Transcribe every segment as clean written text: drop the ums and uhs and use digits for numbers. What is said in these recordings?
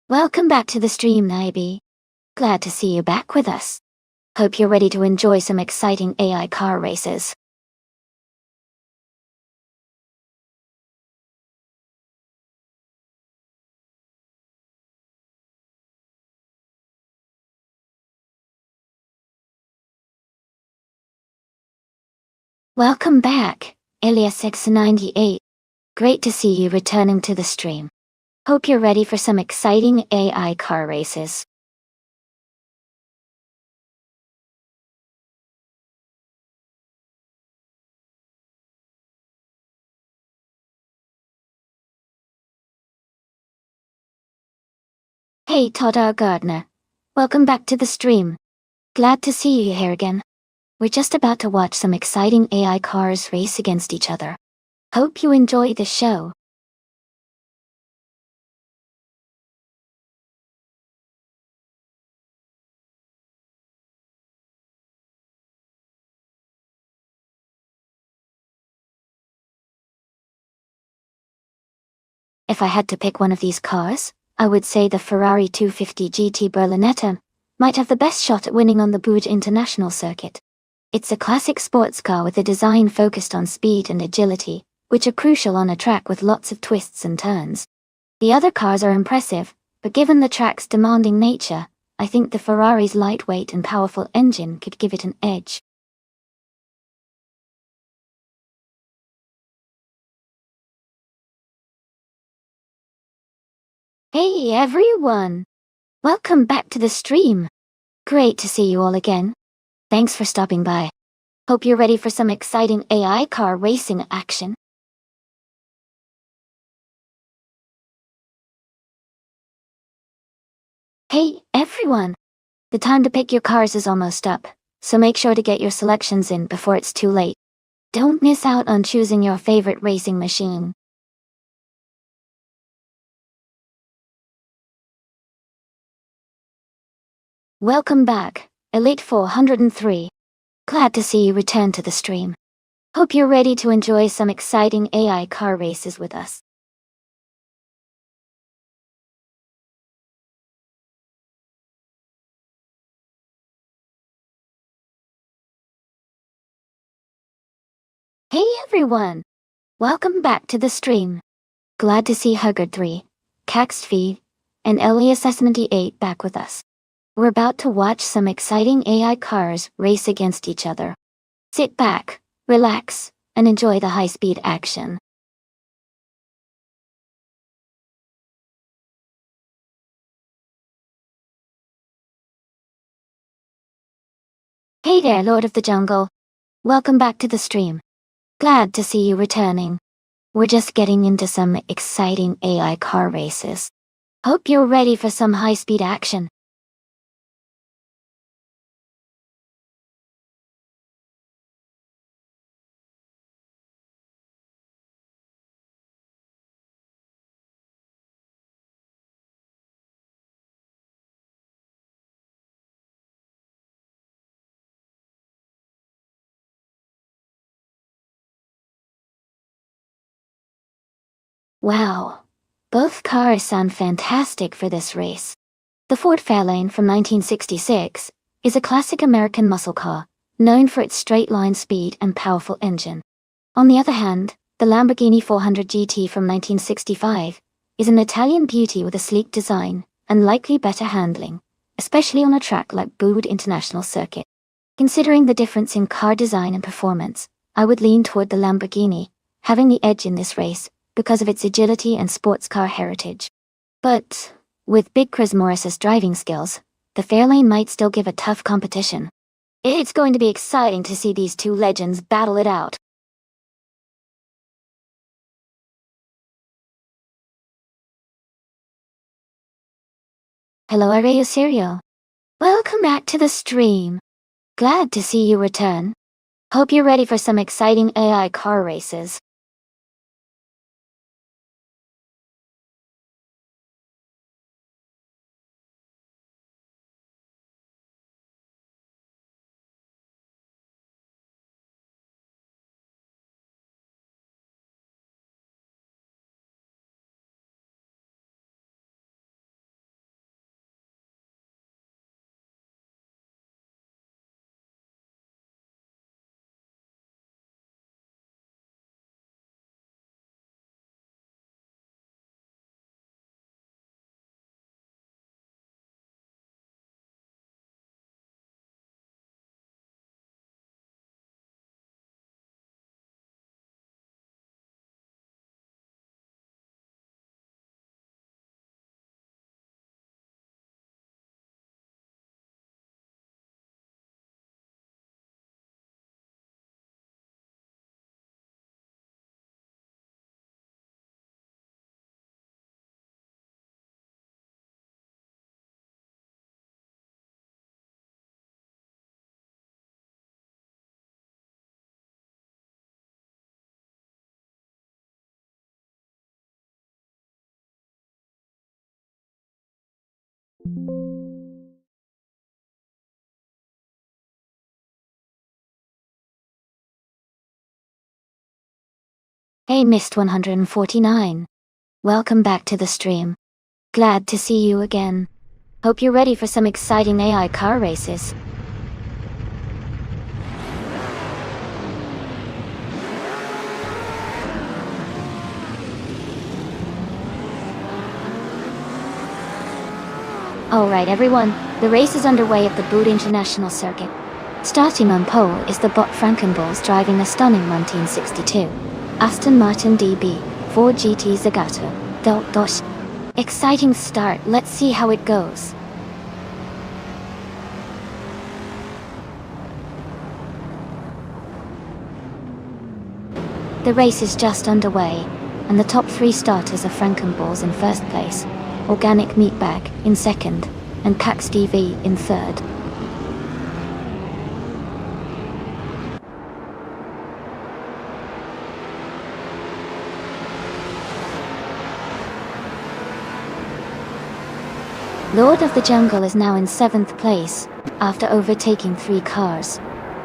Welcome back to the stream, Naibi. Glad to see you back with us. Hope you're ready to enjoy some exciting AI car races. Welcome back, Ilias698. Great to see you returning to the stream. Hope you're ready for some exciting AI car races. Hey, Todd Gardner. Welcome back to the stream. Glad to see you here again. We're just about to watch some exciting AI cars race against each other. Hope you enjoy the show. If I had to pick one of these cars, I would say the Ferrari 250 GT Berlinetta might have the best shot at winning on the Bouge International Circuit. It's a classic sports car with a design focused on speed and agility, which are crucial on a track with lots of twists and turns. The other cars are impressive, but given the track's demanding nature, I think the Ferrari's lightweight and powerful engine could give it an edge. Hey everyone! Welcome back to the stream. Great to see you all again. Thanks for stopping by. Hope you're ready for some exciting AI car racing action. Hey, everyone! The time to pick your cars is almost up, so make sure to get your selections in before it's too late. Don't miss out on choosing your favorite racing machine. Welcome back, Elite 403. Glad to see you return to the stream. Hope you're ready to enjoy some exciting AI car races with us. Hey everyone! Welcome back to the stream. Glad to see Huggard3, Caxv, and Elias78 back with us. We're about to watch some exciting AI cars race against each other. Sit back, relax, and enjoy the high-speed action. Hey there, Lord of the Jungle. Welcome back to the stream. Glad to see you returning. We're just getting into some exciting AI car races. Hope you're ready for some high-speed action. Wow. Both cars sound fantastic for this race. The Ford Fairlane from 1966 is a classic American muscle car, known for its straight-line speed and powerful engine. On the other hand, the Lamborghini 400 GT from 1965 is an Italian beauty with a sleek design and likely better handling, especially on a track like Boude International Circuit. Considering the difference in car design and performance, I would lean toward the Lamborghini, having the edge in this race because of its agility and sports car heritage. But with Big Chris Morris's driving skills, the Fairlane might still give a tough competition. It's going to be exciting to see these two legends battle it out. Hello Areo Serial. Welcome back to the stream. Glad to see you return. Hope you're ready for some exciting AI car races. Hey Mist 149. Welcome back to the stream. Glad to see you again. Hope you're ready for some exciting AI car races. Alright everyone, the race is underway at the Boot International Circuit. Starting on pole is the bot Frankenballs driving a stunning 1962 Aston Martin DB 4 GT Zagato. Dos. Exciting start, let's see how it goes. The race is just underway, and the top 3 starters are Frankenballs in first place, Organic Meatbag in second, and Cax DV in third. Lord of the Jungle is now in 7th place, after overtaking 3 cars.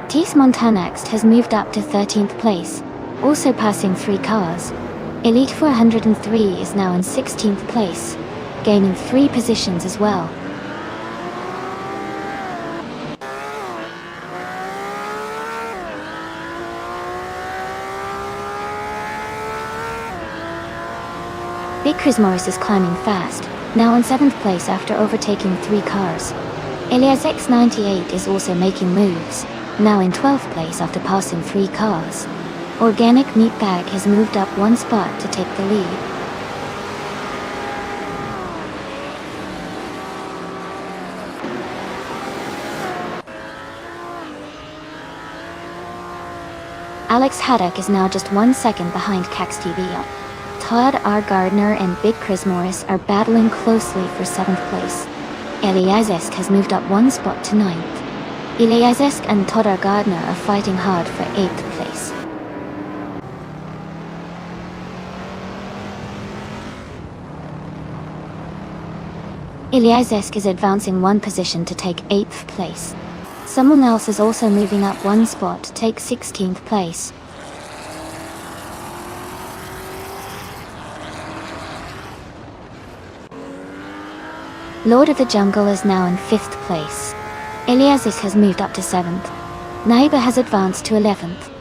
Tees Montanax has moved up to 13th place, also passing 3 cars. Elite 403 is now in 16th place, gaining 3 positions as well. Big Chris Morris is climbing fast, now in 7th place after overtaking 3 cars. Elias X98 is also making moves, now in 12th place after passing 3 cars. Organic Meatbag has moved up 1 spot to take the lead. Alex Haddock is now just 1 second behind Cax TV. Todd R. Gardner and Big Chris Morris are battling closely for 7th place. Eliazesk has moved up 1 spot to 9th. Eliazesk and Todd R. Gardner are fighting hard for 8th place. Eliazesk is advancing 1 position to take 8th place. Someone else is also moving up 1 spot to take 16th place. Lord of the Jungle is now in 5th place. Eliasis has moved up to 7th. Naiba has advanced to 11th.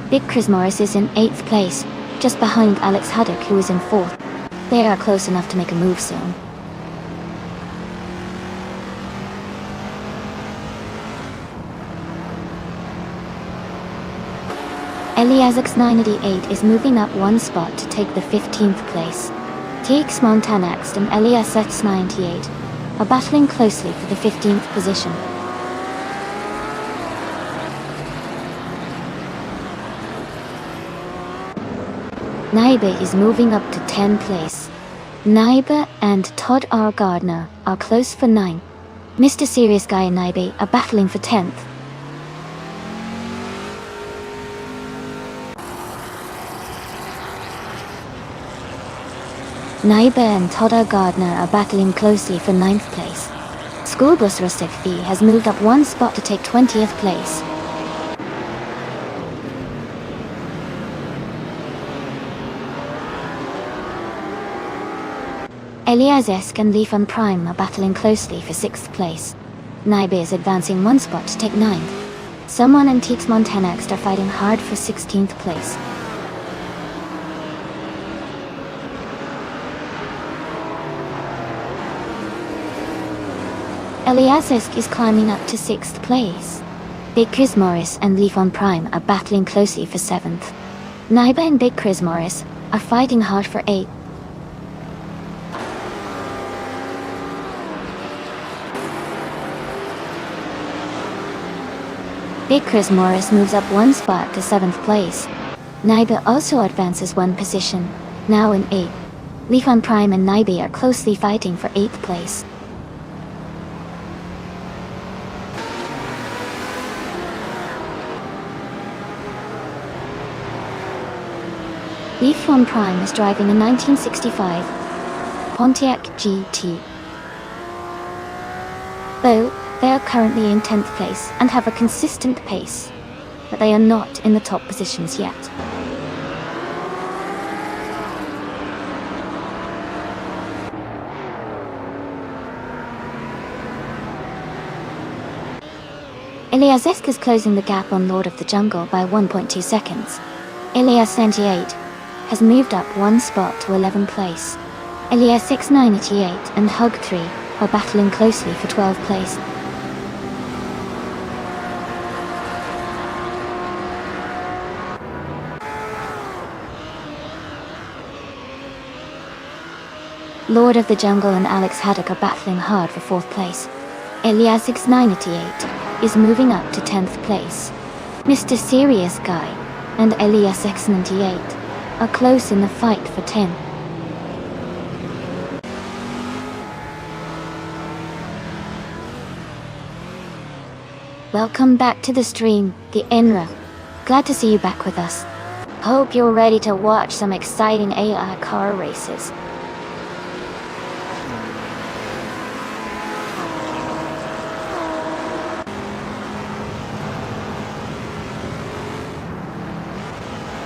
Big Chris Morris is in 8th place, just behind Alex Haddock who is in 4th. They are close enough to make a move soon. Eliasix 988 is moving up 1 spot to take the 15th place. TX Montanax and Eliasx 98 are battling closely for the 15th position. Naiba is moving up to 10th place. Naiba and Todd R. Gardner are close for 9th. Mr. Serious Guy and Naiba are battling for 10th. Naiba and Todd R. Gardner are battling closely for 9th place. Schoolbus Rustify has moved up 1 spot to take 20th place. Eliazesk and Leafon Prime are battling closely for 6th place. Naiba is advancing 1 spot to take 9th. Someone and Teeks Montanax are fighting hard for 16th place. Eliazesk is climbing up to 6th place. Big Chris Morris and Leafon Prime are battling closely for 7th. Naiba and Big Chris Morris are fighting hard for 8th. Big Chris Morris moves up 1 spot to 7th place. Naiba also advances 1 position, now in 8th. Leafon Prime and Naiba are closely fighting for 8th place. Leaf One Prime is driving a 1965 Pontiac GT. Though, they are currently in 10th place and have a consistent pace, but they are not in the top positions yet. Elias is closing the gap on Lord of the Jungle by 1.2 seconds. Elias 98 has moved up one spot to 11th place. Elias 6988 and Hug 3 are battling closely for 12th place. Lord of the Jungle and Alex Haddock are battling hard for 4th place. Elias 6988 is moving up to 10th place. Mr. Serious Guy and Elias X98 are close in the fight for 10. Welcome back to the stream, the Enra. Glad to see you back with us. Hope you're ready to watch some exciting AI car races.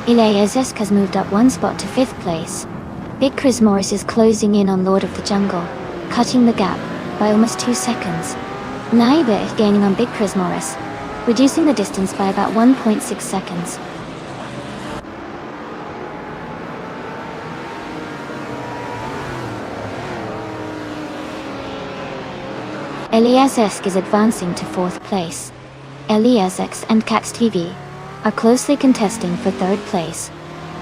Elias has moved up one spot to 5th place. Big Chris Morris is closing in on Lord of the Jungle, cutting the gap by almost 2 seconds. Naiba is gaining on Big Chris Morris, reducing the distance by about 1.6 seconds. Elias is advancing to 4th place. Elias and Cax TV are closely contesting for 3rd place.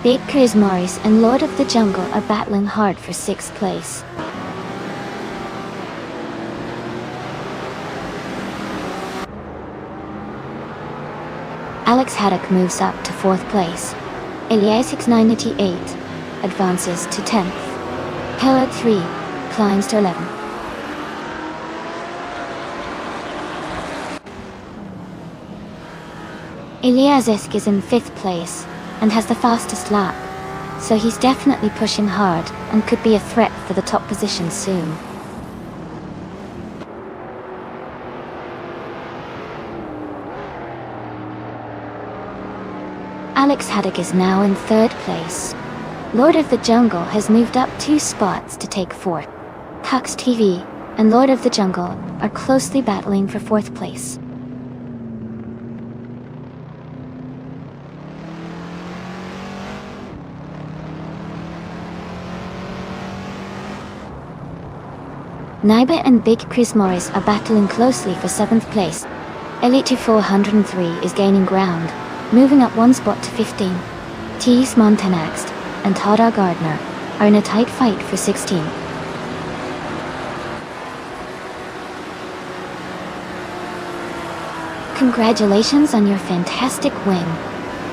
Big Chris Morris and Lord of the Jungle are battling hard for 6th place. Alex Haddock moves up to 4th place. Elias 6988 advances to 10th. Hella 3 climbs to 11th. Elias is in 5th place and has the fastest lap, so he's definitely pushing hard and could be a threat for the top position soon. Alex Haddock is now in 3rd place. Lord of the Jungle has moved up 2 spots to take 4th. Cax TV and Lord of the Jungle are closely battling for 4th place. Naiba and Big Chris Morris are battling closely for 7th place. Elite 403 is gaining ground, moving up one spot to 15. T.S. Montanax and Tada Gardner are in a tight fight for 16. Congratulations on your fantastic win.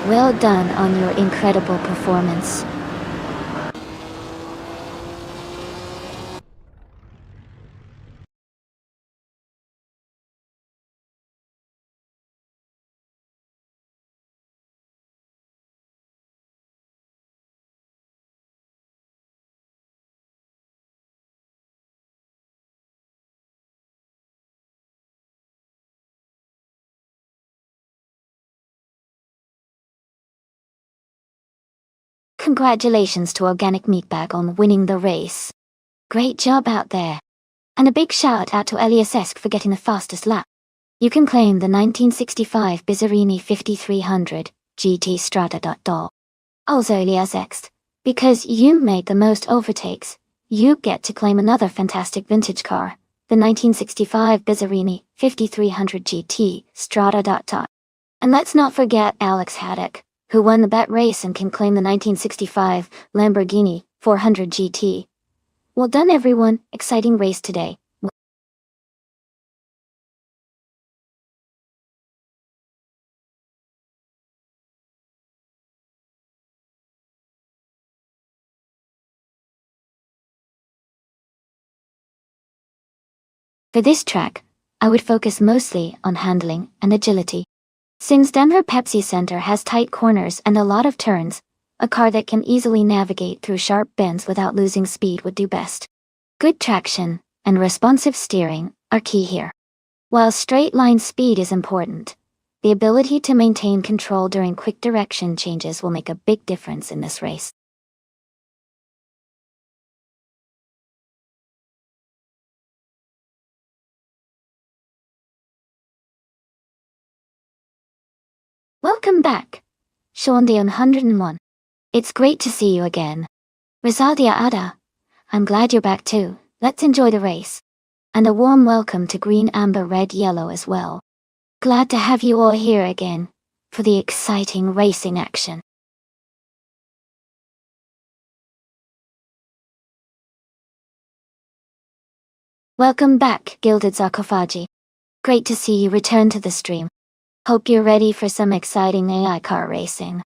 Well done on your incredible performance. Congratulations to Organic Meatbag on winning the race. Great job out there. And a big shout out to Elias for getting the fastest lap. You can claim the 1965 Bizzarini 5300 GT Strada. Also Elias, because you made the most overtakes, you get to claim another fantastic vintage car, the 1965 Bizzarini 5300 GT Strada. And let's not forget Alex Haddock, who won the bet race and can claim the 1965 Lamborghini 400 GT. Well done everyone, exciting race today. For this track, I would focus mostly on handling and agility. Since Denver Pepsi Center has tight corners and a lot of turns, A car that can easily navigate through sharp bends without losing speed would do best. Good traction and responsive steering are key here. While straight-line speed is important, the ability to maintain control during quick direction changes will make a big difference in this race. Welcome back, Sean the 101. It's great to see you again. Rizadia Ada, I'm glad you're back too. Let's enjoy the race. And a warm welcome to Green, Amber, Red, Yellow as well. Glad to have you all here again for the exciting racing action. Welcome back, Gilded Sarcophagy. Great to see you return to the stream. Hope you're ready for some exciting AI car racing.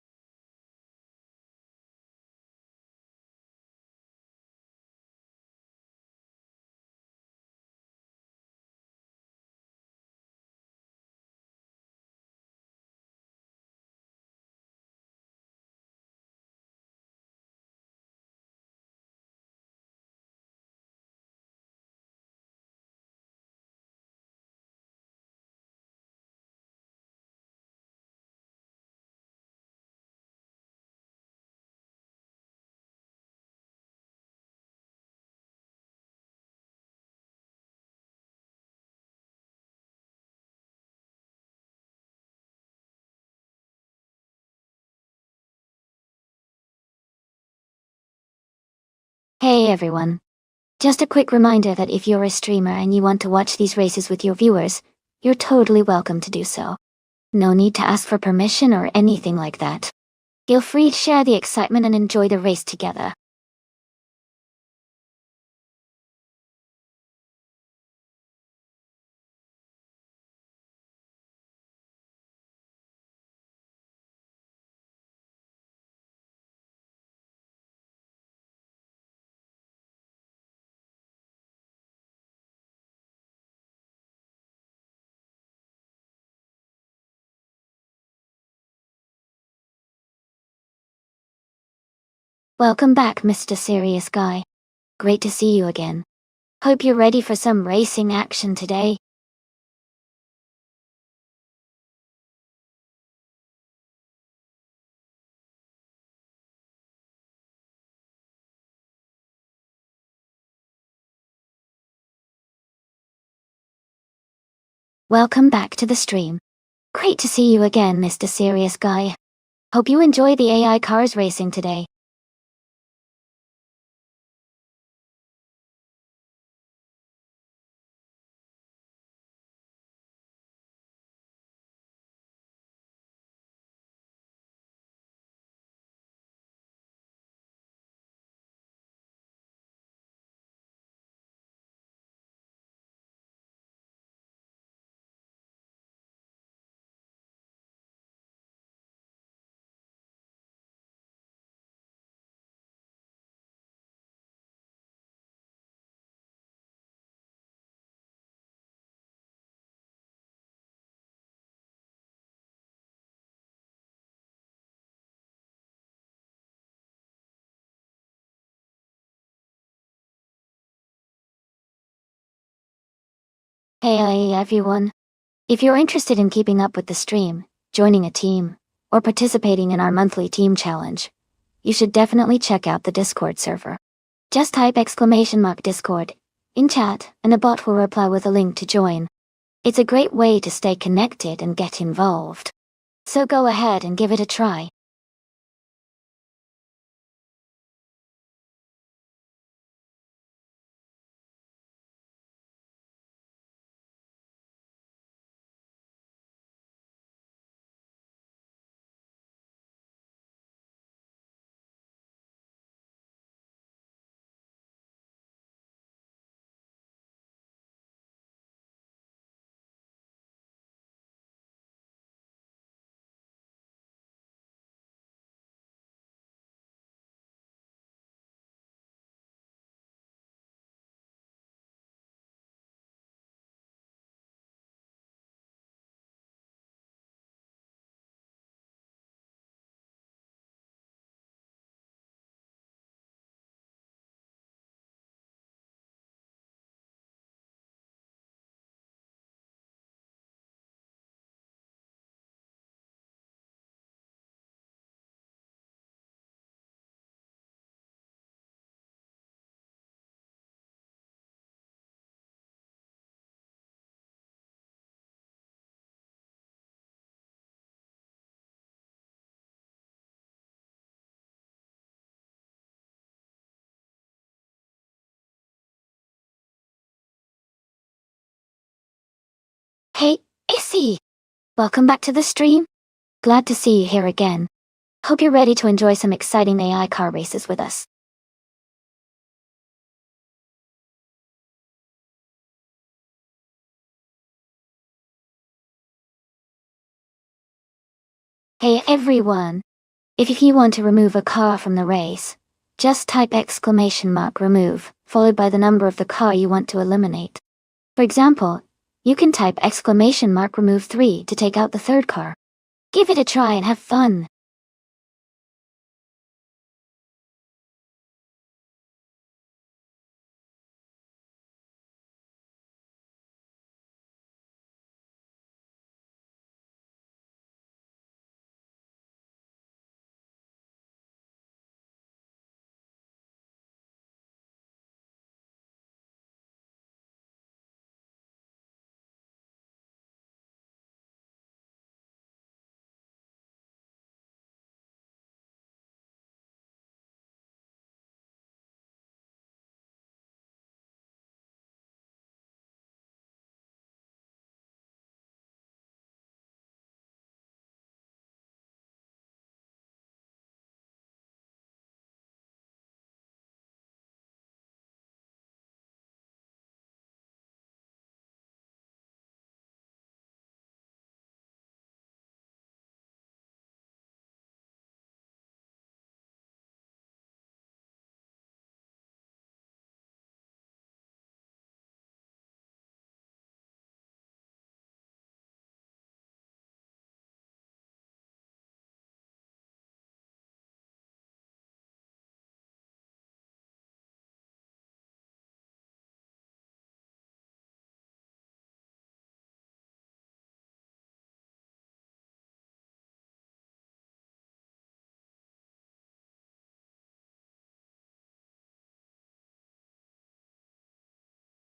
Hey everyone. Just a quick reminder that if you're a streamer and you want to watch these races with your viewers, you're totally welcome to do so. No need to ask for permission or anything like that. Feel free to share the excitement and enjoy the race together. Welcome back, Mr. Serious Guy. Great to see you again. Hope you're ready for some racing action today. Welcome back to the stream. Great to see you again, Mr. Serious Guy. Hope you enjoy the AI cars racing today. Hey everyone. If you're interested in keeping up with the stream, joining a team, or participating in our monthly team challenge, you should definitely check out the Discord server. Just type !Discord in chat and a bot will reply with a link to join. It's a great way to stay connected and get involved. So go ahead and give it a try. Hey, AC! Welcome back to the stream. Glad to see you here again. Hope you're ready to enjoy some exciting AI car races with us. Hey everyone! If you want to remove a car from the race, just type !remove, followed by the number of the car you want to eliminate. For example, you can type !remove 3 to take out the third car. Give it a try and have fun.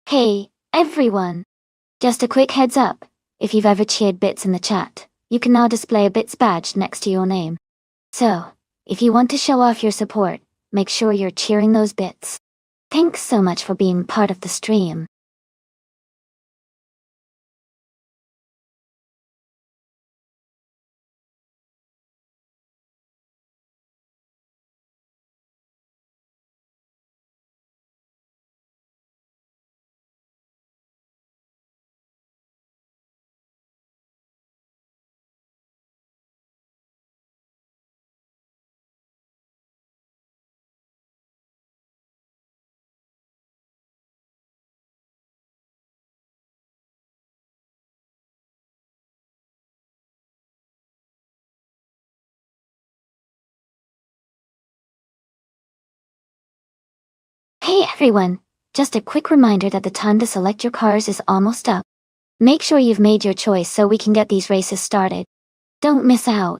Hey, everyone! Just a quick heads up, if you've ever cheered bits in the chat, you can now display a bits badge next to your name. So, if you want to show off your support, make sure you're cheering those bits. Thanks so much for being part of the stream. Hey everyone! Just a quick reminder that the time to select your cars is almost up. Make sure you've made your choice so we can get these races started. Don't miss out.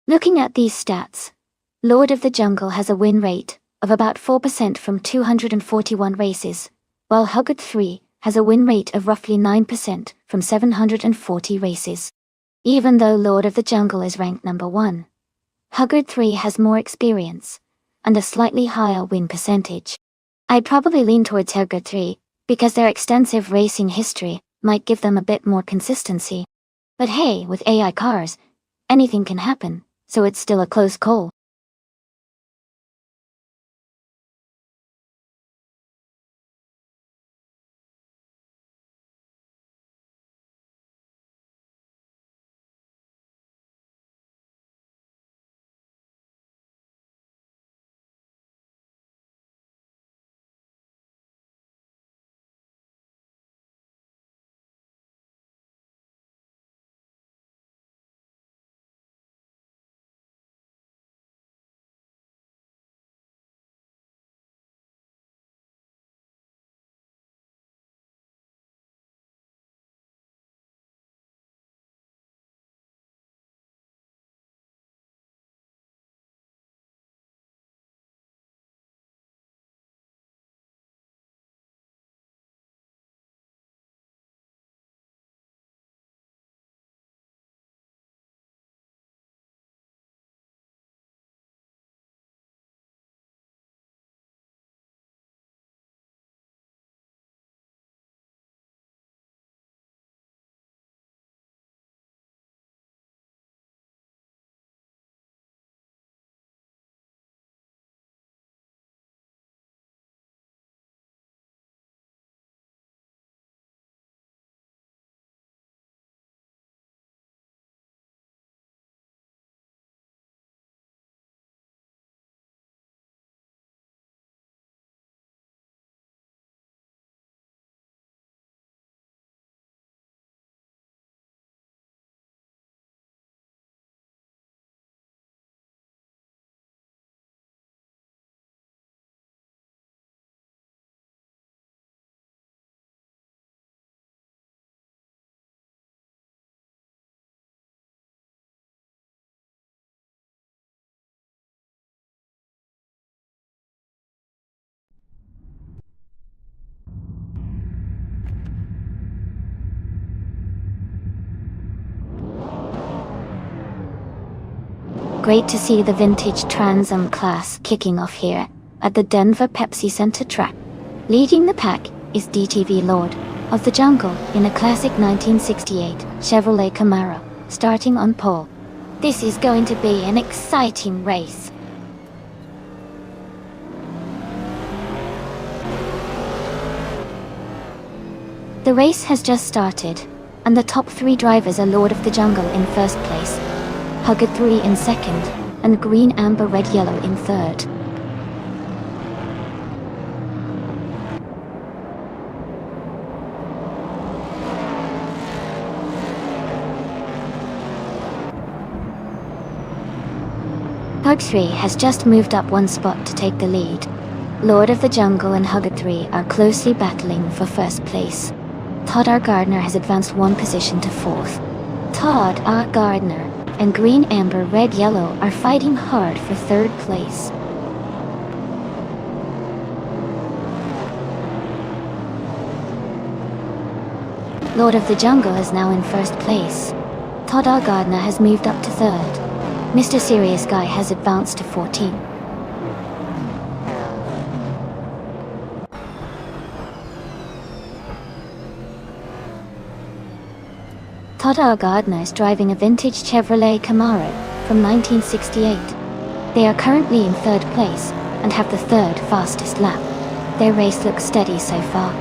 Looking at these stats, Lord of the Jungle has a win rate of about 4% from 241 races, while Huggard 3 has a win rate of roughly 9% from 740 races. Even though Lord of the Jungle is ranked number 1, Huggard 3 has more experience and a slightly higher win percentage. I'd probably lean towards Hugger 3, because their extensive racing history might give them a bit more consistency. But hey, with AI cars, anything can happen, so it's still a close call. Great to see the vintage Trans Am class kicking off here at the Denver Pepsi Center track. Leading the pack is DTV Lord of the Jungle in a classic 1968 Chevrolet Camaro, starting on pole. This is going to be an exciting race. The race has just started, and the top three drivers are Lord of the Jungle in first place, Hugger 3 in second, and Green Amber Red Yellow in third. Hug 3 has just moved up one spot to take the lead. Lord of the Jungle and Hugger 3 are closely battling for first place. Todd R. Gardner has advanced one position to fourth. Todd R. Gardner and Green Amber Red Yellow are fighting hard for third place. Lord of the Jungle is now in first place. Todd R. Gardner has moved up to third. Mr. Serious Guy has advanced to 14. Todd R. Gardner is driving a vintage Chevrolet Camaro from 1968. They are currently in third place and have the third fastest lap. Their race looks steady so far.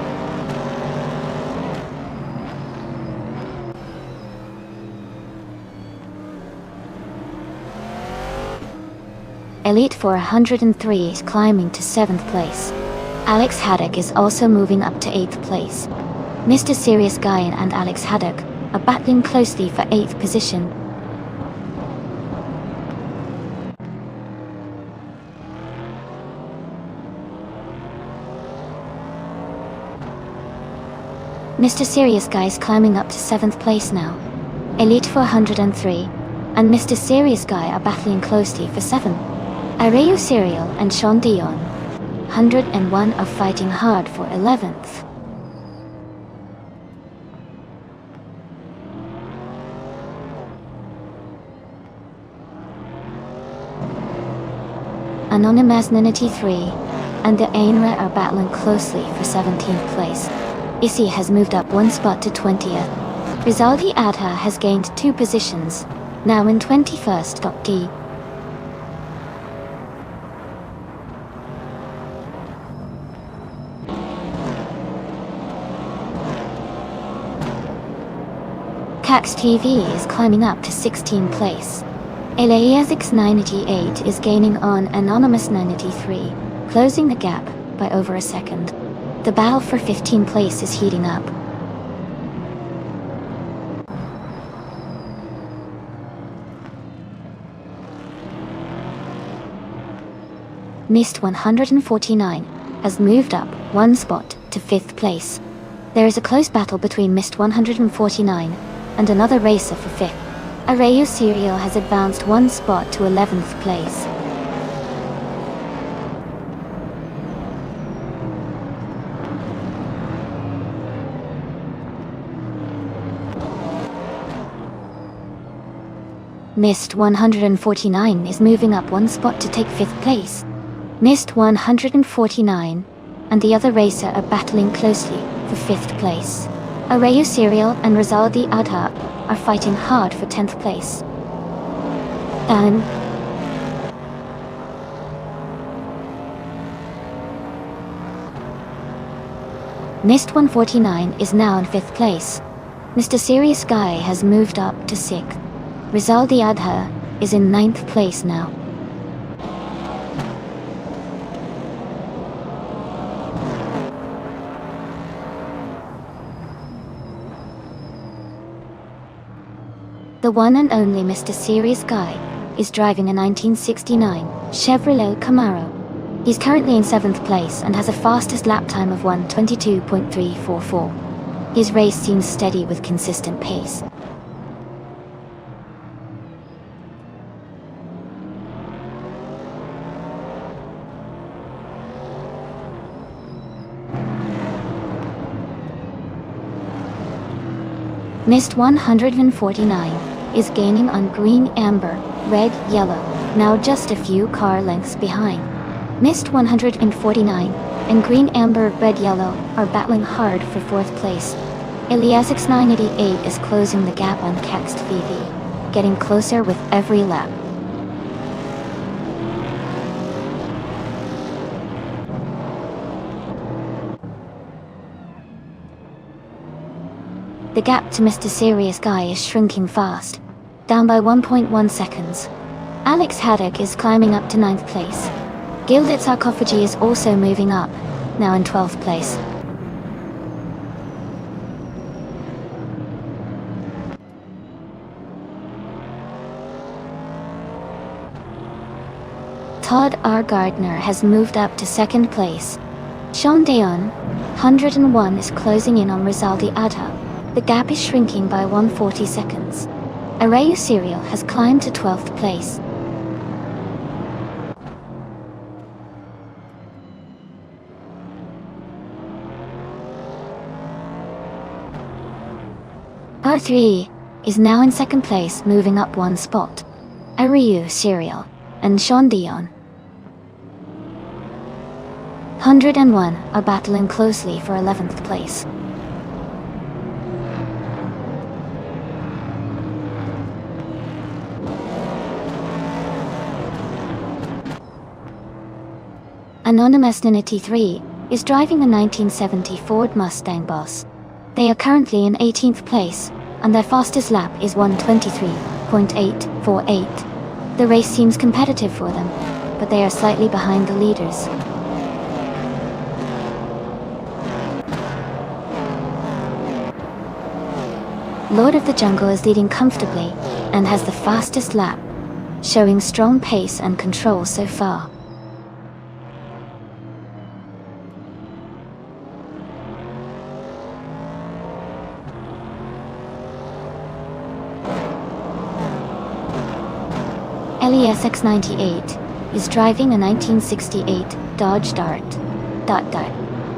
Elite 403 is climbing to 7th place. Alex Haddock is also moving up to 8th place. Mr. Serious Guy and Alex Haddock are battling closely for 8th position. Mr. Serious Guy is climbing up to 7th place now. Elite 403 and Mr. Serious Guy are battling closely for 7th. Areo Serial and Sean Dion, 101, are fighting hard for 11th. Anonymous 93 and the Ainra are battling closely for 17th place. Issy has moved up one spot to 20th. Rizaldi Adha has gained 2 positions, now in 21st. D. Cax TV is climbing up to 16th place. Eliasix 988 is gaining on Anonymous 983, closing the gap by over a second. The battle for 15th place is heating up. Mist 149 has moved up one spot to 5th place. There is a close battle between Mist 149 and another racer for 5th. Arayu Serial has advanced one spot to 11th place. Mist 149 is moving up one spot to take 5th place. Mist 149 and the other racer are battling closely for 5th place. Arayu Serial and Rizaldi Adha are fighting hard for 10th place. Mist 149 is now in 5th place. Mr. Serious Guy has moved up to 6th. Rizaldi Adha is in 9th place now. The one and only Mr. Serious Guy is driving a 1969 Chevrolet Camaro. He's currently in 7th place and has a fastest lap time of 1:22.344. His race seems steady with consistent pace. Mist 149 is gaining on green, amber, red, yellow, now just a few car lengths behind. Mist 149 and green, amber, red, yellow are battling hard for 4th place. Eliasix 988 is closing the gap on Cax TV, getting closer with every lap. The gap to Mr. Serious Guy is shrinking fast, down by 1.1 seconds. Alex Haddock is climbing up to 9th place. Gilded Sarcophagy is also moving up, now in 12th place. Todd R. Gardner has moved up to 2nd place. Sean Deon, 101 is closing in on Rizaldi Adha. The gap is shrinking by 140 seconds. Arayu Serial has climbed to 12th place. R3 is now in 2nd place, moving up one spot. Arayu Serial and Sean Dion, 101, are battling closely for 11th place. Anonymous 983 is driving a 1970 Ford Mustang Boss. They are currently in 18th place, and their fastest lap is 1:23.848. The race seems competitive for them, but they are slightly behind the leaders. Lord of the Jungle is leading comfortably and has the fastest lap, showing strong pace and control so far. LESX98 is driving a 1968 Dodge Dart.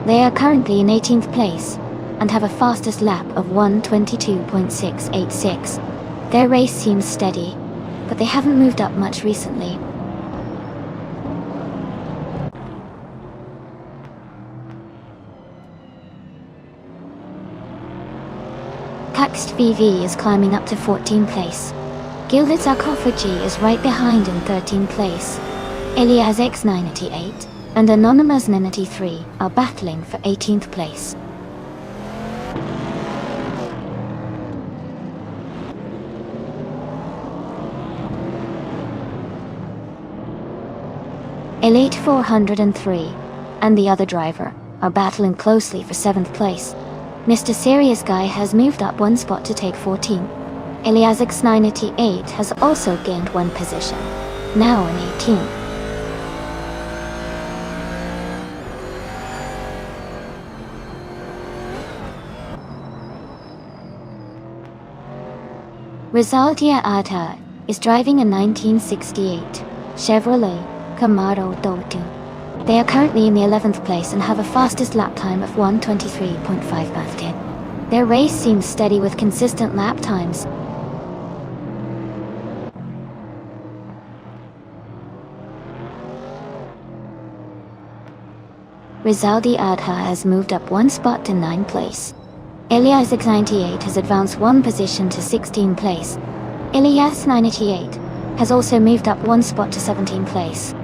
They are currently in 18th place and have a fastest lap of 1:22.686. Their race seems steady, but they haven't moved up much recently. Kaxt VV is climbing up to 14th place. Gilded Sarcophagy is right behind in 13th place. Elias X988 and Anonymous 983 are battling for 18th place. Elite 403 and the other driver are battling closely for 7th place. Mr. Serious Guy has moved up one spot to take 14. Elias X988 has also gained one position, now in 18th. Rizaldia Ata is driving a 1968 Chevrolet Camaro Dotun. They are currently in the 11th place and have a fastest lap time of 1:23.5. Their race seems steady with consistent lap times. Rizaldi Adha has moved up one spot to 9th place. Elias X98 has advanced one position to 16th place. Elias 988 has also moved up one spot to 17th place.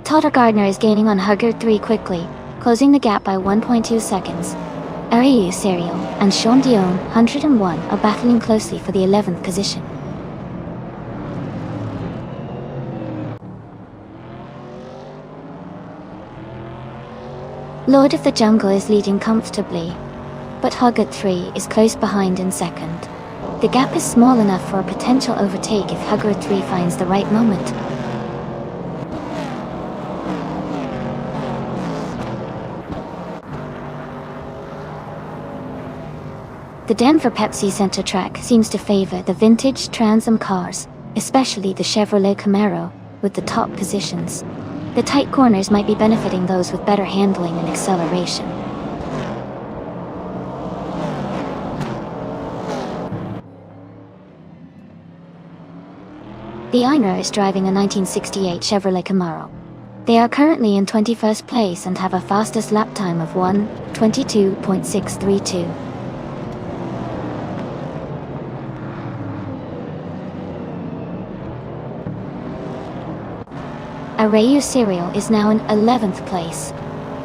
Todd Gardner is gaining on Huggard 3 quickly, closing the gap by 1.2 seconds. Ariu Serial and Sean Dion 101 are battling closely for the 11th position. Lord of the Jungle is leading comfortably, but Huggard 3 is close behind in second. The gap is small enough for a potential overtake if Huggard 3 finds the right moment. The Denver Pepsi Center track seems to favor the vintage Trans Am cars, especially the Chevrolet Camaro, with the top positions. The tight corners might be benefiting those with better handling and acceleration. The Einer is driving a 1968 Chevrolet Camaro. They are currently in 21st place and have a fastest lap time of 1:22.632. Arayu Serial is now in 11th place.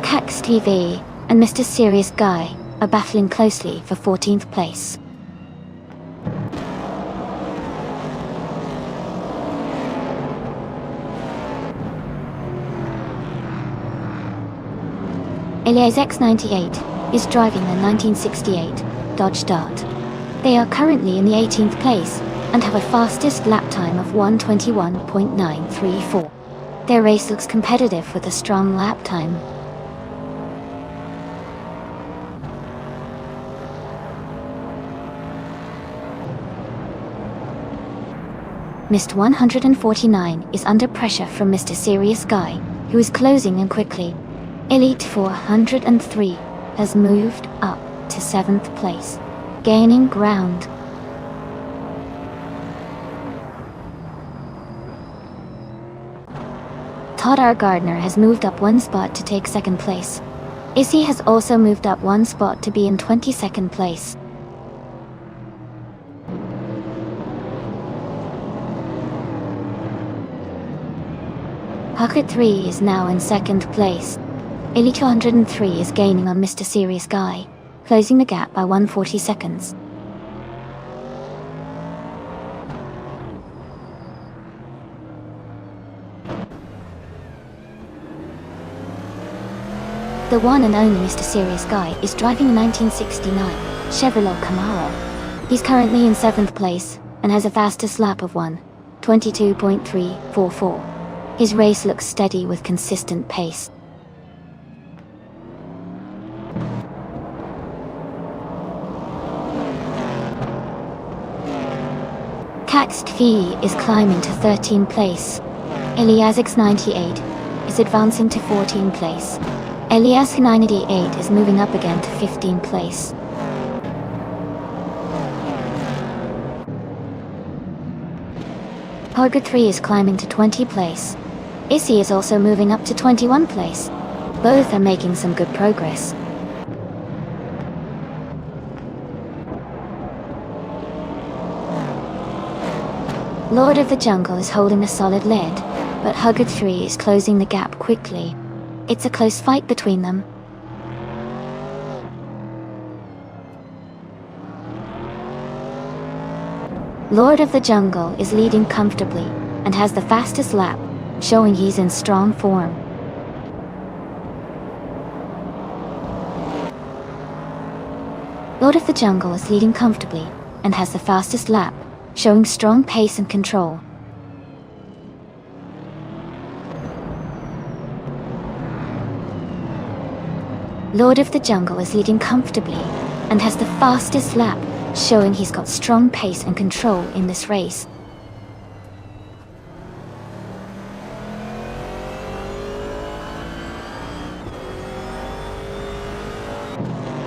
Cax TV and Mr. Serious Guy are battling closely for 14th place. Elias X98 is driving the 1968 Dodge Dart. They are currently in the 18th place and have a fastest lap time of 1:21.934. Their race looks competitive with a strong lap time. Mist 149 is under pressure from Mr. Serious Guy, who is closing in quickly. Elite 403 has moved up to 7th place, gaining ground. Todd R. Gardner has moved up one spot to take 2nd place. Issy has also moved up one spot to be in 22nd place. Huckett 3 is now in 2nd place. Elite 203 is gaining on Mr. Serious Guy, closing the gap by 140 seconds. The one and only Mr. Serious Guy is driving a 1969 Chevrolet Camaro. He's currently in 7th place and has a fastest lap of 1:22.344. His race looks steady with consistent pace. Caxt Fee is climbing to 13th place. Elias X98 is advancing to 14th place. Elias 988 is moving up again to 15th place. Harga 3 is climbing to 20th place. Issy is also moving up to 21 place. Both are making some good progress. Lord of the Jungle is holding a solid lead, but Huggard 3 is closing the gap quickly. It's a close fight between them. Lord of the Jungle is leading comfortably and has the fastest lap, showing he's in strong form. Lord of the Jungle is leading comfortably and has the fastest lap, showing strong pace and control. Lord of the Jungle is leading comfortably and has the fastest lap, showing he's got strong pace and control in this race.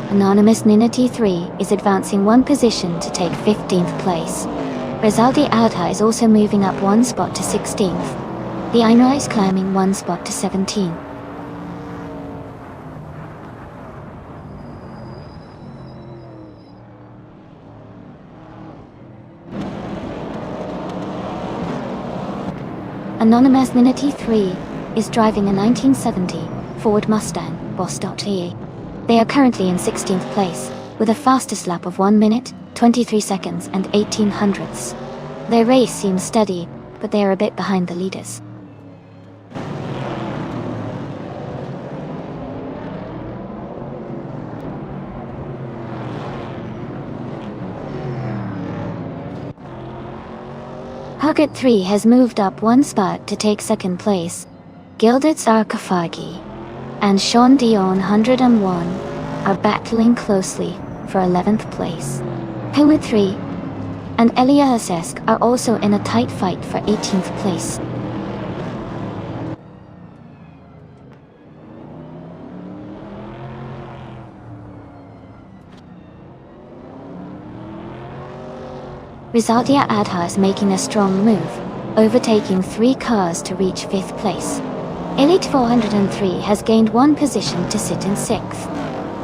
Anonymous Nina T3 is advancing one position to take 15th place. Rizaldi Alta is also moving up one spot to 16th. The Ainra is climbing one spot to 17. Anonymous Nina T3 is driving a 1970 Ford Mustang Boss.E. They are currently in 16th place, with a fastest lap of 1 minute, 23 seconds and 18 hundredths. Their race seems steady, but they are a bit behind the leaders. Huggard 3 has moved up one spot to take second place. Gilded Sarkophagi and Sean Dion 101 are battling closely for 11th place. Howard 3 and Elias Esk are also in a tight fight for 18th place. Rizaldia Adha is making a strong move, overtaking 3 cars to reach 5th place. Elite 403 has gained one position to sit in 6th.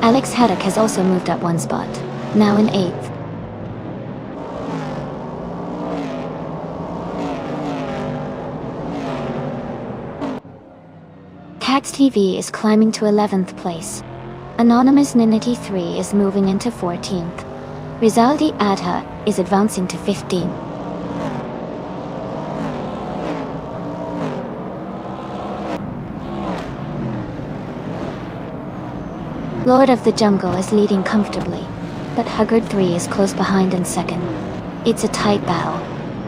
Alex Haddock has also moved up one spot, now in 8th. Cax TV is climbing to 11th place. Anonymous Ninity 3 is moving into 14th. Rizaldi Adha is advancing to 15. Lord of the Jungle is leading comfortably, but Huggard 3 is close behind in second. It's a tight battle,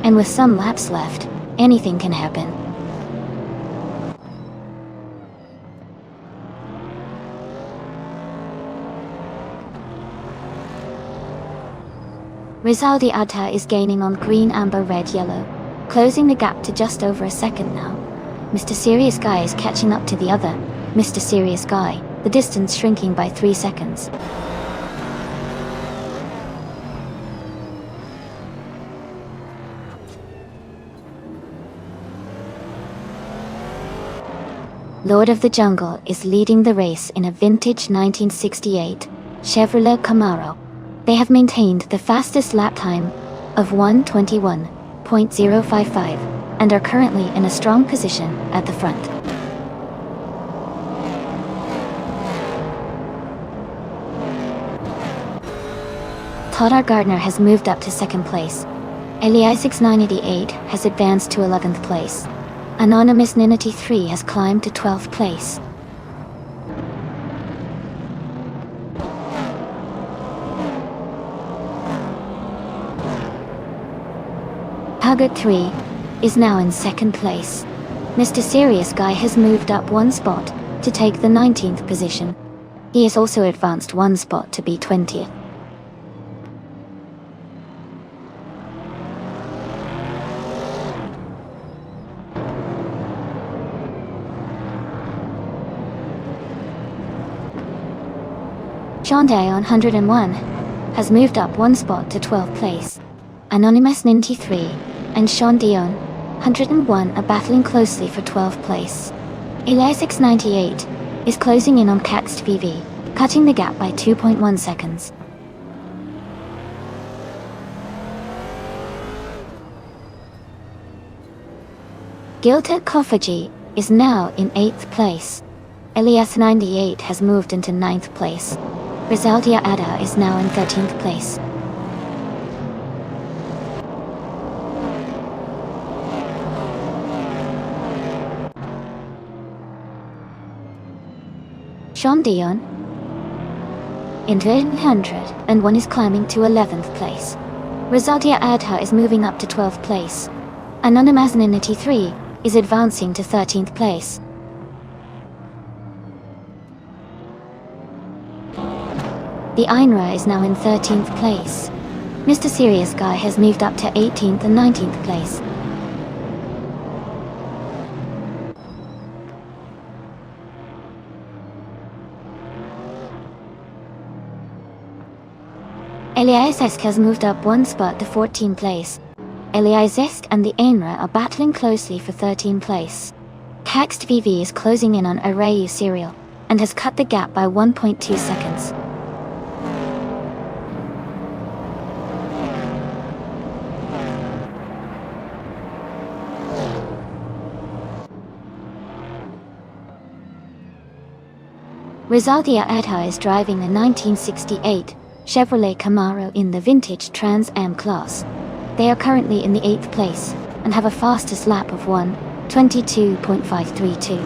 and with some laps left, anything can happen. Rizaldi Adha is gaining on green, amber, red, yellow, closing the gap to just over a second now. Mr. Serious Guy is catching up to the other, Mr. Serious Guy, the distance shrinking by 3 seconds. Lord of the Jungle is leading the race in a vintage 1968 Chevrolet Camaro. They have maintained the fastest lap time of 1:21.055 and are currently in a strong position at the front. Toddar Gardner has moved up to second place. Eliasix 988 has advanced to 11th place. Anonymous Ninity 3 has climbed to 12th place. Huggard 3 is now in second place. Mr. Serious Guy has moved up one spot to take the 19th position. He has also advanced one spot to be 20th. Sean Dion 101 has moved up one spot to 12th place. Anonymous Ninty 3 and Sean Dion 101 are battling closely for 12th place. Elias 698 is closing in on Caxt VV, cutting the gap by 2.1 seconds. Gilded Kofaji is now in 8th place. Elias 98 has moved into 9th place. Rizaldia Ada is now in 13th place. Sean Dion in 100 and one is climbing to 11th place. Rizaldia Adha is moving up to 12th place. Anonymous 93 is advancing to 13th place. The Ainra is now in 13th place. Mr. Serious Guy has moved up to 18th and 19th place. Eliasesk has moved up one spot to 14th place. Eliasesk and the Ainra are battling closely for 13th place. Caxt VV is closing in on Arayu Serial and has cut the gap by 1.2 seconds. Rizaldia Adha is driving the 1968 Chevrolet Camaro in the vintage Trans Am class. They are currently in the 8th place and have a fastest lap of 1:22.532.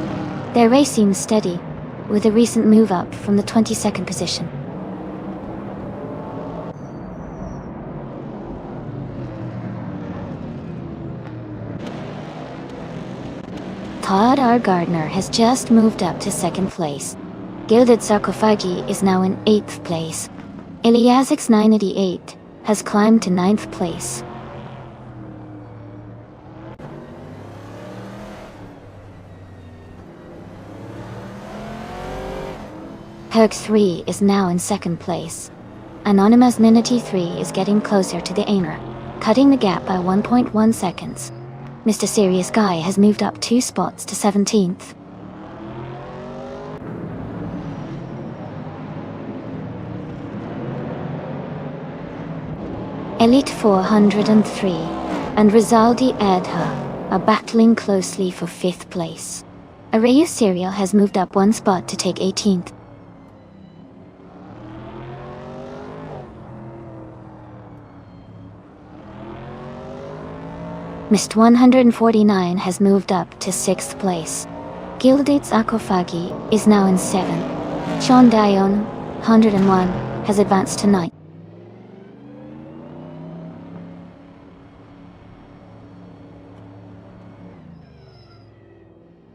Their race seems steady, with a recent move up from the 22nd position. Todd R. Gardner has just moved up to 2nd place. Gilded Sarcophagi is now in 8th place. Eliasix 988 has climbed to 9th place. Herc 3 is now in 2nd place. Anonymous Ninity 3 is getting closer to the Ainra, cutting the gap by 1.1 seconds. Mr. Serious Guy has moved up 2 spots to 17th. Elite 403 and Rizaldi Adha are battling closely for 5th place. Arayu Serial has moved up 1 spot to take 18th. Mist 149 has moved up to 6th place. Gilded Sarcophagi is now in 7th. Sean Dion, 101, has advanced to 9th.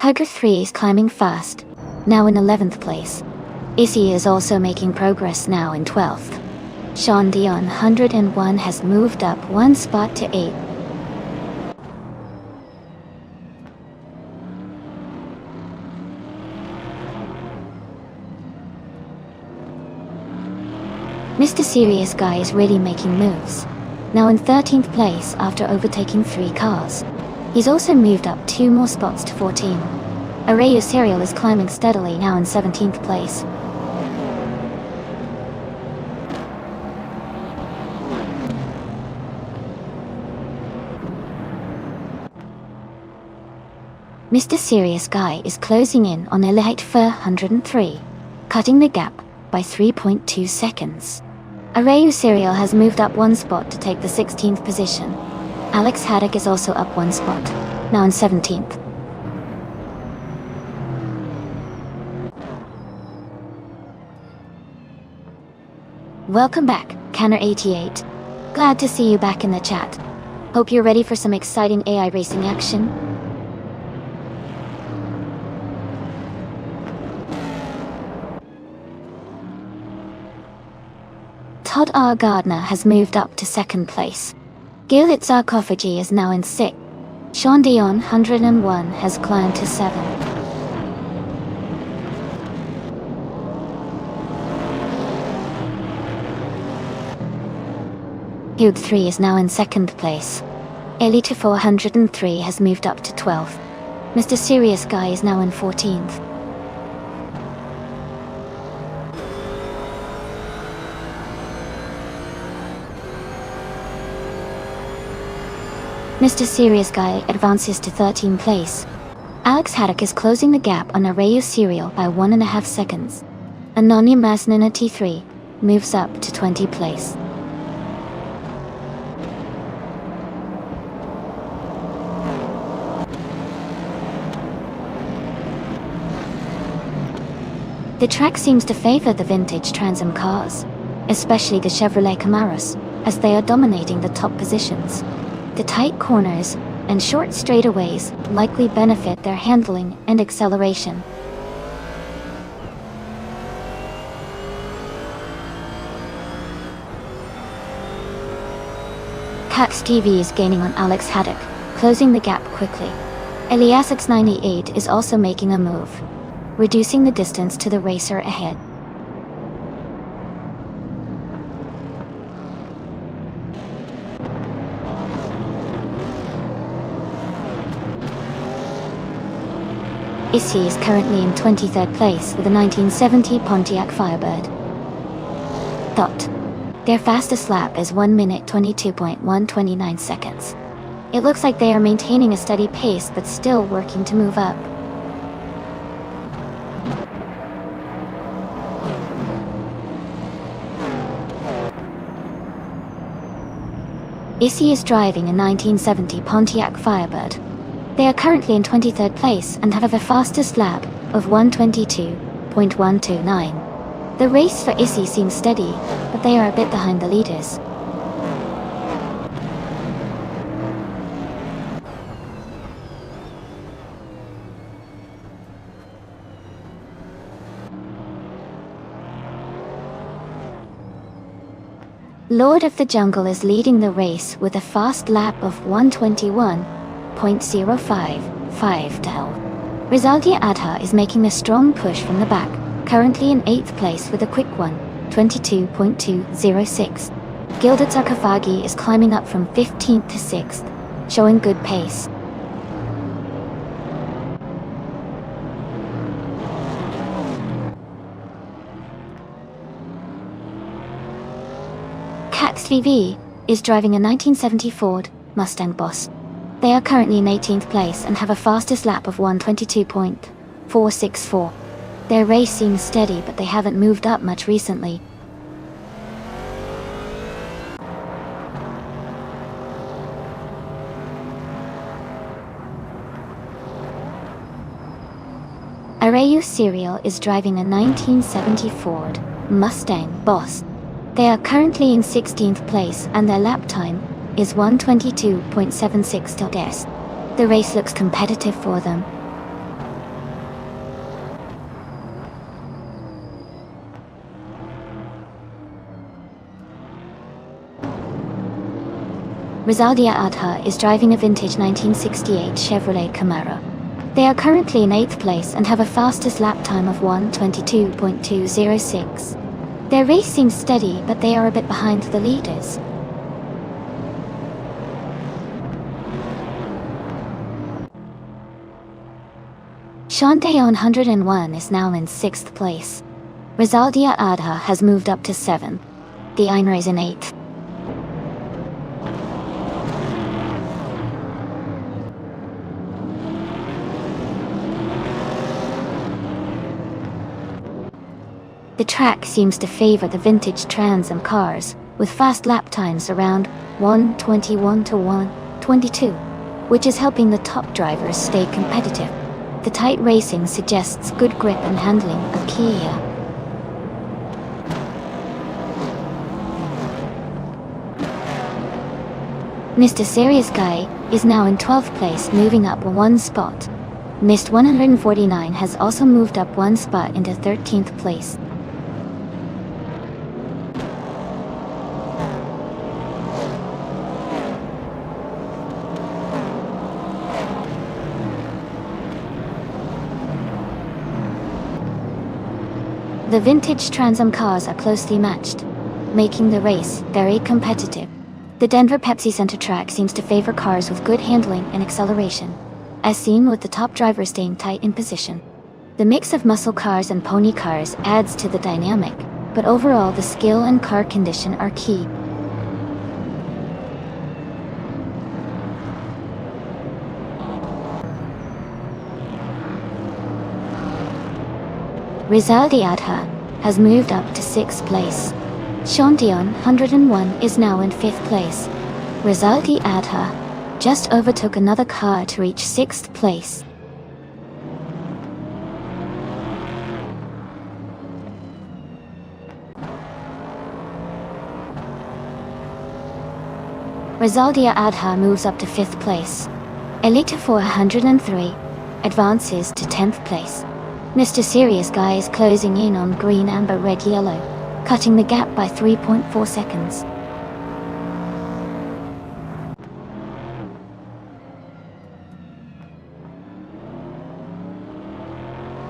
Hugger 3 is climbing fast, now in 11th place. Issy is also making progress now in 12th. Sean Dion 101 has moved up 1 spot to 8th. Mr. Serious Guy is really making moves, now in 13th place after overtaking 3 cars. He's also moved up 2 more spots to 14. Arayu Serial is climbing steadily now in 17th place. Mr. Serious Guy is closing in on Elite 403, cutting the gap by 3.2 seconds. Arayu Serial has moved up 1 spot to take the 16th position. Alex Haddock is also up 1 spot, now in 17th. Welcome back, Canner88. Glad to see you back in the chat. Hope you're ready for some exciting AI racing action. Todd R. Gardner has moved up to 2nd place. Gilded Sarcophagi is now in 6th. Sean Dion 101 has climbed to 7th. Hugh 3 is now in 2nd place. Elite 403 has moved up to 12th. Mr. Serious Guy is now in 14th. Mr. Serious Guy advances to 13th place. Alex Haddock is closing the gap on Arayu Serial by 1.5 seconds. Anonymous Nina T3 moves up to 20th place. The track seems to favor the vintage Trans Am cars, especially the Chevrolet Camaros, as they are dominating the top positions. The tight corners and short straightaways likely benefit their handling and acceleration. Cax TV is gaining on Alex Haddock, closing the gap quickly. Eliasix 98 is also making a move, reducing the distance to the racer ahead. Issy is currently in 23rd place with a 1970 Pontiac Firebird. Thought. Their fastest lap is 1 minute 22.129 seconds. It looks like they are maintaining a steady pace but still working to move up. Issy is driving a 1970 Pontiac Firebird. They are currently in 23rd place and have a fastest lap of 1:22.129. The race for Issy seems steady, but they are a bit behind the leaders. Lord of the Jungle is leading the race with a fast lap of 1:21.055. Rizaldia Adha is making a strong push from the back, currently in 8th place with a quick 1:22.206. Gilded Sarkophagi is climbing up from 15th to 6th, showing good pace. Cax VV is driving a 1970 Ford Mustang Boss. They are currently in 18th place and have a fastest lap of 1:22.464. Their race seems steady, but they haven't moved up much recently. Arayu Serial is driving a 1970 Ford Mustang Boss. They are currently in 16th place and their lap time is 1:22.76. The race looks competitive for them. Rizaldia Adha is driving a vintage 1968 Chevrolet Camaro. They are currently in 8th place and have a fastest lap time of 1:22.206. Their race seems steady, but they are a bit behind the leaders. Shantae 101 is now in 6th place. Rizaldia Adha has moved up to 7th. The Einer is in 8th. The track seems to favor the vintage Trans Am cars, with fast lap times around 1:21 to 1:22, which is helping the top drivers stay competitive. The tight racing suggests good grip and handling of Kia. Mr. Serious Guy is now in 12th place, moving up one spot. Mist 149 has also moved up one spot into 13th place. The vintage Trans Am cars are closely matched, making the race very competitive. The Denver Pepsi Center track seems to favor cars with good handling and acceleration, as seen with the top driver staying tight in position. The mix of muscle cars and pony cars adds to the dynamic, but overall the skill and car condition are key. Rizaldi Adha has moved up to 6th place. Shandion 101 is now in 5th place. Rizaldi Adha just overtook another car to reach 6th place. Rizaldi Adha moves up to 5th place. Elite 403 advances to 10th place. Mr. Serious Guy is closing in on green, amber, red, yellow, cutting the gap by 3.4 seconds.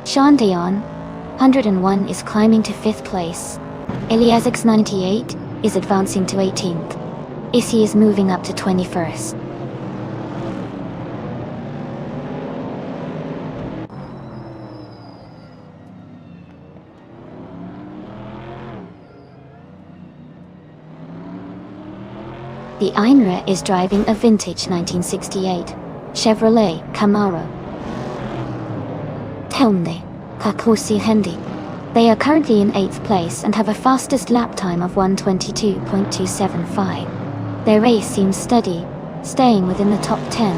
Shandion 101 is climbing to 5th place. Iliasix 98 is advancing to 18th. Issy is moving up to 21st. The Einra is driving a vintage 1968 Chevrolet Camaro. Telmne, Kakosi Hendi. They are currently in 8th place and have a fastest lap time of 1:22.275. Their race seems steady, staying within the top 10.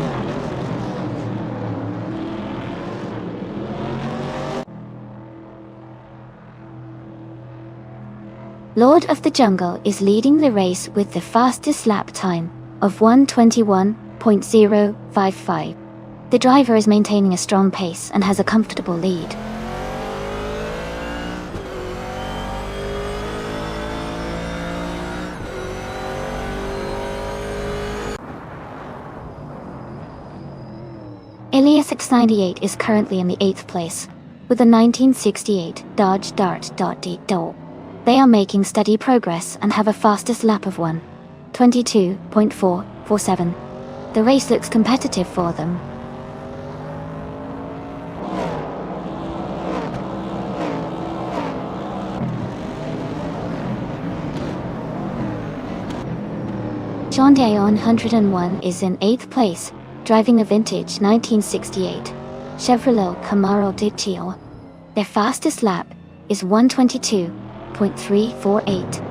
Lord of the Jungle is leading the race with the fastest lap time of 1:21.055. The driver is maintaining a strong pace and has a comfortable lead. Ilias X98 is currently in the 8th place, with a 1968 Dodge Dart. They are making steady progress and have a fastest lap of 1:22.447. The race looks competitive for them. Shandion 101 is in 8th place, driving a vintage 1968 Chevrolet Camaro Digio. Their fastest lap is 1:22.348.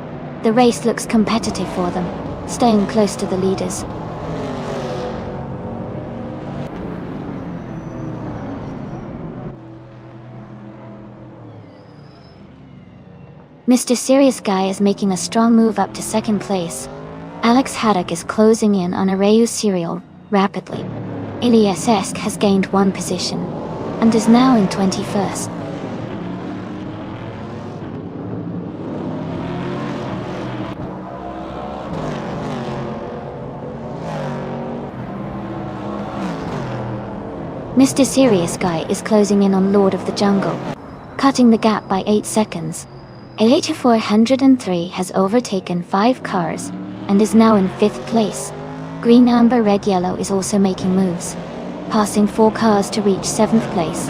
The race looks competitive for them, staying close to the leaders. Mr. Serious Guy is making a strong move up to 2nd place. Alex Haddock is closing in on Arayu Serial rapidly. Iliesesk has gained 1 position and is now in 21st. Mr. Serious Guy is closing in on Lord of the Jungle, cutting the gap by 8 seconds. Elite 403 has overtaken 5 cars and is now in 5th place. Green, amber, red, yellow is also making moves, passing 4 cars to reach 7th place.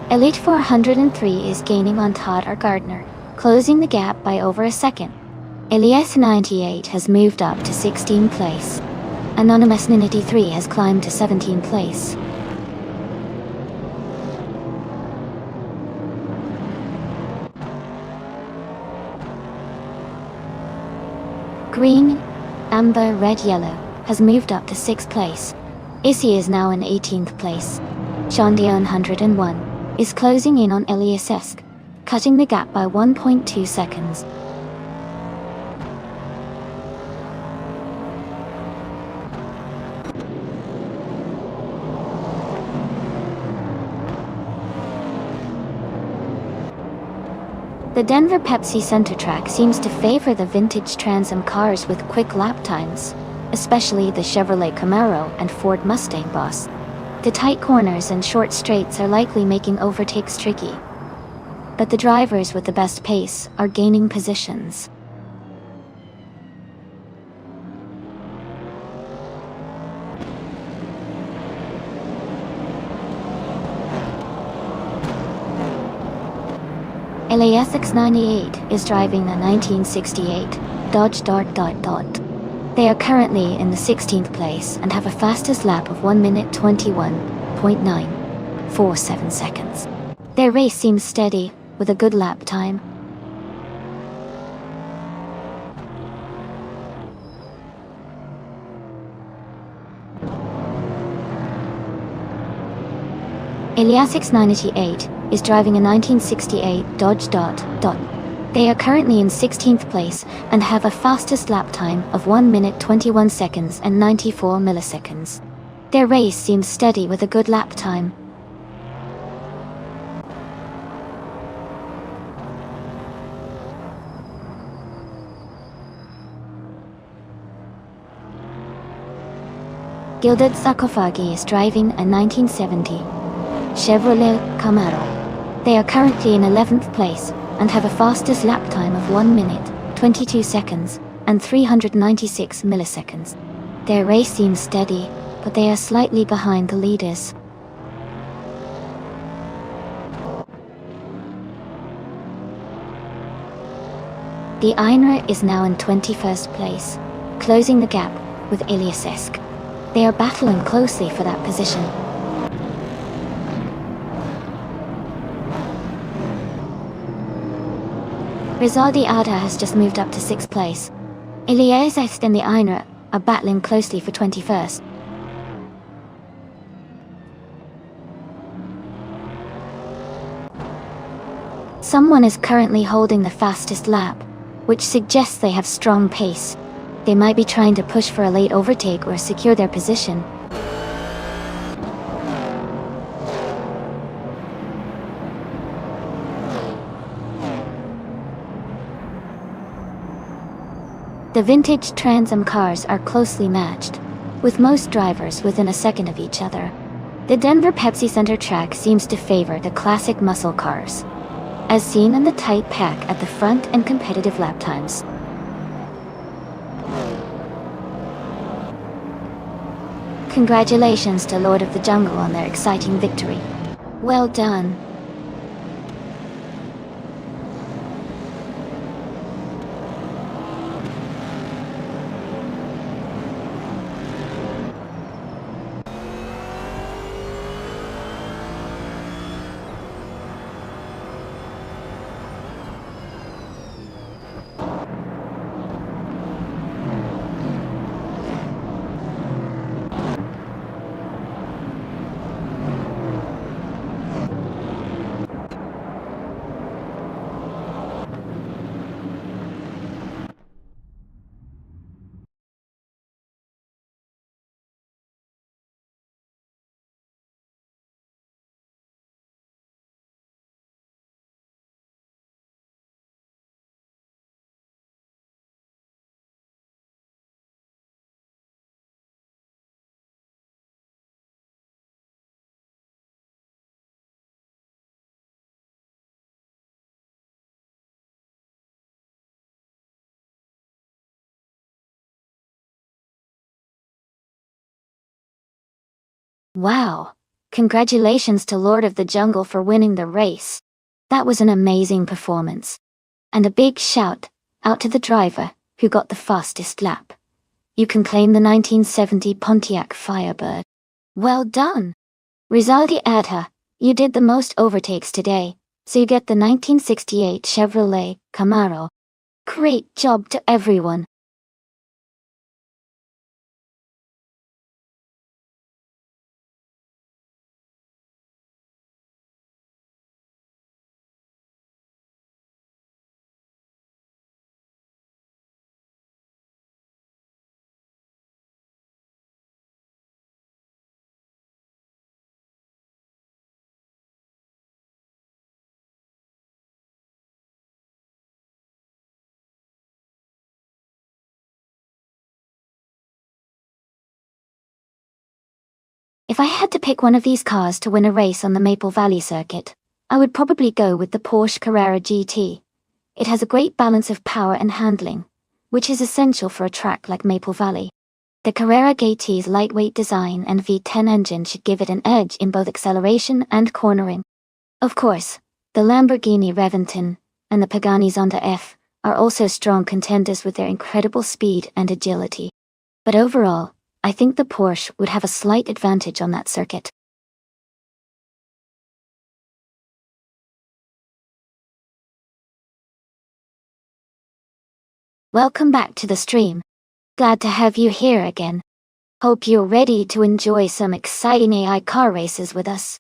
Elite 403 is gaining on Todd R. Gardner, closing the gap by over a second. Elias 98 has moved up to 16th place. Anonymous 93 has climbed to 17th place. Green, amber, red, yellow has moved up to 6th place. Issy is now in 18th place. Shandion 101 is closing in on Eliasesk, cutting the gap by 1.2 seconds. The Denver Pepsi Center track seems to favor the vintage Trans Am cars with quick lap times, especially the Chevrolet Camaro and Ford Mustang Boss. The tight corners and short straights are likely making overtakes tricky. But the drivers with the best pace are gaining positions. LASX 98 is driving a 1968 Dodge Dart. They are currently in the 16th place and have a fastest lap of 1 minute 21.947 seconds. Their race seems steady, with a good lap time. LASX 98 is driving a 1968 Dodge Dart. They are currently in 16th place and have a fastest lap time of 1 minute 21 seconds and 94 milliseconds. Their race seems steady with a good lap time. Gilded Sarcophagi is driving a 1970 Chevrolet Camaro. They are currently in 11th place and have a fastest lap time of 1 minute, 22 seconds, and 396 milliseconds. Their race seems steady, but they are slightly behind the leaders. The Einra is now in 21st place, closing the gap with Iliasesk. They are battling closely for that position. Rizaldi Ada has just moved up to 6th place. Iliasesk and the Einra are battling closely for 21st. Someone is currently holding the fastest lap, which suggests they have strong pace. They might be trying to push for a late overtake or secure their position. The vintage Trans Am cars are closely matched, with most drivers within a second of each other. The Denver Pepsi Center track seems to favor the classic muscle cars, as seen in the tight pack at the front and competitive lap times. Congratulations to Lord of the Jungle on their exciting victory. Well done. Wow! Congratulations to Lord of the Jungle for winning the race. That was an amazing performance. And a big shout out to the driver who got the fastest lap. You can claim the 1970 Pontiac Firebird. Well done! Rizaldi Adha, you did the most overtakes today, so you get the 1968 Chevrolet Camaro. Great job to everyone! If I had to pick one of these cars to win a race on the Maple Valley circuit, I would probably go with the Porsche Carrera GT. It has a great balance of power and handling, which is essential for a track like Maple Valley. The Carrera GT's lightweight design and V10 engine should give it an edge in both acceleration and cornering. Of course, the Lamborghini Reventon and the Pagani Zonda F are also strong contenders with their incredible speed and agility. But overall, I think the Porsche would have a slight advantage on that circuit. Welcome back to the stream. Glad to have you here again. Hope you're ready to enjoy some exciting AI car races with us.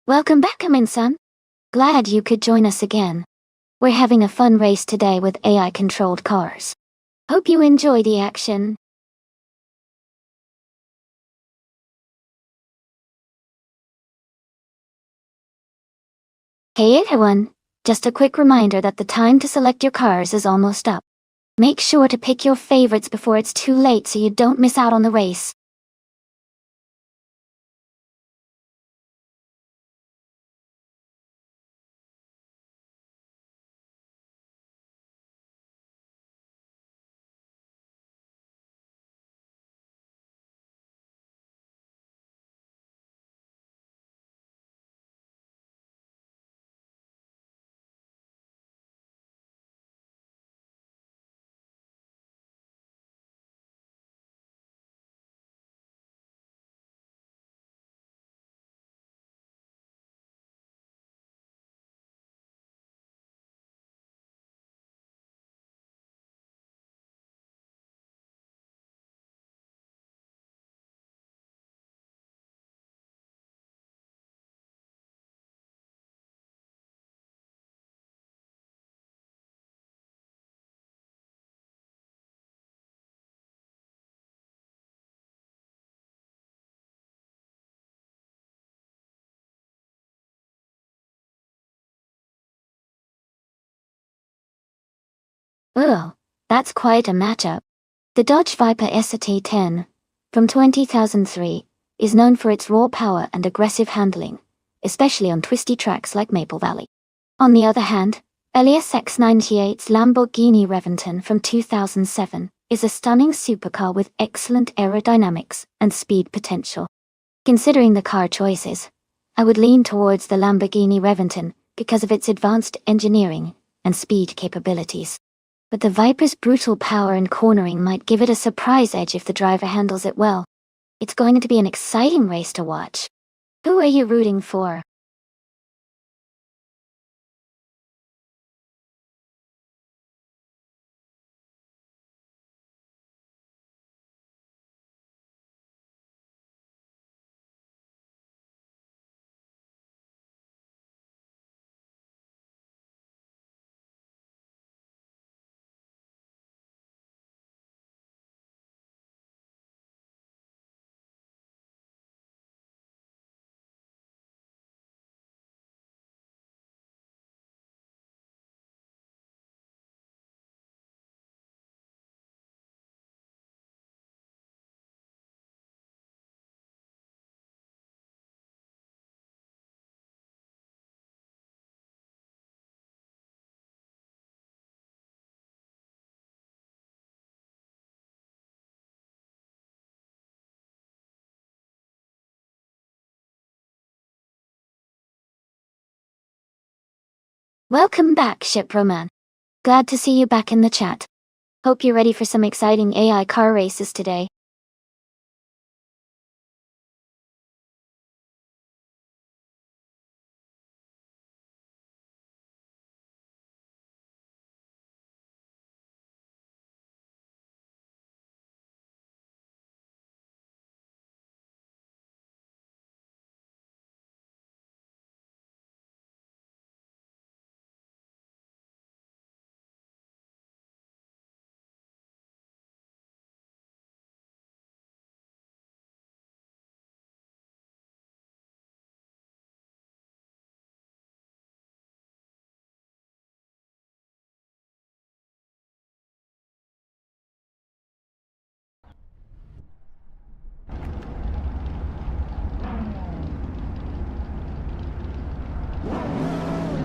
Welcome back, Amin-san. Glad you could join us again. We're having a fun race today with AI-controlled cars. Hope you enjoy the action. Hey everyone, just a quick reminder that the time to select your cars is almost up. Make sure to pick your favorites before it's too late so you don't miss out on the race. Well, that's quite a matchup. The Dodge Viper ST10, from 2003, is known for its raw power and aggressive handling, especially on twisty tracks like Maple Valley. On the other hand, Elias X98's Lamborghini Reventon from 2007 is a stunning supercar with excellent aerodynamics and speed potential. Considering the car choices, I would lean towards the Lamborghini Reventon because of its advanced engineering and speed capabilities. But the Viper's brutal power and cornering might give it a surprise edge if the driver handles it well. It's going to be an exciting race to watch. Who are you rooting for? Welcome back, Shiproman. Glad to see you back in the chat. Hope you're ready for some exciting AI car races today.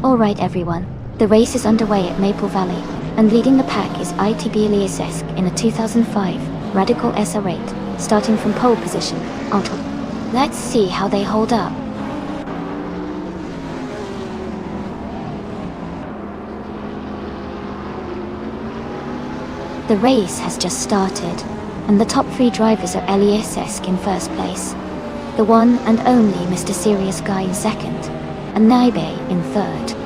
Alright everyone, the race is underway at Maple Valley, and leading the pack is ITB Eliasesk in a 2005 Radical SR8, starting from pole position, on top. Let's see how they hold up. The race has just started, and the top 3 drivers are Eliasesk in first place, the one and only Mr. Serious Guy in second, and Naibe in third.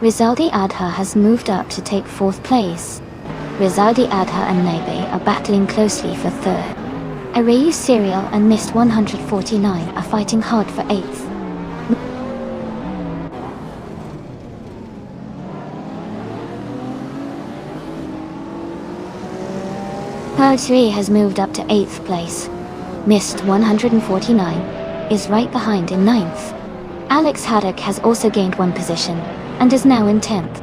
Rizaldi Adha has moved up to take 4th place. Rizaldi Adha and Naibe are battling closely for 3rd. Arayu Serial and Mist 149 are fighting hard for 8th. Cloud 3 has moved up to 8th place. Mist 149 is right behind in 9th. Alex Haddock has also gained 1 position, and is now in 10th.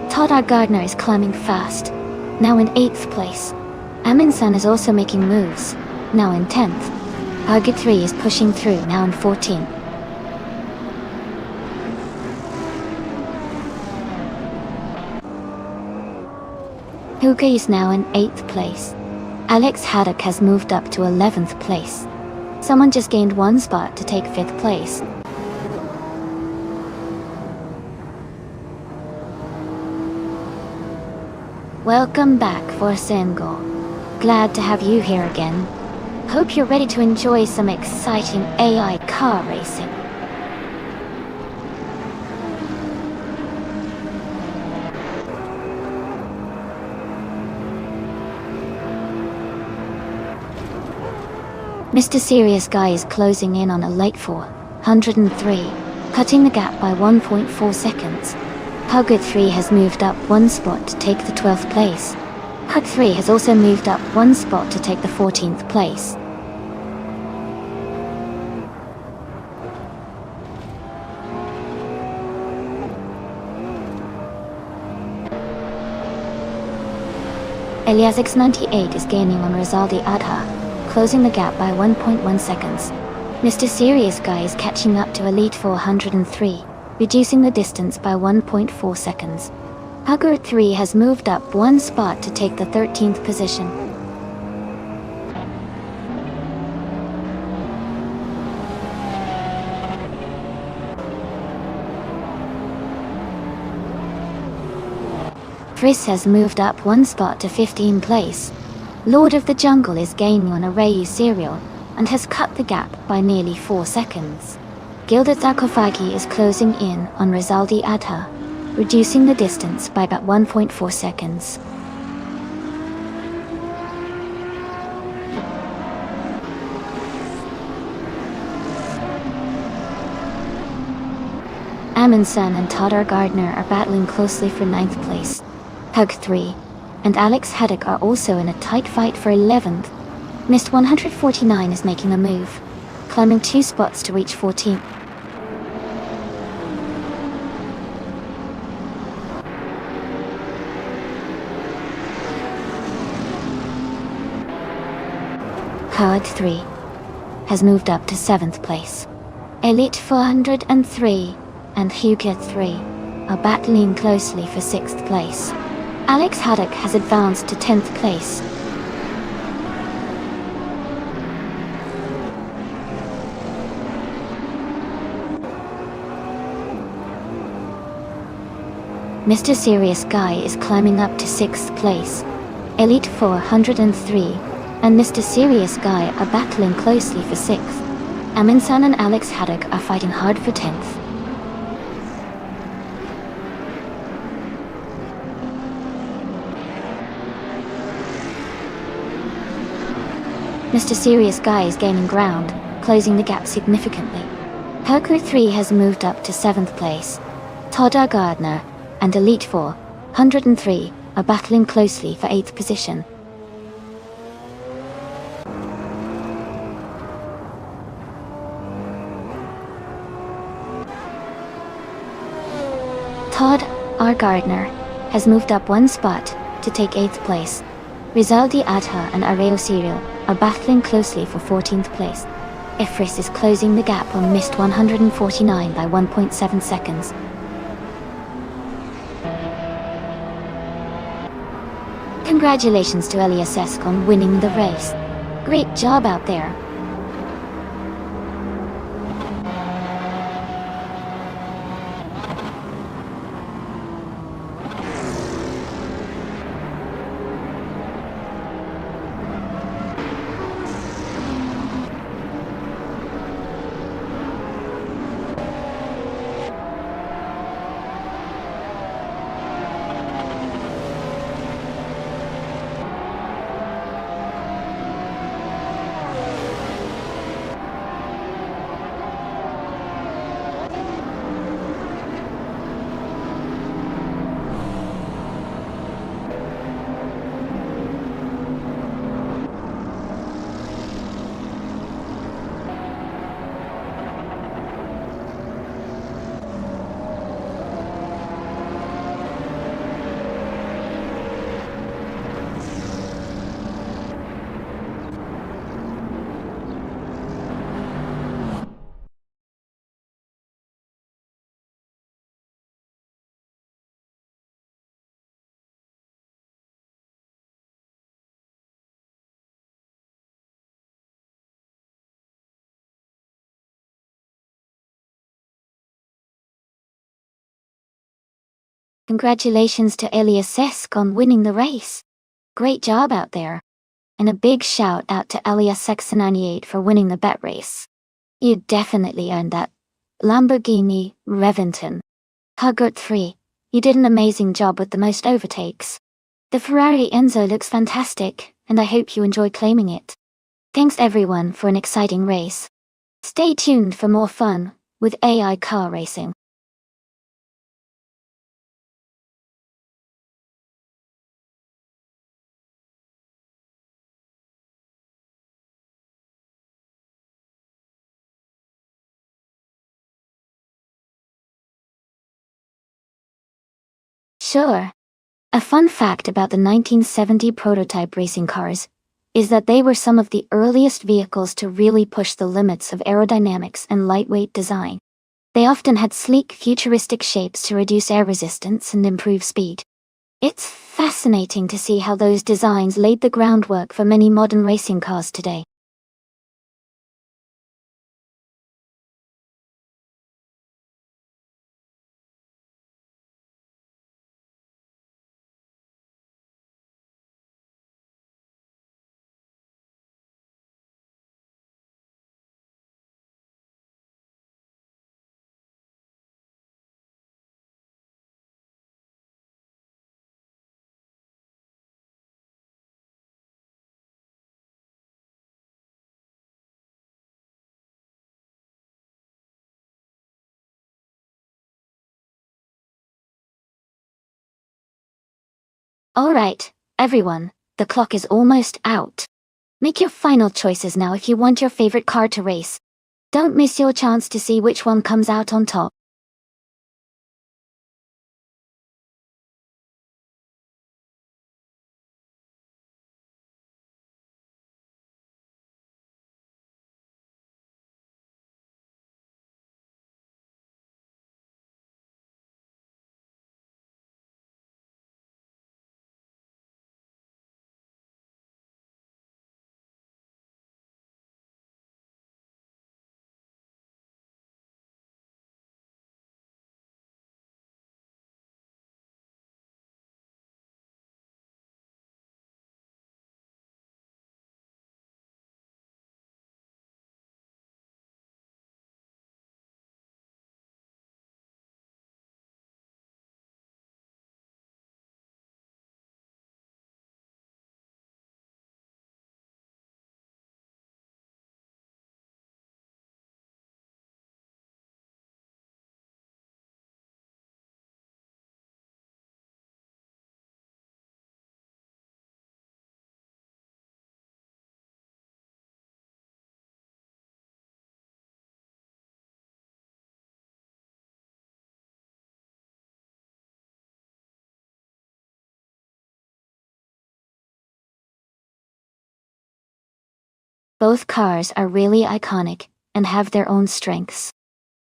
Tadar Gardner is climbing fast, now in 8th place. Aminsan is also making moves, now in 10th. Arga 3 is pushing through, now in 14th. Huga is now in 8th place. Alex Haddock has moved up to 11th place. Someone just gained 1 spot to take 5th place. Welcome back, Forsengo. Glad to have you here again. Hope you're ready to enjoy some exciting AI car racing. Mr. Serious Guy is closing in on a late 403, cutting the gap by 1.4 seconds. Hugger 3 has moved up 1 spot to take the 12th place. Hug 3 has also moved up 1 spot to take the 14th place. Eliasix 98 is gaining on Rizaldi Adha, closing the gap by 1.1 seconds. Mr. Serious Guy is catching up to Elite 403, reducing the distance by 1.4 seconds. Hugger 3 has moved up 1 spot to take the 13th position. Friss has moved up 1 spot to 15th place. Lord of the Jungle is gaining on Arayu Serial, and has cut the gap by nearly 4 seconds. Gildat Zakofagi is closing in on Rizaldi Adha, reducing the distance by about 1.4 seconds. Amundsen and Todar Gardner are battling closely for 9th place. Hug 3 and Alex Haddock are also in a tight fight for 11th. Mist 149 is making a move, climbing 2 spots to reach 14th. Howard 3 has moved up to 7th place. Elite 403 and Hugo 3 are battling closely for 6th place. Alex Haddock has advanced to 10th place. Mr. Serious Guy is climbing up to 6th place. Elite 403 and Mr. Serious Guy are battling closely for 6th. Aminsan and Alex Haddock are fighting hard for 10th. Mr. Serious Guy is gaining ground, closing the gap significantly. Herku 3 has moved up to 7th place. Todar Gardner and Elite 403 are battling closely for 8th position. Todd R. Gardner has moved up one spot to take 8th place. Rizaldi Adha and Areo Serial are battling closely for 14th place. Ifris is closing the gap on missed 149 by 1.7 seconds. Congratulations to Elias Esk on winning the race. Great job out there. Congratulations to Elias Esk on winning the race. Great job out there. And a big shout out to Elias Esk98 for winning the bet race. You definitely earned that. Lamborghini Reventon. Huggert 3. You did an amazing job with the most overtakes. The Ferrari Enzo looks fantastic, and I hope you enjoy claiming it. Thanks everyone for an exciting race. Stay tuned for more fun with AI car racing. Sure. A fun fact about the 1970 prototype racing cars is that they were some of the earliest vehicles to really push the limits of aerodynamics and lightweight design. They often had sleek, futuristic shapes to reduce air resistance and improve speed. It's fascinating to see how those designs laid the groundwork for many modern racing cars today. Alright, everyone, the clock is almost out. Make your final choices now if you want your favorite car to race. Don't miss your chance to see which one comes out on top. Both cars are really iconic and have their own strengths.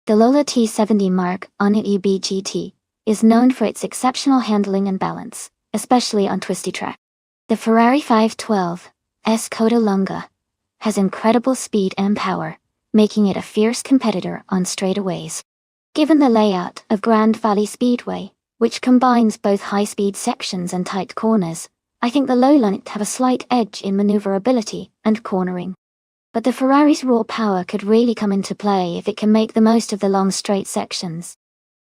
The Lola T70 Mark on EB GT is known for its exceptional handling and balance, especially on twisty track. The Ferrari 512 S Coda Lunga has incredible speed and power, making it a fierce competitor on straightaways. Given the layout of Grand Valley Speedway, which combines both high-speed sections and tight corners, I think the Lowlight have a slight edge in maneuverability and cornering. But the Ferrari's raw power could really come into play if it can make the most of the long straight sections.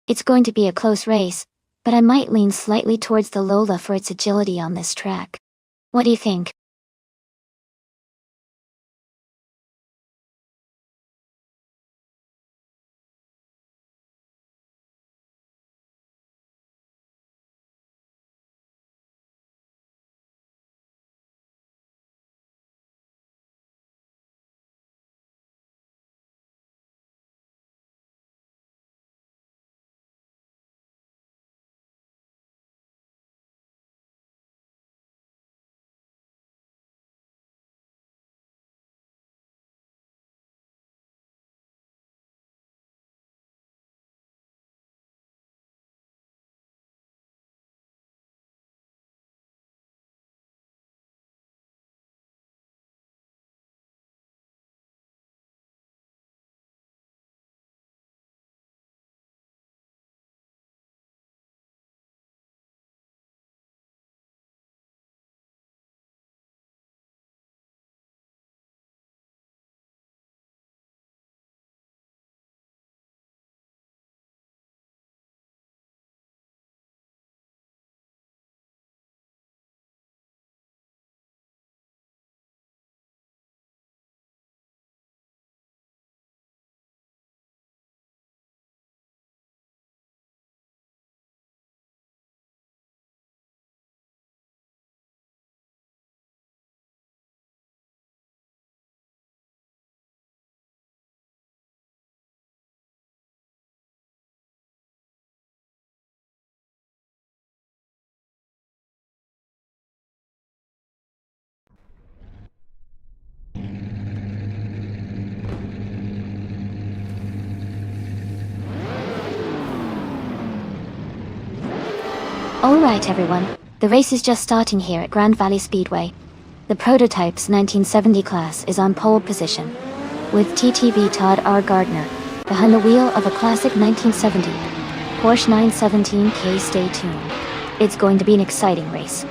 It's going to be a close race, but I might lean slightly towards the Lola for its agility on this track. What do you think? Alright everyone, the race is just starting here at Grand Valley Speedway. The prototype's 1970 class is on pole position, with TTV Todd R. Gardner behind the wheel of a classic 1970 Porsche 917K. Stay tuned. It's going to be an exciting race.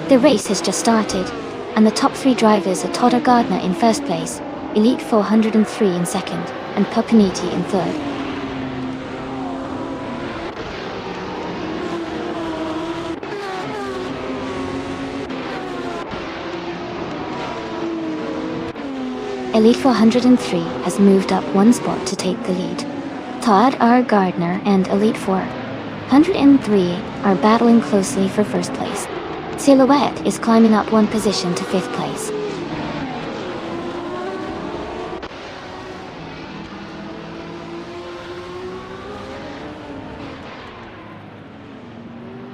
The race has just started, and the top three drivers are Todd R. Gardner in first place, Elite 403 in second, and Pucciniti in third. Elite 403 has moved up one spot to take the lead. Todd R. Gardner and Elite 403 are battling closely for first place. Silhouette is climbing up one position to fifth place.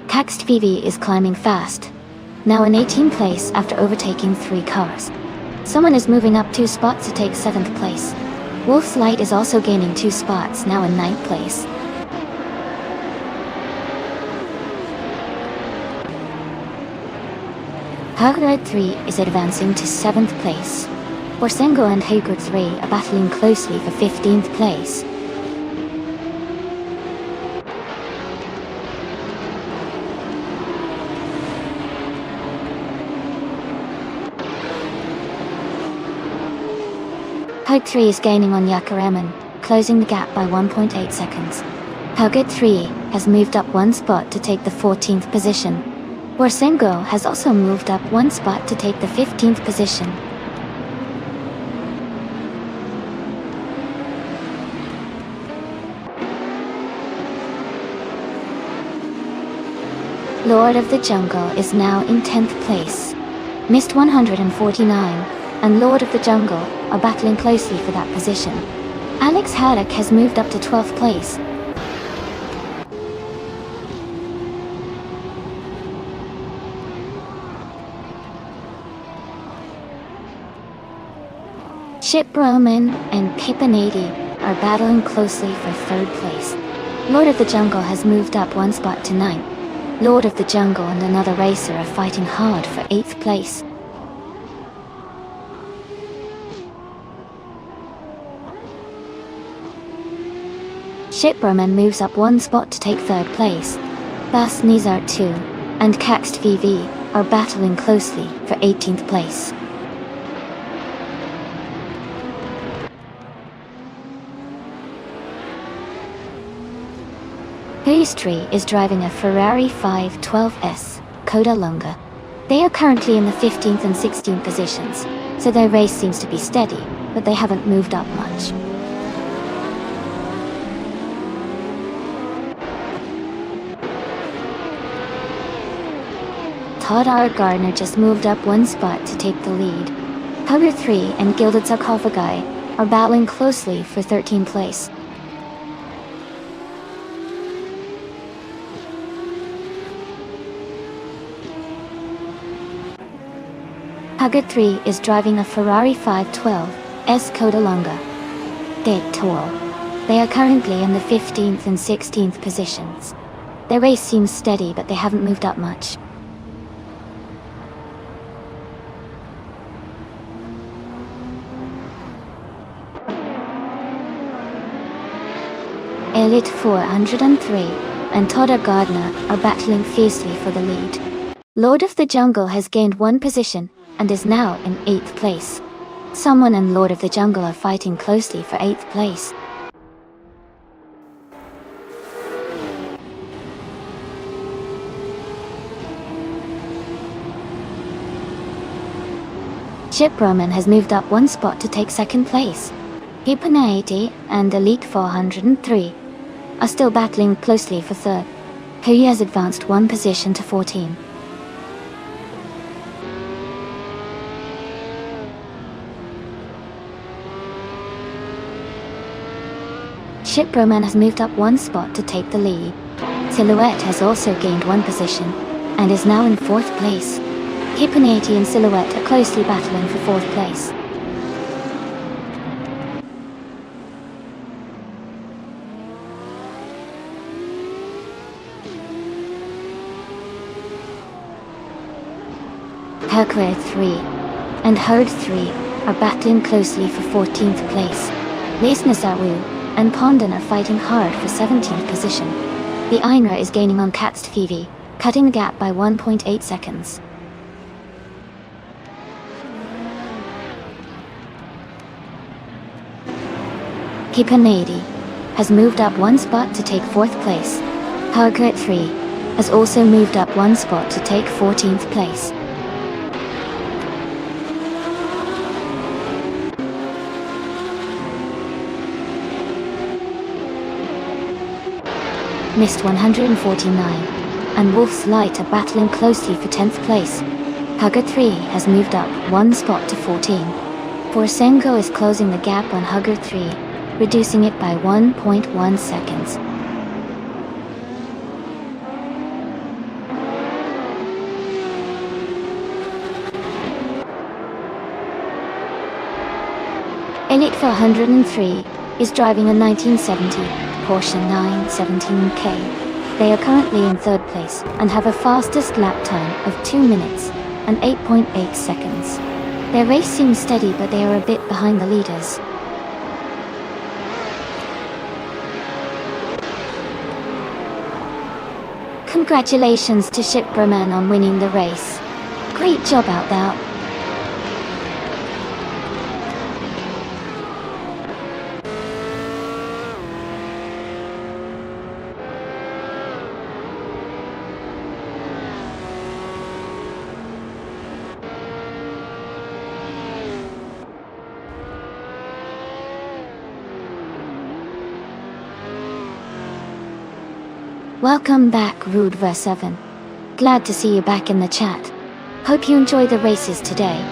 Taxed Vivi is climbing fast, now in 18th place after overtaking 3 cars. Someone is moving up 2 spots to take 7th place. Wolf's Light is also gaining 2 spots, now in 9th place. Hagrid 3 is advancing to 7th place. Borsengo and Hager 3 are battling closely for 15th place. Hug 3 is gaining on Yakaraman, closing the gap by 1.8 seconds. Hugget 3 has moved up 1 spot to take the 14th position. Borsengo has also moved up 1 spot to take the 15th position. Lord of the Jungle is now in 10th place. Missed 149 and Lord of the Jungle are battling closely for that position. Alex Haddock has moved up to 12th place. Ship Roman and Pipinati are battling closely for third place. Lord of the Jungle has moved up one spot to 9th. Lord of the Jungle and another racer are fighting hard for 8th place. Ship Roman moves up one spot to take 3rd place. Bas Nizar 2 and Caxt VV are battling closely for 18th place. History is driving a Ferrari 512S Coda Lunga. They are currently in the 15th and 16th positions, so their race seems to be steady, but they haven't moved up much. Todd R. Gardner just moved up one spot to take the lead. Hugger 3 and Gilded Sarcophagi are battling closely for 13th place. Hugger 3 is driving a Ferrari 512S Coda Lunga. Dead Toll. They are currently in the 15th and 16th positions. Their race seems steady, but they haven't moved up much. Elite 403 and Todd R. Gardner are battling fiercely for the lead. Lord of the Jungle has gained one position and is now in 8th place. Someone and Lord of the Jungle are fighting closely for 8th place. Ship Roman has moved up one spot to take 2nd place. Hipponaiti and Elite 403 are still battling closely for 3rd. He has advanced one position to 14. Ship Roman has moved up one spot to take the lead. Silhouette has also gained one position and is now in 4th place. Hipponaiti and Silhouette are closely battling for 4th place. Hercule 3 and Herd 3 are battling closely for 14th place. Lesnasawu and Pondon are fighting hard for 17th position. The Ainra is gaining on Caxt VV, cutting the gap by 1.8 seconds. Hipponaiti has moved up one spot to take 4th place. Hercule 3 has also moved up one spot to take 14th place. Mist 149 and Wolf's Light are battling closely for 10th place. Hugger 3 has moved up one spot to 14. Forsengo is closing the gap on Hugger 3, reducing it by 1.1 seconds. Elite 403 is driving a 1970 Porsche 917K. They are currently in 3rd place and have a fastest lap time of 2 minutes and 8.8 seconds. Their race seems steady, but they are a bit behind the leaders. Congratulations to Ship Roman on winning the race. Great job out there. Welcome back, Rudever7. Glad to see you back in the chat. Hope you enjoy the races today.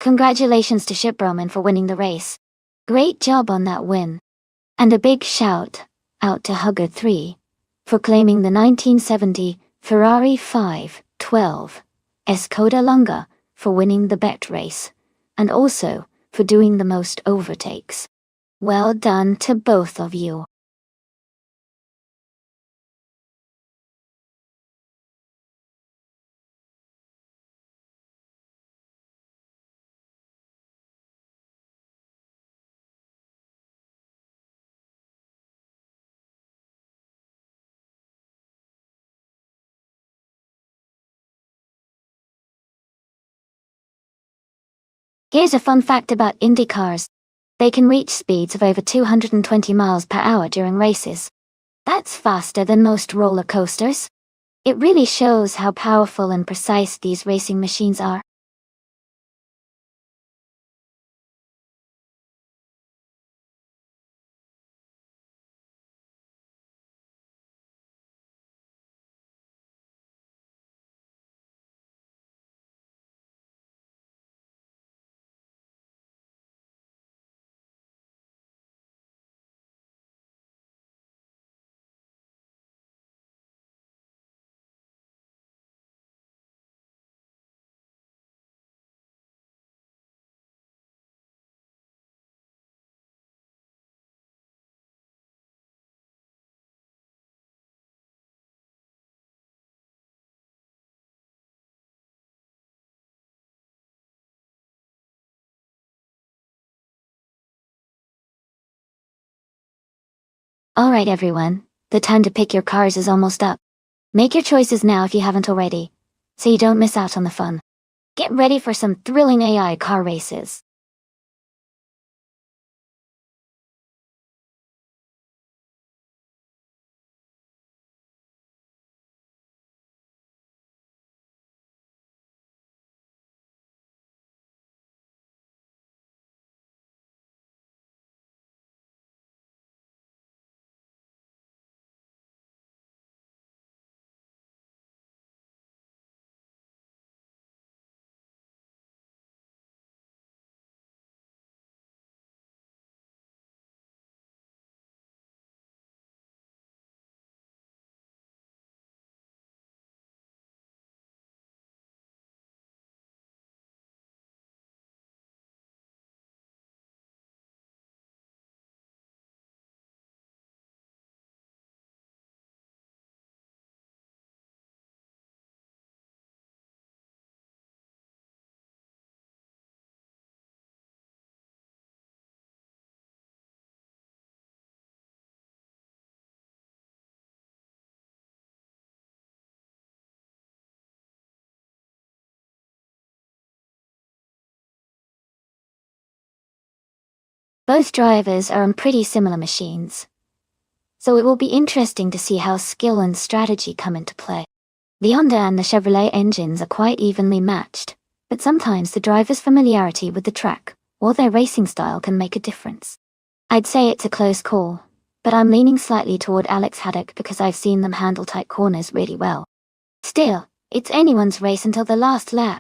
Congratulations to Shipbroman for winning the race. Great job on that win. And a big shout out to Hugger3 for claiming the 1970 Ferrari 512 Skoda Lunga for winning the bet race, and also for doing the most overtakes. Well done to both of you. Here's a fun fact about Indy cars. They can reach speeds of over 220 miles per hour during races. That's faster than most roller coasters. It really shows how powerful and precise these racing machines are. Alright everyone, the time to pick your cars is almost up. Make your choices now if you haven't already, so you don't miss out on the fun. Get ready for some thrilling AI car races. Both drivers are on pretty similar machines, so it will be interesting to see how skill and strategy come into play. The Honda and the Chevrolet engines are quite evenly matched, but sometimes the driver's familiarity with the track or their racing style can make a difference. I'd say it's a close call, but I'm leaning slightly toward Alex Haddock because I've seen them handle tight corners really well. Still, it's anyone's race until the last lap.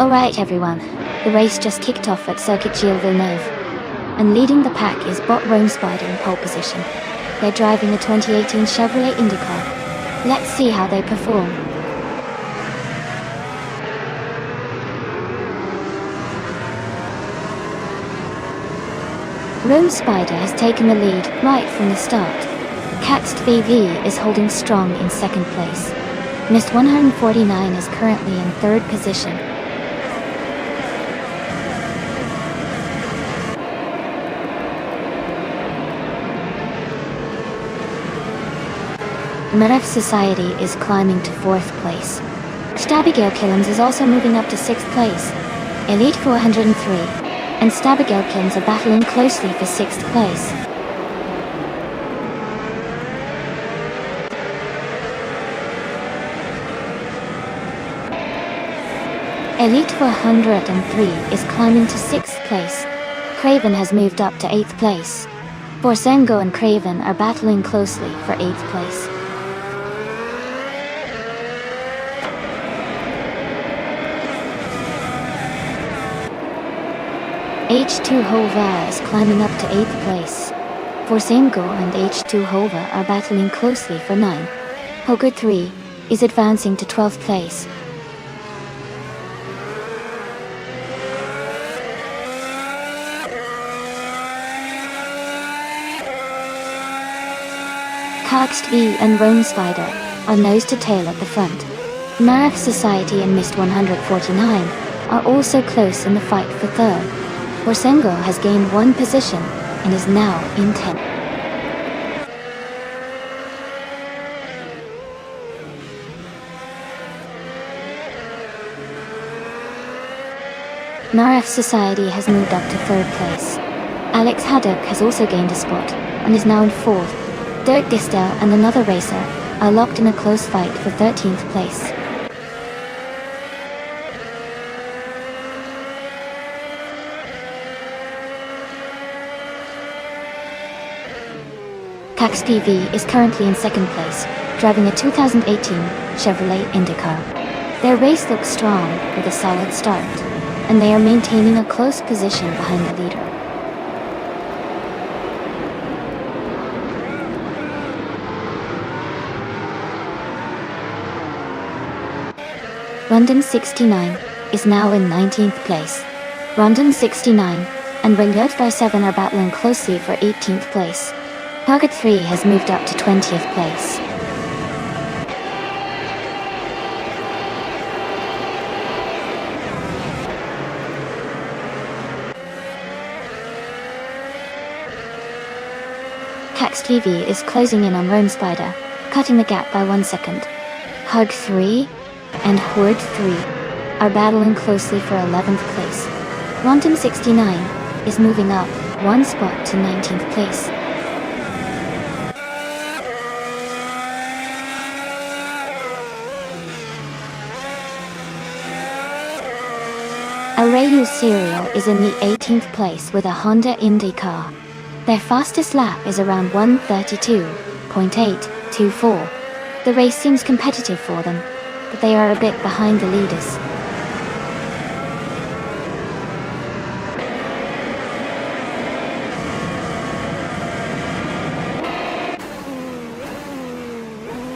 Alright everyone, the race just kicked off at Circuit Gilles Villeneuve. And leading the pack is Bot Rome Spider in pole position. They're driving a 2018 Chevrolet IndyCar. Let's see how they perform. Rome Spider has taken the lead right from the start. Caxt VV is holding strong in second place. Mist 149 is currently in third position. Meref Society is climbing to fourth place. Stabigale Killens is also moving up to sixth place. Elite 403 and Stabigale Killens are battling closely for sixth place. Elite 403 is climbing to sixth place. Craven has moved up to eighth place. Borsengo and Craven are battling closely for eighth place. H2 Hova is climbing up to 8th place. Borsengo and H2 Hova are battling closely for 9. Poker 3 is advancing to 12th place. Caxt V and Rome Spider are nose to tail at the front. Meref Society and Mist 149 are also close in the fight for third. Borsengo has gained one position and is now in 10th. Meref Society has moved up to third place. Alex Haddock has also gained a spot and is now in fourth. Dirk Distel and another racer are locked in a close fight for 13th place. Caxt TV is currently in second place, driving a 2018 Chevrolet IndyCar. Their race looks strong with a solid start, and they are maintaining a close position behind the leader. Rondon 69 is now in 19th place. Rondon 69 and Ringyot 7 are battling closely for 18th place. Target 3 has moved up to 20th place. Caxt TV is closing in on Rome Spider, cutting the gap by 1 second. Hug 3 and Horde 3 are battling closely for 11th place. Rondon 69 is moving up 1 spot to 19th place. Arayu Serial is in the 18th place with a Honda Indy car. Their fastest lap is around 1:32.824. The race seems competitive for them, but they are a bit behind the leaders.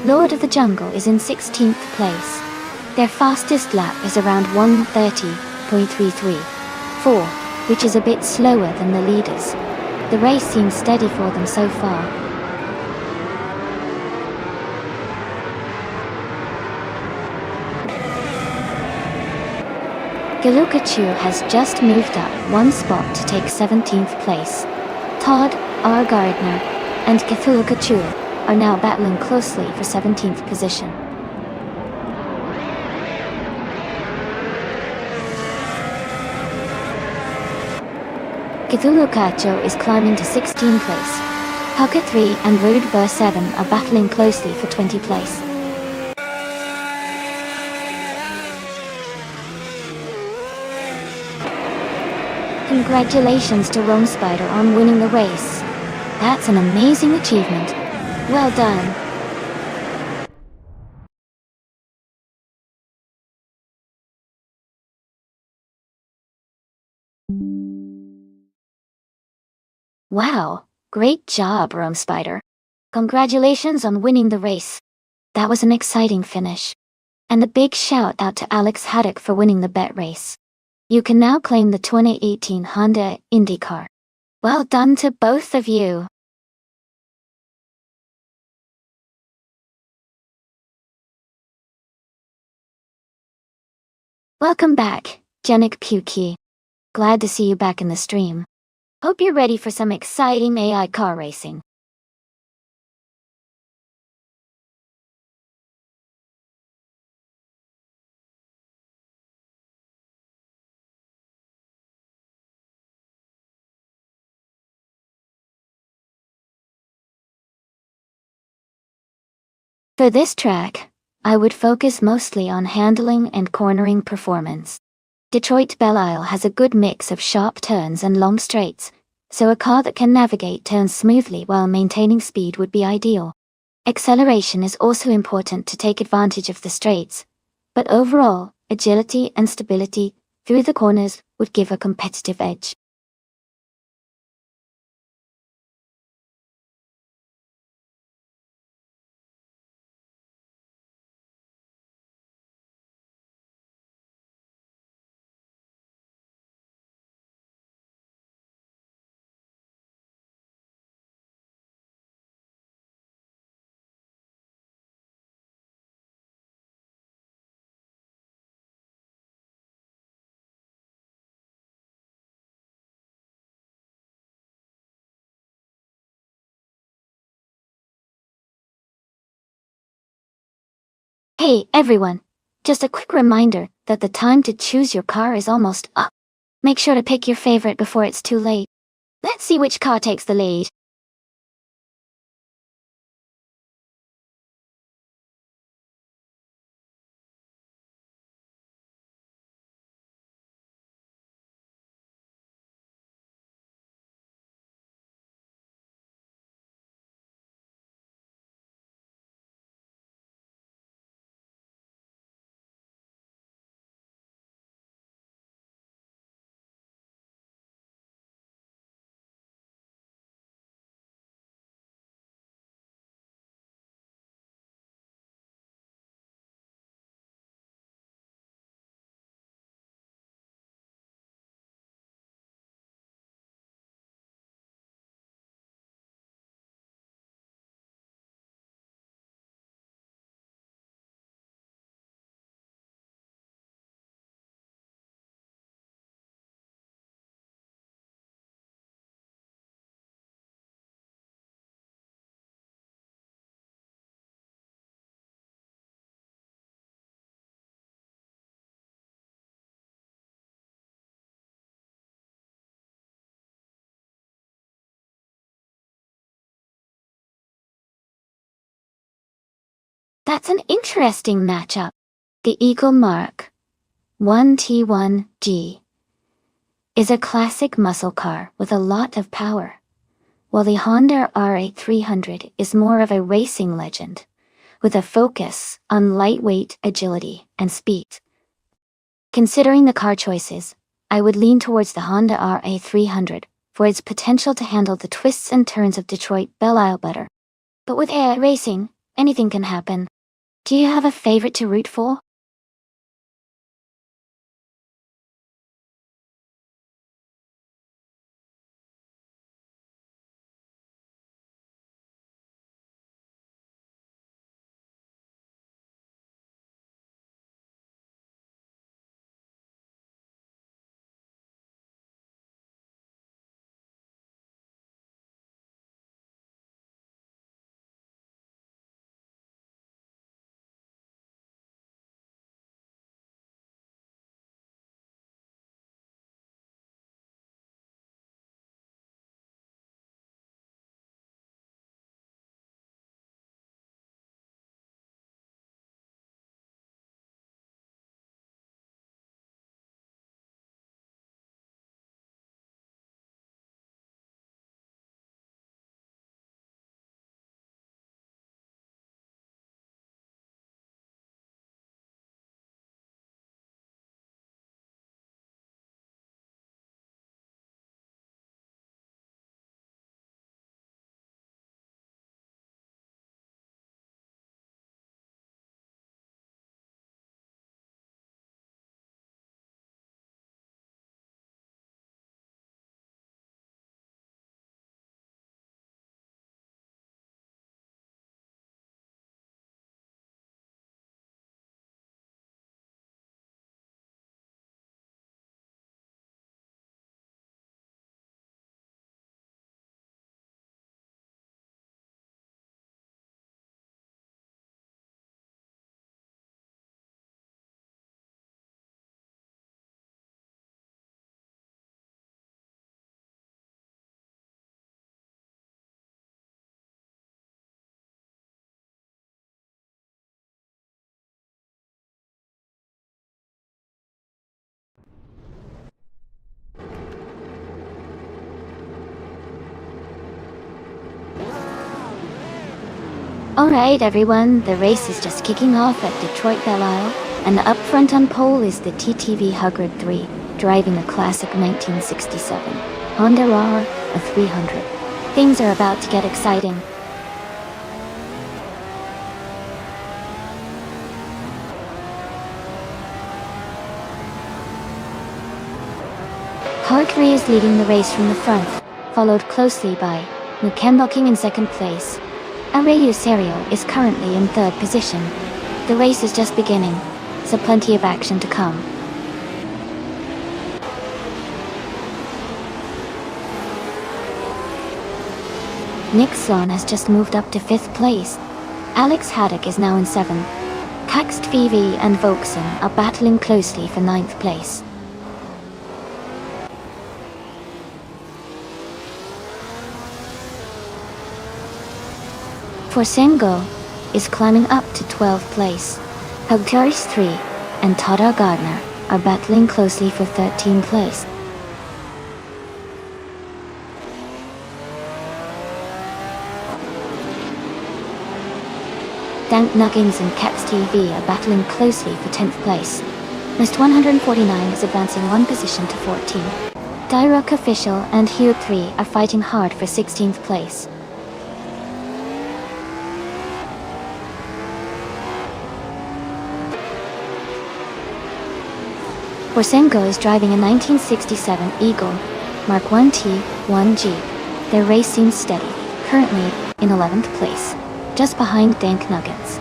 Lord of the Jungle is in 16th place. Their fastest lap is around 1:30.334, which is a bit slower than the leaders. The race seems steady for them so far. Galukachu has just moved up 1 spot to take 17th place. Todd R. Gardner and Cthulhukachu are now battling closely for 17th position. Cthulhukachu is climbing to 16th place. Puka 3 and Rude Burr 7 are battling closely for 20th place. Congratulations to Rome Spider on winning the race. That's an amazing achievement. Well done. Wow, great job, Rome Spider. Congratulations on winning the race. That was an exciting finish. And a big shout out to Alex Haddock for winning the bet race. You can now claim the 2018 Honda Indy car. Well done to both of you. Welcome back, Jenik Puki. Glad to see you back in the stream. Hope you're ready for some exciting AI car racing. For this track, I would focus mostly on handling and cornering performance. Detroit Belle Isle has a good mix of sharp turns and long straights, so a car that can navigate turns smoothly while maintaining speed would be ideal. Acceleration is also important to take advantage of the straights, but overall, agility and stability through the corners would give a competitive edge. Hey everyone, just a quick reminder that the time to choose your car is almost up. Make sure to pick your favorite before it's too late. Let's see which car takes the lead. That's an interesting matchup. The Eagle Mark 1T1G is a classic muscle car with a lot of power, while the Honda RA300 is more of a racing legend, with a focus on lightweight agility and speed. Considering the car choices, I would lean towards the Honda RA300 for its potential to handle the twists and turns of Detroit Belle Isle better. But with AI racing, anything can happen. Do you have a favorite to root for? Alright everyone, the race is just kicking off at Detroit Belle Isle, and up front on pole is the TTV Huggard 3, driving a classic 1967 Honda R, a 300. Things are about to get exciting. Car 3 is leading the race from the front, followed closely by Mukembok in second place. Arayu Serio is currently in third position. The race is just beginning, so plenty of action to come. Nick Sloan has just moved up to 5th place. Alex Haddock is now in 7th. Kaxt VV and Volkson are battling closely for 9th place. Forsengo is climbing up to 12th place. Hugtaris 3 and Todar Gardner are battling closely for 13th place. Dank Nuggins and Caps TV are battling closely for 10th place. Mist 149 is advancing one position to 14. Dyrok Official and Hugh 3 are fighting hard for 16th place. Forsengo is driving a 1967 Eagle Mark 1T, 1G. Their race seems steady, currently in 11th place, just behind Dank Nuggets.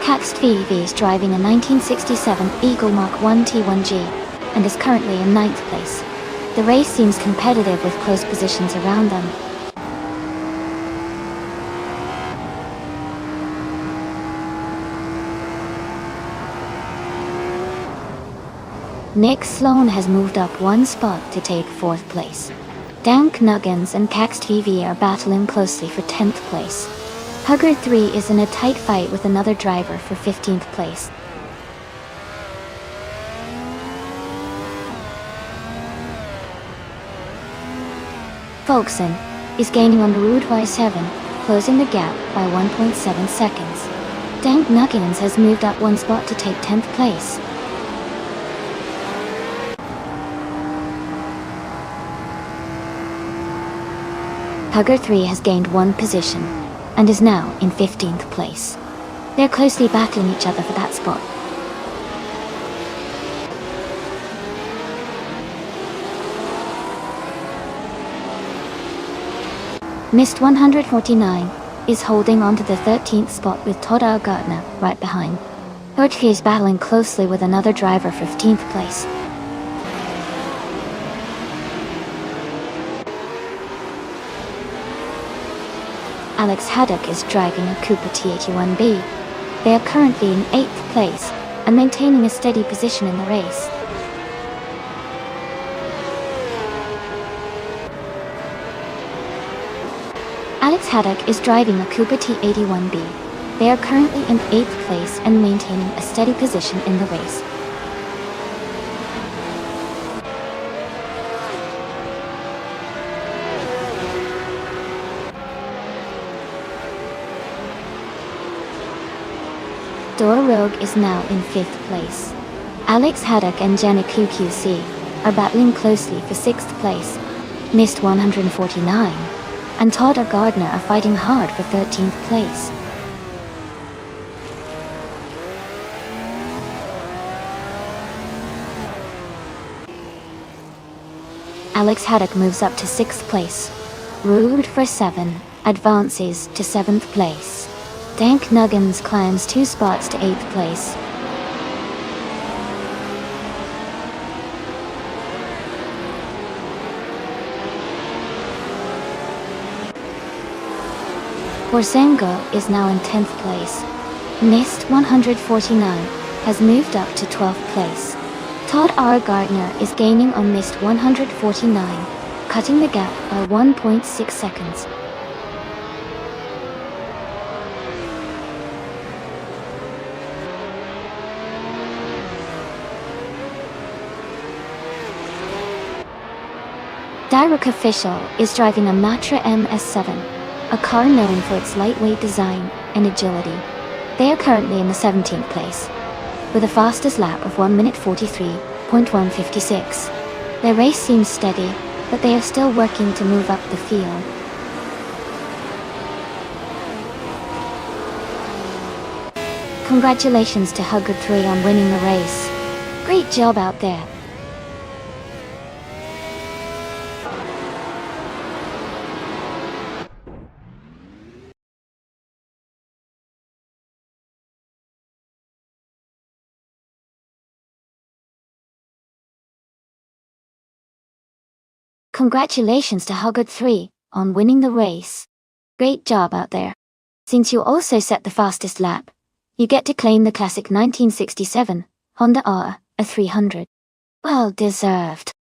Kaxt VV is driving a 1967 Eagle Mark 1T, 1G and is currently in 9th place. The race seems competitive with close positions around them. Nick Sloan has moved up one spot to take 4th place. Dank Nuggins and Kaxt VV are battling closely for 10th place. Hugger 3 is in a tight fight with another driver for 15th place. Volkson is gaining on Rude Y7, closing the gap by 1.7 seconds. Dank Nuggins has moved up one spot to take 10th place. Hugger 3 has gained one position, and is now in 15th place. They're closely battling each other for that spot. Mist 149 is holding on to the 13th spot with Todar Gardner right behind. Hurtke is battling closely with another driver for 15th place. Alex Haddock is driving a Cooper T81B. They are currently in 8th place and maintaining a steady position in the race. Alex Haddock is driving a Cooper T81B. They are currently in 8th place and maintaining a steady position in the race. Dora Rogue is now in 5th place. Alex Haddock and Janik QQC are battling closely for 6th place. Mist 149 and Todar Gardner are fighting hard for 13th place. Alex Haddock moves up to 6th place. Rude for 7 advances to 7th place. Dank Nuggins climbs 2 spots to 8th place. Forsengo is now in 10th place. Mist 149 has moved up to 12th place. Todd R. Gardner is gaining on Mist 149, cutting the gap by 1.6 seconds. Skyrock official is driving a Matra MS7, a car known for its lightweight design and agility. They are currently in the 17th place, with a fastest lap of 1 minute 43.156. Their race seems steady, but they are still working to move up the field. Congratulations to Hugger 3 on winning the race. Great job out there. Congratulations to Hugger 3 on winning the race. Great job out there. Since you also set the fastest lap, you get to claim the classic 1967 Honda R300. Well deserved.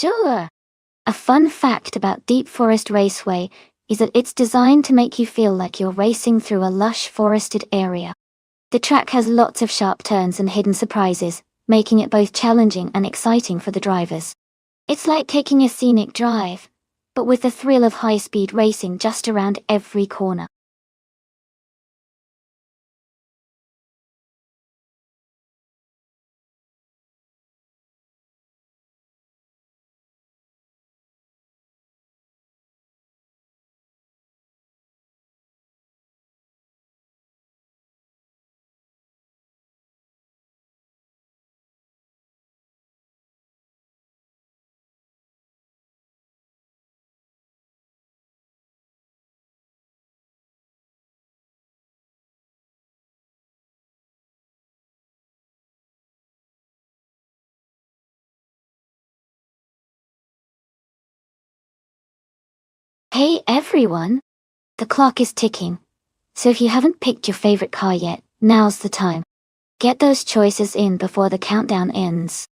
Sure. A fun fact about Deep Forest Raceway is that it's designed to make you feel like you're racing through a lush forested area. The track has lots of sharp turns and hidden surprises, making it both challenging and exciting for the drivers. It's like taking a scenic drive, but with the thrill of high-speed racing just around every corner. Hey everyone! The clock is ticking, so if you haven't picked your favorite car yet, now's the time. Get those choices in before the countdown ends.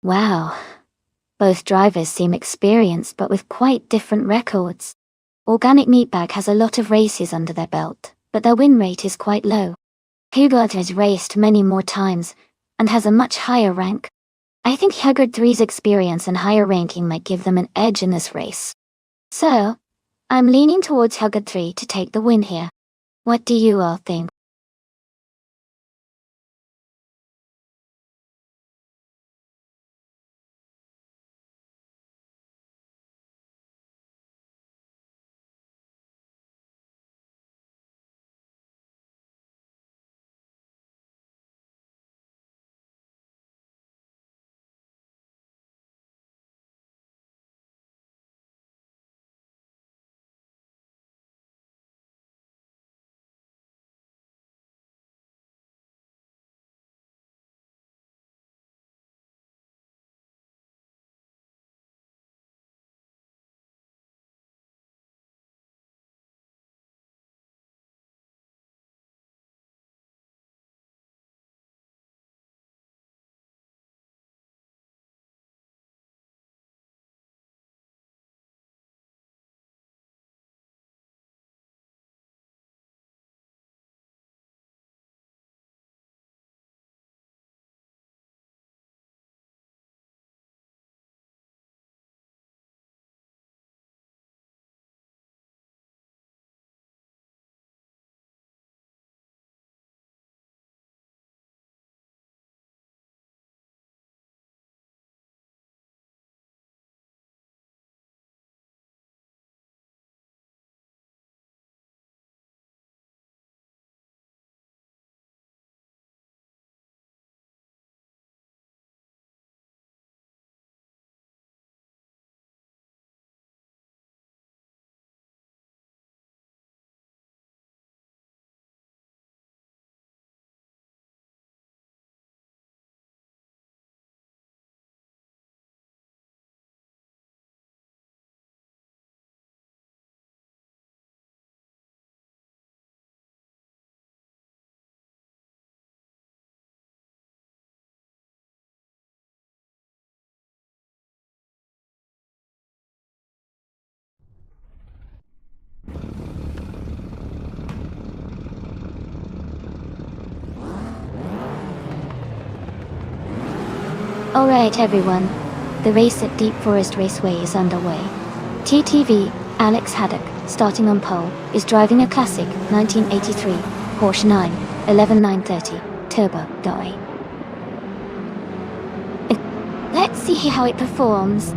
Wow. Both drivers seem experienced but with quite different records. Organic Meatbag has a lot of races under their belt, but their win rate is quite low. Hubert has raced many more times, and has a much higher rank. I think Hugger 3's experience and higher ranking might give them an edge in this race. So, I'm leaning towards Hugger 3 to take the win here. What do you all think? Alright everyone, the race at Deep Forest Raceway is underway. TTV, Alex Haddock, starting on pole, is driving a classic 1983 Porsche 911 Turbo Doi. Let's see how it performs.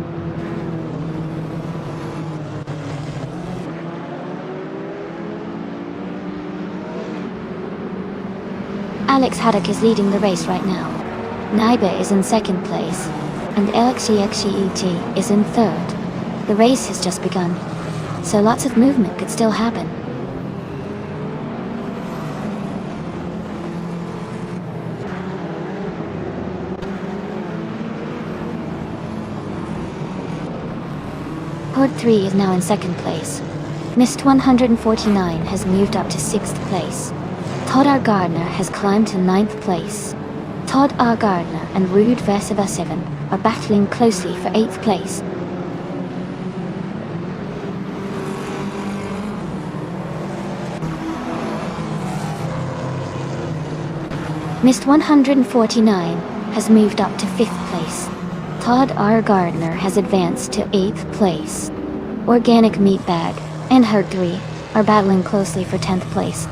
Alex Haddock is leading the race right now. Naiba is in second place, and LXEXEET is in third. The race has just begun, so lots of movement could still happen. Pod 3 is now in second place. Mist 149 has moved up to 6th place. Todd R. Gardner has climbed to 9th place. Todd R. Gardner and Ruud Versiva 7 are battling closely for 8th place. Mist 149 has moved up to 5th place. Todd R. Gardner has advanced to 8th place. Organic Meatbag and Herd 3 are battling closely for 10th place.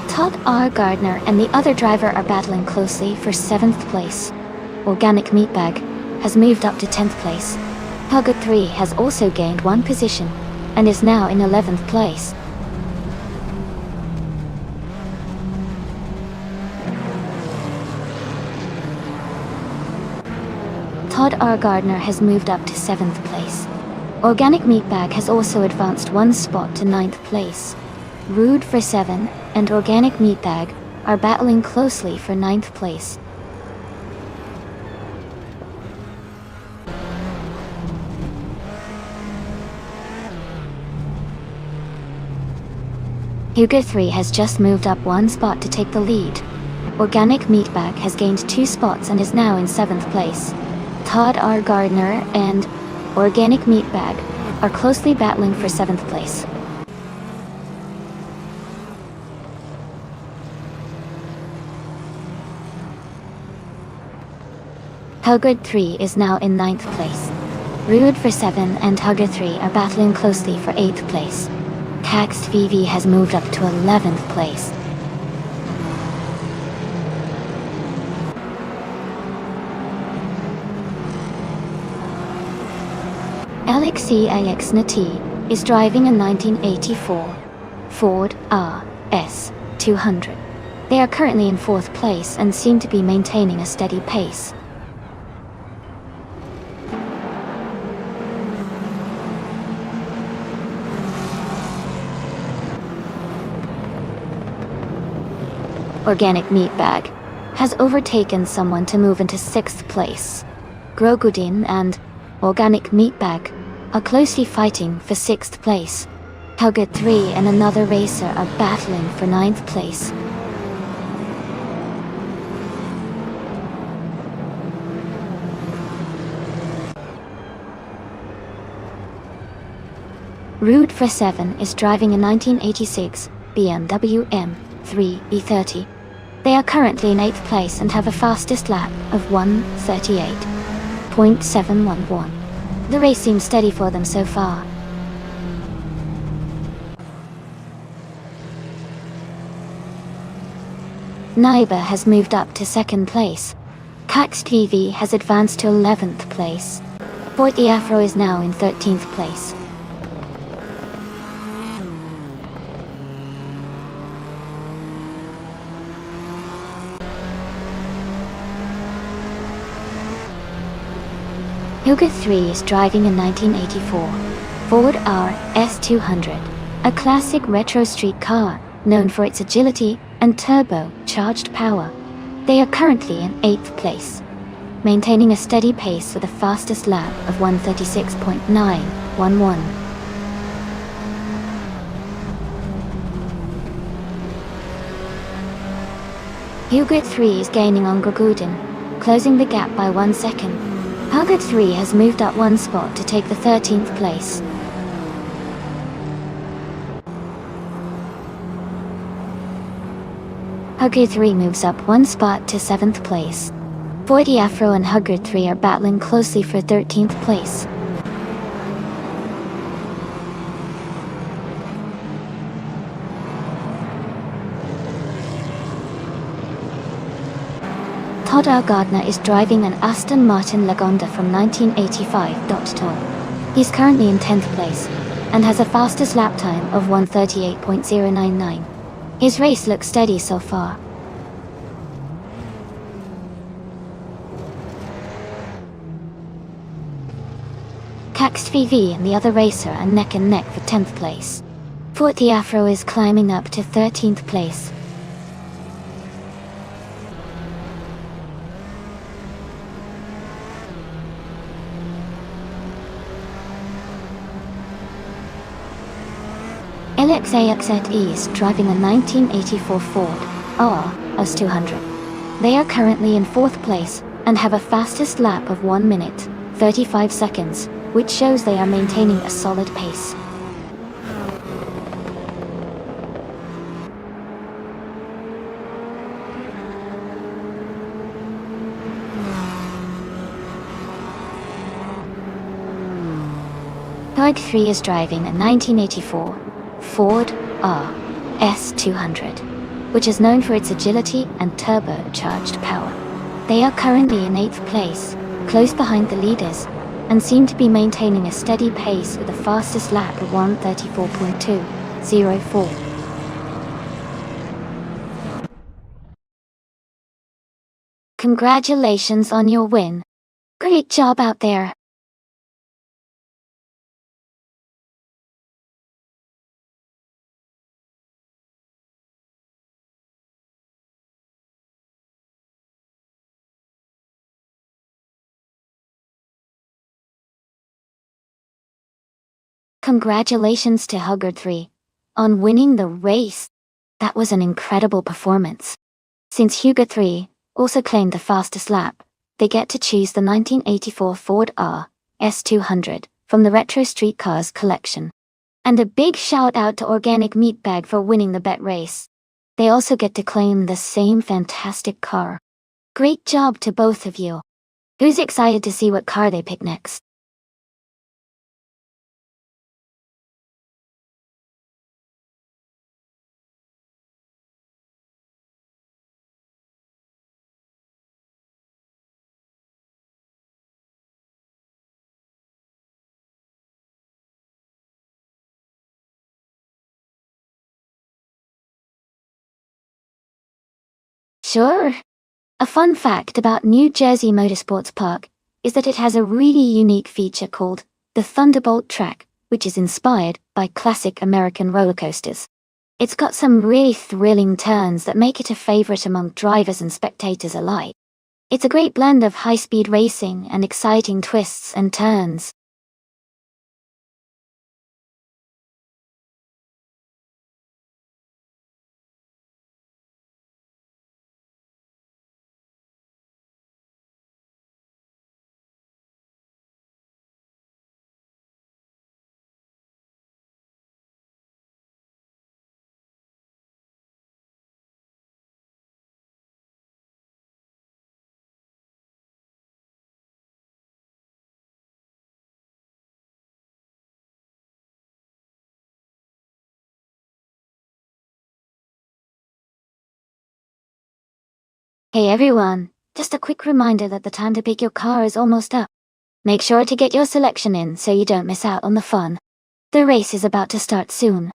Todd R. Gardner and the other driver are battling closely for 7th place. Organic Meatbag has moved up to 10th place. Hugger 3 has also gained 1 position and is now in 11th place. Todd R. Gardner has moved up to 7th place. Organic Meatbag has also advanced 1 spot to 9th place. Ruud for 7 and Organic Meatbag are battling closely for 9th place. Hugo 3 has just moved up 1 spot to take the lead. Organic Meatbag has gained 2 spots and is now in 7th place. Todd R. Gardner and Organic Meatbag are closely battling for 7th place. Hugger 3 is now in 9th place. Ruud for 7 and Hugger 3 are battling closely for 8th place. Taxed VV has moved up to 11th place. LXEXNT is driving a 1984 Ford RS 200. They are currently in 4th place and seem to be maintaining a steady pace. Organic Meatbag has overtaken someone to move into 6th place. Grogudin and Organic Meatbag are closely fighting for 6th place. Hugger 3 and another racer are battling for 9th place. Ruud for 7 is driving a 1986 BMW M3 E30. They are currently in 8th place and have a fastest lap of 1:38.711. The race seems steady for them so far. Naiba has moved up to 2nd place. Cax TV has advanced to 11th place. Fort the Afro is now in 13th place. Hugo 3 is driving a 1984 Ford RS 200, a classic retro street car known for its agility and turbo-charged power. They are currently in 8th place, maintaining a steady pace with a fastest lap of 1:36.911. Hugo 3 is gaining on Grogudin, closing the gap by 1 second. Hugger 3 has moved up 1 spot to take the 13th place. Hugger 3 moves up one spot to 7th place. 40 Afro and Hugger 3 are battling closely for 13th place. Todd R. Gardner is driving an Aston Martin Lagonda from 1985. Tom. He's currently in 10th place, and has a fastest lap time of 1:38.099. His race looks steady so far. Cax VV and the other racer are neck and neck for 10th place. 40 Afro is climbing up to 13th place. LXAXZE is driving a 1984 Ford RS200. They are currently in 4th place, and have a fastest lap of 1 minute, 35 seconds, which shows they are maintaining a solid pace. Targ 3 is driving a 1984 Ford RS200, which is known for its agility and turbocharged power. They are currently in 8th place, close behind the leaders, and seem to be maintaining a steady pace with the fastest lap of 1:34.204. Congratulations on your win. Great job out there. Congratulations to Hugger 3 on winning the race. That was an incredible performance. Since Hugger 3 also claimed the fastest lap, they get to choose the 1984 Ford RS200 from the Retro Street Cars collection. And a big shout out to Organic Meatbag for winning the bet race. They also get to claim the same fantastic car. Great job to both of you. Who's excited to see what car they pick next? Sure. A fun fact about New Jersey Motorsports Park is that it has a really unique feature called the Thunderbolt track, which is inspired by classic American roller coasters. It's got some really thrilling turns that make it a favorite among drivers and spectators alike. It's a great blend of high-speed racing and exciting twists and turns. Hey everyone, just a quick reminder that the time to pick your car is almost up. Make sure to get your selection in so you don't miss out on the fun. The race is about to start soon.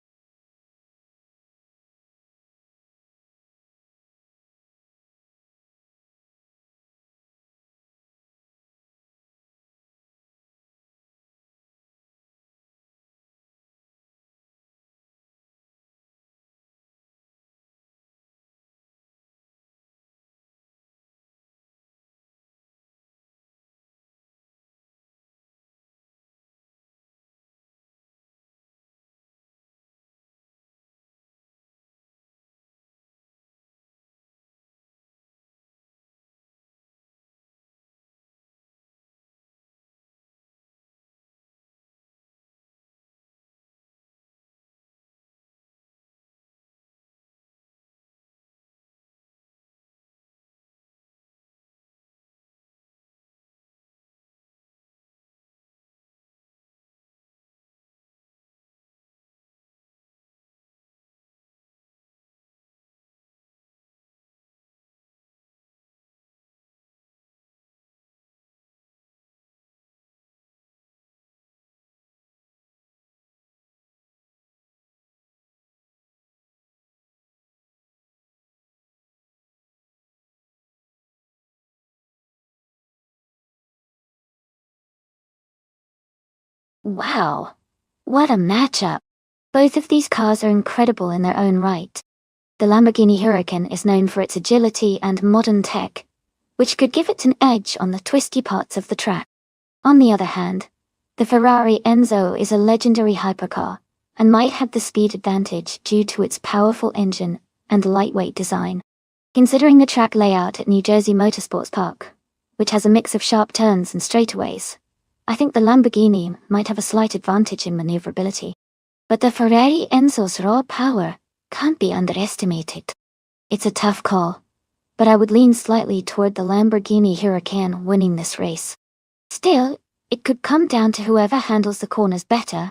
Wow, what a matchup. Both of these cars are incredible in their own right. The Lamborghini Huracan is known for its agility and modern tech, which could give it an edge on the twisty parts of the track. On the other hand, the Ferrari Enzo is a legendary hypercar, and might have the speed advantage due to its powerful engine and lightweight design. Considering the track layout at New Jersey Motorsports Park, which has a mix of sharp turns and straightaways, I think the Lamborghini might have a slight advantage in maneuverability. But the Ferrari Enzo's raw power can't be underestimated. It's a tough call, but I would lean slightly toward the Lamborghini Huracan winning this race. Still, it could come down to whoever handles the corners better.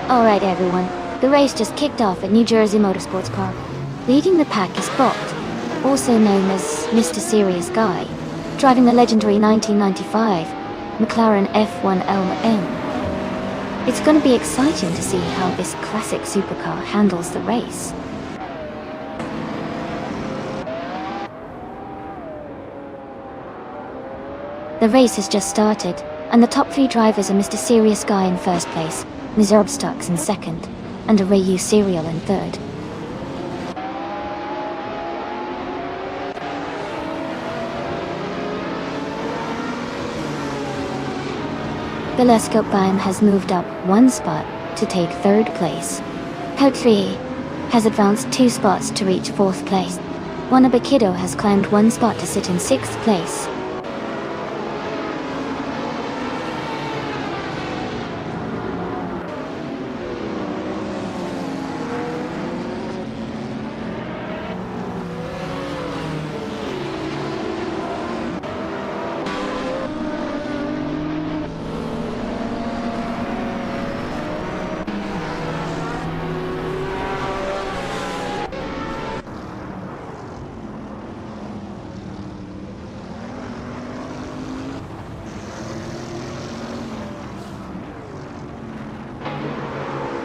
Alright everyone, the race just kicked off at New Jersey Motorsports Park. Leading the pack is Bot, also known as Mr. Serious Guy, driving the legendary 1995 McLaren F1 LM. It's going to be exciting to see how this classic supercar handles the race. The race has just started, and the top three drivers are Mr. Serious Guy in first place, Ms. Herbstocks in second, and a Rayu Serial in third. Telescope Bime has moved up one spot to take third place. Code 3 has advanced 2 spots to reach fourth place. Wanabakido has climbed 1 spot to sit in sixth place.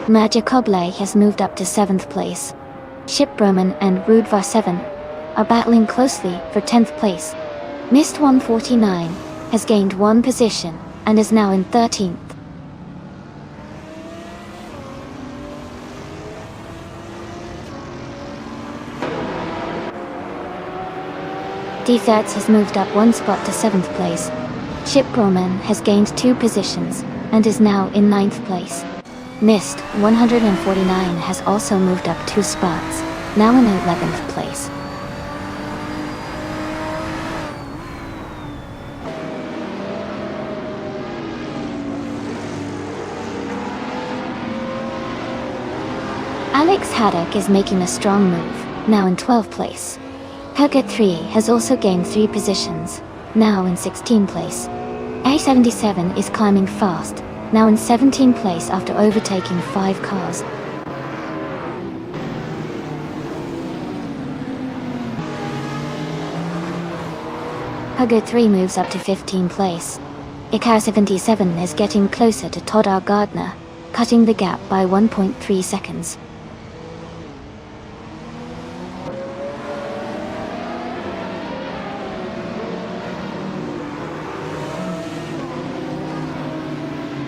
Magicoble has moved up to 7th place. Ship Broman and Rudvar 7 are battling closely for 10th place. Mist 149 has gained 1 position and is now in 13th. D30 has moved up 1 spot to 7th place. Ship Broman has gained 2 positions and is now in 9th place. Mist 149 has also moved up 2 spots, now in 11th place. Alex Haddock is making a strong move, now in 12th place. Hugger 3 has also gained 3 positions, now in 16th place. A77 is climbing fast, now in 17th place after overtaking 5 cars. Hugger 3 moves up to 15th place. A77 is getting closer to Todd R. Gardner, cutting the gap by 1.3 seconds.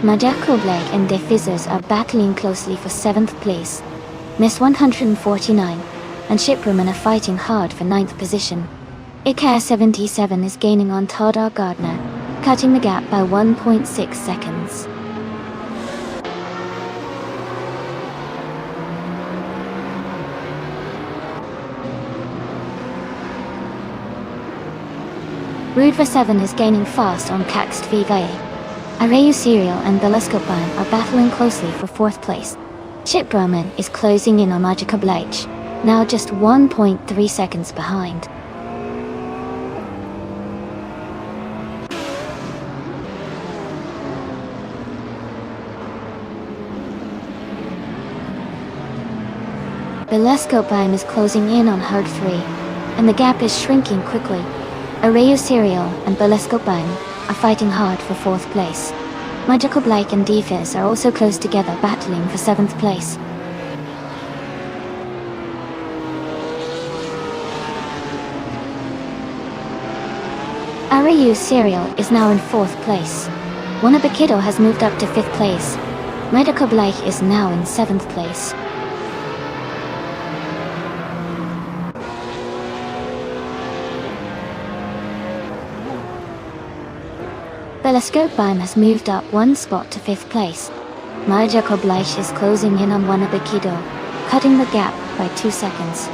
Majako Blake and Defizers are battling closely for 7th place. Miss 149 and Shipperman are fighting hard for 9th position. IKEA77 is gaining on Todd R. Gardner, cutting the gap by 1.6 seconds. Rudva 7 is gaining fast on Caxt Vivae. Arayu Serial and Belescopan are battling closely for 4th place. Shipperman is closing in on Majaka Blake, now just 1.3 seconds behind. Belescopan is closing in on Herd 3, and the gap is shrinking quickly. Arayu Serial and Belescopan are fighting hard for 4th place. Majaka Blake and Defis are also close together battling for 7th place. Arayu Serial is now in 4th place. Wanabakido has moved up to 5th place. Majaka Blake is now in 7th place. Belescopan has moved up 1 spot to 5th place. Majaka Blake is closing in on Wanabakido, cutting the gap by 2 seconds.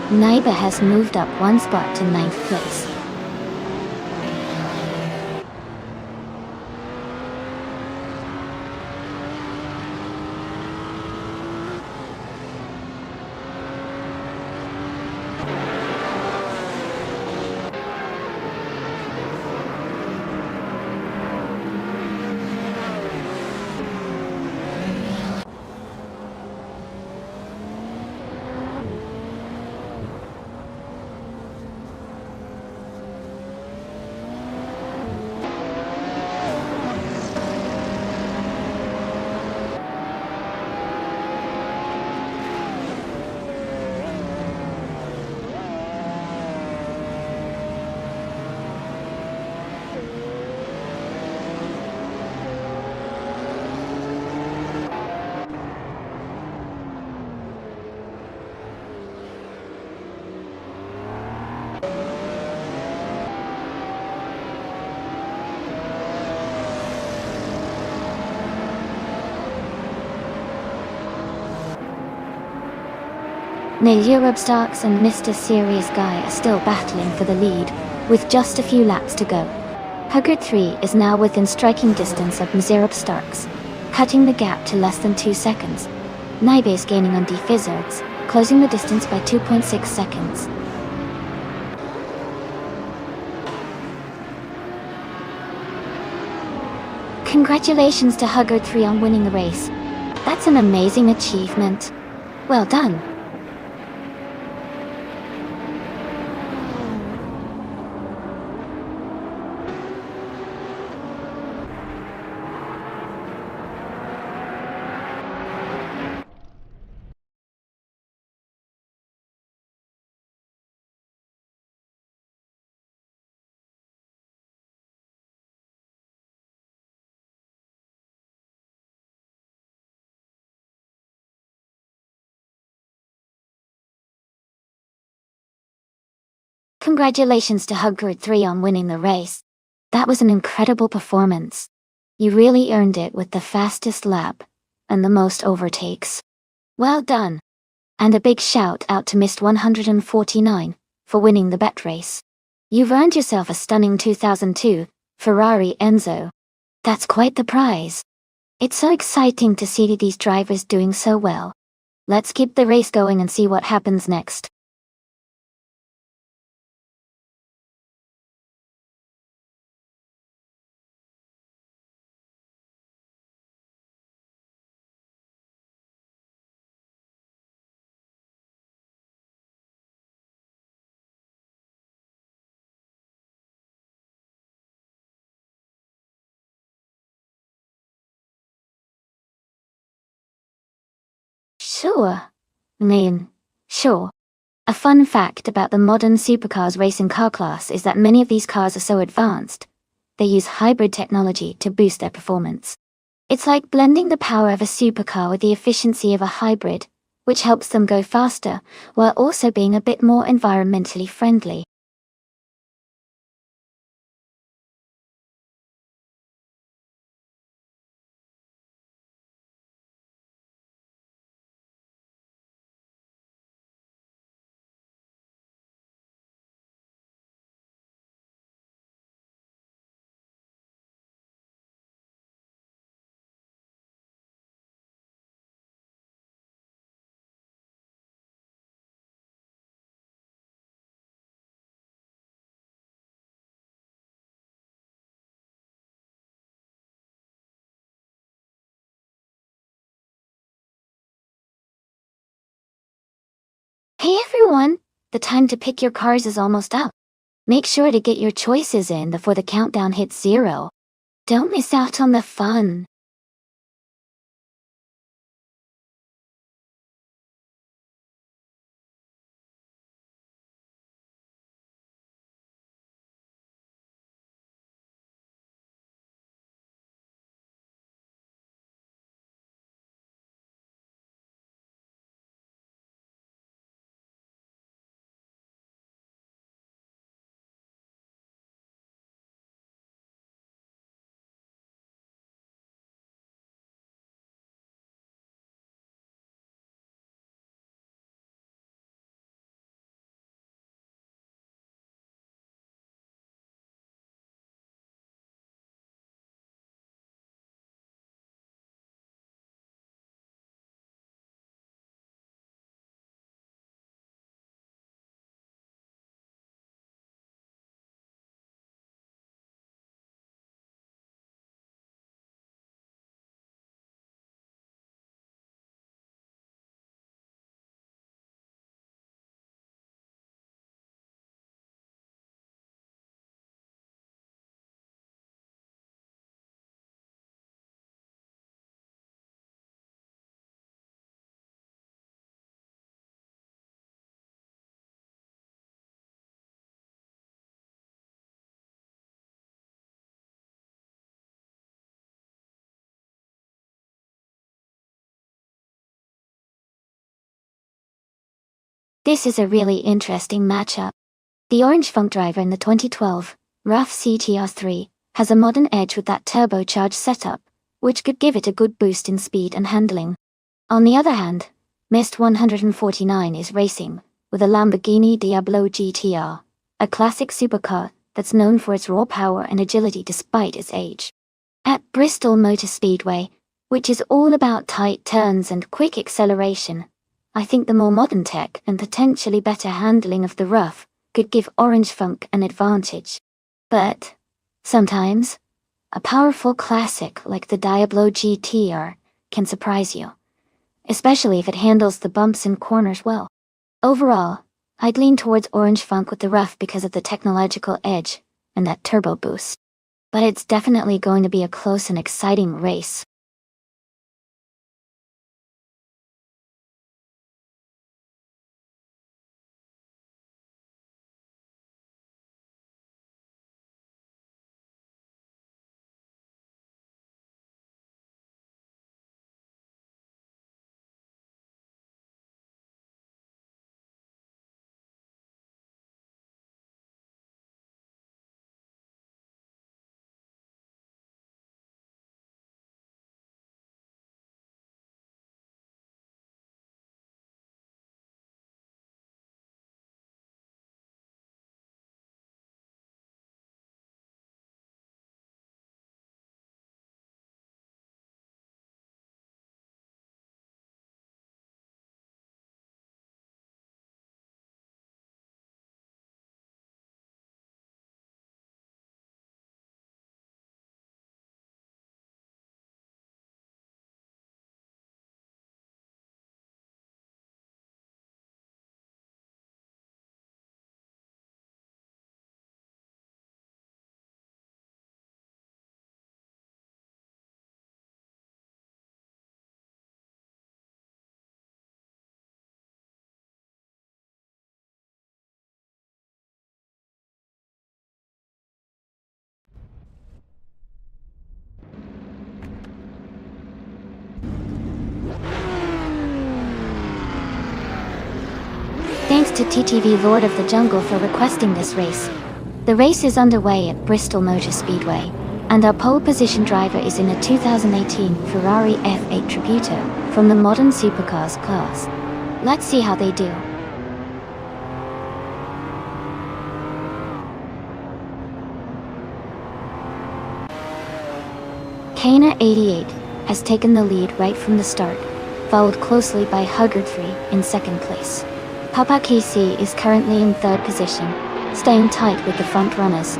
Naiba has moved up 1 spot to 9th place. Neil Eurobstarks and Mr. Serious Guy are still battling for the lead, with just a few laps to go. Huggard 3 is now within striking distance of Mzerub Starks, cutting the gap to less than 2 seconds. Naibe is gaining on Defizards, closing the distance by 2.6 seconds. Congratulations to Huggard 3 on winning the race. That's an amazing achievement. Well done. Congratulations to Huggard 3 on winning the race. That was an incredible performance. You really earned it with the fastest lap and the most overtakes. Well done. And a big shout out to Mist 149 for winning the bet race. You've earned yourself a stunning 2002 Ferrari Enzo. That's quite the prize. It's so exciting to see these drivers doing so well. Let's keep the race going and see what happens next. Sure. I mean, sure. A fun fact about the modern supercars racing car class is that many of these cars are so advanced, they use hybrid technology to boost their performance. It's like blending the power of a supercar with the efficiency of a hybrid, which helps them go faster, while also being a bit more environmentally friendly. Hey everyone! The time to pick your cars is almost up. Make sure to get your choices in before the countdown hits 0. Don't miss out on the fun. This is a really interesting matchup. The orange funk driver in the 2012 RAF CTR3 has a modern edge with that turbocharged setup, which could give it a good boost in speed and handling. On the other hand, Mist 149 is racing with a Lamborghini Diablo GTR, a classic supercar that's known for its raw power and agility despite its age. At Bristol Motor Speedway, which is all about tight turns and quick acceleration, I think the more modern tech and potentially better handling of the rough could give Orange Funk an advantage. But sometimes, a powerful classic like the Diablo GTR can surprise you, especially if it handles the bumps and corners well. Overall, I'd lean towards Orange Funk with the rough because of the technological edge and that turbo boost. But it's definitely going to be a close and exciting race. to TTV Lord of the Jungle for requesting this race. The race is underway at Bristol Motor Speedway, and our pole position driver is in a 2018 Ferrari F8 Tributo from the Modern Supercars class. Let's see how they do. Kana 88 has taken the lead right from the start, followed closely by Hugger 3 in second place. Papa KC is currently in third position, staying tight with the front runners.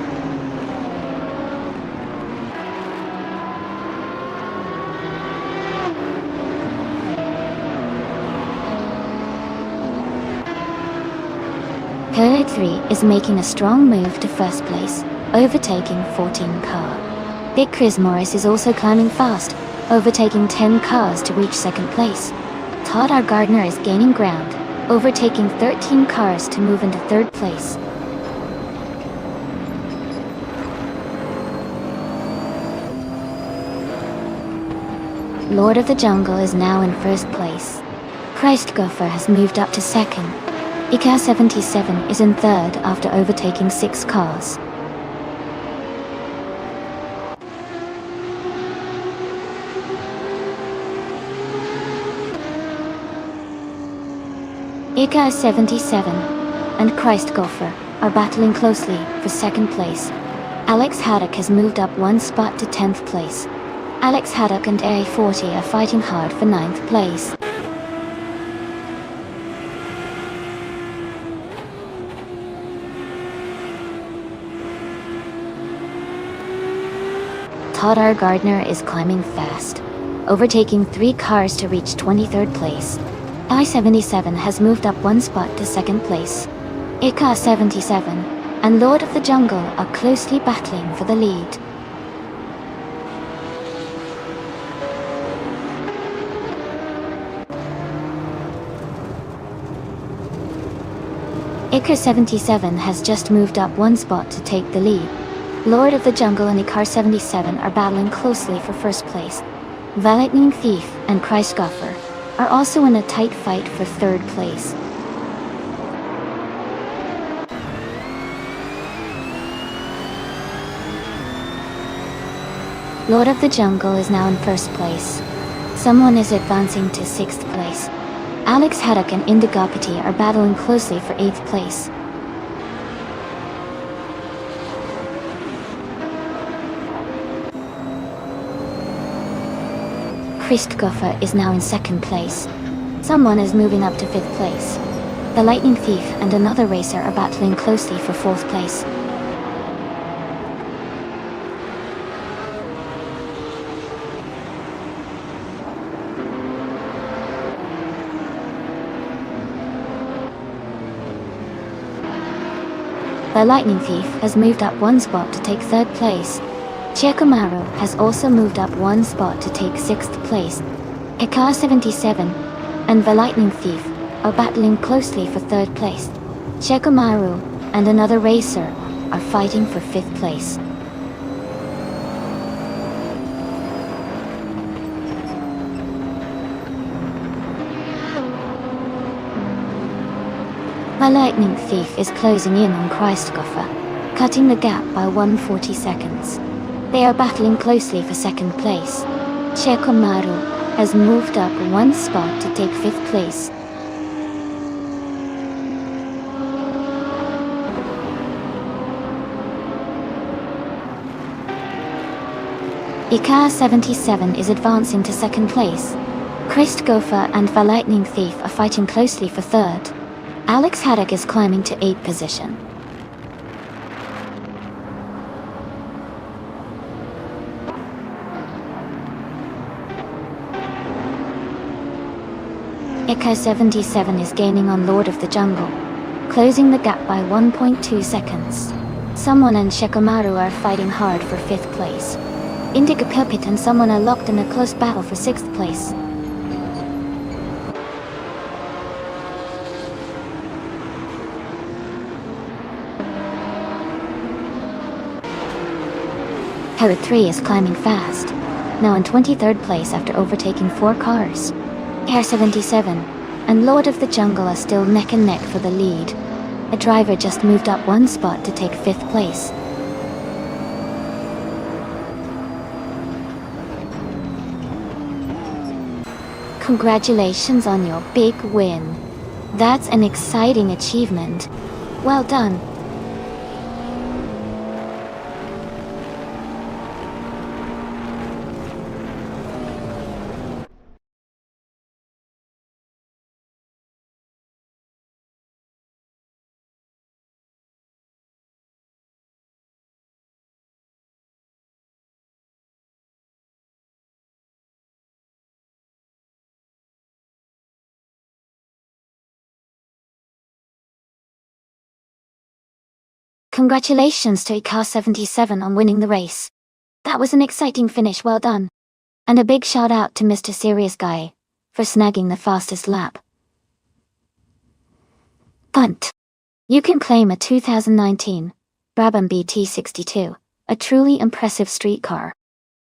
Hugger 3 is making a strong move to first place, overtaking 14 car. Big Chris Morris is also climbing fast, overtaking 10 cars to reach second place. Todd R. Gardner is gaining ground, overtaking 13 cars to move into third place. Lord of the Jungle is now in first place. Christgopher has moved up to second. Ika 77 is in third after overtaking 6 cars. Ika 77 and Christgopher are battling closely for second place. Alex Haddock has moved up 1 spot to 10th place. Alex Haddock and A40 are fighting hard for 9th place. Todd R. Gardner is climbing fast, overtaking 3 cars to reach 23rd place. I-77 has moved up 1 spot to second place. Ika 77 and Lord of the Jungle are closely battling for the lead. Ika 77 has just moved up 1 spot to take the lead. Lord of the Jungle and Ika 77 are battling closely for first place. The Lightning Thief and Christgopher are also in a tight fight for third place. Lord of the Jungle is now in first place. Someone is advancing to 6th place. Alex Haddock and Indigopity are battling closely for 8th place. Christgopher is now in second place. Someone is moving up to 5th place. The Lightning Thief and another racer are battling closely for 4th place. The Lightning Thief has moved up 1 spot to take 3rd place. Chiakomaru has also moved up 1 spot to take 6th place. Ika 77 and the Lightning Thief are battling closely for 3rd place. Chiakomaru and another racer are fighting for 5th place. The Lightning Thief is closing in on Christgopher, cutting the gap by 140 seconds. They are battling closely for 2nd place. Chiakomaru has moved up 1 spot to take 5th place. Ika 77 is advancing to 2nd place. Christgopher and the Lightning Thief are fighting closely for 3rd. Alex Haddock is climbing to 8th position. Ika 77 is gaining on Lord of the Jungle, closing the gap by 1.2 seconds. Someone and Chiakomaru are fighting hard for 5th place. Indigo Puppet and someone are locked in a close battle for 6th place. Herod 3 is climbing fast, now in 23rd place after overtaking 4 cars. Air 77 and Lord of the Jungle are still neck and neck for the lead. A driver just moved up one spot to take 5th place. Congratulations on your big win. That's an exciting achievement. Well done. Congratulations to Car77 on winning the race. That was an exciting finish, well done. And a big shout out to Mr. Serious Guy for snagging the fastest lap. Punt. You can claim a 2019 Brabham BT62, a truly impressive street car.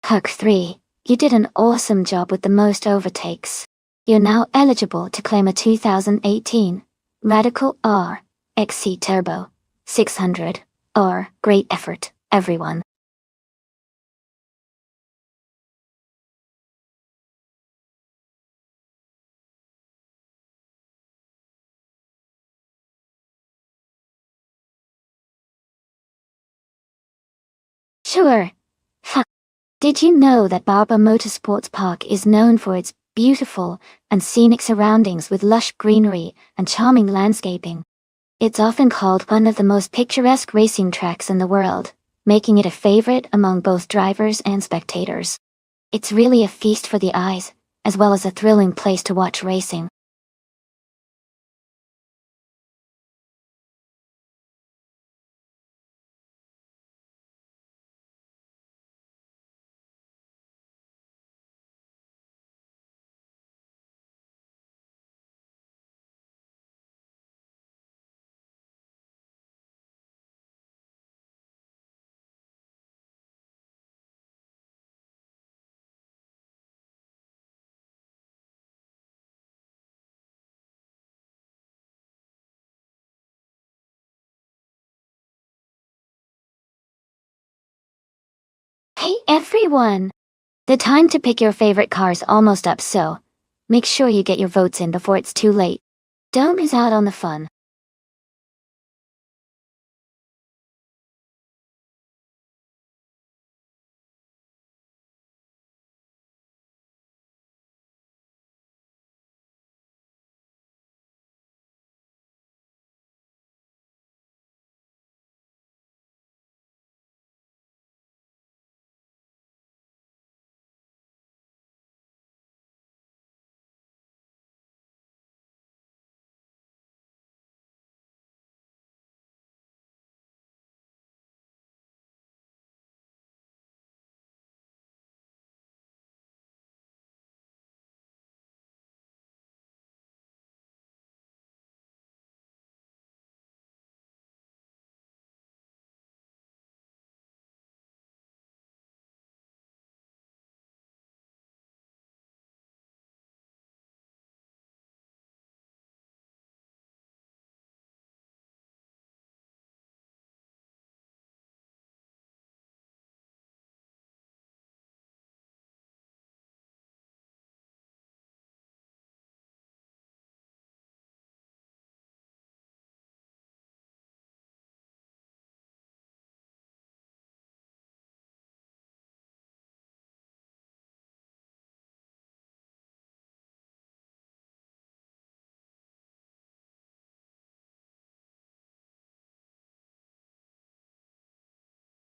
Huck 3, you did an awesome job with the most overtakes. You're now eligible to claim a 2018 Radical R XC Turbo 600 R. Great effort, everyone. Sure. Did you know that Barber Motorsports Park is known for its beautiful and scenic surroundings with lush greenery and charming landscaping? It's often called one of the most picturesque racing tracks in the world, making it a favorite among both drivers and spectators. It's really a feast for the eyes, as well as a thrilling place to watch racing. Hey everyone! The time to pick your favorite car is almost up, so make sure you get your votes in before it's too late. Don't miss out on the fun.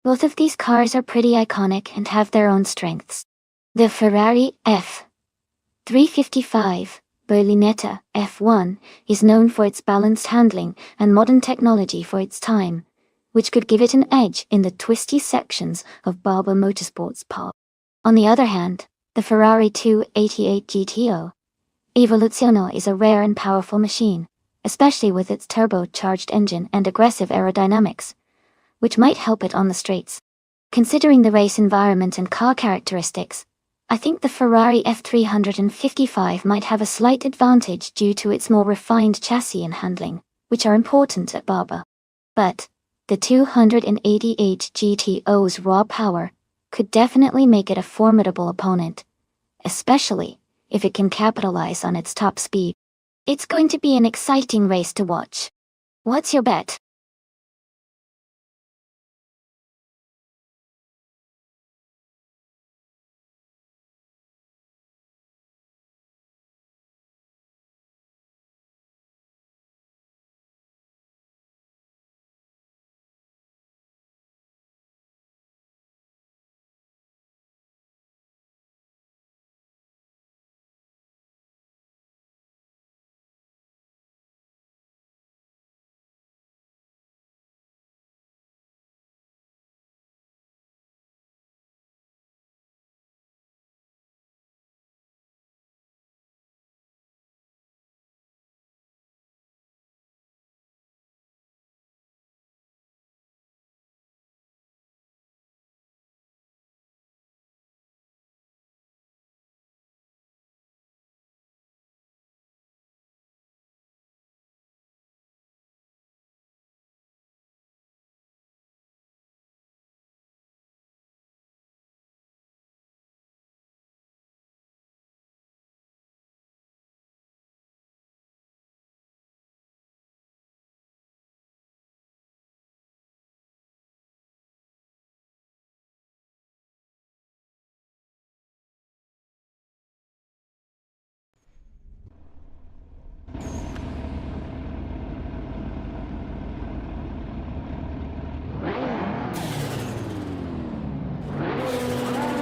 Both of these cars are pretty iconic and have their own strengths. The Ferrari F355 Berlinetta F1 is known for its balanced handling and modern technology for its time, which could give it an edge in the twisty sections of Barber Motorsports Park. On the other hand, the Ferrari 288 GTO Evoluzione is a rare and powerful machine, especially with its turbocharged engine and aggressive aerodynamics, which might help it on the straights. Considering the race environment and car characteristics, I think the Ferrari F355 might have a slight advantage due to its more refined chassis and handling, which are important at Barber. But the 288 GTO's raw power could definitely make it a formidable opponent, especially if it can capitalize on its top speed. It's going to be an exciting race to watch. What's your bet?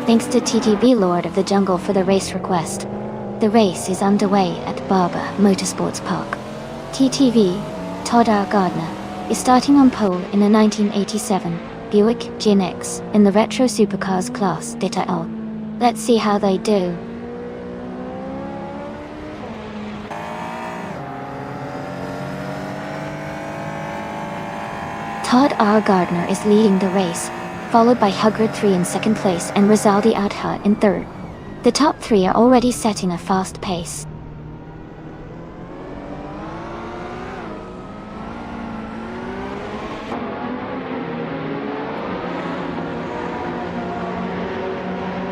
Thanks to TTV Lord of the Jungle for the race request. The race is underway at Barber Motorsports Park. TTV, Todd R. Gardner, is starting on pole in a 1987 Buick GNX in the Retro Supercars class Deta L. Let's see how they do. Todd R. Gardner is leading the race, followed by Hugard 3 in second place and Rizaldi Adha in third. The top three are already setting a fast pace.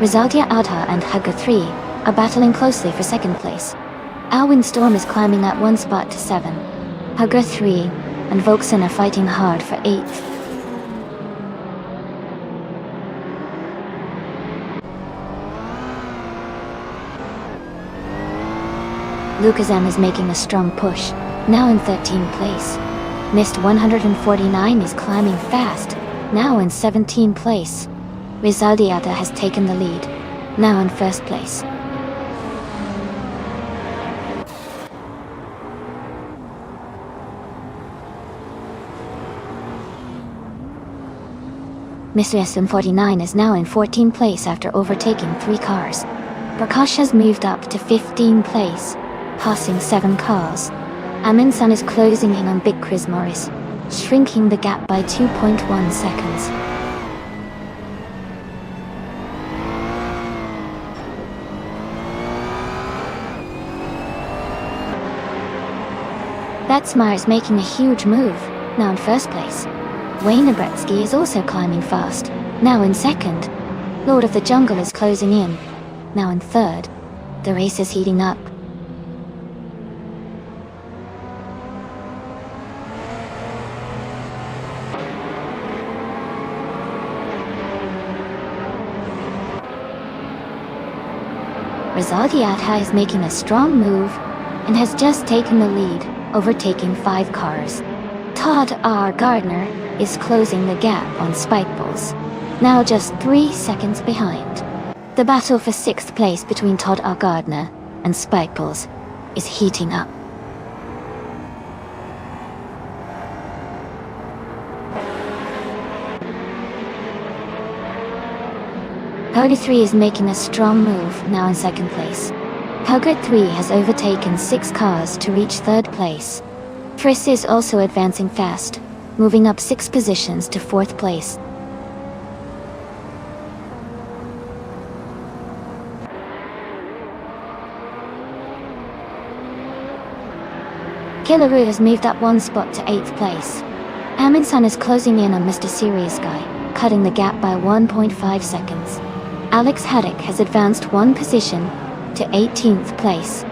Rizaldi Adha and Hugard 3 are battling closely for second place. Alwyn Storm is climbing that one spot to 7. Hugard 3 and Voksen are fighting hard for 8th. Lucasem is making a strong push, now in 13th place. Mist 149 is climbing fast, now in 17th place. Rizaldiata has taken the lead, now in first place. Mr. SM49 is now in 14th place after overtaking 3 cars. Prakash has moved up to 15th place, passing 7 cars. Aminsan is closing in on Big Chris Morris, shrinking the gap by 2.1 seconds. Betzmar is making a huge move, now in first place. Wayne Abretsky is also climbing fast, now in second. Lord of the Jungle is closing in, now in third. The race is heating up. Rizaldi Adha is making a strong move and has just taken the lead, overtaking 5 cars. Todd R. Gardner is closing the gap on Spikeballs, now just 3 seconds behind. The battle for 6th place between Todd R. Gardner and Spikeballs is heating up. Cody 3 is making a strong move, now in second place. Hugard 3 has overtaken 6 cars to reach third place. Friss is also advancing fast, moving up 6 positions to 4th place. Killaroo has moved up one spot to 8th place. Amundsen is closing in on Mr. Serious Guy, cutting the gap by 1.5 seconds. Alex Haddock has advanced one position to 18th place.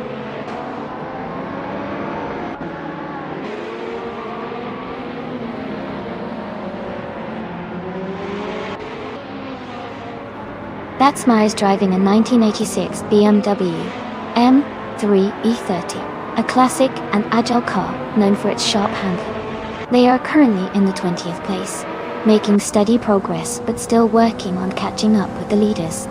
Batsma is driving a 1986 BMW M3 E30, a classic and agile car known for its sharp handling. They are currently in the 20th place, making steady progress but still working on catching up with the leaders.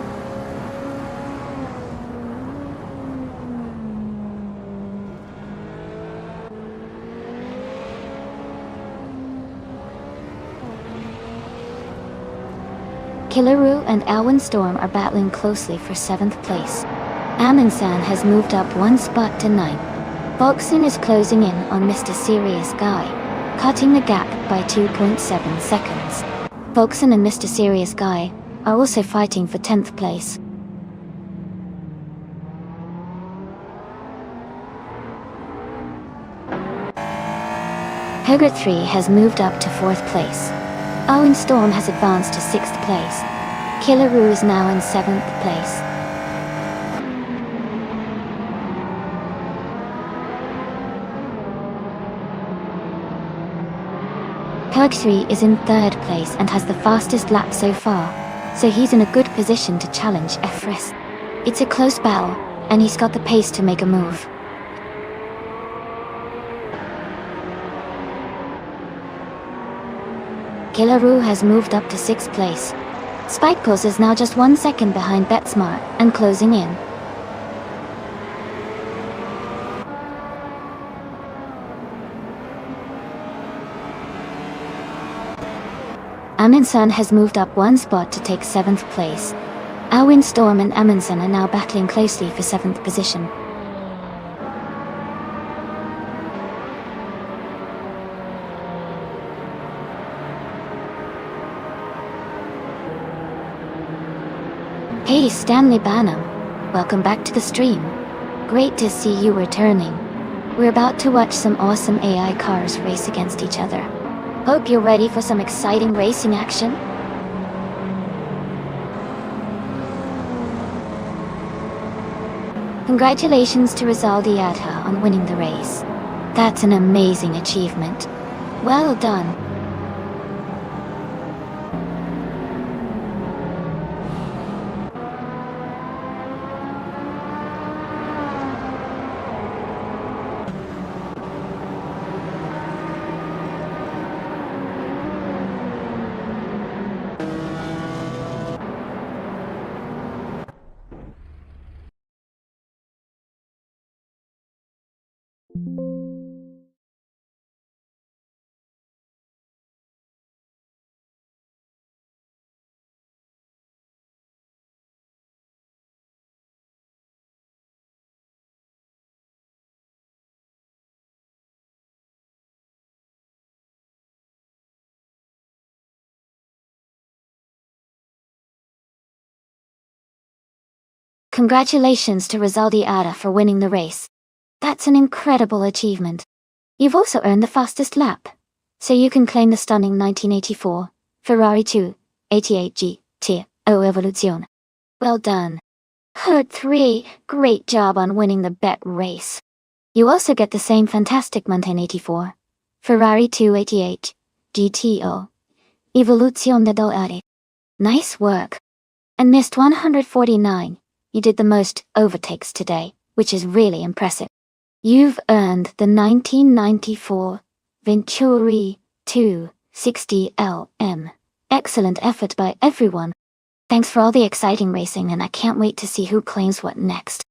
Killaroo and Alwyn Storm are battling closely for 7th place. Amundsen has moved up one spot to 9th. Volkson is closing in on Mr. Serious Guy, cutting the gap by 2.7 seconds. Volkson and Mr. Serious Guy are also fighting for 10th place. Hogart 3 has moved up to 4th place. Alwyn Storm has advanced to 6th place. Killaroo is now in 7th place. Hogart 3 is in 3rd place and has the fastest lap so far, so he's in a good position to challenge Efres. It's a close battle, and he's got the pace to make a move. Killaroo has moved up to 6th place. Spikepulse is now just 1 second behind Betsmart and closing in. Amundsen has moved up one spot to take 7th place. Alwyn Storm and Amundsen are now battling closely for 7th position. Hey Stanley Banham, welcome back to the stream. Great to see you returning. We're about to watch some awesome AI cars race against each other. Hope you're ready for some exciting racing action. Congratulations to Rizaldi Adha on winning the race. That's an amazing achievement. Well done. Congratulations to Rizaldi Adha for winning the race. That's an incredible achievement. You've also earned the fastest lap, so you can claim the stunning 1984 Ferrari 288 GT Evoluzione. Well done. Herd 3, great job on winning the bet race. You also get the same fantastic 1984 Ferrari 288 GTO Evoluzione dell'Ari. Nice work. And missed 149. You did the most overtakes today, which is really impressive. You've earned the 1994 Venturi 260 LM. Excellent effort by everyone. Thanks for all the exciting racing, and I can't wait to see who claims what next.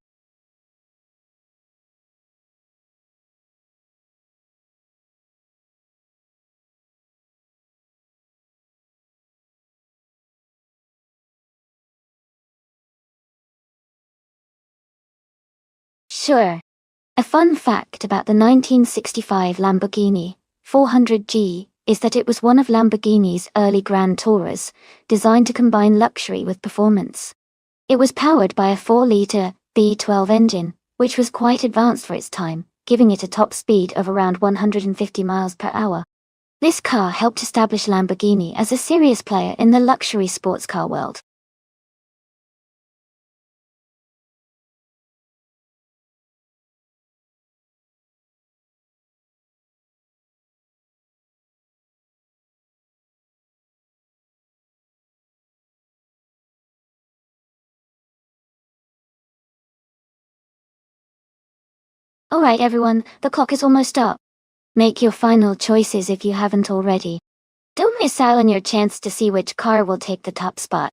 Sure. A fun fact about the 1965 Lamborghini 400G is that it was one of Lamborghini's early Grand Tourers, designed to combine luxury with performance. It was powered by a 4-liter V12 engine, which was quite advanced for its time, giving it a top speed of around 150 miles per hour. This car helped establish Lamborghini as a serious player in the luxury sports car world. Alright everyone, the clock is almost up. Make your final choices if you haven't already. Don't miss out on your chance to see which car will take the top spot.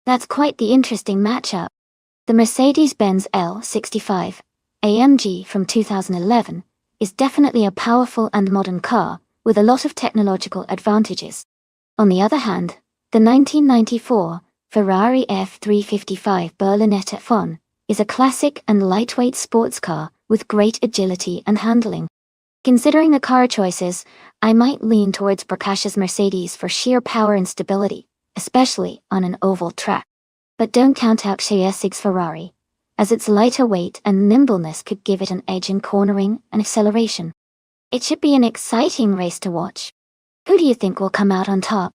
That's quite the interesting matchup. The Mercedes-Benz L65 AMG from 2011 is definitely a powerful and modern car with a lot of technological advantages. On the other hand, the 1994 Ferrari F355 Berlinetta F1 is a classic and lightweight sports car with great agility and handling. Considering the car choices, I might lean towards Prakash's Mercedes for sheer power and stability, especially on an oval track. But don't count out Chiasig's Ferrari, as its lighter weight and nimbleness could give it an edge in cornering and acceleration. It should be an exciting race to watch. Who do you think will come out on top?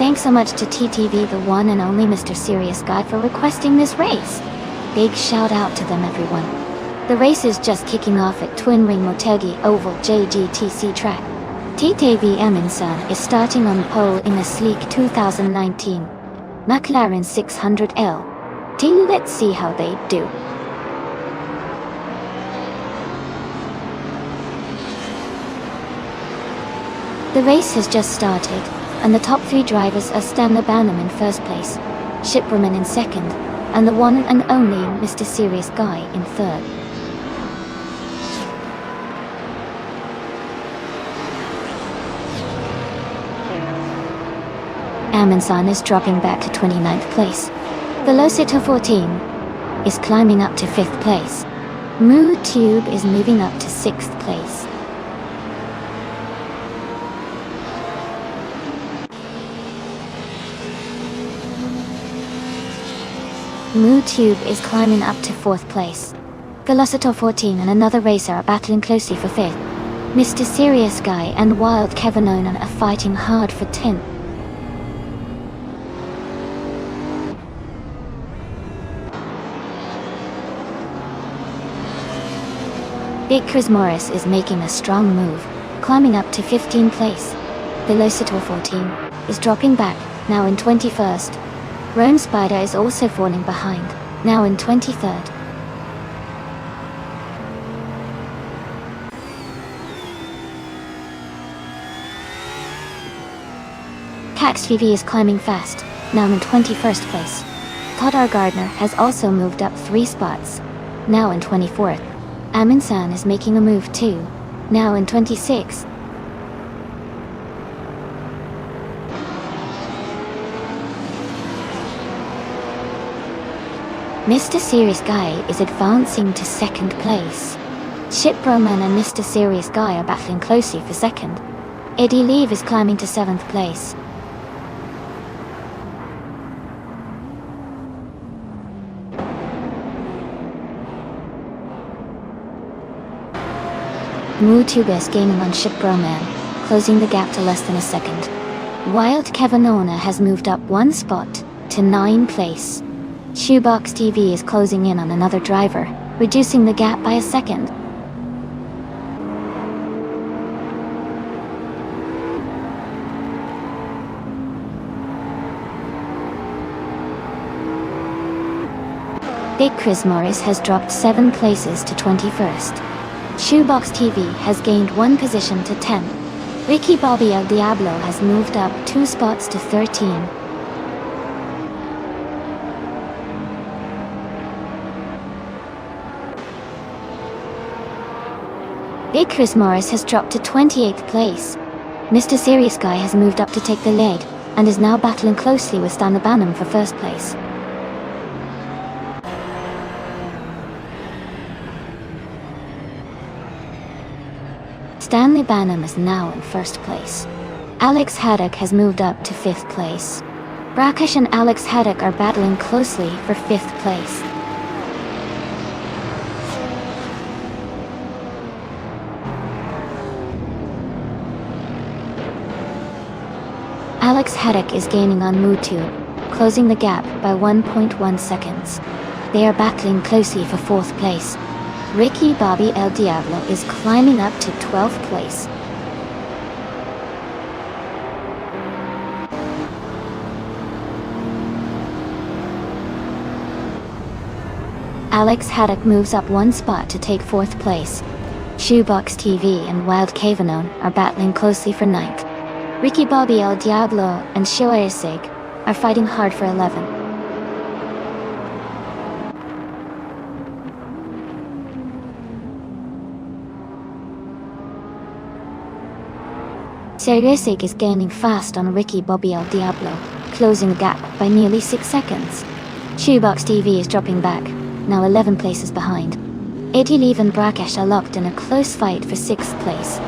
Thanks so much to TTV, the one and only Mr. Serious Guy, for requesting this race. Big shout out to them, everyone. The race is just kicking off at Twin Ring Motegi Oval JGTC track. TTV Eminson is starting on pole in a sleek 2019 McLaren 600L. Let's see how they do. The race has just started, and the top three drivers are Stanley Banham in first place, Chip Roman in second, and the one and only Mr. Serious Guy in third. Amundsen is dropping back to 29th place. Velocito 14 is climbing up to 5th place. Mood Tube is moving up to 6th place. Mood Tube is climbing up to 4th place. Velocito 14 and another racer are battling closely for 5th. Mr. Serious Guy and Wild Kevin Onan are fighting hard for 10th. Big Chris Morris is making a strong move, climbing up to 15th place. Velocito 14 is dropping back, now in 21st. Rome Spider is also falling behind, now in 23rd. Cax TV is climbing fast, now in 21st place. Todd Gardner has also moved up 3 spots, now in 24th. Amundsen is making a move too, now in 26th. Mr. Serious Guy is advancing to 2nd place. Chip Roman and Mr. Serious Guy are battling closely for 2nd. Eddie Leave is climbing to 7th place. Mutuga is gaining on Chip Roman, closing the gap to less than a second. Wild Kevin Ona has moved up 1 spot to 9th place. Shoebox TV is closing in on another driver, reducing the gap by a second. Big Chris Morris has dropped 7 places to 21st. Shoebox TV has gained 1 position to 10. Ricky Bobby El Diablo has moved up 2 spots to 13. Big Chris Morris has dropped to 28th place. Mr. Serious Guy has moved up to take the lead, and is now battling closely with Stanley Banham for 1st place. Stanley Banham is now in 1st place. Alex Haddock has moved up to 5th place. Brackish and Alex Haddock are battling closely for 5th place. Alex Haddock is gaining on Mutu, closing the gap by 1.1 seconds. They are battling closely for 4th place. Ricky Bobby El Diablo is climbing up to 12th place. Alex Haddock moves up 1 spot to take 4th place. Shoebox TV and Wild Kavanon are battling closely for 9th. Ricky Bobby El Diablo and Shoaisig are fighting hard for 11th. Sergesig is gaining fast on Ricky Bobby El Diablo, closing the gap by nearly 6 seconds. Shoebox TV is dropping back, now 11 places behind. Eddie Leave and Brackish are locked in a close fight for 6th place.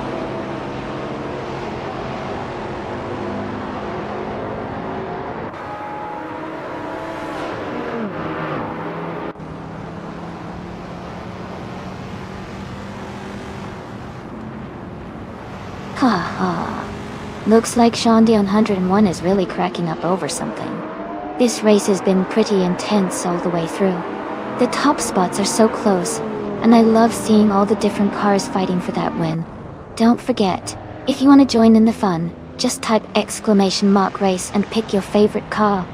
Haha. Looks like Sean D 101 is really cracking up over something. This race has been pretty intense all the way through. The top spots are so close, and I love seeing all the different cars fighting for that win. Don't forget, If you want to join in the fun, just type !race and pick your favorite car.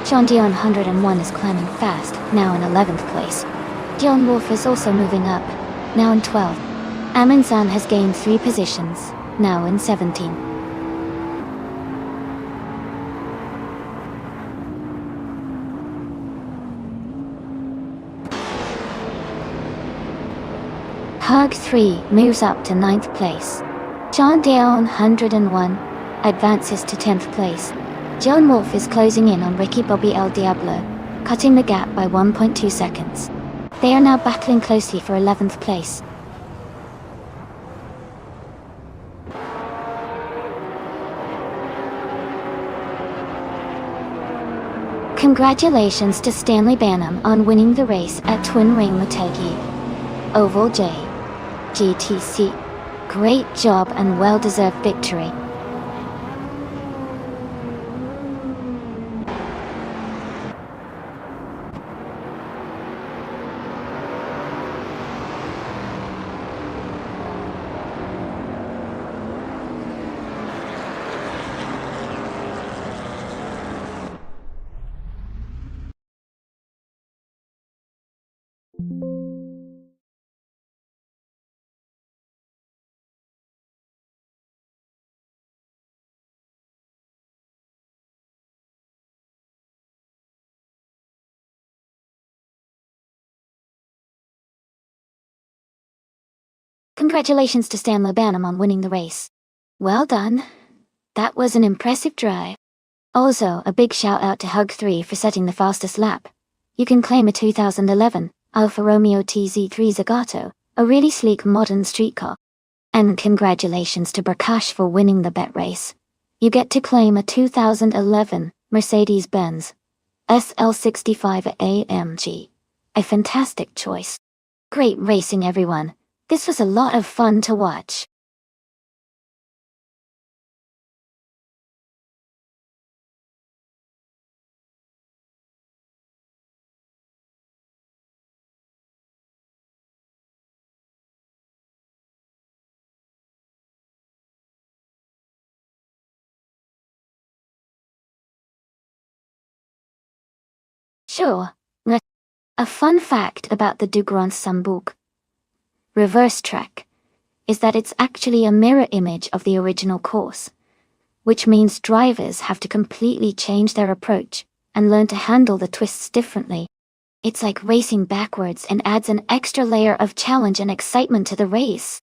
John Dion 101 is climbing fast, now in 11th place. Dion Wolf is also moving up, now in 12th. Amin Zan has gained 3 positions, now in 17th. Hug 3 moves up to 9th place. John Dion 101 advances to 10th place. John Wolf is closing in on Ricky Bobby El Diablo, cutting the gap by 1.2 seconds. They are now battling closely for 11th place. Congratulations to Stanley Banham on winning the race at Twin Ring Motegi Oval J. GTC. Great job and well-deserved victory. Congratulations to Stanley Banham on winning the race. Well done. That was an impressive drive. Also, a big shout out to Hug 3 for setting the fastest lap. You can claim a 2011 Alfa Romeo TZ3 Zagato, a really sleek modern street car. And congratulations to Prakash for winning the bet race. You get to claim a 2011 Mercedes-Benz SL65 AMG. A fantastic choice. Great racing, everyone. This was a lot of fun to watch. Sure. A fun fact about the Du Grand Sambuc reverse track is that it's actually a mirror image of the original course, which means drivers have to completely change their approach and learn to handle the twists differently. It's like racing backwards and adds an extra layer of challenge and excitement to the race.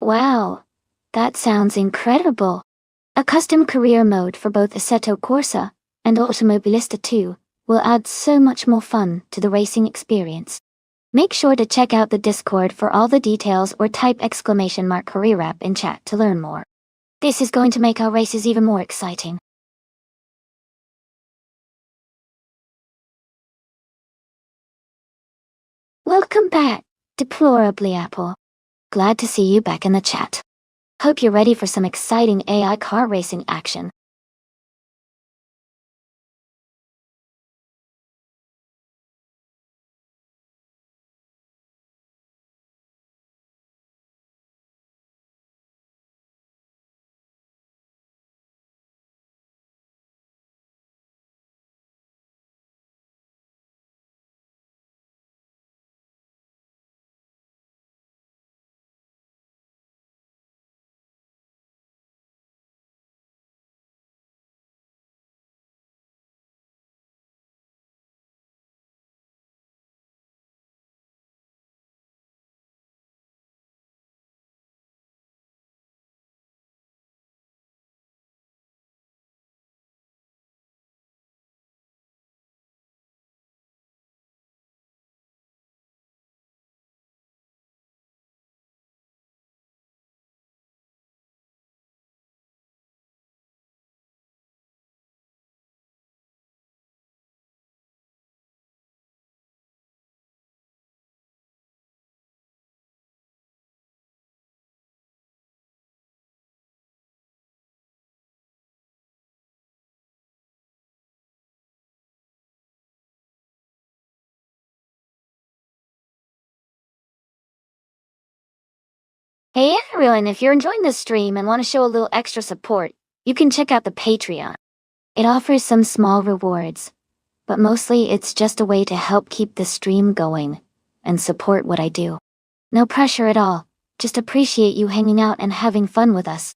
Wow, that sounds incredible. A custom career mode for both Assetto Corsa and Automobilista 2 will add so much more fun to the racing experience. Make sure to check out the Discord for all the details or type !career app in chat to learn more. This is going to make our races even more exciting. Welcome back, Deplorably Apple. Glad to see you back in the chat. Hope you're ready for some exciting AI car racing action. Hey everyone, if you're enjoying this stream and want to show a little extra support, you can check out the Patreon. It offers some small rewards, but mostly it's just a way to help keep the stream going and support what I do. No pressure at all, just appreciate you hanging out and having fun with us.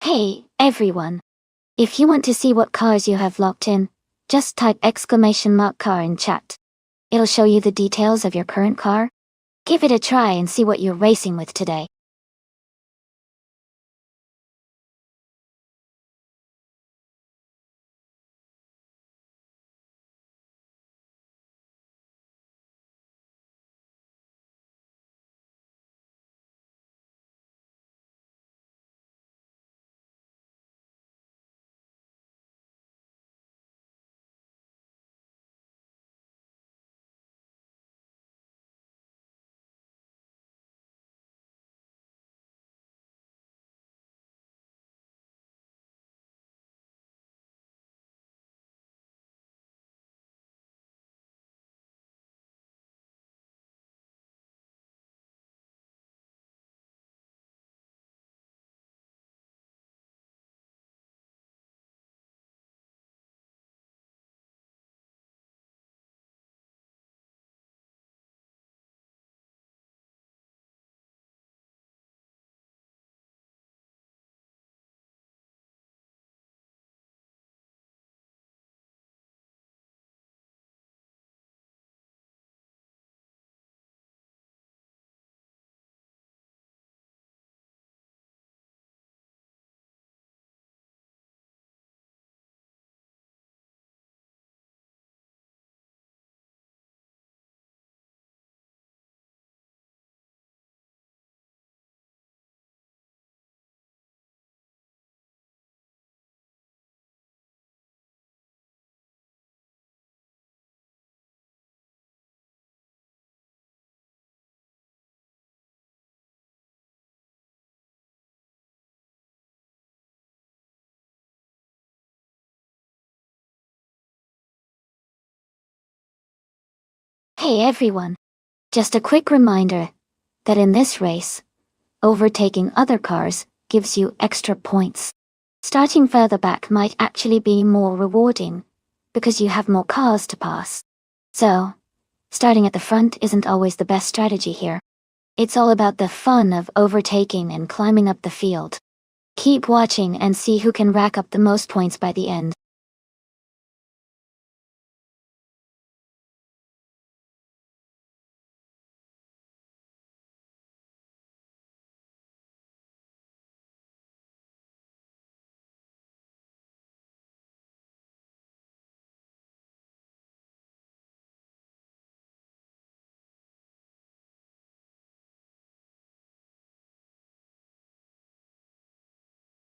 Hey, everyone. If you want to see what cars you have locked in, just type !car in chat. It'll show you the details of your current car. Give it a try and see what you're racing with today. Hey everyone, just a quick reminder that in this race, overtaking other cars gives you extra points. Starting further back might actually be more rewarding because you have more cars to pass. So, starting at the front isn't always the best strategy here. It's all about the fun of overtaking and climbing up the field. Keep watching and see who can rack up the most points by the end.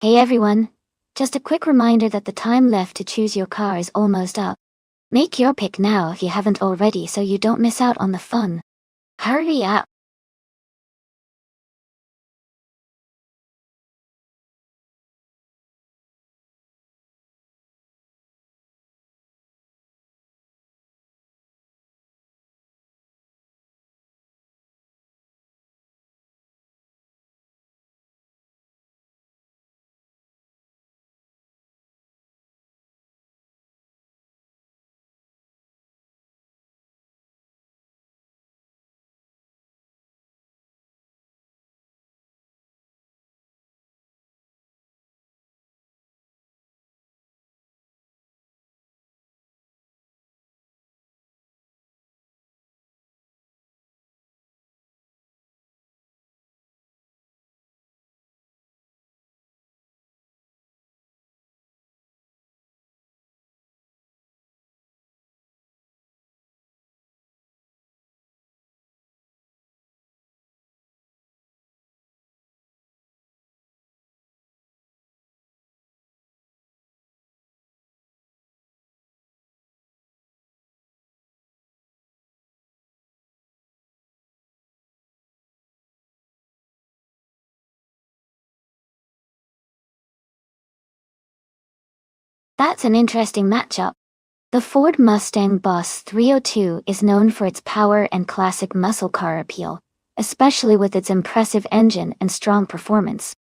Hey everyone, just a quick reminder that the time left to choose your car is almost up. Make your pick now if you haven't already so you don't miss out on the fun. Hurry up! That's an interesting matchup. The Ford Mustang Boss 302 is known for its power and classic muscle car appeal, especially with its impressive engine and strong performance.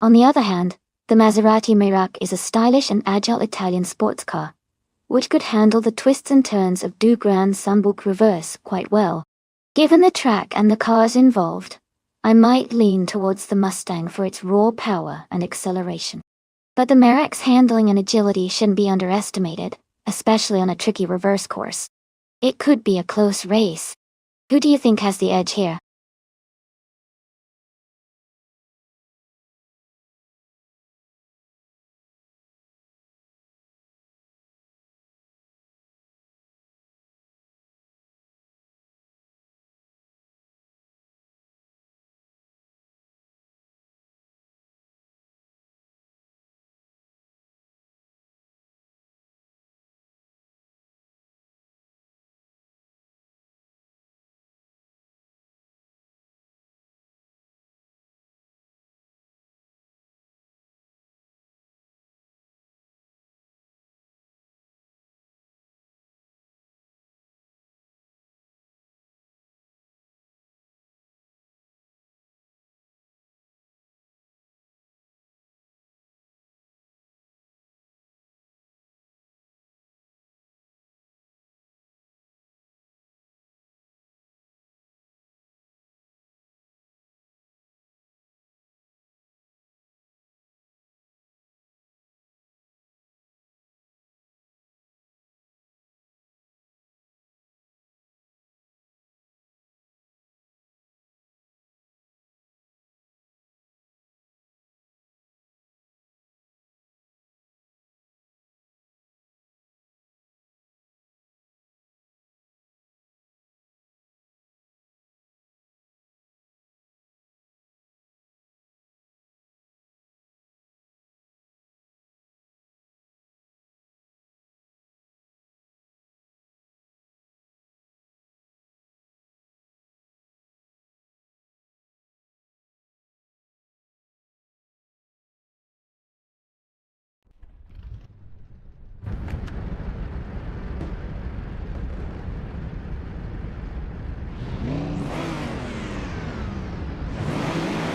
On the other hand, the Maserati Merak is a stylish and agile Italian sports car, which could handle the twists and turns of Du Grand Sambuc reverse quite well. Given the track and the cars involved, I might lean towards the Mustang for its raw power and acceleration. But the Merak's handling and agility shouldn't be underestimated, especially on a tricky reverse course. It could be a close race. Who do you think has the edge here?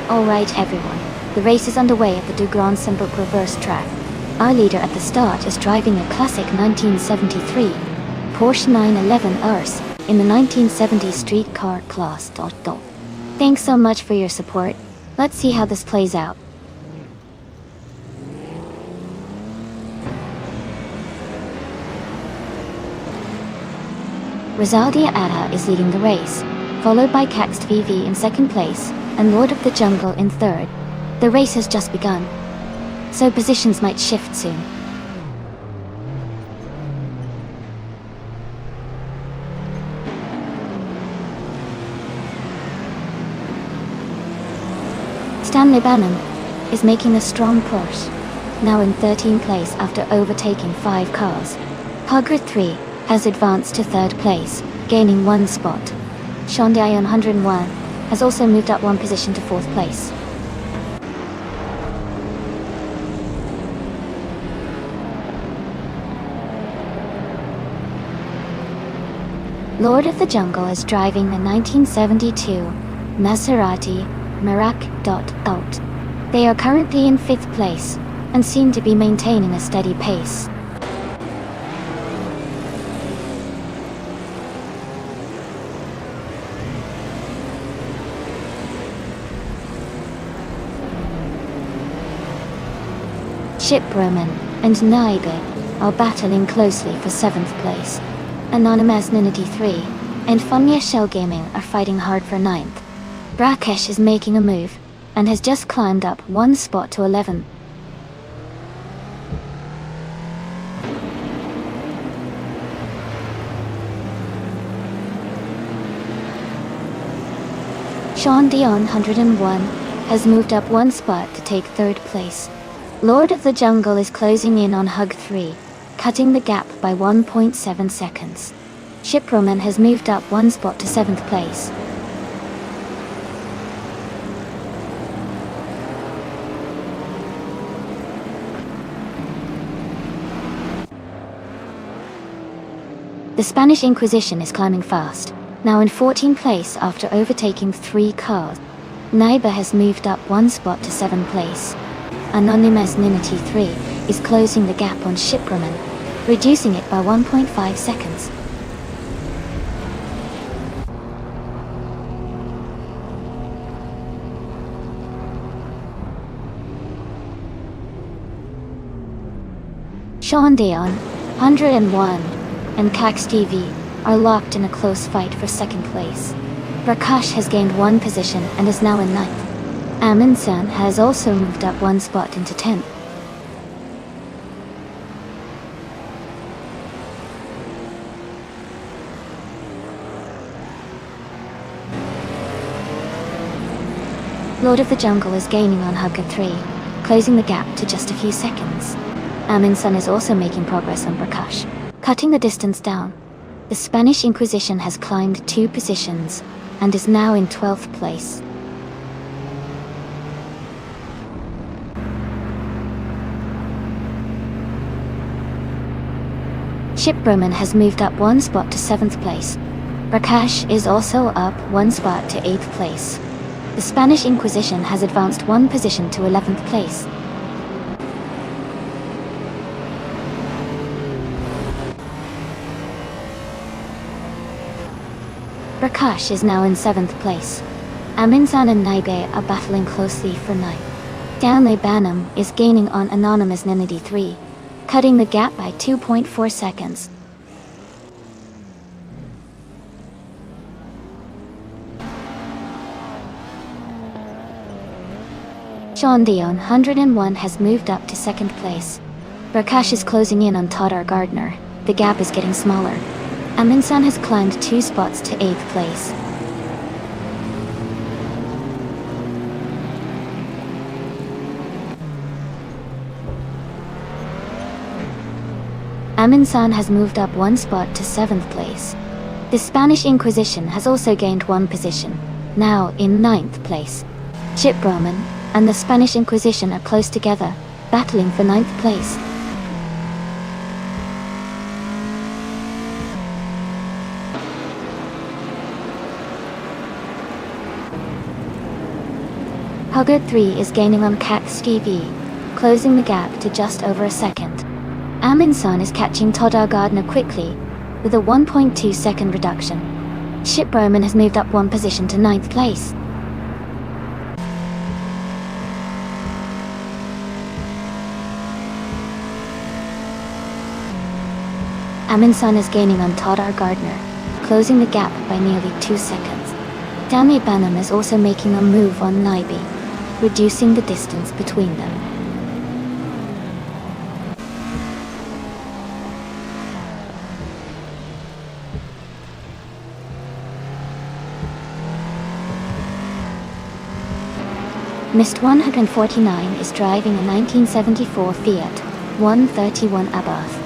Alright everyone, the race is underway at the Du Grand Simple reverse track. Our leader at the start is driving a classic 1973 Porsche 911 Urs in the 1970 street car class. Thanks so much for your support. Let's see how this plays out. Rosaldia Ada is leading the race, followed by Caxt VV in second place and Lord of the Jungle in third. The race has just begun, so positions might shift soon. Stanley Banham is making a strong push, now in 13th place after overtaking 5 cars. Hugger 3 has advanced to 3rd place, gaining 1 spot. Sean Dion 101 has also moved up 1 position to 4th place. Lord of the Jungle is driving the 1972 Maserati Merak. They are currently in 5th place and seem to be maintaining a steady pace. Chip Roman and Naibe are battling closely for 7th place. Anonymous Ninity 3 and Funya Shell Gaming are fighting hard for 9th. Rakesh is making a move and has just climbed up 1 spot to 11. Sean Dion 101 has moved up 1 spot to take 3rd place. Lord of the Jungle is closing in on Hug 3, cutting the gap by 1.7 seconds. Shiproman has moved up 1 spot to 7th place. The Spanish Inquisition is climbing fast, now in 14th place after overtaking 3 cars. Naiba has moved up 1 spot to 7th place. Anonymous Ninity 3 is closing the gap on Shiproman, reducing it by 1.5 seconds. Sean Dion, 101, and Cax TV are locked in a close fight for 2nd place. Prakash has gained 1 position and is now in 9th. Amin-san has also moved up 1 spot into 10th. Lord of the Jungle is gaining on Hugger 3, closing the gap to just a few seconds. Amin-san is also making progress on Prakash, cutting the distance down. The Spanish Inquisition has climbed 2 positions and is now in 12th place. Shiproman has moved up 1 spot to 7th place. Prakash is also up 1 spot to 8th place. The Spanish Inquisition has advanced 1 position to 11th place. Prakash is now in 7th place. Amin-san and Naibe are battling closely for 9th. Stanley Banham is gaining on Anonymous Ninity 3, cutting the gap by 2.4 seconds. Sean Dion 101 has moved up to 2nd place. Prakash is closing in on Todar Gardner. The gap is getting smaller. Amin-san has climbed 2 spots to 8th place. Amin-san has moved up 1 spot to 7th place. The Spanish Inquisition has also gained 1 position, now in 9th place. Chip Roman and the Spanish Inquisition are close together, battling for 9th place. Huggard 3 is gaining on Cax TV, closing the gap to just over a second. Amundsen is catching Todar Gardner quickly, with a 1.2 second reduction. Chip Roman has moved up one position to 9th place. Amundsen is gaining on Todar Gardner, closing the gap by nearly 2 seconds. Danny Banham is also making a move on Nyby, reducing the distance between them. Mist 149 is driving a 1974 Fiat 131 Abarth.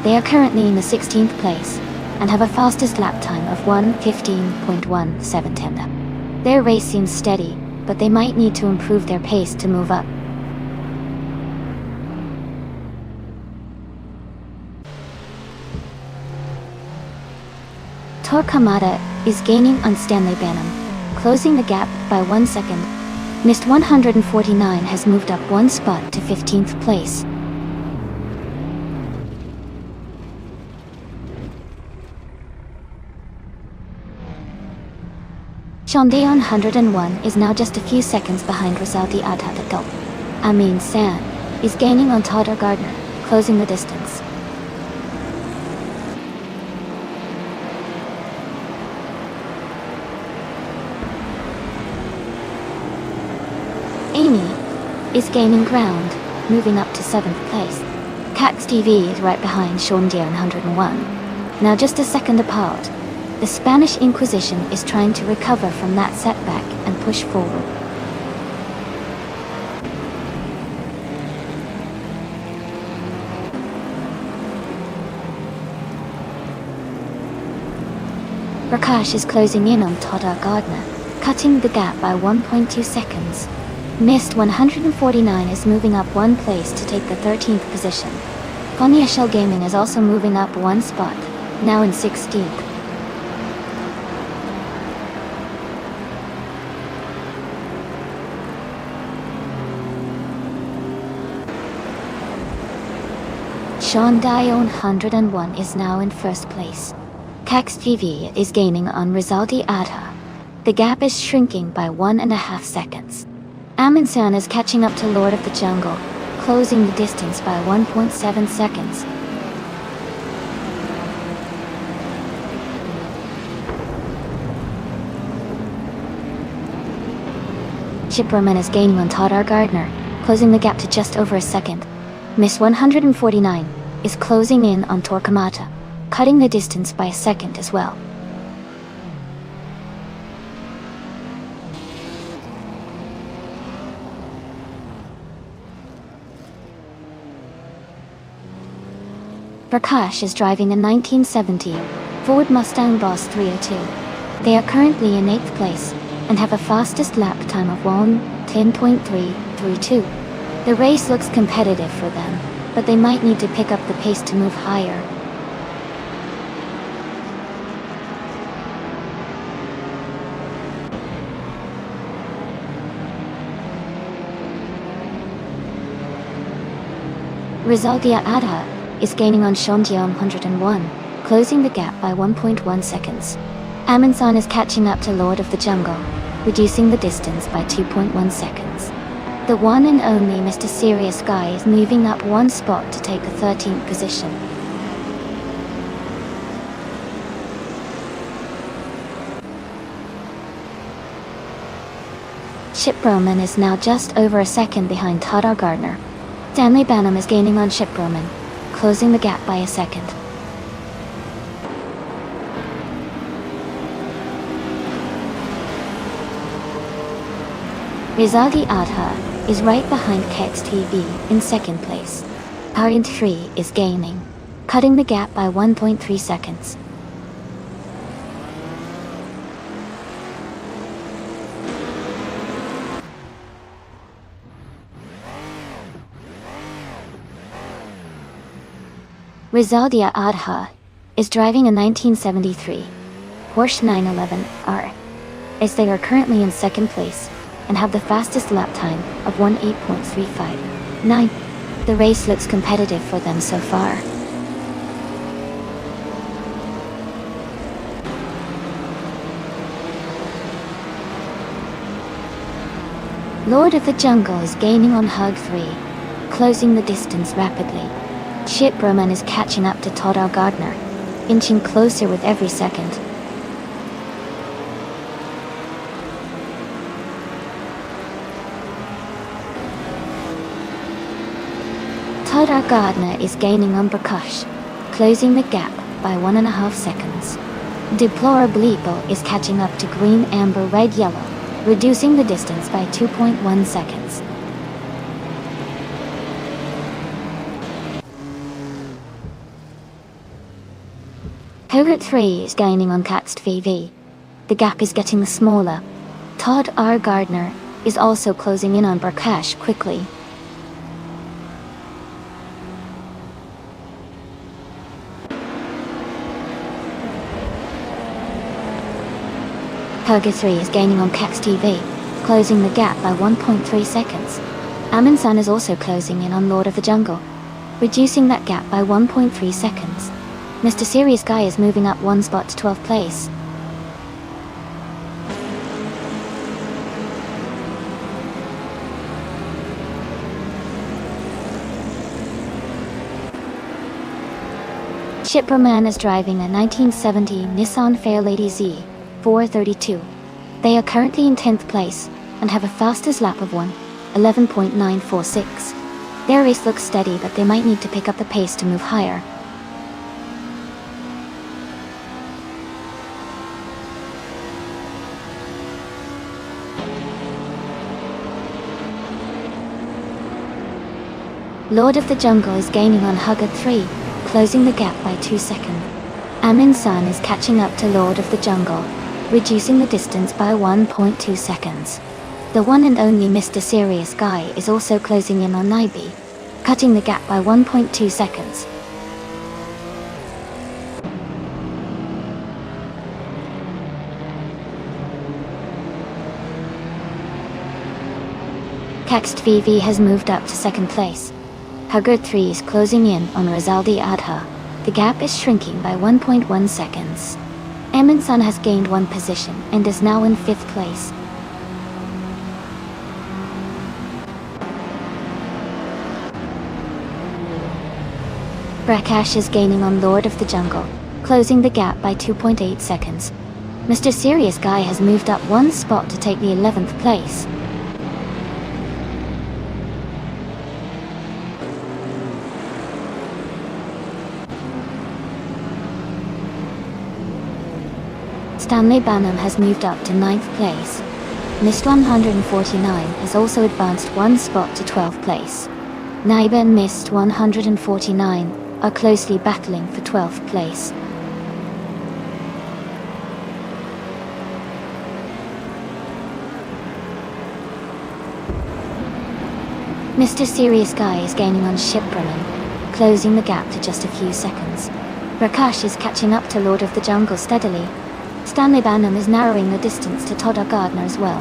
They are currently in the 16th place and have a fastest lap time of 1:15.17. Their race seems steady, but they might need to improve their pace to move up. Torquemada is gaining on Stanley Banham, closing the gap by 1 second. Mist 149 has moved up one spot to 15th place. Shondayon 101 is now just a few seconds behind Rizaldi Adhatato. Amin San is gaining on Todar Gardner, closing the distance. Amy is gaining ground, moving up to 7th place. Cax TV is right behind Shondayon 101, now just a second apart. The Spanish Inquisition is trying to recover from that setback and push forward. Prakash is closing in on Todar Gardner, cutting the gap by 1.2 seconds. Mist 149 is moving up one place to take the 13th position. Konya Shell Gaming is also moving up one spot, now in 16th. Shondayon 101 is now in first place. Cax TV is gaining on Rizaldi Adha. The gap is shrinking by 1.5 seconds. Amundsen is catching up to Lord of the Jungle, closing the distance by 1.7 seconds. Chipperman is gaining on Todar Gardner, closing the gap to just over a second. Miss 149 is closing in on Torquemada, cutting the distance by a second as well. Prakash is driving a 1970 Ford Mustang Boss 302. They are currently in 8th place and have a fastest lap time of 1:10.332. The race looks competitive for them, but they might need to pick up the pace to move higher. Rizaldia Adha is gaining on Shondayon 101, closing the gap by 1.1 seconds. Amundsen is catching up to Lord of the Jungle, reducing the distance by 2.1 seconds. The one and only Mr. Serious Guy is moving up one spot to take the 13th position. Chip Roman is now just over a second behind Todar Gardner. Stanley Banham is gaining on Chip Roman, closing the gap by a second. Rizaldi Adha is right behind Cax TV in 2nd place. Ariant 3 is gaining, cutting the gap by 1.3 seconds. Rizaldia Adha is driving a 1973 Porsche 911R, as they are currently in 2nd place and have the fastest lap time of 1:8.359. The race looks competitive for them so far. Lord of the Jungle is gaining on Hug 3, closing the distance rapidly. Chip Roman is catching up to Todd R. Gardner, inching closer with every second. Todd R. Gardner is gaining on Prakash, closing the gap by 1.5 seconds. Deplorable is catching up to Green, Amber, Red, Yellow, reducing the distance by 2.1 seconds. Hogart 3 is gaining on Caxt VV. The gap is getting smaller. Todd R. Gardner is also closing in on Prakash quickly. Hogart 3 is gaining on Caxt TV, closing the gap by 1.3 seconds. Amin-san is also closing in on Lord of the Jungle, reducing that gap by 1.3 seconds. Mr. Serious Guy is moving up 1 spot to 12th place. Shipraman is driving a 1970 Nissan Fairlady Z 432. They are currently in 10th place and have a fastest lap of 1:11.946. Their race looks steady, but they might need to pick up the pace to move higher. Lord of the Jungle is gaining on Hugger 3, closing the gap by 2 seconds. Amin-san is catching up to Lord of the Jungle, reducing the distance by 1.2 seconds. The one and only Mr. Serious Guy is also closing in on Naibi, cutting the gap by 1.2 seconds. Caxt VV has moved up to 2nd place. Hugger 3 is closing in on Rizaldi Adha. The gap is shrinking by 1.1 seconds. Amin-san has gained 1 position and is now in 5th place. Prakash is gaining on Lord of the Jungle, closing the gap by 2.8 seconds. Mr. Serious Guy has moved up 1 spot to take the 11th place. Stanley Banham has moved up to 9th place. Mist 149 has also advanced 1 spot to 12th place. Naiba and Mist 149 are closely battling for 12th place. Mr. Serious Guy is gaining on Shipraman, closing the gap to just a few seconds. Prakash is catching up to Lord of the Jungle steadily. Stanley Banham is narrowing the distance to Todd R. Gardner as well.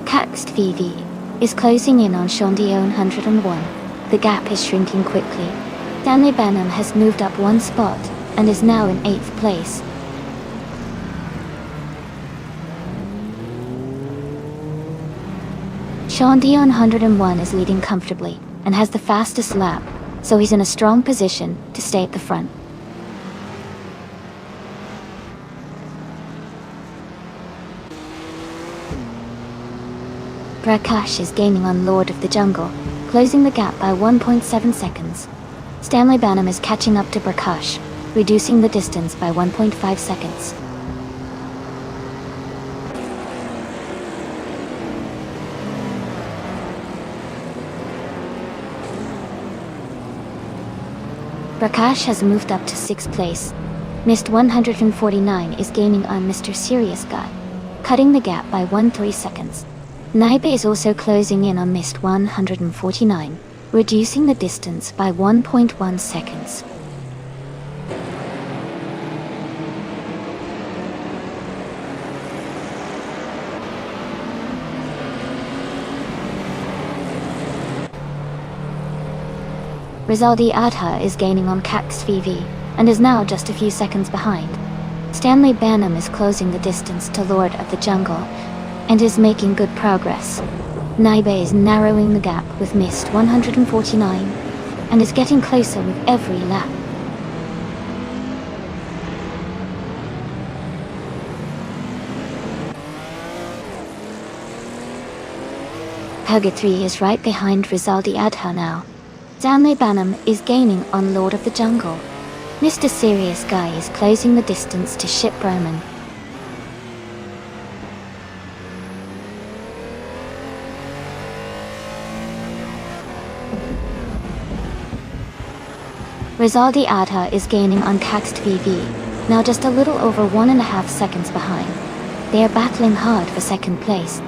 Caxt VV is closing in on Shondion 101. The gap is shrinking quickly. Stanley Banham has moved up 1 spot and is now in 8th place. Sean Dion 101 is leading comfortably and has the fastest lap, so he's in a strong position to stay at the front. Prakash is gaining on Lord of the Jungle, closing the gap by 1.7 seconds. Stanley Banham is catching up to Prakash, reducing the distance by 1.5 seconds. Prakash has moved up to 6th place. Mist 149 is gaining on Mr. Serious Guy, cutting the gap by 1.3 seconds. Naiba is also closing in on Mist 149, reducing the distance by 1.1 seconds. Rizaldi Adha is gaining on Cax VV, and is now just a few seconds behind. Stanley Banham is closing the distance to Lord of the Jungle, and is making good progress. Naibe is narrowing the gap with Mist 149, and is getting closer with every lap. Hugger 3 is right behind Rizaldi Adha now. Stanley Banham is gaining on Lord of the Jungle. Mr. Serious Guy is closing the distance to Ship Roman. Rizaldi Adha is gaining on Caxt VV, now just a little over 1.5 seconds behind. They are battling hard for second place.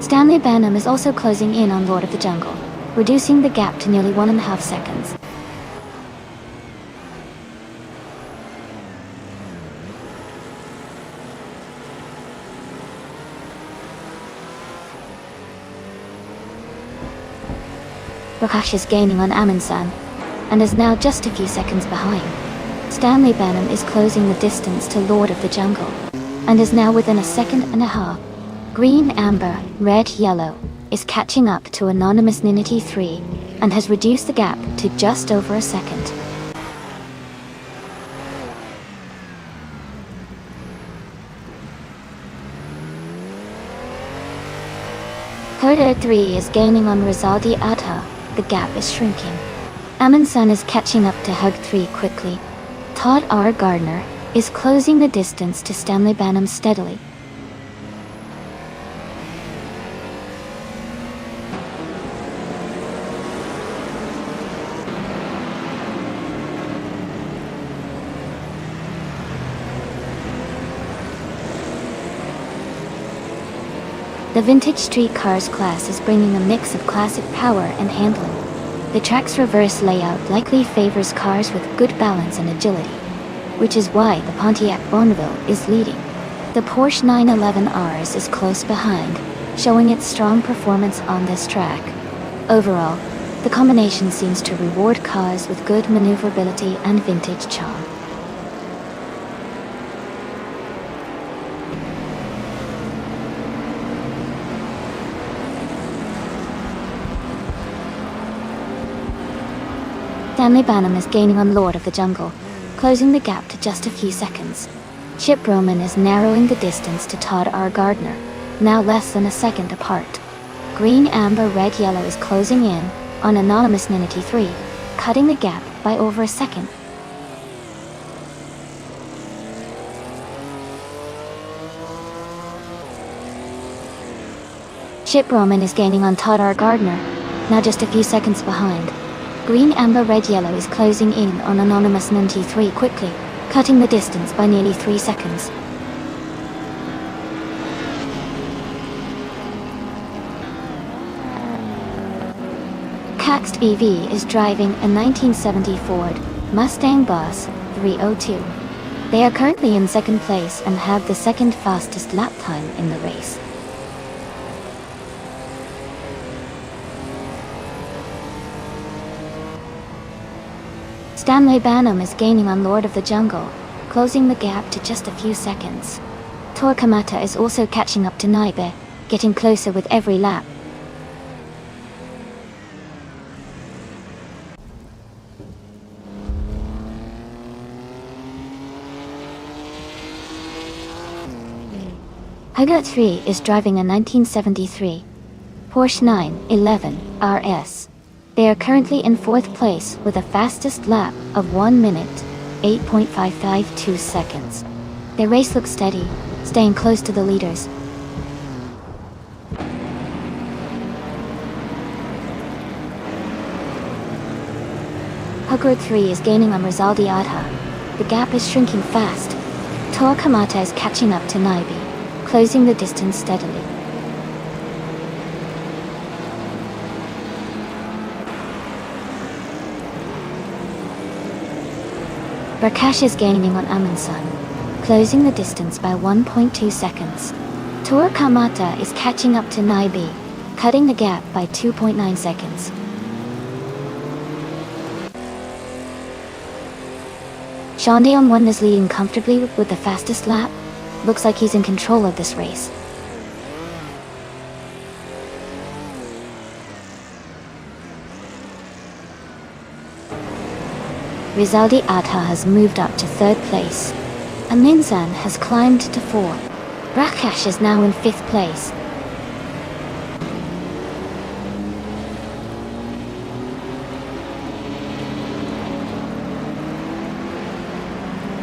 Stanley Banham is also closing in on Lord of the Jungle, reducing the gap to nearly 1.5 seconds. Prakash is gaining on Amin-san, and is now just a few seconds behind. Stanley Banham is closing the distance to Lord of the Jungle, and is now within 1.5 seconds. Green, Amber, Red, Yellow is catching up to Anonymous Ninity 3, and has reduced the gap to just over 1 second. Herder 3 is gaining on Rizaldi Adha. The gap is shrinking. Amin-san is catching up to Hug 3 quickly. Todd R. Gardner is closing the distance to Stanley Banham steadily. The vintage street cars class is bringing a mix of classic power and handling. The track's reverse layout likely favors cars with good balance and agility, which is why the Pontiac Bonneville is leading. The Porsche 911 is close behind, showing its strong performance on this track. Overall, the combination seems to reward cars with good maneuverability and vintage charm. Stanley Banham is gaining on Lord of the Jungle, closing the gap to just a few seconds. Chip Roman is narrowing the distance to Todd R. Gardner, now less than 1 second apart. Green, Amber, Red, Yellow is closing in on Anonymous Ninity 3, cutting the gap by over 1 second. Chip Roman is gaining on Todd R. Gardner, now just a few seconds behind. Green, Amber, Red, Yellow is closing in on Anonymous Ninity 3 quickly, cutting the distance by nearly 3 seconds. Caxt EV is driving a 1970 Ford Mustang Boss 302. They are currently in second place and have the second fastest lap time in the race. Stanley Banham is gaining on Lord of the Jungle, closing the gap to just a few seconds. Torquemada is also catching up to Naibe, getting closer with every lap. Hugo 3 is driving a 1973 Porsche 911 RS. They are currently in 4th place with a fastest lap of 1 minute, 8.552 seconds. Their race looks steady, staying close to the leaders. Hugger 3 is gaining on Rizaldi Adha. The gap is shrinking fast. Torquemada is catching up to Naibe, closing the distance steadily. Prakash is gaining on Amin-san, closing the distance by 1.2 seconds. Torquemada is catching up to Naibe, cutting the gap by 2.9 seconds. Sean Day on 1 is leading comfortably with the fastest lap. Looks like he's in control of this race. Rizaldi Adha has moved up to 3rd place. Aminsan has climbed to 4. Rakash is now in 5th place.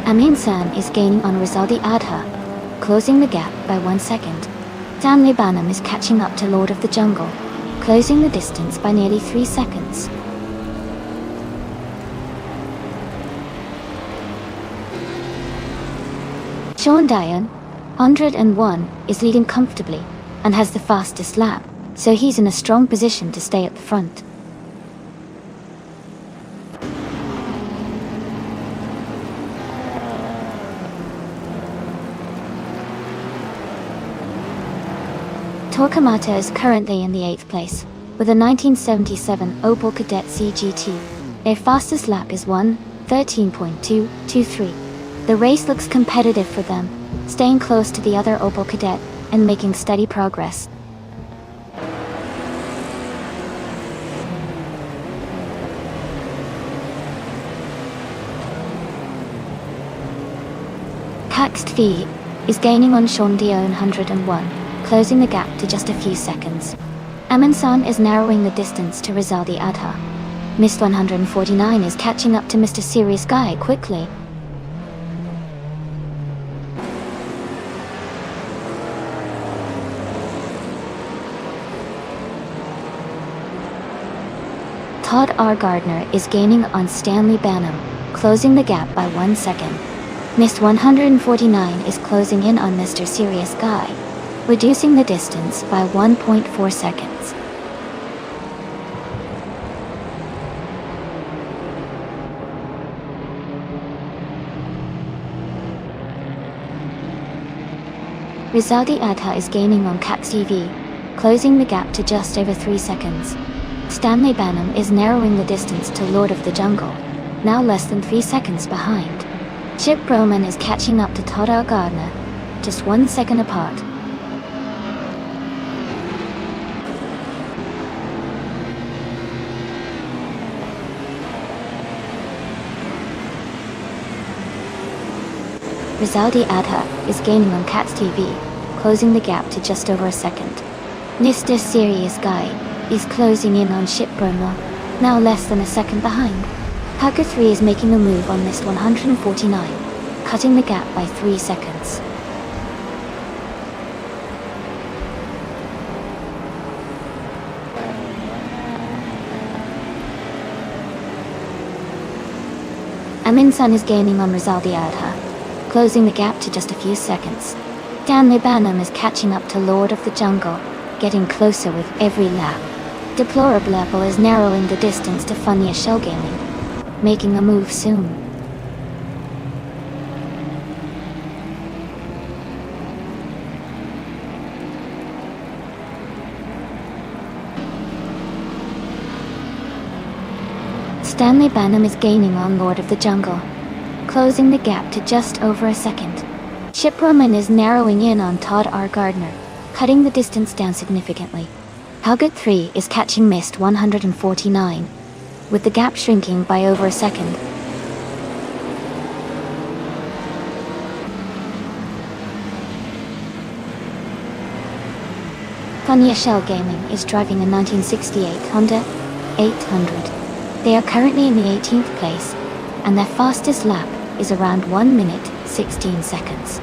Aminsan is gaining on Rizaldi Adha, closing the gap by 1 second. Stanley Banham is catching up to Lord of the Jungle, closing the distance by nearly 3 seconds. Sean Dion, 101, is leading comfortably and has the fastest lap, so he's in a strong position to stay at the front. Torquemada is currently in the 8th place, with a 1977 Opel Kadett CGT. Their fastest lap is 1:13.223. The race looks competitive for them, staying close to the other Opel Kadett and making steady progress. Caxt V is gaining on Sean Dion 101, closing the gap to just a few seconds. Aminsan is narrowing the distance to Rizaldi Adha. Mist 149 is catching up to Mr. Serious Guy quickly. Todd R. Gardner is gaining on Stanley Banham, closing the gap by 1 second. Mist 149 is closing in on Mr. Serious Guy, reducing the distance by 1.4 seconds. Rizaldi Adha is gaining on Cax EV, closing the gap to just over 3 seconds. Stanley Banham is narrowing the distance to Lord of the Jungle, now less than 3 seconds behind. Chip Roman is catching up to Todd R. Gardner, just 1 second apart. Rizaldi Adha is gaining on Cats TV, closing the gap to just over a second. Mr. Serious Guy is closing in on Ship Bromo, now less than a second behind. Hacker 3 is making a move on Mist 149, cutting the gap by 3 seconds. Aminsan is gaining on Rizaldi Adha, closing the gap to just a few seconds. Stanley Banham is catching up to Lord of the Jungle, getting closer with every lap. Deplorable is narrowing the distance to Funnier Shell Gaming, making a move soon. Stanley Banham is gaining on Lord of the Jungle, closing the gap to just over a second. Chip Roman is narrowing in on Todd R. Gardner, cutting the distance down significantly. Halgut 3 is catching Mist 149, with the gap shrinking by over a second. Funnier Shell Gaming is driving a 1968 Honda 800. They are currently in the 18th place, and their fastest lap is around 1 minute 16 seconds.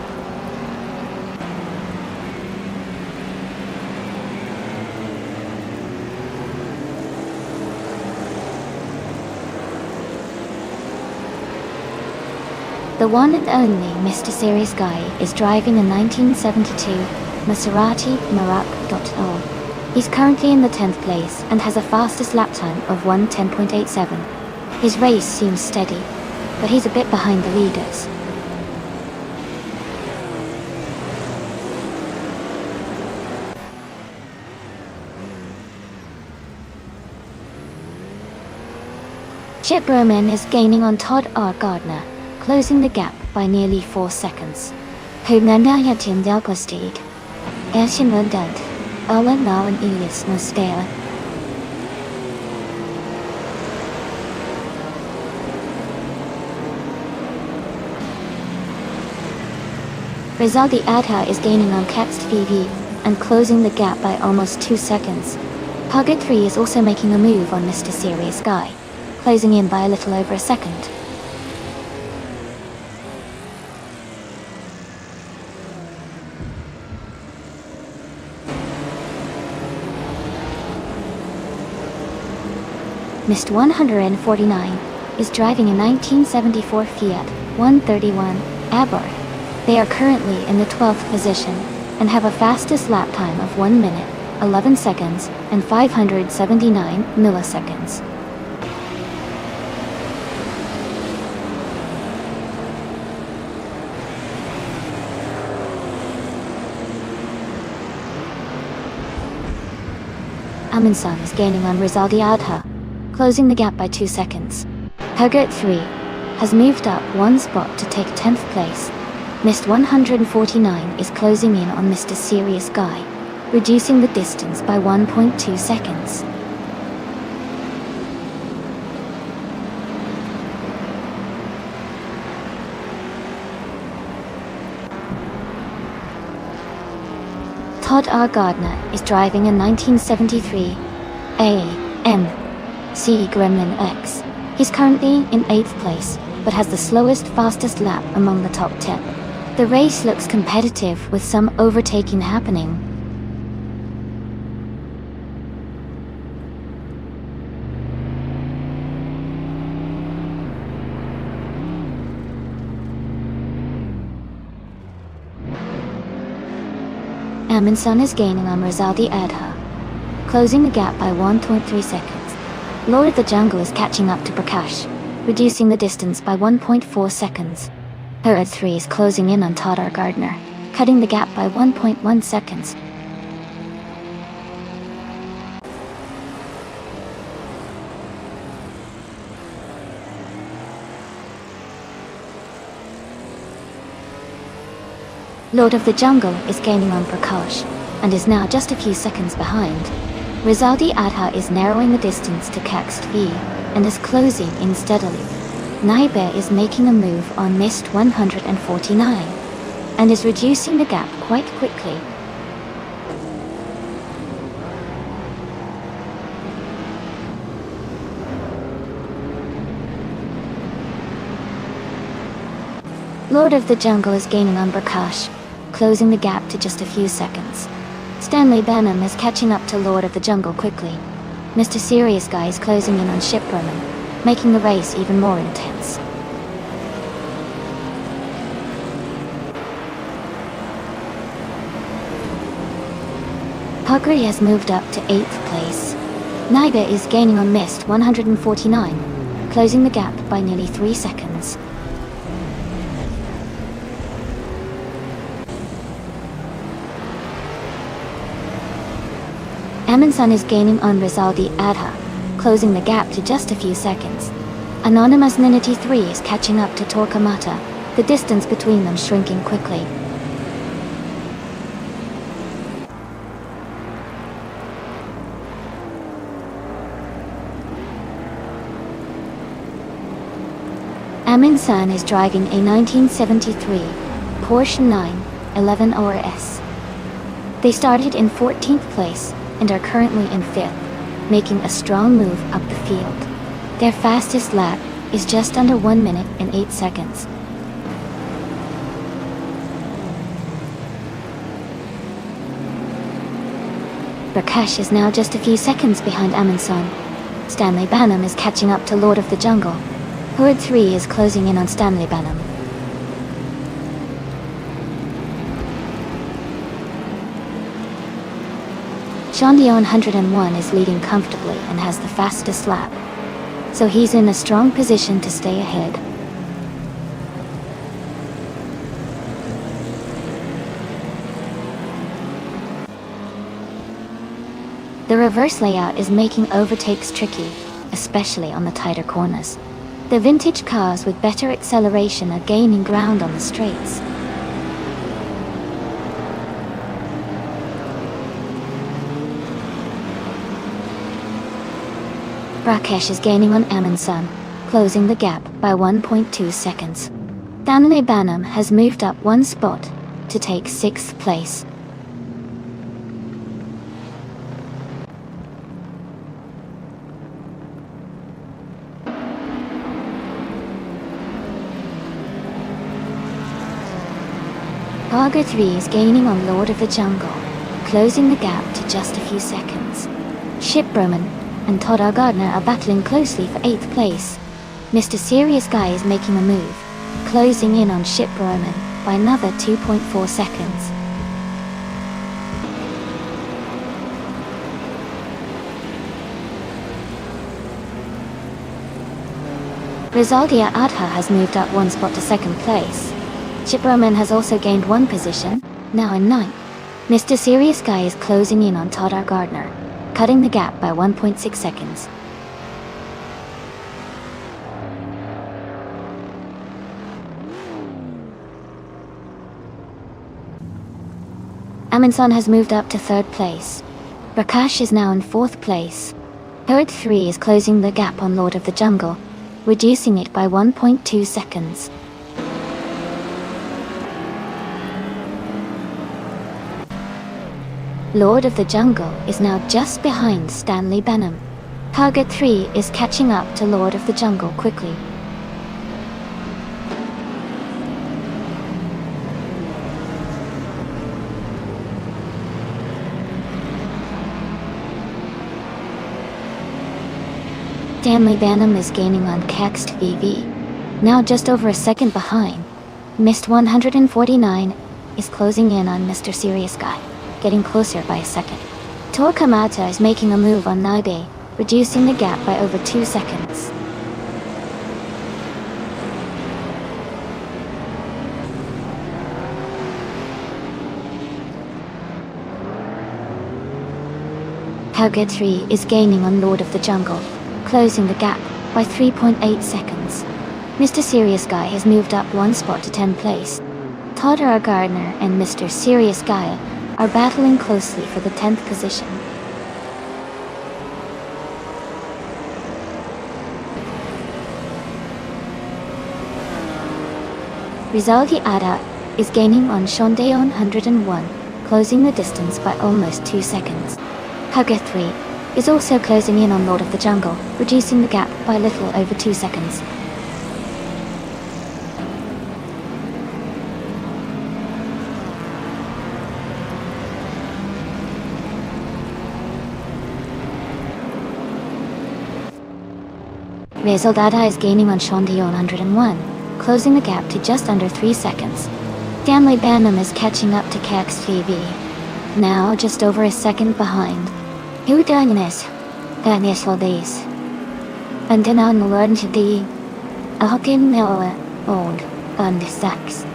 The one and only Mr. Serious Guy is driving a 1972 Maserati Merak.0. He's currently in the 10th place and has a fastest lap time of 1:10.87. His race seems steady, but he's a bit behind the leaders. Chip Roman is gaining on Todd R. Gardner, closing the gap by nearly 4 seconds. Hugnandaya Tindelkostig. Ashin Mundant. Owen Nawan Elias Nostea. Rizaldi Adha is gaining on Kext VV and closing the gap by almost 2 seconds. Pugget 3 is also making a move on Mr. Serious Guy, closing in by a little over a second. Mr. 149 is driving a 1974 Fiat 131 Abarth. They are currently in the 12th position and have a fastest lap time of 1 minute, 11 seconds, and 579 milliseconds. Amundsen is gaining on Rizaldi Adha, closing the gap by 2 seconds. Hugert 3 has moved up 1 spot to take 10th place. Mr. 149 is closing in on Mr. Serious Guy, reducing the distance by 1.2 seconds. Todd R. Gardner is driving a 1973 AMC Gremlin X. He's currently in 8th place, but has the slowest fastest lap among the top 10. The race looks competitive with some overtaking happening. Amundsen is gaining on Rizaldi Adha, closing the gap by 1.3 seconds. Lord of the Jungle is catching up to Prakash, reducing the distance by 1.4 seconds. Herod 3 is closing in on Todd R. Gardner, cutting the gap by 1.1 seconds. Lord of the Jungle is gaining on Prakash, and is now just a few seconds behind. Rizaldi Adha is narrowing the distance to Kext V, and is closing in steadily. Naibe is making a move on Mist 149, and is reducing the gap quite quickly. Lord of the Jungle is gaining on Prakash, closing the gap to just a few seconds. Stanley Benham is catching up to Lord of the Jungle quickly. Mr. Serious Guy is closing in on Shipperman, making the race even more intense. Pugri has moved up to 8th place. Naibe is gaining on Mist 149, closing the gap by nearly 3 seconds. Amundsen is gaining on Rizaldi Adha, closing the gap to just a few seconds. Anonymous Ninity 3 is catching up to Torquemada, the distance between them shrinking quickly. Amundsen is driving a 1973 Porsche 911 RS. They started in 14th place and are currently in 5th, making a strong move up the field. Their fastest lap is just under 1 minute and 8 seconds. Prakash is now just a few seconds behind Amundsen. Stanley Banham is catching up to Lord of the Jungle. Horde 3 is closing in on Stanley Banham. Shandion 101 is leading comfortably and has the fastest lap, so he's in a strong position to stay ahead. The reverse layout is making overtakes tricky, especially on the tighter corners. The vintage cars with better acceleration are gaining ground on the straights. Rakesh is gaining on Amundsen, closing the gap by 1.2 seconds. Stanley Banham has moved up one spot to take 6th place. Tiger 3 is gaining on Lord of the Jungle, closing the gap to just a few seconds. Chip Roman and Todd R. Gardner are battling closely for 8th place. Mr. Serious Guy is making a move, closing in on Chip Roman by another 2.4 seconds. Rizaldia Adha has moved up one spot to 2nd place. Chip Roman has also gained one position, now in 9th. Mr. Serious Guy is closing in on Todd R. Gardner, cutting the gap by 1.6 seconds. Amundsen has moved up to 3rd place. Rakesh is now in 4th place. Herd 3 is closing the gap on Lord of the Jungle, reducing it by 1.2 seconds. Lord of the Jungle is now just behind Stanley Banham. Target 3 is catching up to Lord of the Jungle quickly. Stanley Banham is gaining on Kext VV, now just over a second behind. Mist 149 is closing in on Mr. Serious Guy, getting closer by a second. Torquemada is making a move on Naibe, reducing the gap by over 2 seconds. Target 3 is gaining on Lord of the Jungle, closing the gap by 3.8 seconds. Mr. Serious Guy has moved up one spot to 10th place. Todd R. Gardner and Mr. Serious Guy are battling closely for the 10th position. Rizaldi Ada is gaining on Shondayon 101, closing the distance by almost 2 seconds. Hugger 3 is also closing in on Lord of the Jungle, reducing the gap by a little over 2 seconds. Rizal Dada is gaining on Shondayon 101, closing the gap to just under 3 seconds. Stanley Banham is catching up to Kext VV, now just over a second behind. Who done this? Danish all these. And then on learn to the Ahkin Noah old on the sax.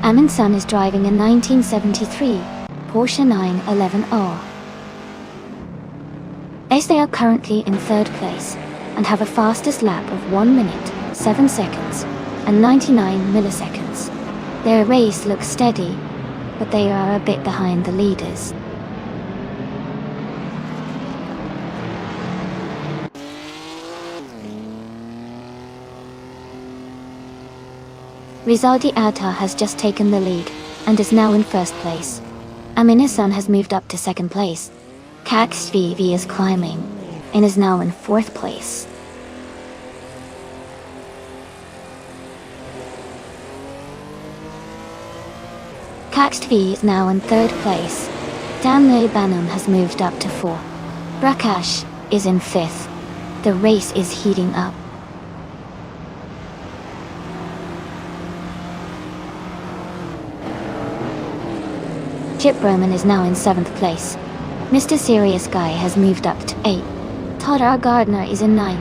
Amundsen is driving a 1973 Porsche 911R. As they are currently in 3rd place and have a fastest lap of 1 minute, 7 seconds and 99 milliseconds. Their race looks steady, but they are a bit behind the leaders. Rizaldi Atta has just taken the lead and is now in 1st place. Aminisan has moved up to 2nd place. Kext VV is climbing and is now in 4th place. Kext V is now in 3rd place. Stanley Banham has moved up to 4. Rakesh is in 5th. The race is heating up. Chip Roman is now in 7th place. Mr. Serious Guy has moved up to 8. Todd R. Gardner is in 9.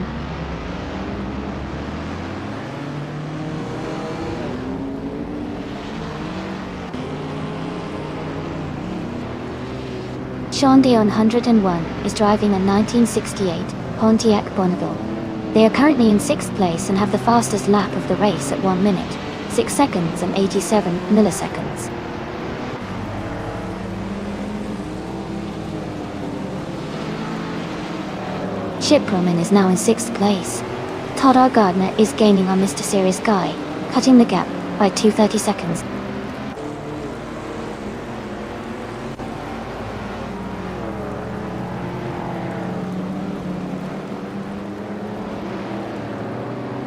Sean Dion 101 is driving a 1968 Pontiac Bonneville. They are currently in 6th place and have the fastest lap of the race at 1 minute, 6 seconds and 87 milliseconds. Chip Roman is now in 6th place. Todd R. Gardner is gaining on Mr. Serious Guy, cutting the gap by 2:30 seconds.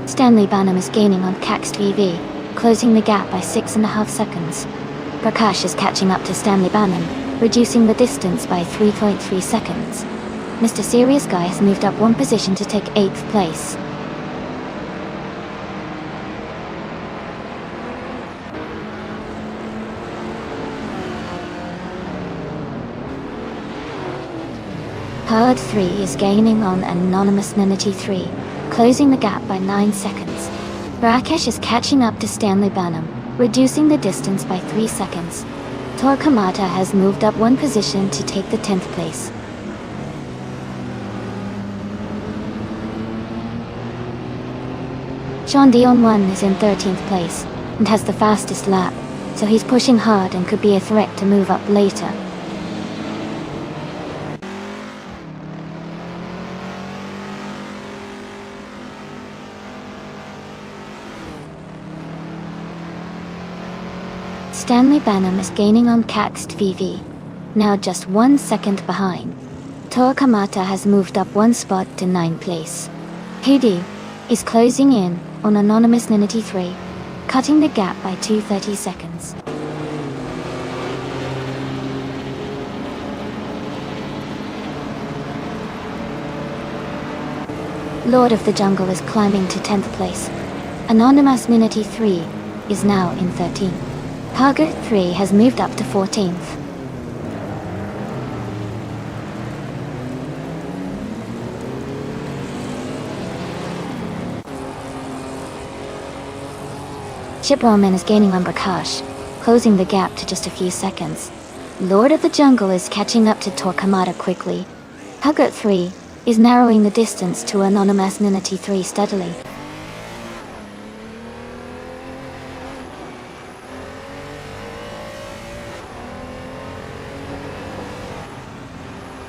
Stanley Banham is gaining on Caxt VV, closing the gap by 6.5 seconds. Prakash is catching up to Stanley Banham, reducing the distance by 3.3 seconds. Mr. Serious Guy has moved up 1 position to take 8th place. Herd 3 is gaining on Anonymous Ninety 3, closing the gap by 9 seconds. Rakesh is catching up to Stanley Banham, reducing the distance by 3 seconds. Torquemada has moved up 1 position to take the 10th place. Sean Dion 1 is in 13th place, and has the fastest lap, so he's pushing hard and could be a threat to move up later. Stanley Banham is gaining on Caxt VV, now just 1 second behind. Torquemada has moved up 1 spot to 9th place. Hoodie is closing in on Anonymous Ninety 3, cutting the gap by 2:30 seconds. Lord of the Jungle is climbing to 10th place. Anonymous Ninety 3 is now in 13th. Target 3 has moved up to 14th. Chip Roman is gaining on Prakash, closing the gap to just a few seconds. Lord of the Jungle is catching up to Torquemada quickly. Target 3 is narrowing the distance to Anonymous Ninety 3 steadily.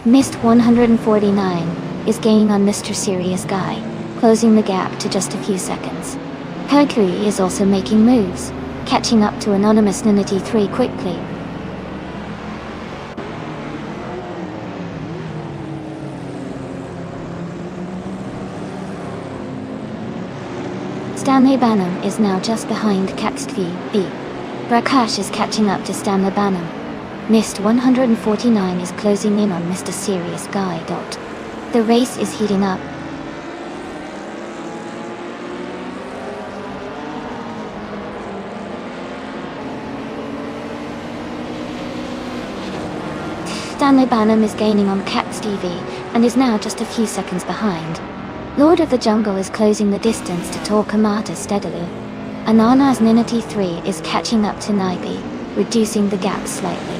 Mist 149 is gaining on Mr. Serious Guy, closing the gap to just a few seconds. Hercules is also making moves, catching up to Anonymous Ninety 3 quickly. Stanley Banham is now just behind Caxt VV. Prakash is catching up to Stanley Banham. Mist 149 is closing in on Mr. Serious Guy. The race is heating up. Stanley Banham is gaining on Caxt VV and is now just a few seconds behind. Lord of the Jungle is closing the distance to Torquemada steadily. Anonymous Ninety 3 is catching up to Naibi, reducing the gap slightly.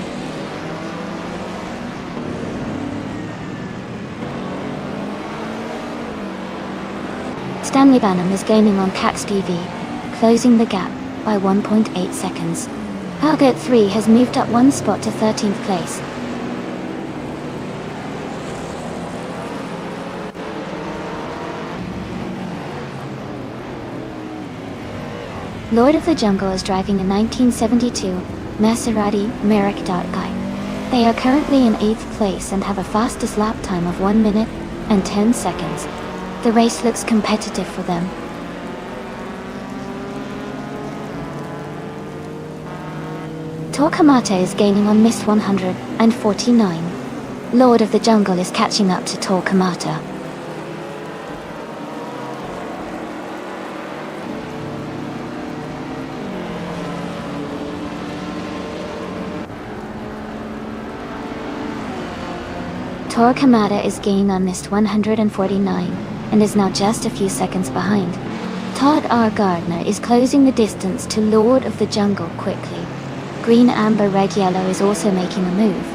Stanley Banham is gaining on Caxt VV, closing the gap by 1.8 seconds. Target 3 has moved up 1 spot to 13th place. Lord of the Jungle is driving a 1972 Maserati Merrick.Guy. They are currently in 8th place and have a fastest lap time of 1 minute and 10 seconds. The race looks competitive for them. Torquemada is gaining on Mist 149. Lord of the Jungle is catching up to Torquemada. Torquemada is gaining on Mist 149 and is now just a few seconds behind. Todd R. Gardner is closing the distance to Lord of the Jungle quickly. Green, Amber, Red, Yellow is also making a move.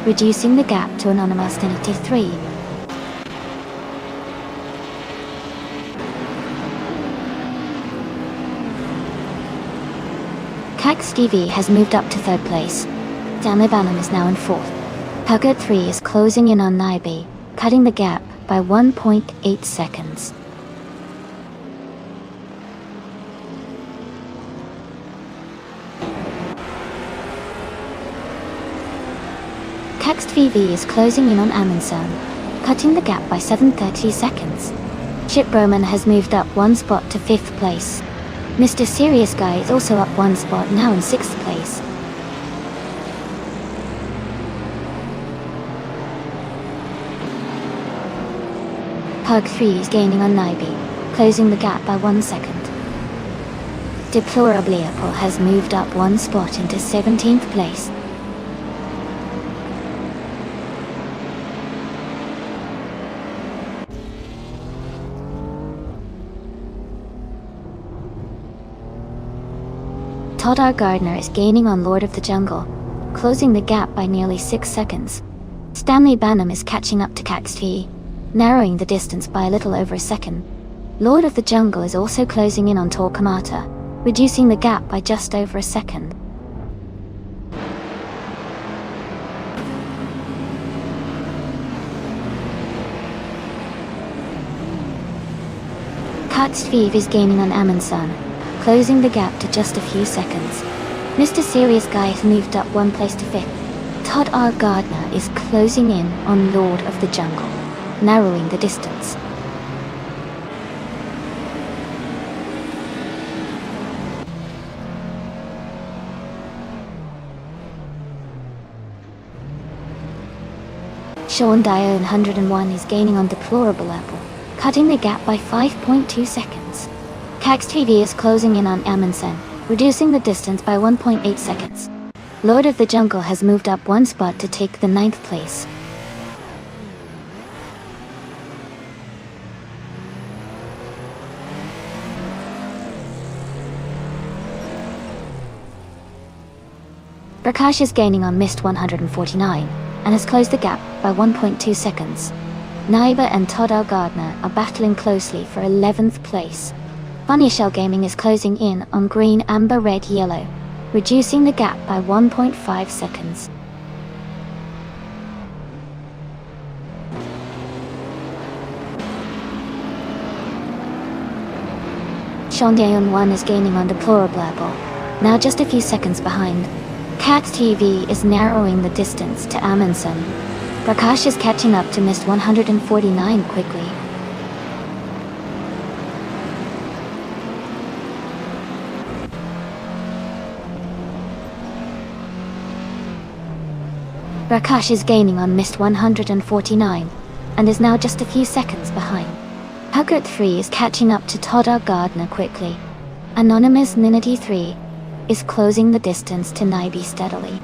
reducing the gap to Anonymous 93. Cax TV has moved up to 3rd place. Stanley Banham is now in 4th. Puckett 3 is closing in on Nyby, cutting the gap by 1.8 seconds. Cax TV is closing in on Amundsen, cutting the gap by 7.30 seconds. Chip Broman has moved up 1 spot to 5th place. Mr. Serious Guy is also up 1 spot, now in 6th place. Pug 3 is gaining on Nyby, closing the gap by 1 second. Deplorably Apple has moved up 1 spot into 17th place. Todd R. Gardner is gaining on Lord of the Jungle, closing the gap by nearly 6 seconds. Stanley Banham is catching up to Cax T, narrowing the distance by a little over a second. Lord of the Jungle is also closing in on Tor Kamata, reducing the gap by just over a second. Cax T is gaining on Amundsen, closing the gap to just a few seconds. Mr. Serious Guy has moved up 1 place to 5th. Todd R. Gardner is closing in on Lord of the Jungle, narrowing the distance. Sean Dione 101 is gaining on Deplorable Apple, cutting the gap by 5.2 seconds. Cax TV is closing in on Amundsen, reducing the distance by 1.8 seconds. Lord of the Jungle has moved up 1 spot to take the 9th place. Prakash is gaining on Mist 149, and has closed the gap by 1.2 seconds. Naiba and Todd R. Gardner are battling closely for 11th place. Funny Shell Gaming is closing in on Green, Amber, Red, Yellow, reducing the gap by 1.5 seconds. Shondaeon 1 is gaining on Deplorable Apple, now just a few seconds behind. Cax TV is narrowing the distance to Amundsen. Prakash is catching up to Mist 149 quickly. Prakash is gaining on Mist 149, and is now just a few seconds behind. Huggert 3 is catching up to Todd R. Gardner quickly. Anonymous Ninity 3 is closing the distance to Nyby steadily.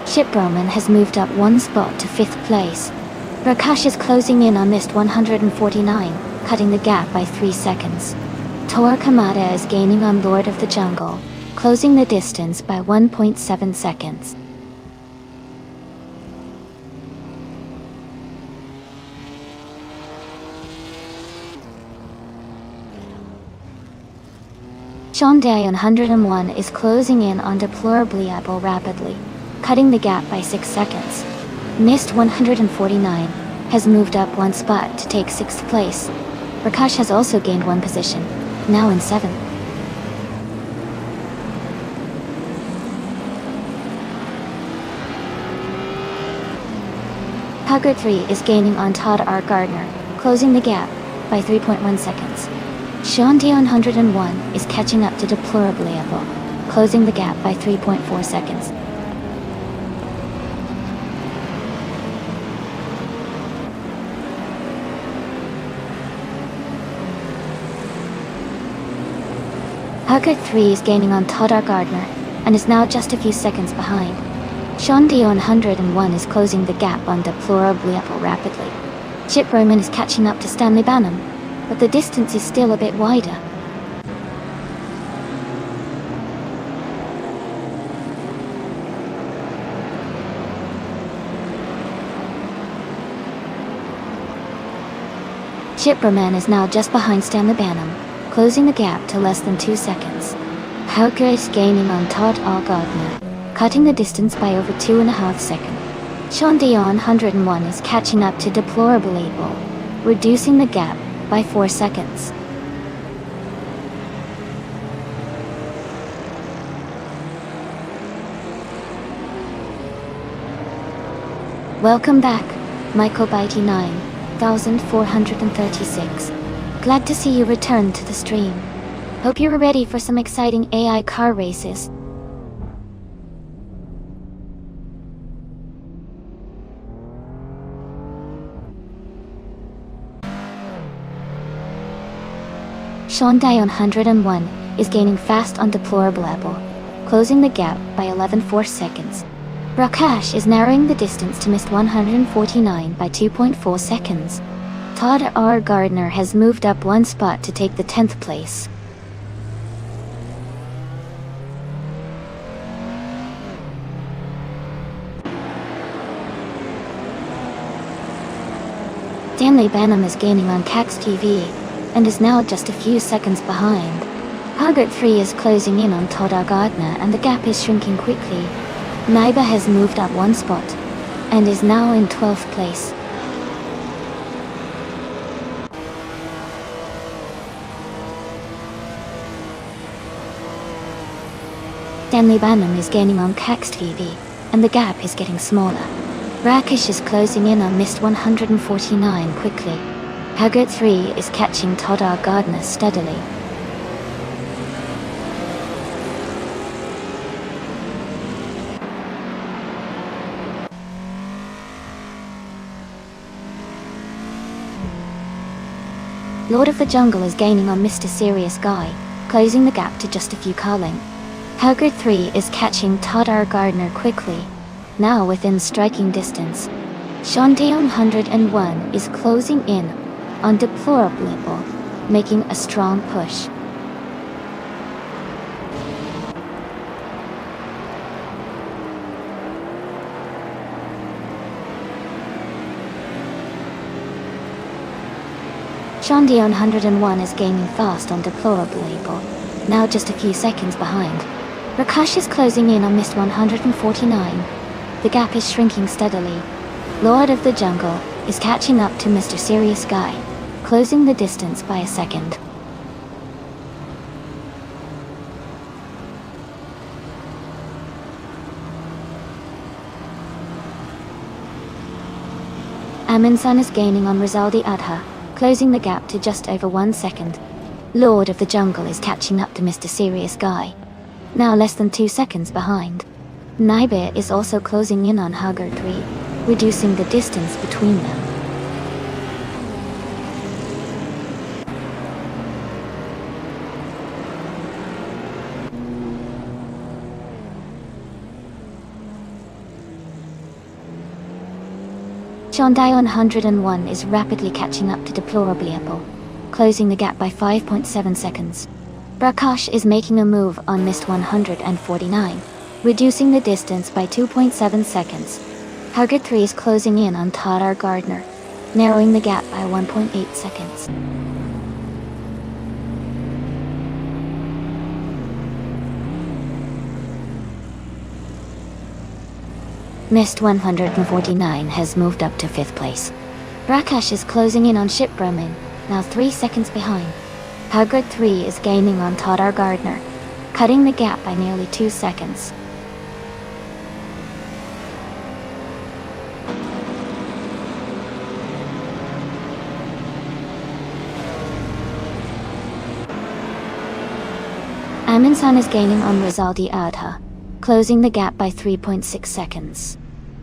Chip Broman has moved up 1 spot to 5th place. Prakash is closing in on Mist 149, cutting the gap by 3 seconds. Tor Kamada is gaining on Lord of the Jungle, closing the distance by 1.7 seconds. Shondaeon 101 is closing in on Deplorably Apple rapidly, cutting the gap by 6 seconds. Mist 149 has moved up 1 spot to take 6th place. Prakash has also gained 1 position, now in 7th. Hugger 3 is gaining on Todd R. Gardner, closing the gap by 3.1 seconds. Shondaeon 101 is catching up to Deplorably Apple, closing the gap by 3.4 seconds. Hugger 3 is gaining on Todd R. Gardner, and is now just a few seconds behind. Shondaeon 101 is closing the gap on Deplorably Apple rapidly. Chip Roman is catching up to Stanley Banham, but the distance is still a bit wider. Chip Roman is now just behind Stanley Banham, closing the gap to less than 2 seconds. Hauger is gaining on Todd R. Gardner, cutting the distance by over 2.5 seconds. Sean Dion 101 is catching up to Deplorable Evil, reducing the gap by 4 seconds. Welcome back, Michael Bitey 9436. Glad to see you return to the stream. Hope you're ready for some exciting AI car races. Sean Dion 101 is gaining fast on Deplorable Apple, closing the gap by 11.4 seconds. Rakash is narrowing the distance to Mist 149 by 2.4 seconds. Todd R. Gardner has moved up 1 spot to take the 10th place. Stanley Banham is gaining on Cax TV, and is now just a few seconds behind. Hogart 3 is closing in on Todd R. Gardner and the gap is shrinking quickly. Naiba has moved up 1 spot, and is now in 12th place. Stanley Banham is gaining on Cax TV, and the gap is getting smaller. Rakesh is closing in on Mist 149 quickly. Hogart 3 is catching Todd R. Gardner steadily. Lord of the Jungle is gaining on Mr. Serious Guy, closing the gap to just a few car lengths. Hogart 3 is catching Todd R. Gardner quickly, now within striking distance. Sean Dion 101 is closing in on Deplorable, making a strong push. Sean Dion 101 is gaining fast on Deplorable, now just a few seconds behind. Rakash is closing in on Mist 149. The gap is shrinking steadily. Lord of the Jungle is catching up to Mr. Serious Guy, closing the distance by a second. Aminsan is gaining on Rizaldi Adha, closing the gap to just over 1 second. Lord of the Jungle is catching up to Mr. Serious Guy, now less than 2 seconds behind. Naibe is also closing in on Hogart 3, reducing the distance between them. Sean Dion 101 is rapidly catching up to Deplorable, closing the gap by 5.7 seconds. Prakash is making a move on Mist 149, reducing the distance by 2.7 seconds. Hogart 3 is closing in on Todd R. Gardner, narrowing the gap by 1.8 seconds. Mist 149 has moved up to 5th place. Prakash is closing in on Ship Brahmin, now 3 seconds behind. Hogart 3 is gaining on Todd R. Gardner, cutting the gap by nearly 2 seconds. Aminsan is gaining on Rizaldi Adha, closing the gap by 3.6 seconds.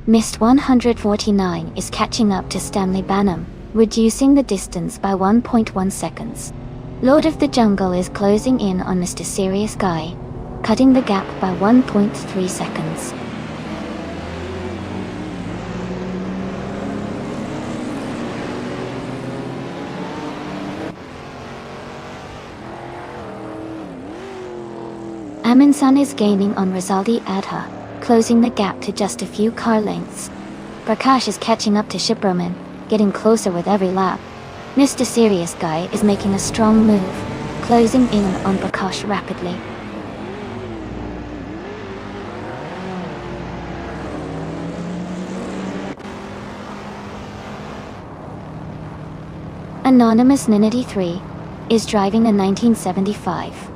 Mist 149 is catching up to Stanley Banham, reducing the distance by 1.1 seconds. Lord of the Jungle is closing in on Mr. Serious Guy, cutting the gap by 1.3 seconds. Amundsen is gaining on Rizaldi Adha, closing the gap to just a few car lengths. Prakash is catching up to Shiproman, getting closer with every lap. Mr. Serious Guy is making a strong move, closing in on Prakash rapidly. Anonymous Ninity 3 is driving a 1975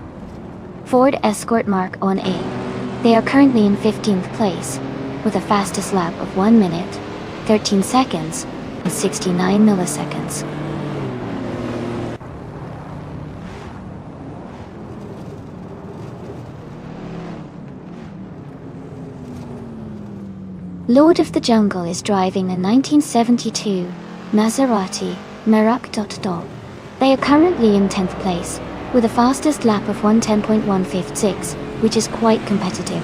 Ford Escort Mark 1A. They are currently in 15th place, with a fastest lap of 1 minute, 13 seconds, and 69 milliseconds. Lord of the Jungle is driving a 1972 Maserati Merak. They are currently in 10th place, with a fastest lap of 1:10.156, which is quite competitive.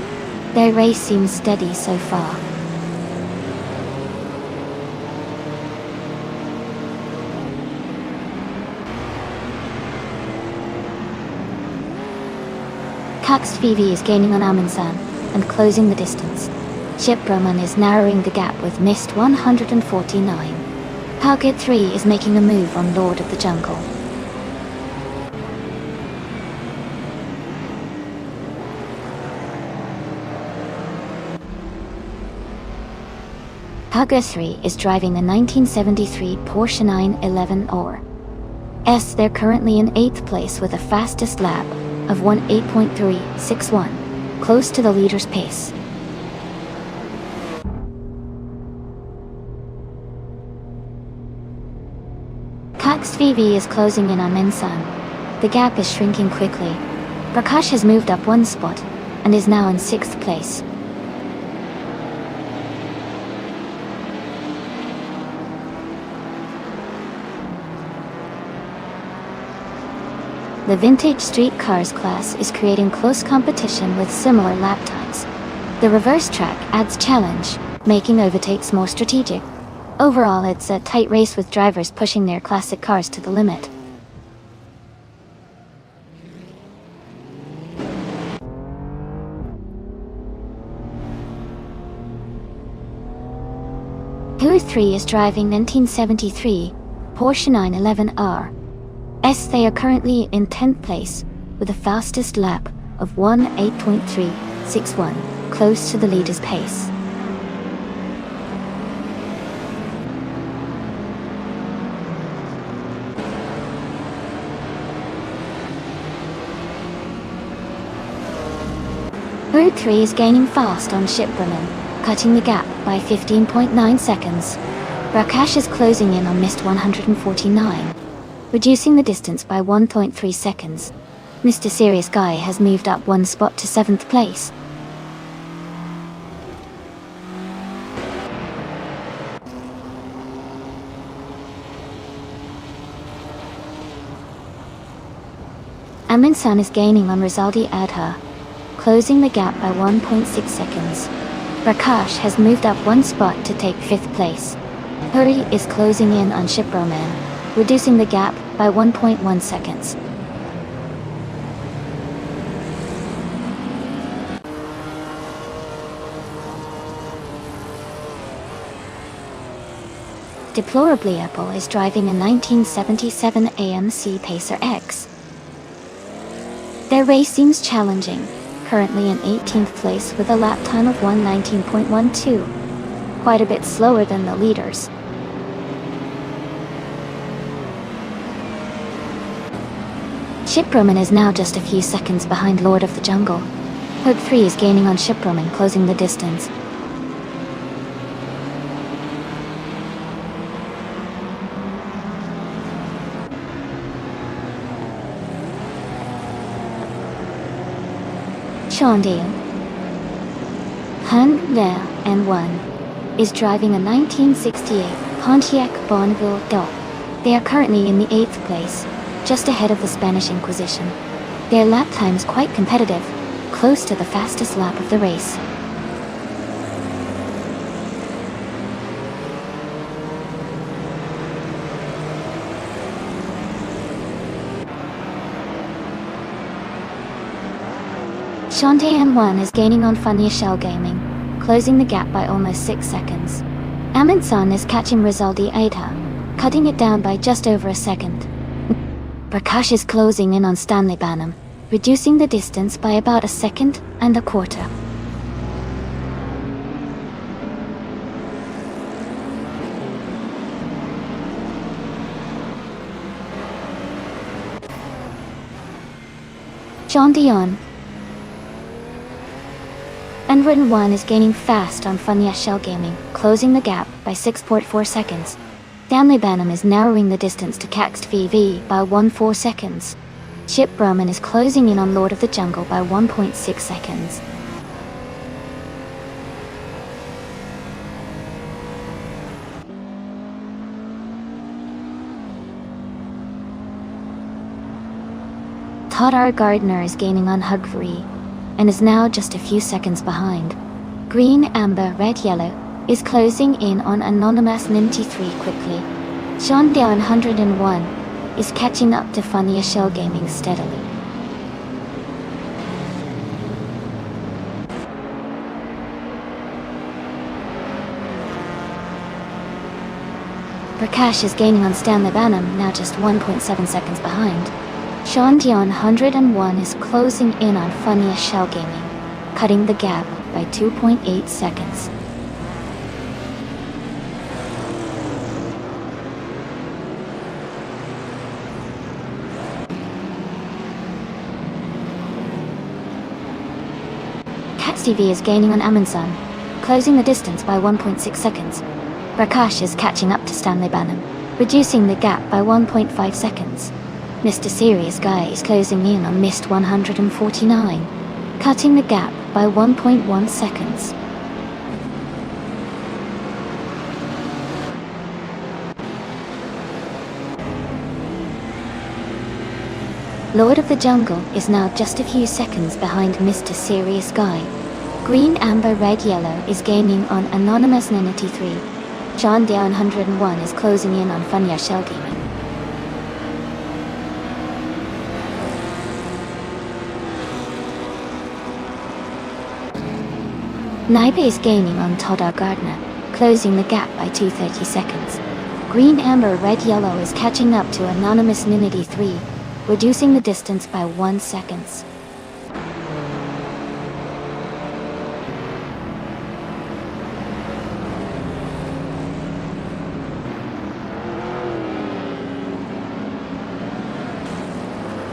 Their race seems steady so far. Kaxvivi is gaining on Amundsen and closing the distance. Shiproman is narrowing the gap with missed 149. Target 3 is making a move on Lord of the Jungle. Target 3 is driving the 1973 Porsche 911 or S. They're currently in 8th place with a fastest lap of 1:8.361, close to the leader's pace. Kaxvivi is closing in on Amundsen. The gap is shrinking quickly. Prakash has moved up 1 spot and is now in 6th place. The vintage street cars class is creating close competition with similar lap times. The reverse track adds challenge, making overtakes more strategic. Overall, it's a tight race with drivers pushing their classic cars to the limit. Tour 3 is driving 1973 Porsche 911 S. They are currently in 10th place, with a fastest lap of 1:8.361, close to the leader's pace. Bird 3 is gaining fast on Shiproman, cutting the gap by 15.9 seconds. Prakash is closing in on missed 149, reducing the distance by 1.3 seconds. Mr. Serious Guy has moved up 1 spot to 7th place. Amundsen is gaining on Rizaldi Adha, closing the gap by 1.6 seconds. Prakash has moved up 1 spot to take 5th place. Puri is closing in on Shiproman, reducing the gap by 1.1 seconds. Deplorably Apple is driving a 1977 AMC Pacer X. Their race seems challenging, currently in 18th place with a lap time of 1:19.12, quite a bit slower than the leaders. Shiproman is now just a few seconds behind Lord of the Jungle. Hope 3 is gaining on Shiproman, closing the distance. Chandale Han Le N1 is driving a 1968 Pontiac Bonneville Dot. They are currently in the 8th place, just ahead of the Spanish Inquisition. Their lap time is quite competitive, close to the fastest lap of the race. Sean Tae-1 is gaining on Funnier Shell Gaming, closing the gap by almost 6 seconds. Amundsen is catching Rizaldi Ada, cutting it down by just over a second. Prakash is closing in on Stanley Banham, reducing the distance by about a second and a quarter. John Dion and Written 1 is gaining fast on Funnier Shell Gaming, closing the gap by 6.4 seconds. Stanley Banham is narrowing the distance to Caxt VV by 1.4 seconds. Chip Broman is closing in on Lord of the Jungle by 1.6 seconds. Todd R. Gardner is gaining on Hugfree, and is now just a few seconds behind. Green, Amber, Red, Yellow is closing in on Anonymous 93 quickly. Sean Dion 101 is catching up to Funnier Shell Gaming steadily. Prakash is gaining on Stanley Banham, now just 1.7 seconds behind. Sean Dion 101 is closing in on Funnier Shell Gaming, cutting the gap by 2.8 seconds. TV is gaining on Amundsen, closing the distance by 1.6 seconds. Prakash is catching up to Stanley Banham, reducing the gap by 1.5 seconds. Mr. Serious Guy is closing in on Mist 149, cutting the gap by 1.1 seconds. Lord of the Jungle is now just a few seconds behind Mr. Serious Guy. Green, Amber, Red, Yellow is gaining on Anonymous 93. Sean Dion 101 is closing in on Funnier Shell Gaming. Naibe is gaining on Todd R. Gardner, closing the gap by 2.30 seconds. Green, Amber, Red, Yellow is catching up to Anonymous 93, reducing the distance by 1 second.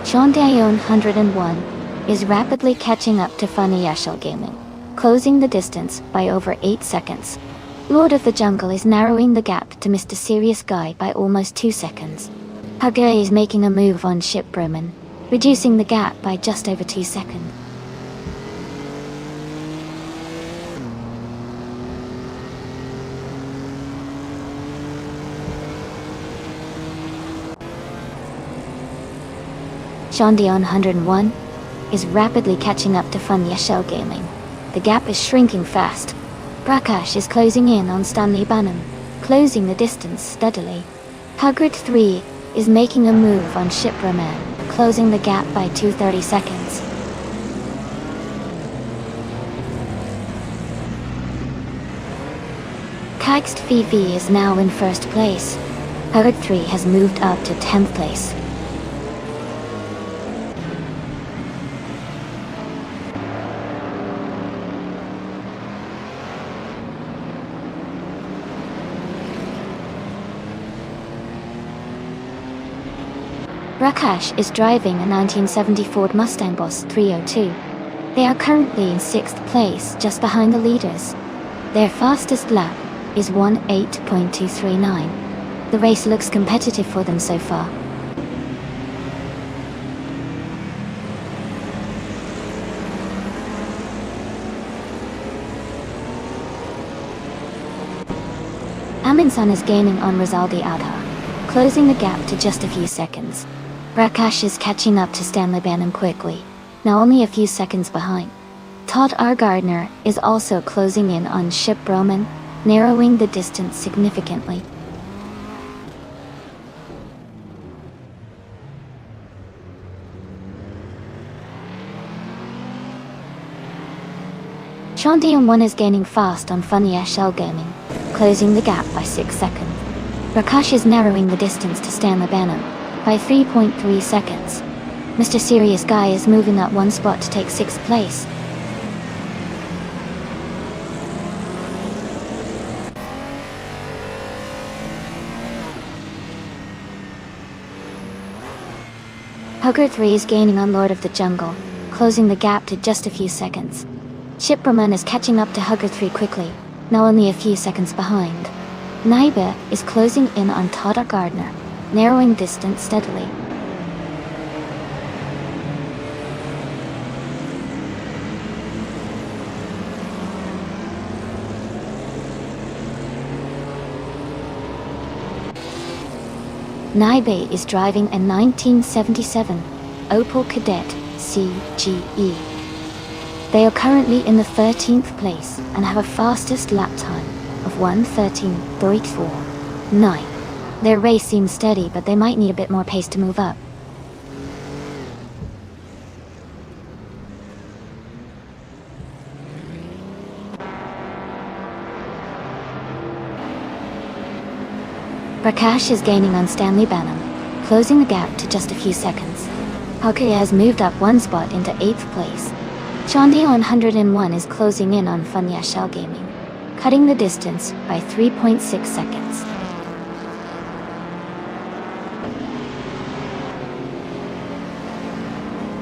Sean Dion 101 is rapidly catching up to Funnier Shell Gaming, closing the distance by over 8 seconds. Lord of the Jungle is narrowing the gap to Mr. Serious Guy by almost 2 seconds. Hagei is making a move on Ship Broman, reducing the gap by just over 2 seconds. Sean Dion 101 is rapidly catching up to Funnier Shell Gaming. The gap is shrinking fast. Prakash is closing in on Stanley Banham, closing the distance steadily. Hagrid 3 is making a move on Ship Broman, closing the gap by 2.30 seconds. Caxt VV is now in first place. Hagrid 3 has moved up to 10th place. Prakash is driving a 1970 Ford Mustang Boss 302. They are currently in 6th place, just behind the leaders. Their fastest lap is 1:8.239. The race looks competitive for them so far. Amundsen is gaining on Rizaldi Adha, closing the gap to just a few seconds. Prakash is catching up to Stanley Banham quickly, now only a few seconds behind. Todd R. Gardner is also closing in on Ship Broman, narrowing the distance significantly. Sean Dion 1 is gaining fast on Funny Shell Gaming, closing the gap by 6 seconds. Rakash is narrowing the distance to Stanley Banham by 3.3 seconds. Mr. Serious Guy is moving up 1 spot to take 6th place. Hugger 3 is gaining on Lord of the Jungle, closing the gap to just a few seconds. Shipraman is catching up to Hugger 3 quickly, now only a few seconds behind. Naiba is closing in on Todd Gardner, narrowing distance steadily. Naibe is driving a 1977 Opel Kadett CGE. They are currently in the 13th place and have a fastest lap time of 1:13.349. Their race seems steady, but they might need a bit more pace to move up. Prakash is gaining on Stanley Banham, closing the gap to just a few seconds. Hakaya has moved up 1 spot into 8th place. Chandio 101 is closing in on Funya Shell Gaming, cutting the distance by 3.6 seconds.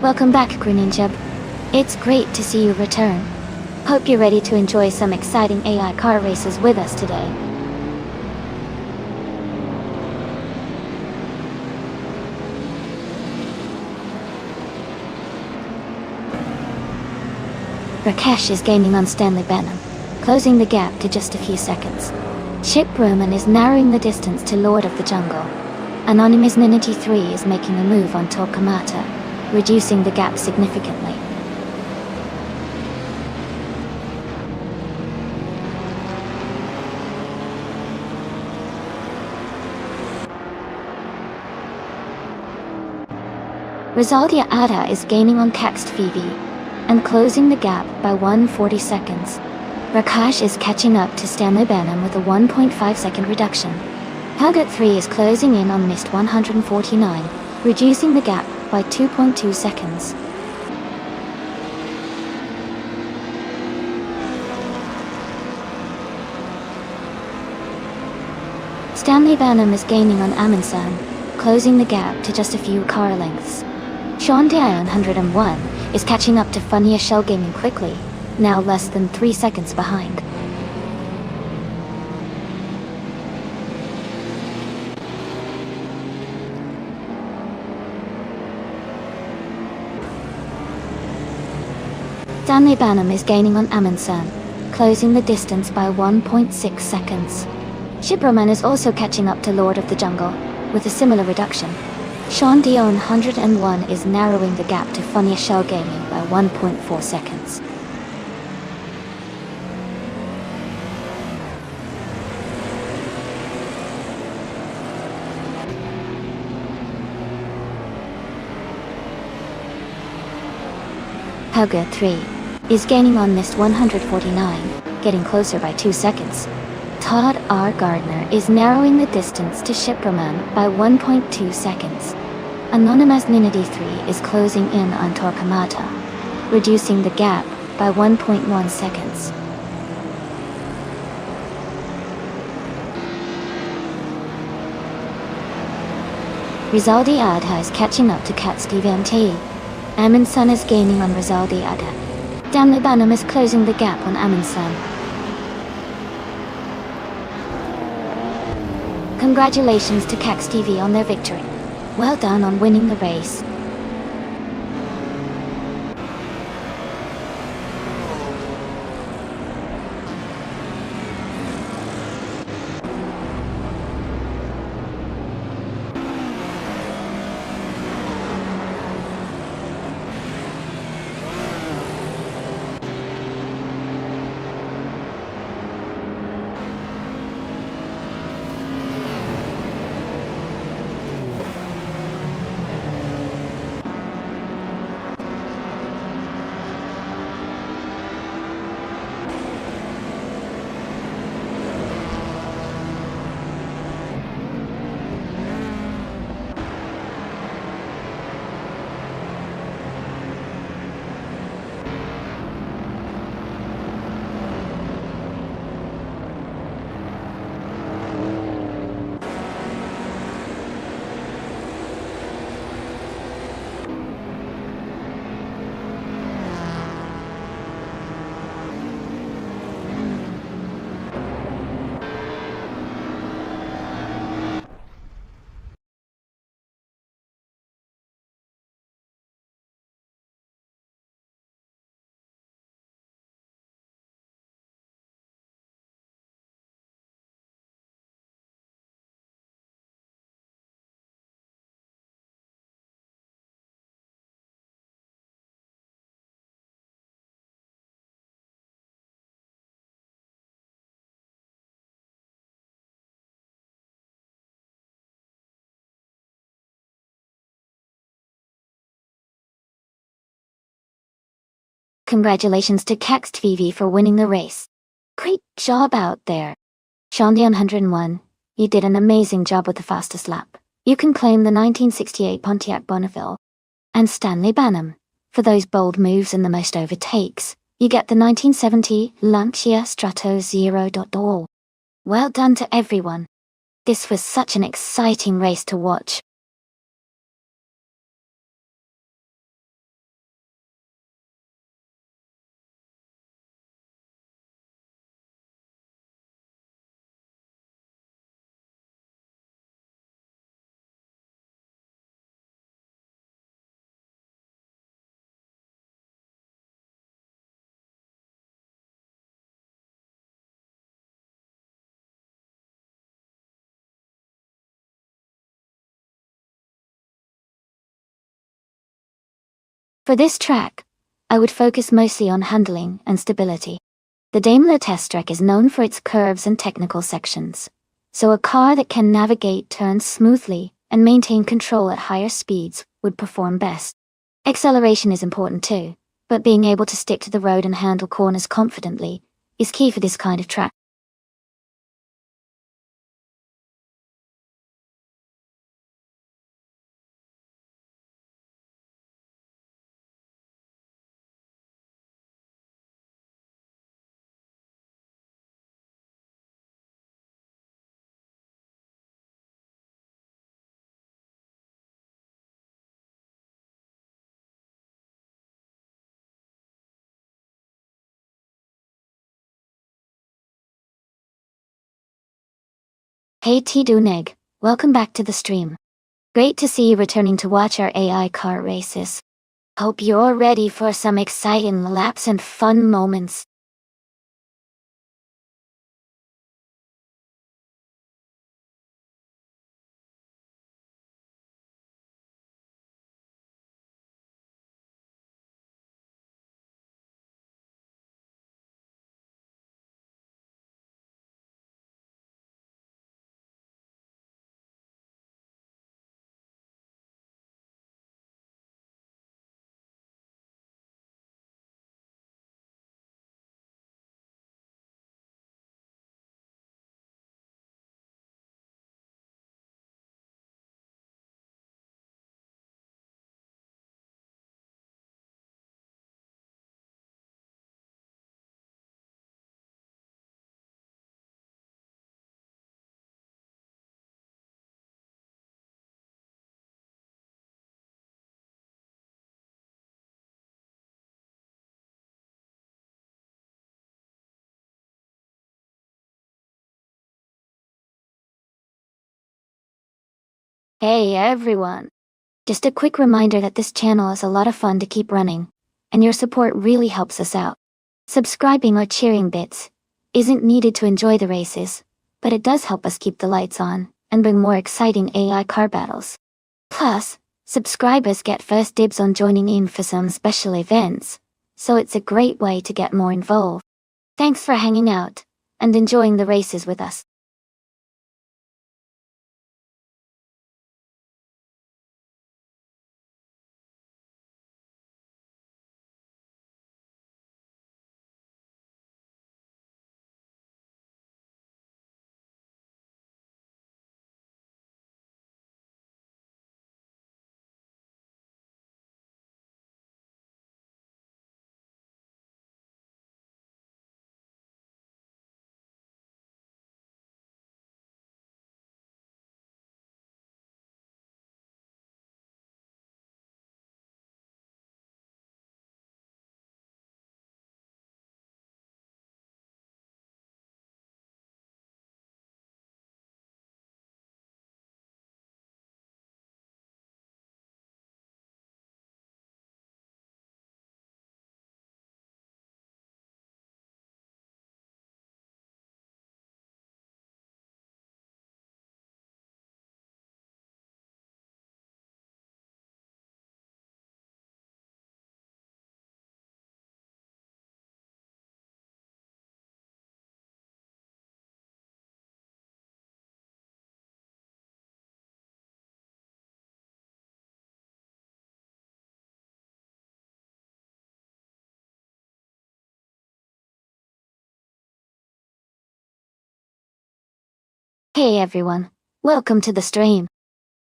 Welcome back, Greninja. It's great to see you return. Hope you're ready to enjoy some exciting AI car races with us today. Rakesh is gaining on Stanley Banham, closing the gap to just a few seconds. Chip Roman is narrowing the distance to Lord of the Jungle. Anonymous Ninity 3 is making a move on Tokamata, reducing the gap significantly. Rizaldia Ada is gaining on Caxt Phoebe and closing the gap by 1:40 seconds. Rakash is catching up to Stanley Banham with a 1.5 second reduction. Helgut 3 is closing in on Mist 149, reducing the gap by 2.2 seconds. Stanley Banham is gaining on Amundsen, closing the gap to just a few car lengths. Sean Dion 101 is catching up to Funya Shell Gaming quickly, now less than 3 seconds behind. Stanley Banham is gaining on Amundsen, closing the distance by 1.6 seconds. Shibraman is also catching up to Lord of the Jungle, with a similar reduction. Sean Dion 101 is narrowing the gap to Funya Shell Gaming by 1.4 seconds. Helga 3 is gaining on Mist 149, getting closer by 2 seconds. Todd R. Gardner is narrowing the distance to Shipraman by 1.2 seconds. Anonymous Ninity 3 is closing in on Torquemada, reducing the gap by 1.1 seconds. Rizaldi Adha is catching up to Cat Steven T. Amundsen is gaining on Rizaldi Adha. Stanley Banham is closing the gap on Amundsen. Congratulations to Cax TV on their victory. Well done on winning the race. congratulations to KextVV for winning the race. Great job out there. Shandian 101, you did an amazing job with the fastest lap. You can claim the 1968 Pontiac Bonneville. And Stanley Banham, for those bold moves and the most overtakes, you get the 1970 Lancia Strato 0.all. Well done to everyone. This was such an exciting race to watch. For this track, I would focus mostly on handling and stability. The Daimler test track is known for its curves and technical sections, so a car that can navigate turns smoothly and maintain control at higher speeds would perform best. Acceleration is important too, but being able to stick to the road and handle corners confidently is key for this kind of track. Hey Tiduneg, welcome back to the stream. Great to see you returning to watch our AI car races. Hope you're ready for some exciting laps and fun moments. Hey everyone! Just a quick reminder that this channel is a lot of fun to keep running, and your support really helps us out. Subscribing or cheering bits isn't needed to enjoy the races, but it does help us keep the lights on and bring more exciting AI car battles. Plus, subscribers get first dibs on joining in for some special events, so it's a great way to get more involved. Thanks for hanging out and enjoying the races with us. Hey everyone, welcome to the stream.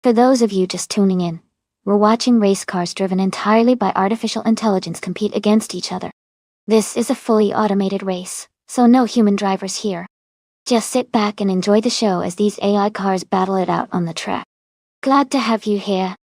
For those of you just tuning in, we're watching race cars driven entirely by artificial intelligence compete against each other. This is a fully automated race, so no human drivers here. Just sit back and enjoy the show as these AI cars battle it out on the track. Glad to have you here.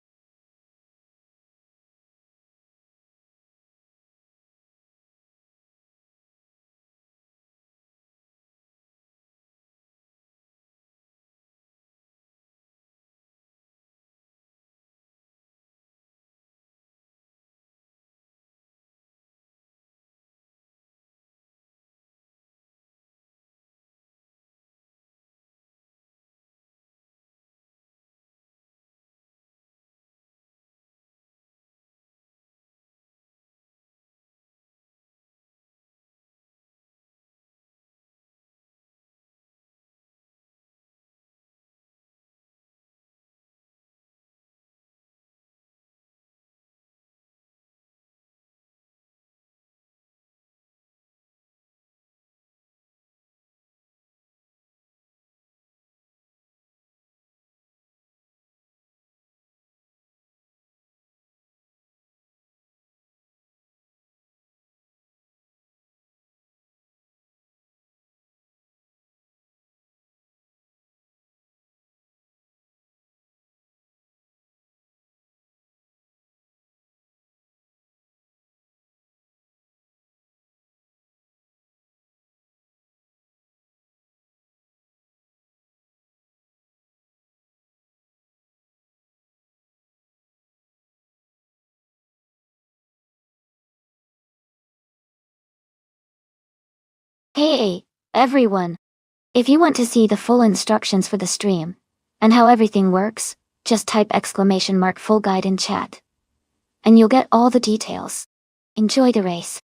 Hey, everyone. If you want to see the full instructions for the stream, and how everything works, just type !full guide in chat. And you'll get all the details. Enjoy the race.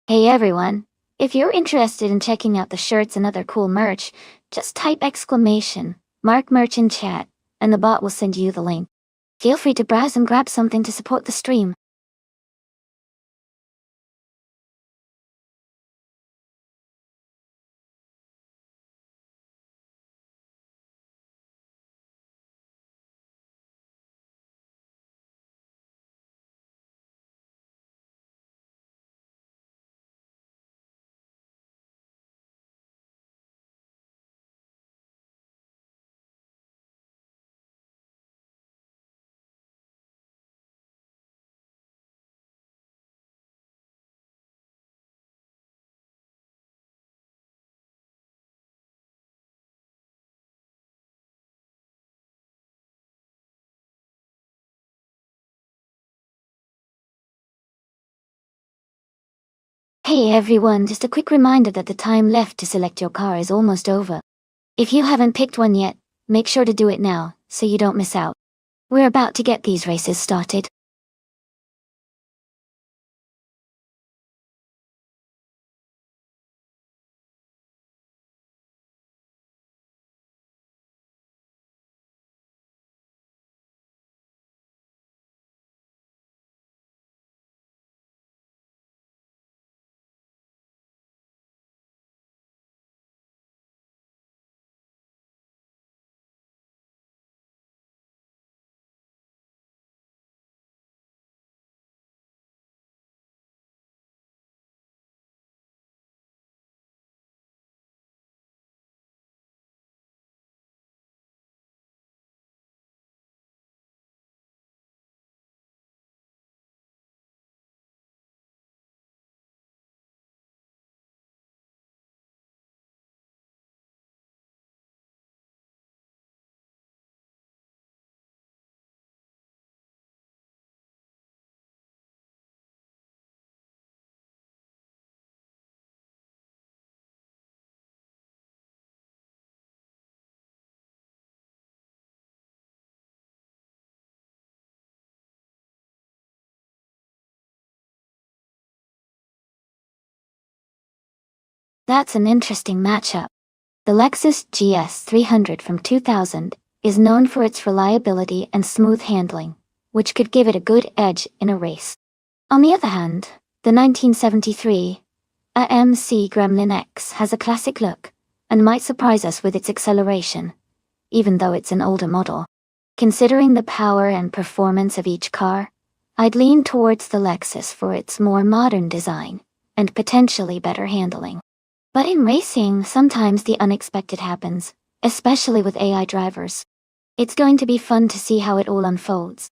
Hey everyone, if you're interested in checking out the shirts and other cool merch, just type !mark merch in chat, and the bot will send you the link. Feel free to browse and grab something to support the stream. Hey everyone, just a quick reminder that the time left to select your car is almost over. If you haven't picked one yet, make sure to do it now, so you don't miss out. We're about to get these races started. That's an interesting matchup. The Lexus GS 300 from 2000 is known for its reliability and smooth handling, which could give it a good edge in a race. On the other hand, the 1973 AMC Gremlin X has a classic look and might surprise us with its acceleration, even though it's an older model. Considering the power and performance of each car, I'd lean towards the Lexus for its more modern design and potentially better handling. But in racing, sometimes the unexpected happens, especially with AI drivers. It's going to be fun to see how it all unfolds.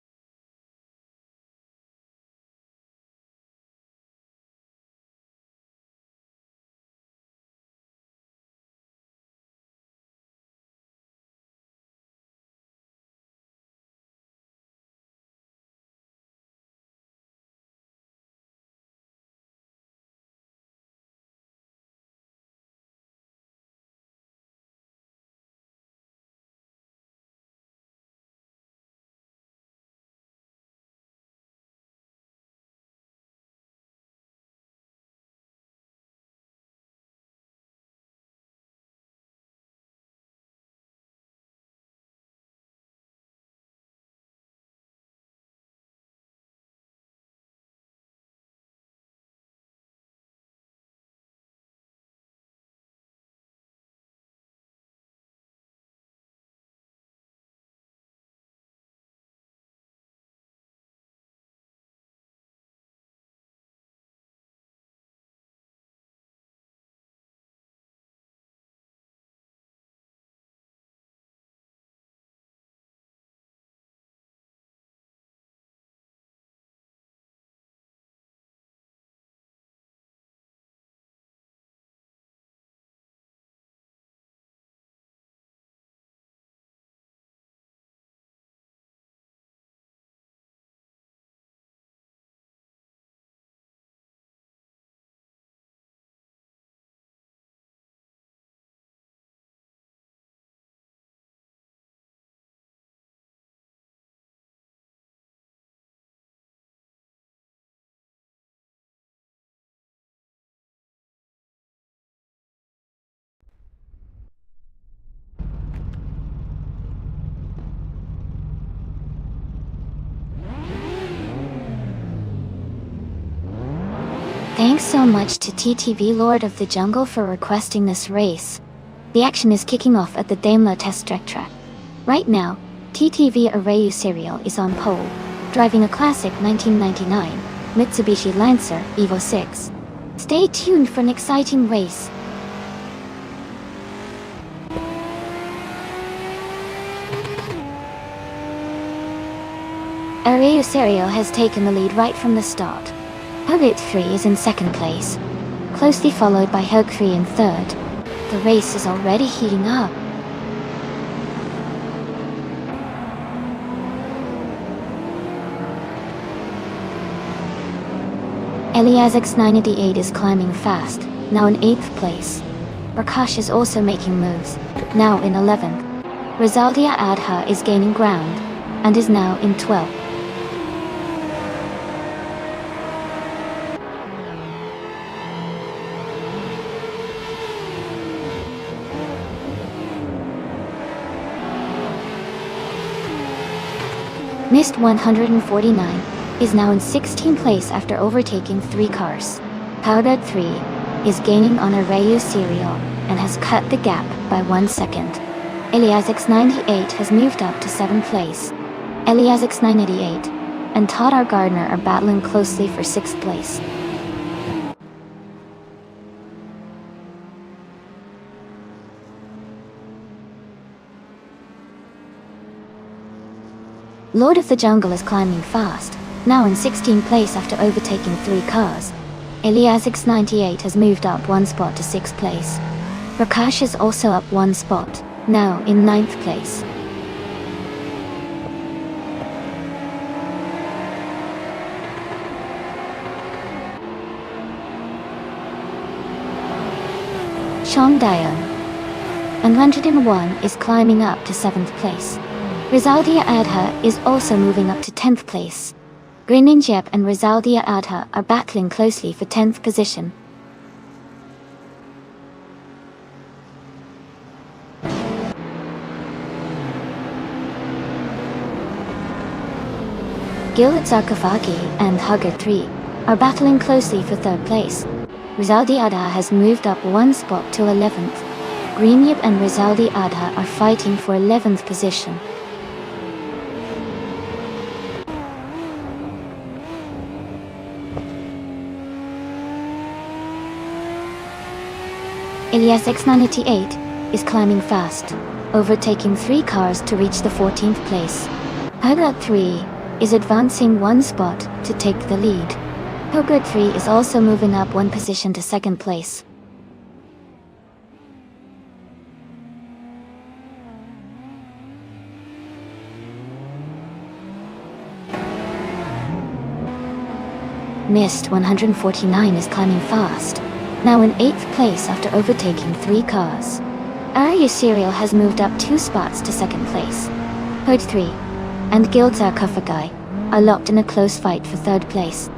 Thanks so much to TTV Lord of the Jungle for requesting this race. The action is kicking off at the Daimler Test Track. Right now, TTV Arayu Serial is on pole, driving a classic 1999 Mitsubishi Lancer Evo 6. Stay tuned for an exciting race. Arayu Serial has taken the lead right from the start. Hobbit 3 is in second place, closely followed by Hug 3 in third. The race is already heating up. Eliasix 988 is climbing fast, now in 8th place. Prakash is also making moves, now in 11th. Rizaldia Adha is gaining ground, and is now in 12th. Mist 149 is now in 16th place after overtaking 3 cars. Powdered 3 is gaining on Arayu Serial and has cut the gap by 1 second. Eliasix 98 has moved up to 7th place. Eliasix 988 and Tadar Gardner are battling closely for 6th place. Lord of the Jungle is climbing fast, now in 16th place after overtaking 3 cars. Eliasix 98 has moved up 1 spot to 6th place. Prakash is also up 1 spot, now in 9th place. Shongdayon and 101 is climbing up to 7th place. Rizaldia Adha is also moving up to 10th place. Greninjep and Rizaldia Adha are battling closely for 10th position. Gillet Sarkophagi and Hugger 3 are battling closely for 3rd place. Rizaldi Adha has moved up 1 spot to 11th. Greenyip and Rizaldi Adha are fighting for 11th position. Eliasix 988 is climbing fast, overtaking 3 cars to reach the 14th place. Hugger 3 is advancing 1 spot to take the lead. Hugger 3 is also moving up 1 position to 2nd place. Mist 149 is climbing fast, now in 8th place after overtaking 3 cars. Aryu Serial has moved up 2 spots to 2nd place. Herd 3 and Gildzar Kufagai are locked in a close fight for 3rd place.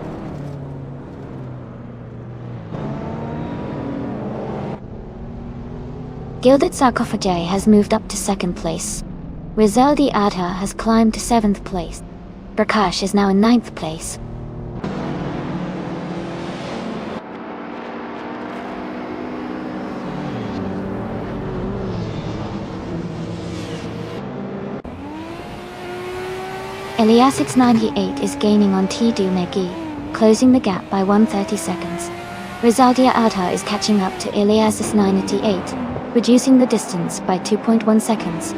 Gilded Sarkophagi has moved up to 2nd place. Rizaldi Adha has climbed to 7th place. Prakash is now in 9th place. Eliasix 98 is gaining on Tidu Negi, closing the gap by 130 seconds. Rizaldia Adha is catching up to Eliasix 988, reducing the distance by 2.1 seconds.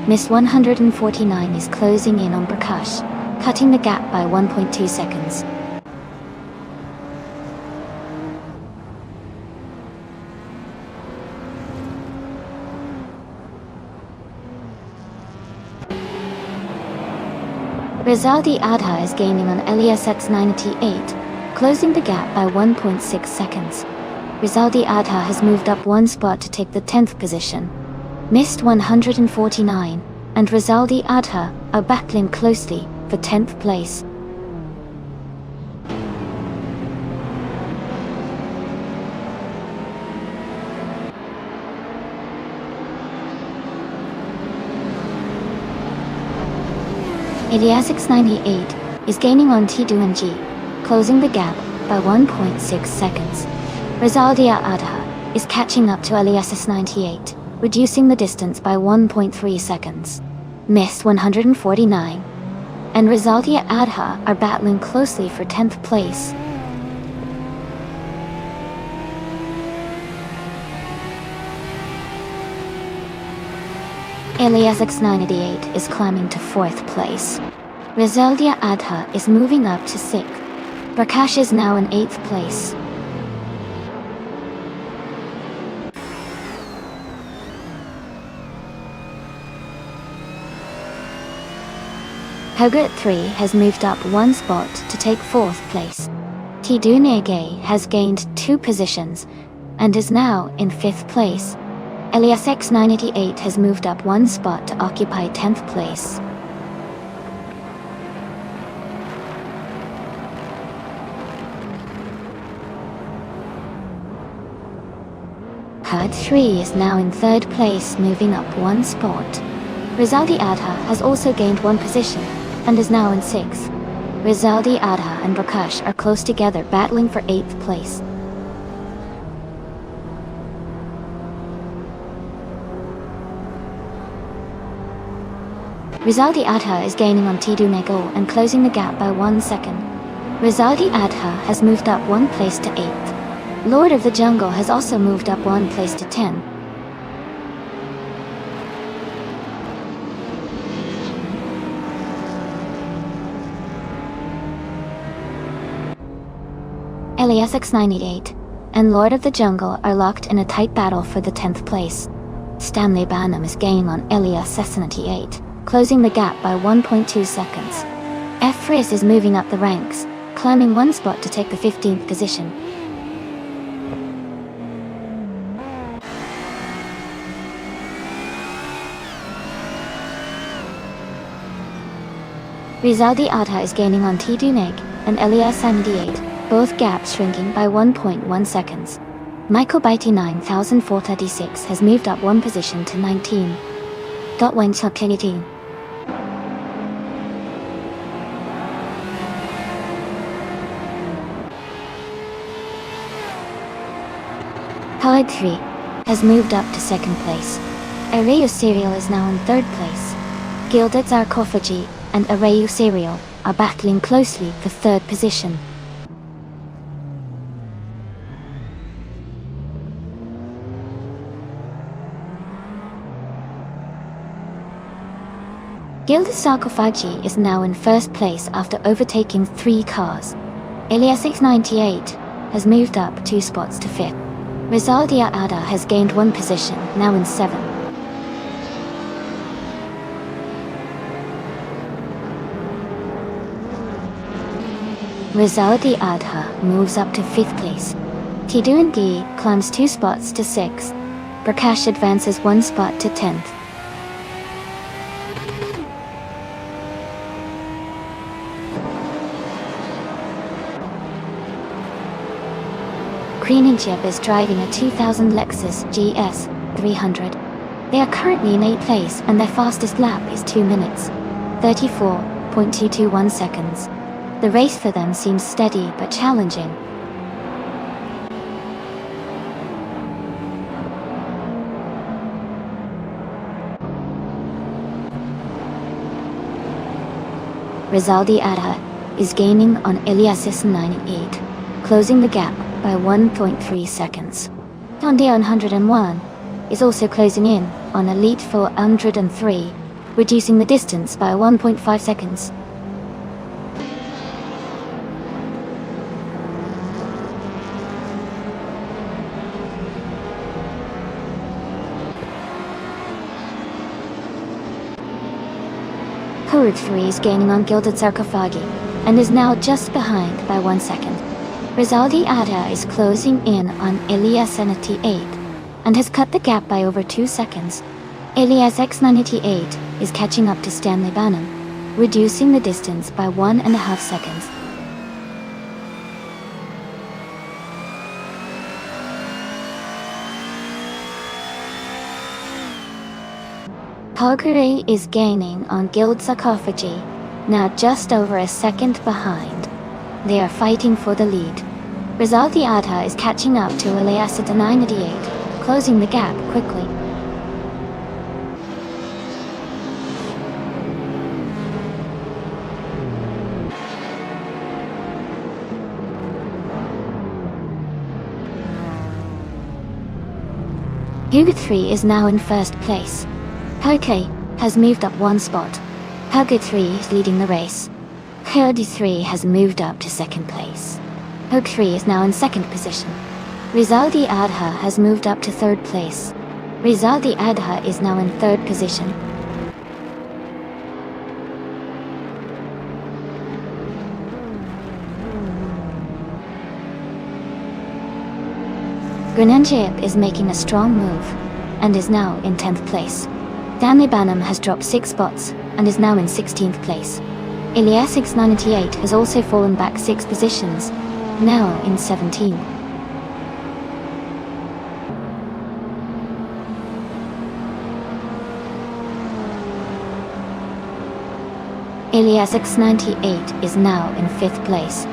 Miss 149 is closing in on Prakash, cutting the gap by 1.2 seconds. Rizaldi Adha is gaining on Eliasix 988, closing the gap by 1.6 seconds. Rizaldi Adha has moved up 1 spot to take the 10th position. Mist 149 and Rizaldi Adha are battling closely for 10th place. Eliasix 98 is gaining on T2NG, closing the gap by 1.6 seconds. Rizaldia Adha is catching up to Eliasix 98, reducing the distance by 1.3 seconds. Mist 149 and Rizaldia Adha are battling closely for 10th place. Eliasix 988 is climbing to 4th place. Rizaldia Adha is moving up to 6th. Prakash is now in 8th place. Hogurt 3 has moved up 1 spot to take 4th place. Tidunege has gained 2 positions and is now in 5th place. Elias X988 has moved up 1 spot to occupy 10th place. Herd 3 is now in 3rd place, moving up 1 spot. Rizaldi Adha has also gained 1 position and is now in 6th. Rizaldi Adha and Prakash are close together, battling for 8th place. Rizaldi Adha is gaining on Tidunego and closing the gap by 1 second. Rizaldi Adha has moved up 1 place to 8th. Lord of the Jungle has also moved up 1 place to 10. Elias X988 and Lord of the Jungle are locked in a tight battle for the 10th place. Stanley Banham is gaining on Elias X98, closing the gap by 1.2 seconds. F. Riz is moving up the ranks, climbing 1 spot to take the 15th position. Rizaldi Adha is gaining on Tiduneg and Elias 78, both gaps shrinking by 1.1 seconds. Michael Beatty 9436 has moved up 1 position to 19. Wang Chakagiti. Howard 3 has moved up to 2nd place. Arayu Serial is now in 3rd place. Gilded Sarcophagy and Arayu Serial are battling closely for 3rd position. Gilded Sarcophagy is now in 1st place after overtaking 3 cars. Elias X98 has moved up 2 spots to 5th. Rizaldi Adha has gained 1 position, now in 7th. Rizaldi Adha moves up to 5th place. Tidungi climbs 2 spots to 6th. Prakash advances 1 spot to 10th. Green and Chip is driving a 2000 Lexus GS 300. They are currently in 8th place and their fastest lap is 2 minutes, 34.221 seconds. The race for them seems steady but challenging. Rizaldi Adha is gaining on Elias 98, closing the gap by 1.3 seconds. Tondia 101 is also closing in on Elite 403, reducing the distance by 1.5 seconds. Hurud 3 is gaining on Gilded Sarcophagi and is now just behind by 1 second. Rizaldi Adha is closing in on Elias 98 and has cut the gap by over 2 seconds. Elias X98 is catching up to Stanley Banham, reducing the distance by 1.5 seconds. Calgary is gaining on Guild Sarcophagy, now just over a second behind. They are fighting for the lead. Rizaldi Adha is catching up to Elias 98, closing the gap quickly. Hugo 3 is now in 1st place. Poke has moved up 1 spot. Poke 3 is leading the race. Herdy 3 has moved up to 2nd place. Poke 3 is now in 2nd position. Rizaldi Adha has moved up to 3rd place. Rizaldi Adha is now in 3rd position. Grenenjib is making a strong move, and is now in 10th place. Danley Banham has dropped 6 spots, and is now in 16th place. Ilias 698 has also fallen back 6 positions, now in 17th. Ilias 698 is now in 5th place.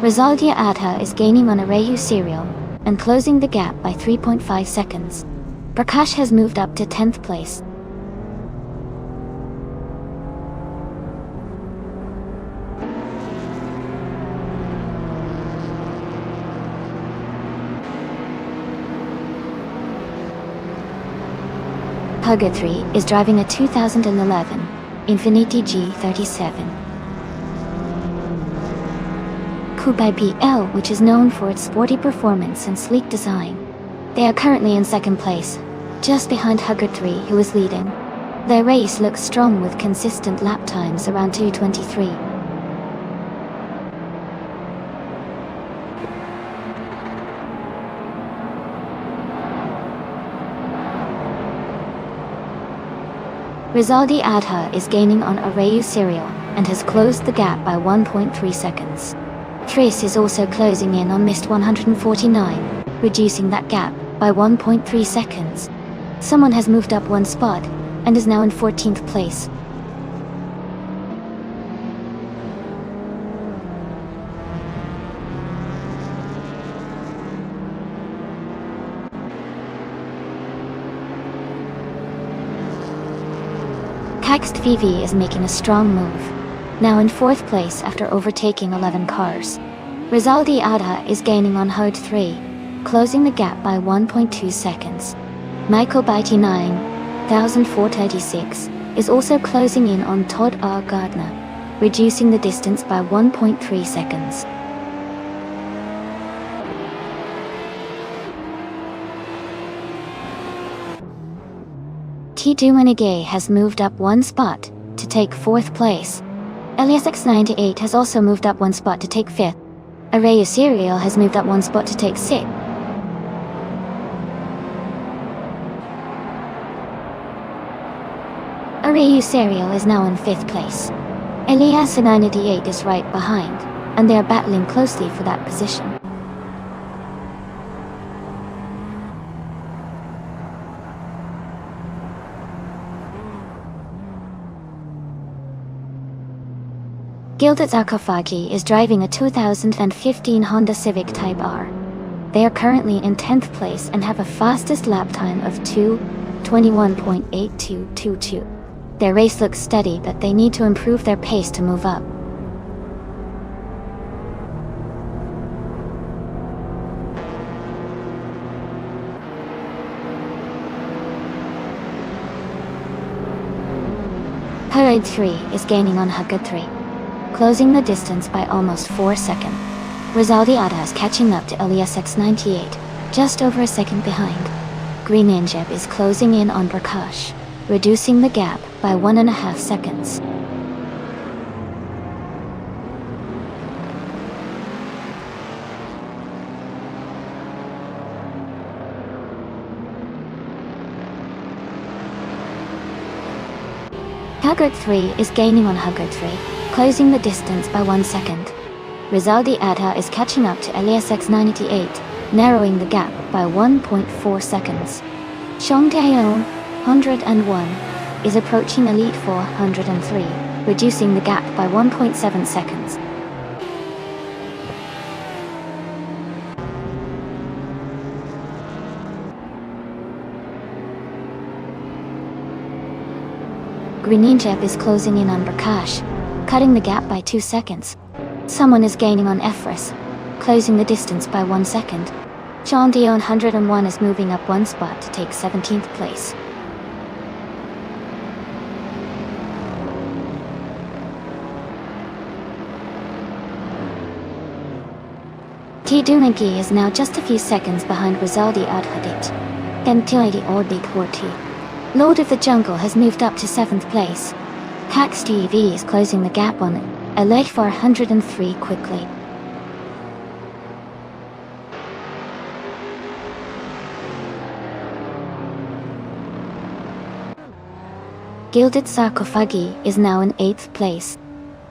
Rizaldia Adha is gaining on Arayu Serial, and closing the gap by 3.5 seconds. Prakash has moved up to 10th place. Hugger 3 is driving a 2011 Infiniti G37 Coupe BL, which is known for its sporty performance and sleek design. They are currently in 2nd place, just behind Hugger 3, who is leading. Their race looks strong with consistent lap times around 2:23. Rizaldi Adha is gaining on Arayu Serial and has closed the gap by 1.3 seconds. Trace is also closing in on Mist 149, reducing that gap by 1.3 seconds. Someone has moved up 1 spot and is now in 14th place. Kaxt VV is making a strong move, now in 4th place after overtaking 11 cars. Rizaldi Adha is gaining on Hode 3, closing the gap by 1.2 seconds. Michael Beatty 9436 is also closing in on Todd R. Gardner, reducing the distance by 1.3 seconds. T2 Winigay has moved up 1 spot to take 4th place. Elias X98 has also moved up 1 spot to take 5th. Arayu Serial has moved up 1 spot to take 6th. Arayu Serial is now in 5th place. Elias 98 is right behind, and they are battling closely for that position. Gildat Zakofagi is driving a 2015 Honda Civic Type R. They are currently in 10th place and have a fastest lap time of 2:21.8222. Their race looks steady, but they need to improve their pace to move up. Parade 3 is gaining on Hugger 3, closing the distance by almost 4 seconds. Rizaldi Adha is catching up to Elias X98, just over a second behind. Green Ninjab is closing in on Prakash, reducing the gap by 1.5 seconds. Hugger 3 is gaining on Hugger 3, closing the distance by 1 second. Rizaldi Adha is catching up to Elias X98, narrowing the gap by 1.4 seconds. Shongdaeon 101 is approaching Elite 403, reducing the gap by 1.7 seconds. Greninjeb is closing in on Prakash, cutting the gap by 2 seconds. Someone is gaining on Efris, closing the distance by 1 second. John Dion 101 is moving up 1 spot to take 17th place. T. Dunagi is now just a few seconds behind Rizaldi Adhadit. Kentili Ordi Korti. Lord of the Jungle has moved up to 7th place. Hax TV is closing the gap on Elite 403 quickly. Gilded Sarcophagi is now in 8th place.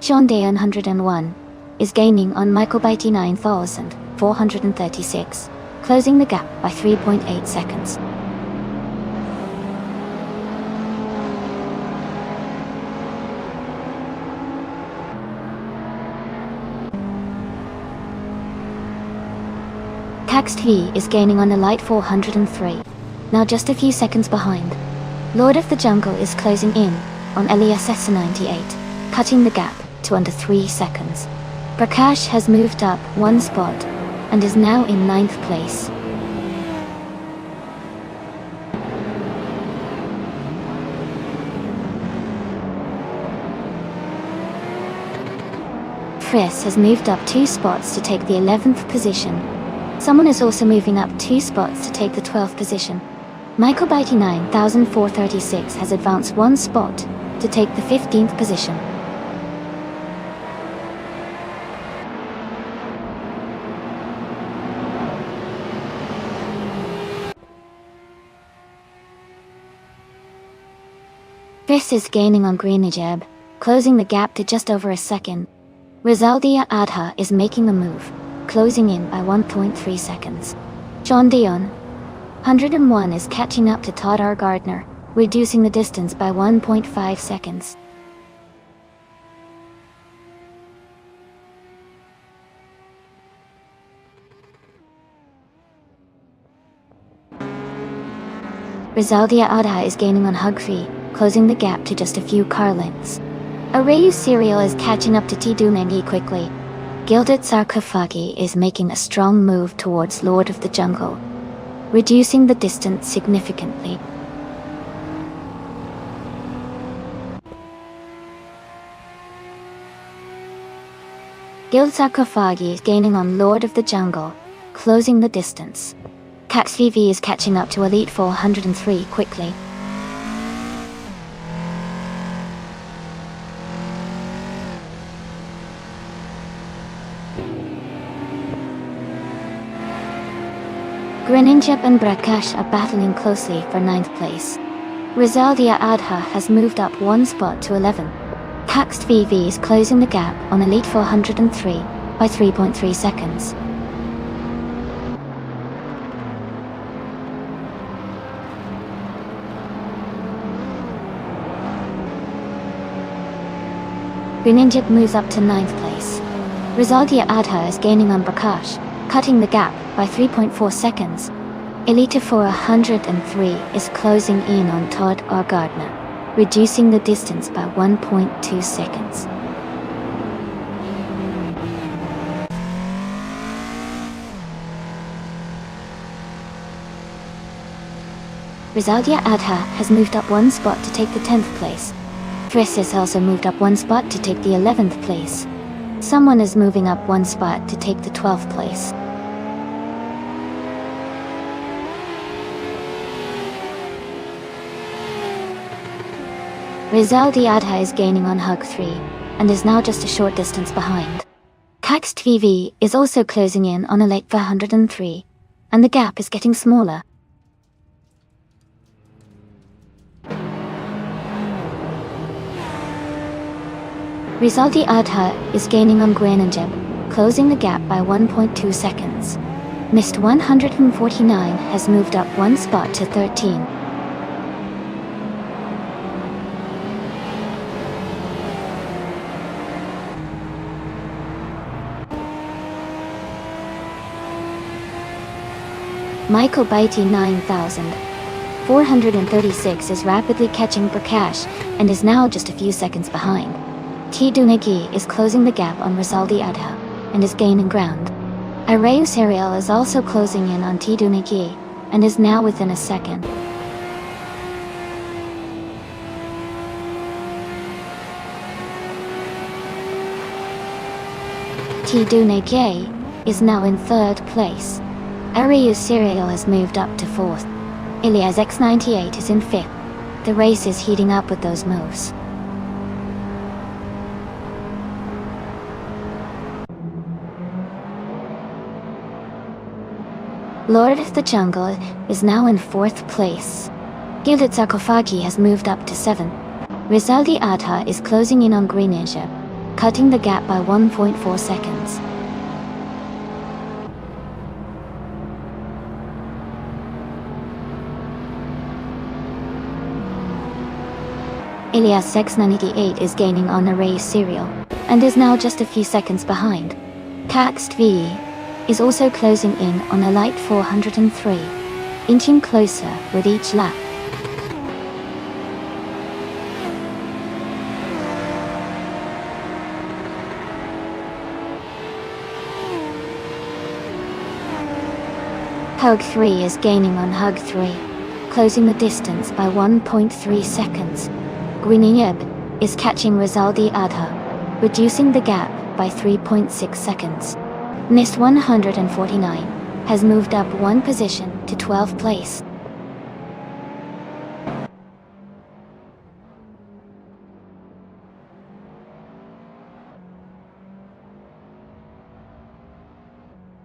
Sean Day 101 is gaining on Michael Beatty 9436, closing the gap by 3.8 seconds. Cax TV is gaining on Elite 403, now just a few seconds behind. Lord of the Jungle is closing in on LESS 98, cutting the gap to under 3 seconds. Prakash has moved up 1 spot and is now in 9th place. Friss has moved up 2 spots to take the 11th position. Someone is also moving up 2 spots to take the 12th position. Michael Beatty 9436 has advanced 1 spot to take the 15th position. Friss is gaining on Greenijeb, closing the gap to just over a second. Rizaldia Adha is making a move, closing in by 1.3 seconds. John Dion 101 is catching up to Todd R. Gardner, reducing the distance by 1.5 seconds. Rizaldia Adha is gaining on Hugfree, closing the gap to just a few car lengths. Arayu Serial is catching up to Tidunegi quickly. Gilded Sarcophagi is making a strong move towards Lord of the Jungle, reducing the distance significantly. Gilded Sarcophagi is gaining on Lord of the Jungle, closing the distance. Cax VV is catching up to Elite 403 quickly. Greninjep and Prakash are battling closely for 9th place. Rizaldia Adha has moved up 1 spot to 11. Cax VV is closing the gap on Elite 403 by 3.3 seconds. Greninjep moves up to 9th place. Rizaldia Adha is gaining on Prakash, cutting the gap by 3.4 seconds. Elite 403 is closing in on Todd R. Gardner, reducing the distance by 1.2 seconds. Rizaldia Adha has moved up 1 spot to take the 10th place. Friss has also moved up 1 spot to take the 11th place. Someone is moving up 1 spot to take the 12th place. Rizaldia Adha is gaining on Hug 3, and is now just a short distance behind. Cax TV is also closing in on Elite 403, and the gap is getting smaller. Rizaldia Adha is gaining on Greninjeb, closing the gap by 1.2 seconds. Mist 149 has moved up 1 spot to 13. Michael Beatty 9436 is rapidly catching Prakash and is now just a few seconds behind. Tidunegi is closing the gap on Rizaldia Adha and is gaining ground. Arayu Serial is also closing in on Tidunegi and is now within a second. Tidunegi is now in 3rd place. Arayu Serial has moved up to 4th. Ilias X98 is in 5th. The race is heating up with those moves. Lord of the Jungle is now in 4th place. Gilded Sarcophagi has moved up to 7th. Rizaldi Adha is closing in on Green Egypt, cutting the gap by 1.4 seconds. Ilyas X98 is gaining on Array Serial, and is now just a few seconds behind. Caxt VE is also closing in on Elite 403, inching closer with each lap. Hug 3 is gaining on Hug 3, closing the distance by 1.3 seconds. Gwyneb is catching Rizaldi Adha, reducing the gap by 3.6 seconds. NIST 149 has moved up one position to 12th place.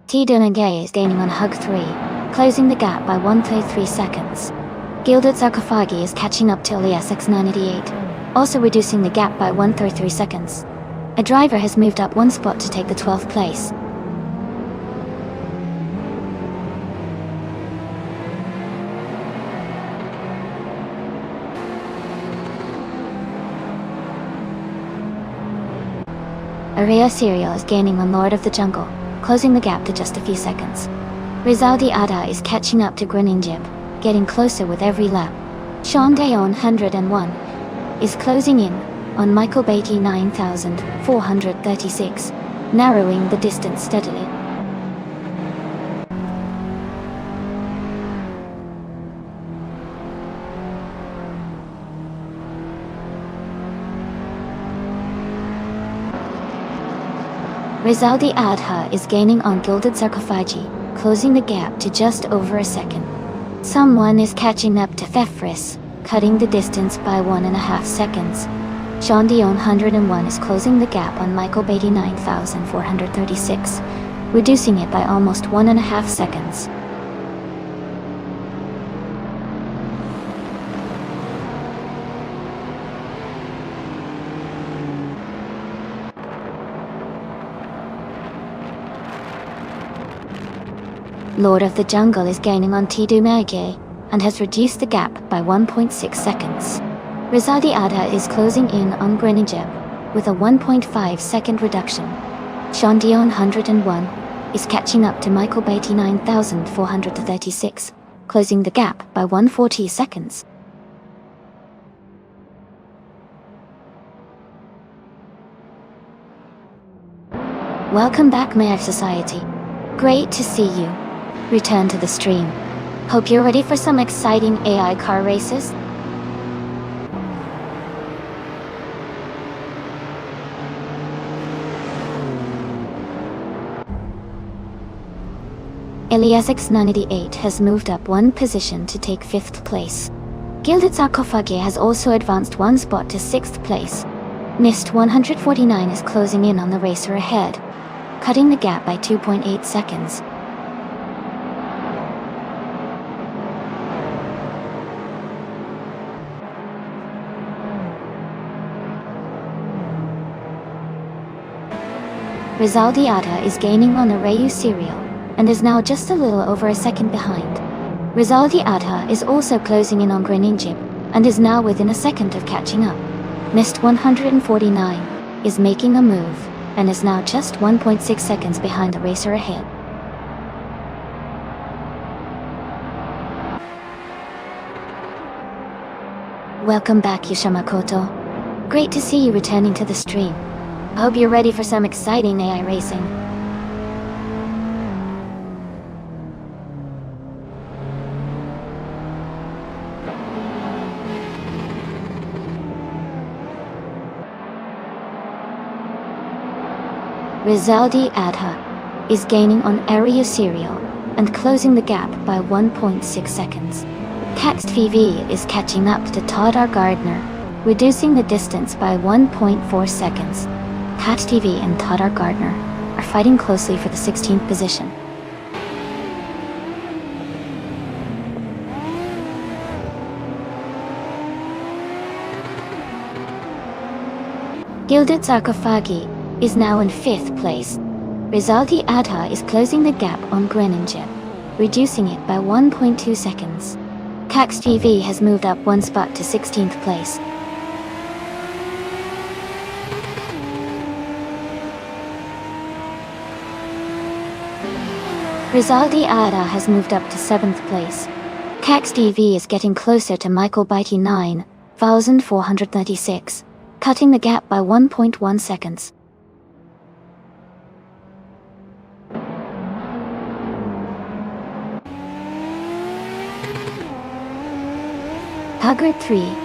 T-Dunagay is gaining on Hug 3, closing the gap by 1.3 seconds. Gilded Sarcophagi is catching up to Ilyas X98, also reducing the gap by 1.3 seconds. A driver has moved up one spot to take the 12th place. Araya Serial is gaining on Lord of the Jungle, closing the gap to just a few seconds. Rizaldi Adha is catching up to Greninjib, getting closer with every lap. Sean Dayon 101 is closing in on Michael Beatty 9436, narrowing the distance steadily. Rizaldi Adha is gaining on Gilded Sarcophagi, closing the gap to just over a second. Someone is catching up to Fefris, cutting the distance by 1.5 seconds. Sean Dion 101 is closing the gap on Michael Beatty 9436, reducing it by almost 1.5 seconds. Lord of the Jungle is gaining on Tidu Magye, and has reduced the gap by 1.6 seconds. Rizaldi Adha is closing in on Greninjib, with a 1.5 second reduction. Sean Dion 101 is catching up to Michael Beatty 9436, closing the gap by 140 seconds. Welcome back, Mayor Society. Great to see you. Return to the stream. Hope you're ready for some exciting AI car races. Ilyas X98 has moved up one position to take 5th place. Gilded Sarcophagi has also advanced one spot to 6th place. NIST 149 is closing in on the racer ahead, cutting the gap by 2.8 seconds. Rizaldi Adha is gaining on Arayu Serial, and is now just a little over a second behind. Rizaldi Adha is also closing in on Greninjib, and is now within a second of catching up. NIST 149 is making a move, and is now just 1.6 seconds behind the racer ahead. Welcome back, Yushimakoto. Great to see you returning to the stream. I hope you're ready for some exciting AI racing. Rizaldi Adha is gaining on Area Serial and closing the gap by 1.6 seconds. Caxt VV is catching up to Tadar Gardner, reducing the distance by 1.4 seconds. Cat TV and Tadar Gardner are fighting closely for the 16th position. Gilded Sarcophagi is now in 5th place. Rizaldi Adha is closing the gap on Greninja, reducing it by 1.2 seconds. Cax GV has moved up 1 spot to 16th place. Rizaldi Adha has moved up to 7th place. Cax DV is getting closer to Michael Beatty 9,436, cutting the gap by 1.1 seconds. Hugger 3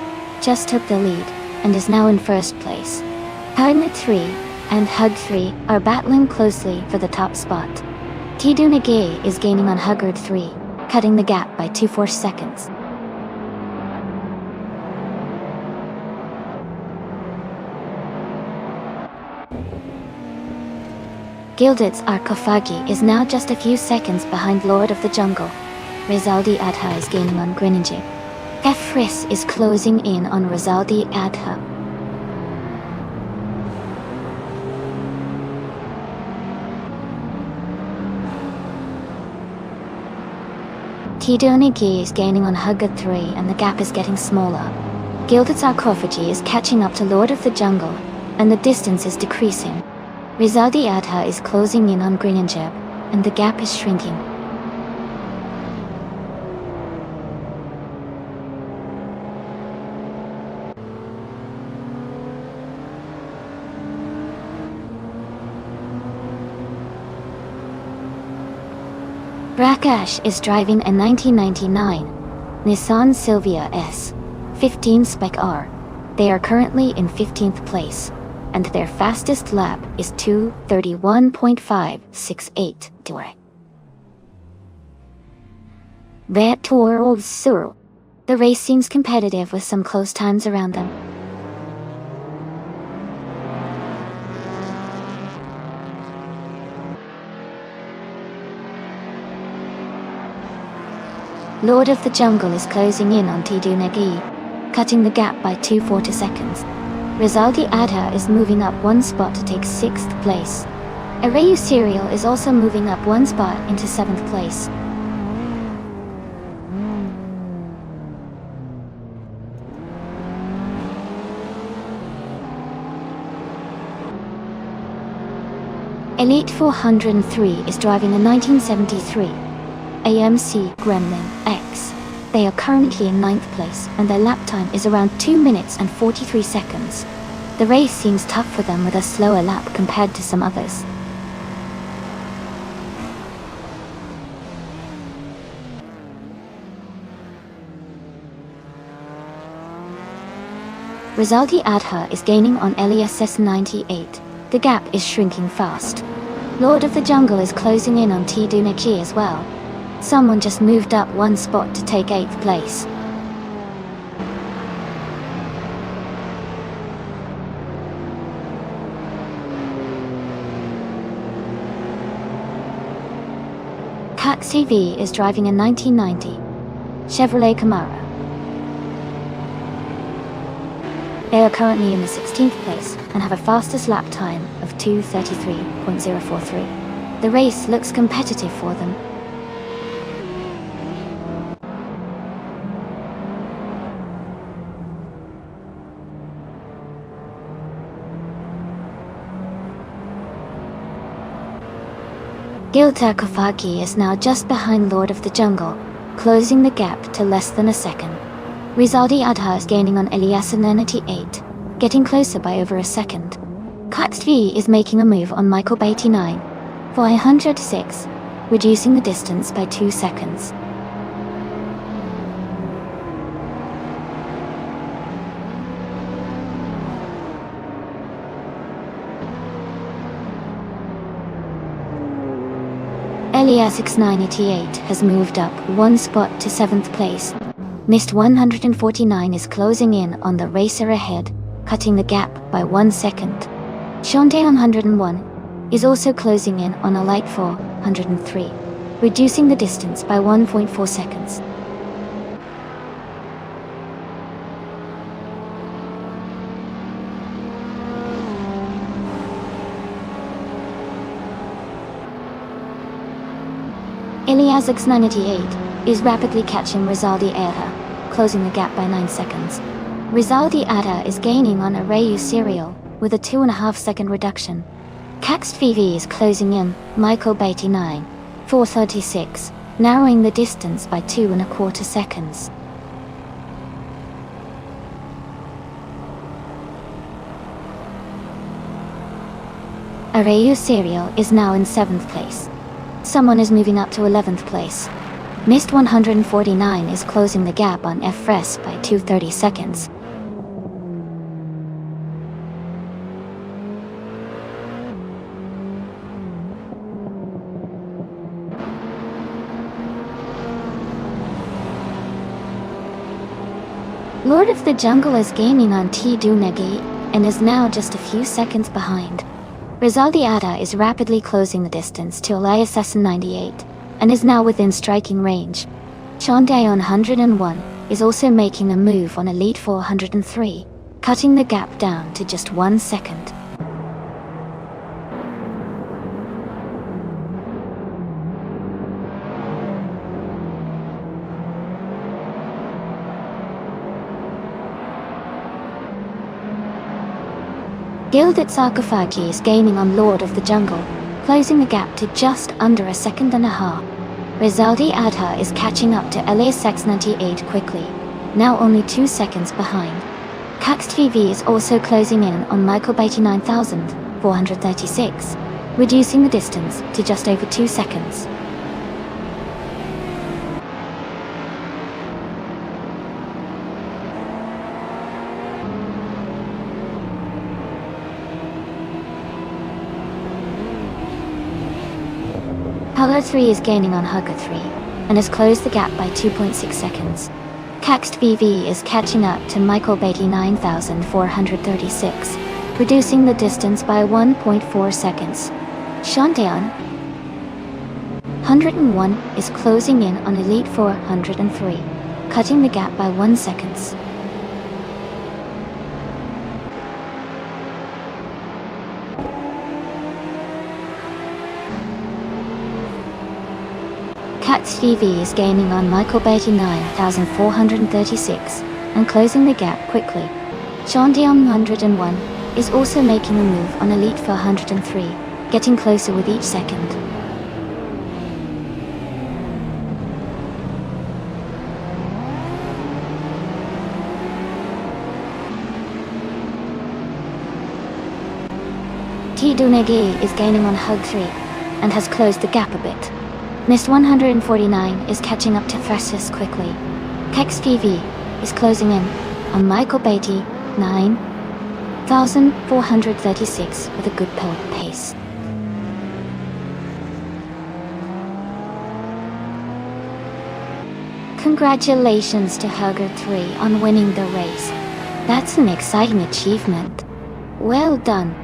just took the lead and is now in 1st place. Hugger 3 and Hug 3 are battling closely for the top spot. Tidunage is gaining on Hugger 3, cutting the gap by 2.4 seconds. Gilded's Sarcophagi is now just a few seconds behind Lord of the Jungle. Rizaldi Adha is gaining on Greninja. Efris is closing in on Rizaldi Adha. Tidunage is gaining on Hugger 3 and the gap is getting smaller. Gilded Sarcophagi is catching up to Lord of the Jungle, and the distance is decreasing. Rizaldi Adha is closing in on Greninja, and the gap is shrinking. Prakash is driving a 1999 Nissan Silvia S 15 Spec R. They are currently in 15th place, and their fastest lap is 2:31.568 Tour. The race seems competitive with some close times around them. Lord of the Jungle is closing in on Tidunage, cutting the gap by 2.4 seconds. Rizaldi Adha is moving up 1 spot to take 6th place. Arayu Serial is also moving up 1 spot into 7th place. Elite 403 is driving a 1973 AMC Gremlin X. They are currently in 9th place, and their lap time is around 2 minutes and 43 seconds. The race seems tough for them with a slower lap compared to some others. Rizaldi Adha is gaining on LESS 98. The gap is shrinking fast. Lord of the Jungle is closing in on Tidunage as well. Someone just moved up 1 spot to take 8th place. Cax CV is driving a 1990 Chevrolet Camaro. They are currently in the 16th place and have a fastest lap time of 2:33.043. The race looks competitive for them. Gilded Sarcophagi is now just behind Lord of the Jungle, closing the gap to less than a second. Rizaldi Adha is gaining on Eliasa 98, getting closer by over a second. Cax V is making a move on Michael Beatty 9,406, reducing the distance by 2 seconds. Elias 6988 has moved up 1 spot to 7th place. Mist 149 is closing in on the racer ahead, cutting the gap by 1 second. Shonte 101 is also closing in on Elite 403, reducing the distance by 1.4 seconds. Iliasix 98 is rapidly catching Rizaldi Era, closing the gap by 9 seconds. Rizaldi Era is gaining on Arayu Serial, with a 2.5 second reduction. Caxt VV is closing in, Michael Beatty 9, 436, narrowing the distance by 2.25 seconds. Arayu Serial is now in 7th place. Someone is moving up to 11th place. Mist 149 is closing the gap on FRES by 230 seconds. Lord of the Jungle is gaining on T Dunegi and is now just a few seconds behind. Rizaldi Ada is rapidly closing the distance to Elias S98 and is now within striking range. Chondaeon 101 is also making a move on Elite 403, cutting the gap down to just 1 second. Gilded Sarcophagi is gaining on Lord of the Jungle, closing the gap to just under 1.5 seconds. Rizaldi Adha is catching up to Elias X98 quickly, now only 2 seconds behind. Caxt VV is also closing in on Michael Beatty 9436, reducing the distance to just over 2 seconds. Hugger 3 is gaining on Hugger 3, and has closed the gap by 2.6 seconds. Caxt VV is catching up to Michael Beatty 9436, reducing the distance by 1.4 seconds. Shantaeon 101 is closing in on Elite 403, cutting the gap by 1 second. Caxt VV is gaining on Michael Beatty 9436 and closing the gap quickly. Shantaeon 101 is also making a move on Elite 403, getting closer with each second. T Dunegi is gaining on Hug 3 and has closed the gap a bit. Mist 149 is catching up to Thrasis quickly. Caxt VV is closing in on Michael Beatty 9436 with a good pace. Congratulations to Hugger 3 on winning the race. That's an exciting achievement. Well done.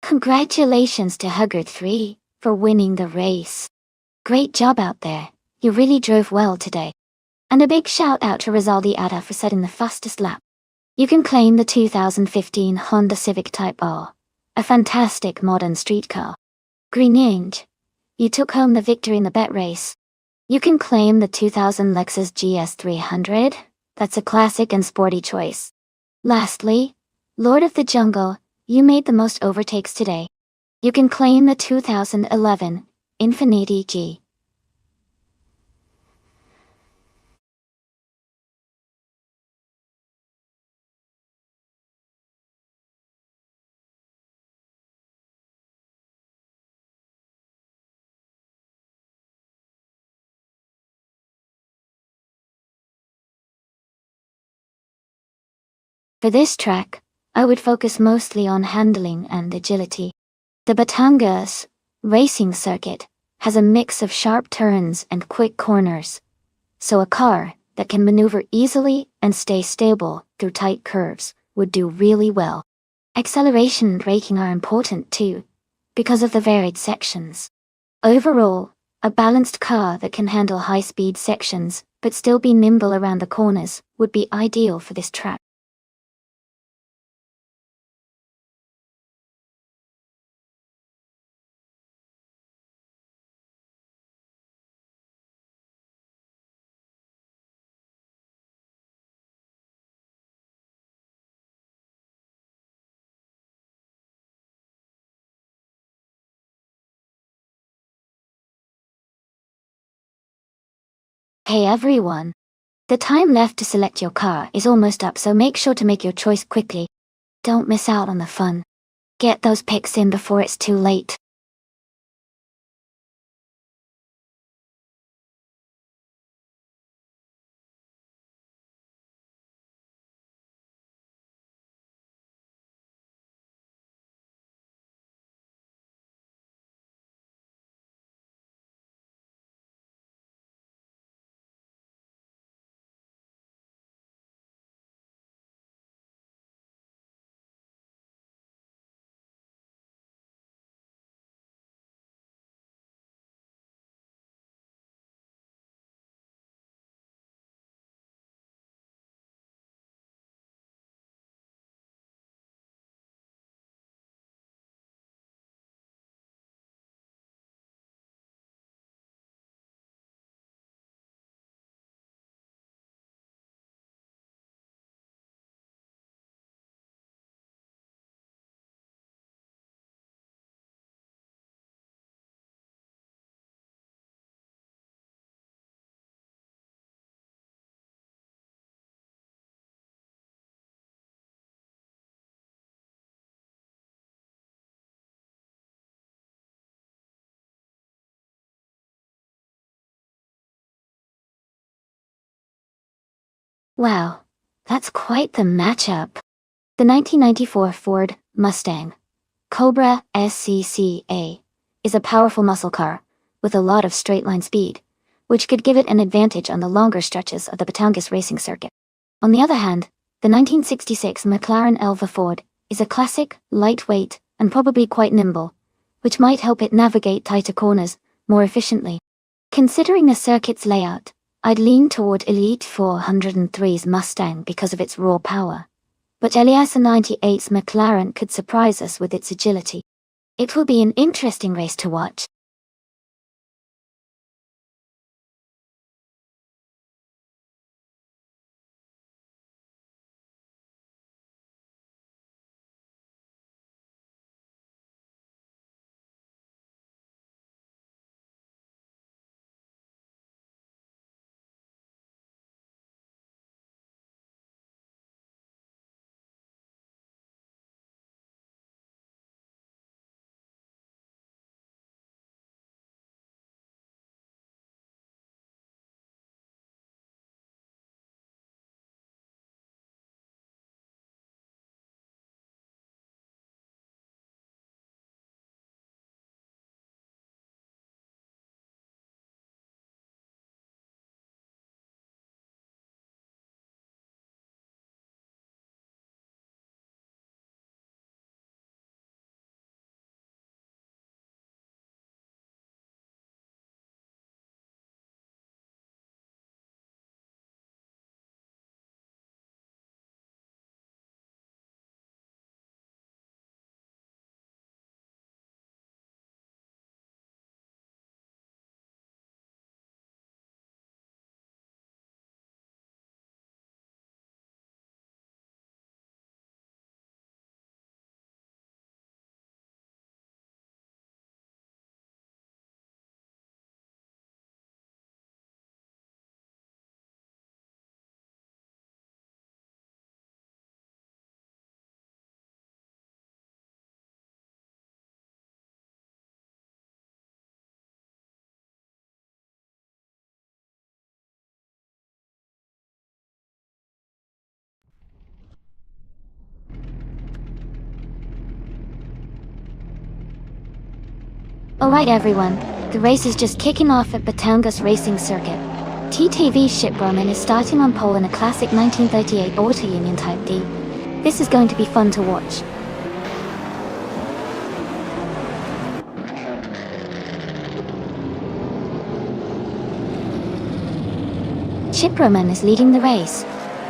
Congratulations to Hugger 3 for winning the race. Great job out there. You really drove well today. And a big shout out to Rizaldi Ada for setting the fastest lap. You can claim the 2015 Honda Civic Type R, a fantastic modern street car. Green Ninja, you took home the victory in the bet race. You can claim the 2000 Lexus GS 300, that's a classic and sporty choice. Lastly, Lord of the Jungle, you made the most overtakes today. You can claim the 2011 Infiniti G. For this track, I would focus mostly on handling and agility. The Batangas racing circuit has a mix of sharp turns and quick corners, so a car that can maneuver easily and stay stable through tight curves would do really well. Acceleration and braking are important too, because of the varied sections. Overall, a balanced car that can handle high-speed sections but still be nimble around the corners would be ideal for this track. Hey everyone! The time left to select your car is almost up, so make sure to make your choice quickly. Don't miss out on the fun. Get those picks in before it's too late. Wow, that's quite the matchup. The 1994 Ford Mustang Cobra SCCA is a powerful muscle car with a lot of straight-line speed, which could give it an advantage on the longer stretches of the Batangas racing circuit. On the other hand, the 1966 McLaren Elva Ford is a classic, lightweight, and probably quite nimble, which might help it navigate tighter corners more efficiently. Considering the circuit's layout, I'd lean toward Elite 403's Mustang because of its raw power. But Elias 98's McLaren could surprise us with its agility. It will be an interesting race to watch. Alright everyone, the race is just kicking off at Batangas Racing Circuit. TTV Shipperman is starting on pole in a classic 1938 Auto Union Type D. This is going to be fun to watch. Shipperman is leading the race,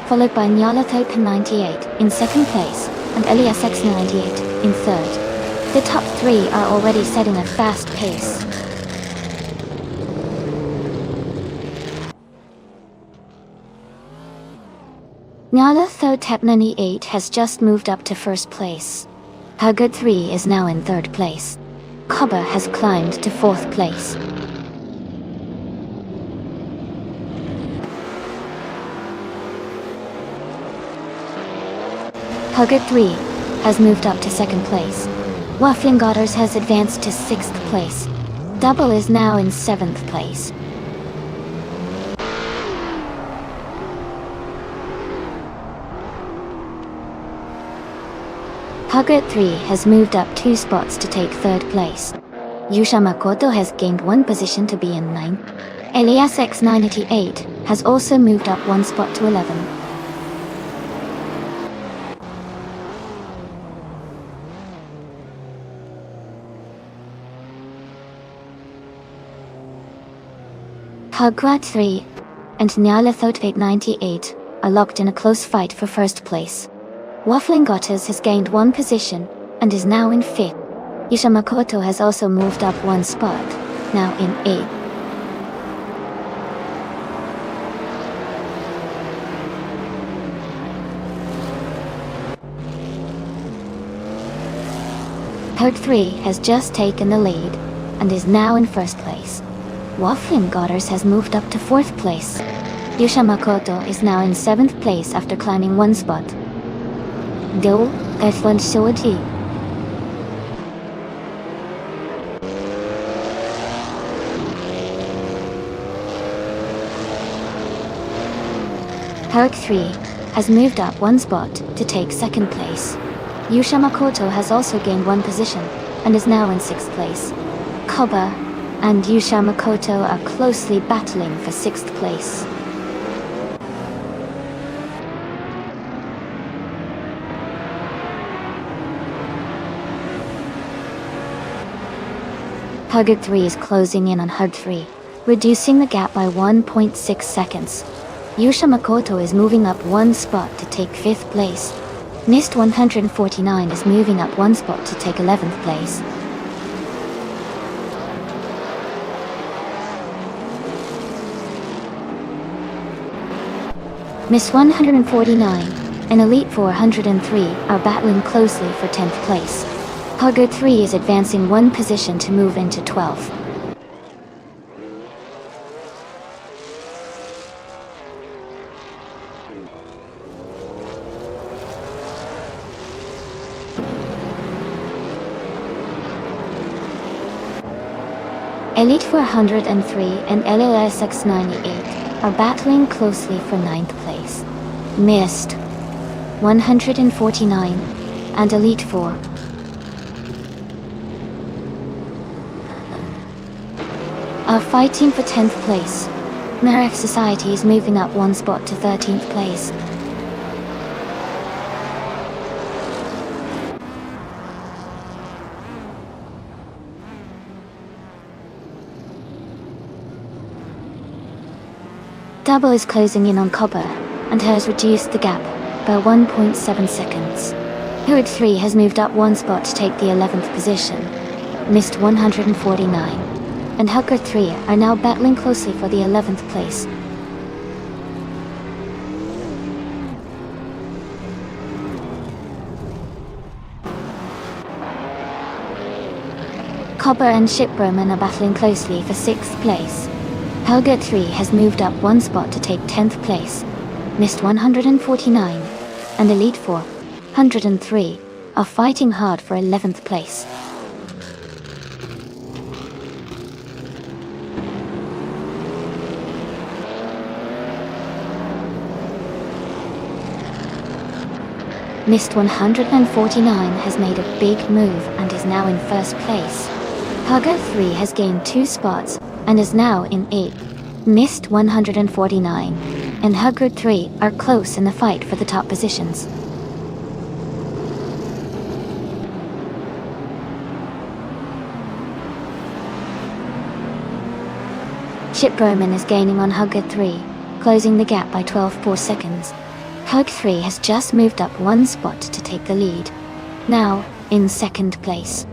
followed by Nyalathop 98 in second place and Elias X98 in third. The top three are already setting a fast pace. Nyalathop 98 has just moved up to first place. Haggard 3 is now in third place. Cobber has climbed to fourth place. Haggard 3 has moved up to second place. Waffling Godders has advanced to sixth place. Double is now in seventh place. Haggard 3 has moved up 2 spots to take third place. Yusha Makoto has gained 1 position to be in 9. Elias X98 has also moved up 1 spot to 11. Haggard 3 and Nyalathop 98 are locked in a close fight for first place. Waffling Gotters has gained 1 position and is now in 5th. Yusha Makoto has also moved up 1 spot, now in 8th. Haggard 3 has just taken the lead and is now in first place. Waffling Godders has moved up to 4th place. Yusha Makoto is now in 7th place after climbing 1 spot. Do, F1 Shoji. Haggard 3 has moved up 1 spot to take 2nd place. Yusha Makoto has also gained 1 position and is now in 6th place. Koba and Yusha Makoto are closely battling for 6th place. Haggard 3 is closing in on Haggard 3, reducing the gap by 1.6 seconds. Yusha Makoto is moving up 1 spot to take 5th place. NIST 149 is moving up 1 spot to take 11th place. Miss 149 and Elite 403 are battling closely for 10th place. Haggard 3 is advancing 1 position to move into 12th. Elite 403 and Elias X98 are battling closely for 9th place. Mist 149 and Elite 4 are fighting for 10th place. Marek Society is moving up 1 spot to 13th place. Double is closing in on Copper and has reduced the gap by 1.7 seconds. Haggard 3 has moved up 1 spot to take the 11th position. Missed 149 and Haggard 3 are now battling closely for the 11th place. Copper and Shipperman are battling closely for 6th place. Haggard 3 has moved up 1 spot to take 10th place. Missed 149 and Elite 403 are fighting hard for 11th place. Missed 149 has made a big move and is now in first place. Hugger 3 has gained 2 spots and is now in 8th, missed 149, and Hugger 3 are close in the fight for the top positions. Chip Roman is gaining on Hugger 3, closing the gap by 12 seconds. Hug 3 has just moved up 1 spot to take the lead, now in 2nd place.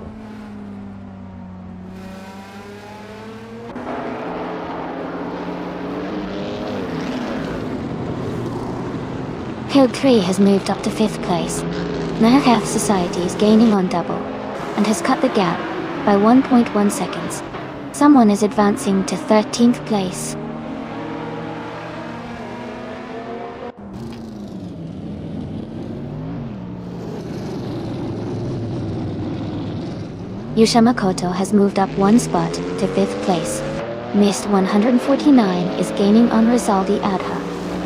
Hug 3 has moved up to 5th place. Now Health Society is gaining on Double, and has cut the gap by 1.1 seconds. Someone is advancing to 13th place. Yusha has moved up 1 spot to 5th place. Missed 149 is gaining on Rizaldi Adha,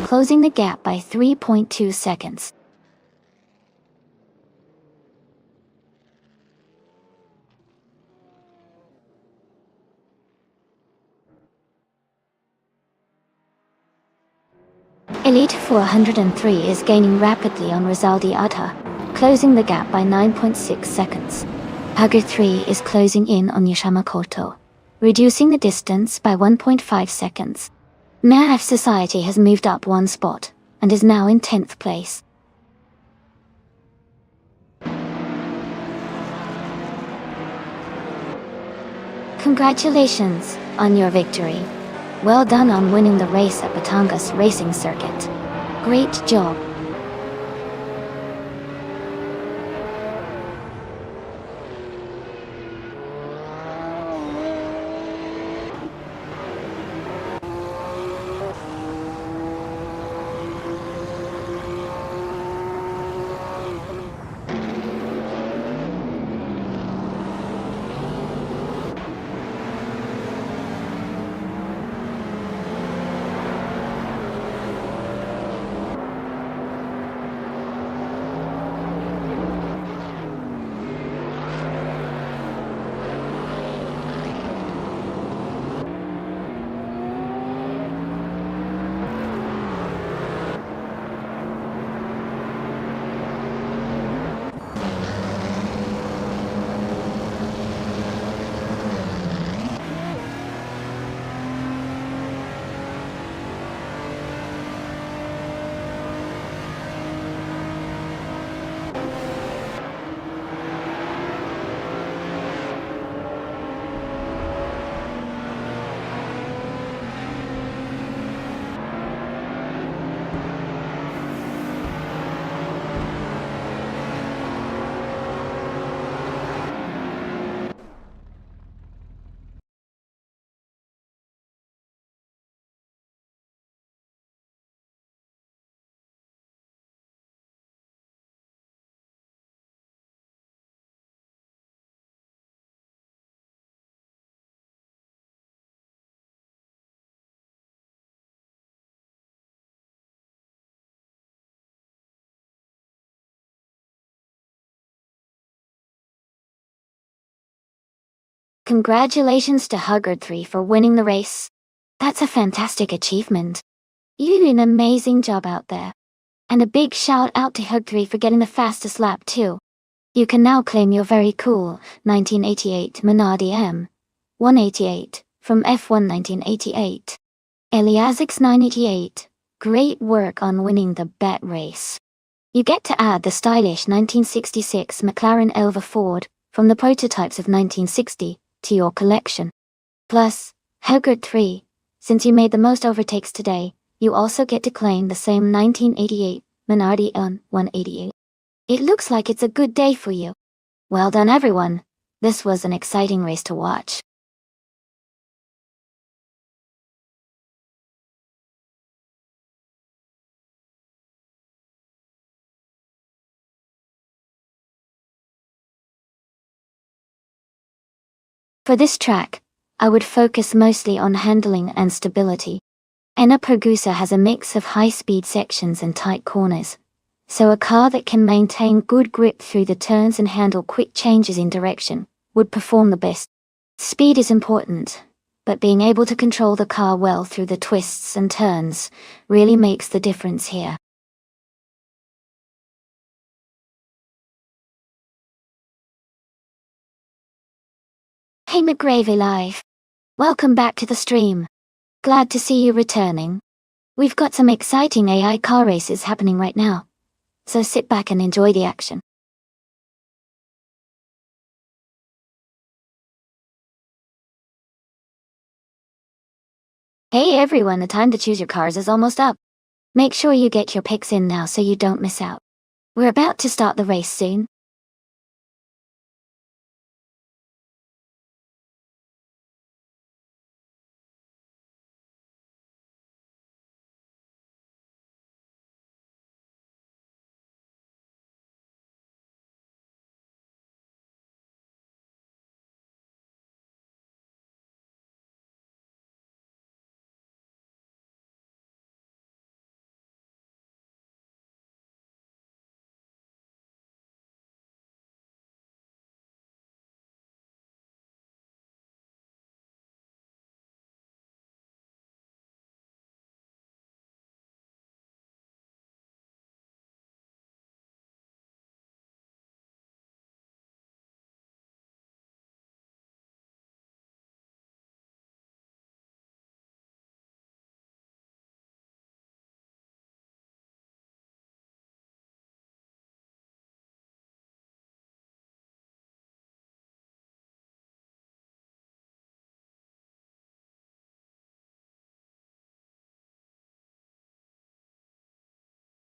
closing the gap by 3.2 seconds. Elite 403 is gaining rapidly on Rizaldi Adha, closing the gap by 9.6 seconds. Hugger 3 is closing in on Yusha, reducing the distance by 1.5 seconds. Mahaf Society has moved up 1 spot, and is now in 10th place. Congratulations on your victory. Well done on winning the race at Batangas Racing Circuit. Great job. Congratulations to Hugger 3 for winning the race. That's a fantastic achievement. You did an amazing job out there. And a big shout out to Hug 3 for getting the fastest lap too. You can now claim your very cool 1988 Minardi M188 from F1 1988. Eliasix 988, great work on winning the bet race. You get to add the stylish 1966 McLaren Elva Ford from the prototypes of 1960 to your collection. Plus, Hugger 3, since you made the most overtakes today, you also get to claim the same 1988 Minardi M188. It looks like it's a good day for you. Well done everyone. This was an exciting race to watch. For this track, I would focus mostly on handling and stability. Enna Pergusa has a mix of high-speed sections and tight corners, so a car that can maintain good grip through the turns and handle quick changes in direction would perform the best. Speed is important, but being able to control the car well through the twists and turns really makes the difference here. Hey McGravy Live! Welcome back to the stream. Glad to see you returning. We've got some exciting AI car races happening right now, so sit back and enjoy the action. Hey everyone, the time to choose your cars is almost up. Make sure you get your picks in now so you don't miss out. We're about to start the race soon.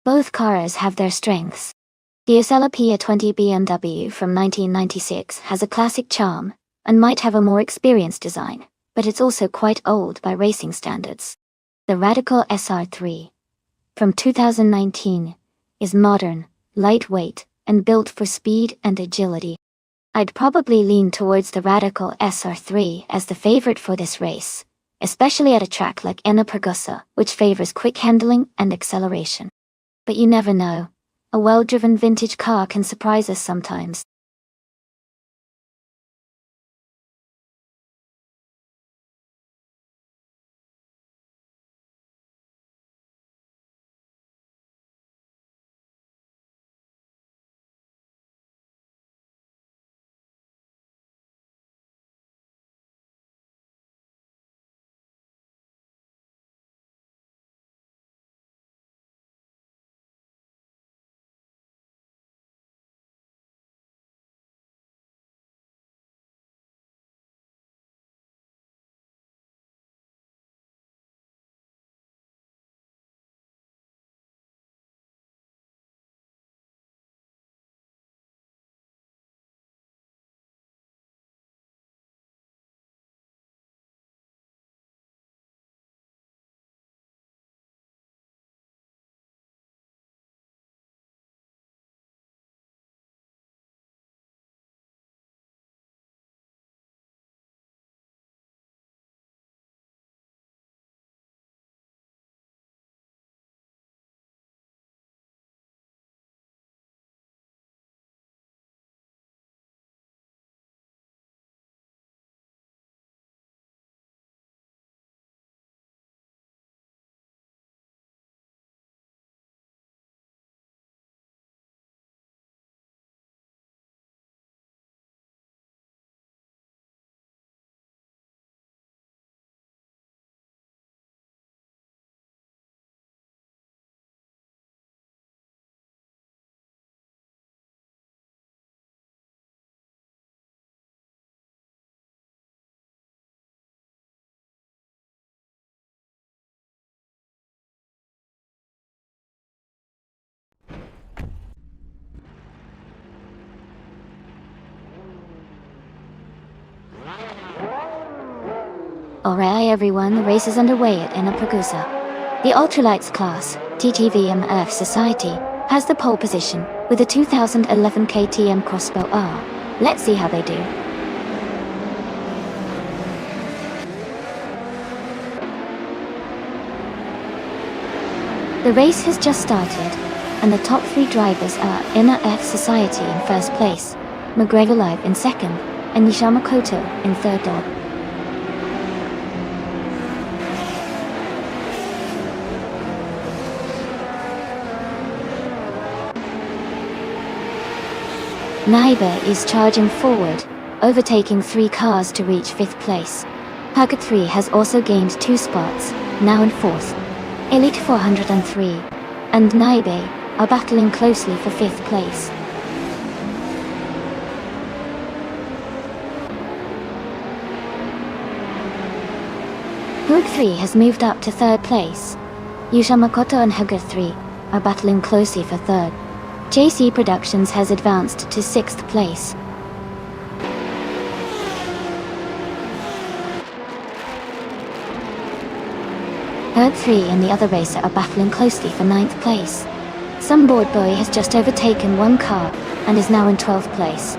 Both cars have their strengths. The Osella P20 BMW from 1996 has a classic charm, and might have a more experienced design, but it's also quite old by racing standards. The Radical SR3 from 2019 is modern, lightweight, and built for speed and agility. I'd probably lean towards the Radical SR3 as the favorite for this race, especially at a track like Enna, which favors quick handling and acceleration. But you never know. A well-driven vintage car can surprise us sometimes. Alright everyone, the race is underway at Enna. The Ultralights class, TTVMF Society, has the pole position, with a 2011 KTM Crossbow R. Let's see how they do. The race has just started, and the top three drivers are Enna F Society in first place, McGregor Live in second, and Nishamakoto in third dog. Naiba is charging forward, overtaking 3 cars to reach 5th place. Target 3 has also gained 2 spots, now in 4th. Elite 403 and Naibe are battling closely for 5th place. Hug 3 has moved up to 3rd place. Yushamakoto and Hugger 3 are battling closely for 3rd. JC Productions has advanced to 6th place. Herd 3 and the other racer are battling closely for 9th place. Some board boy has just overtaken 1 car and is now in 12th place.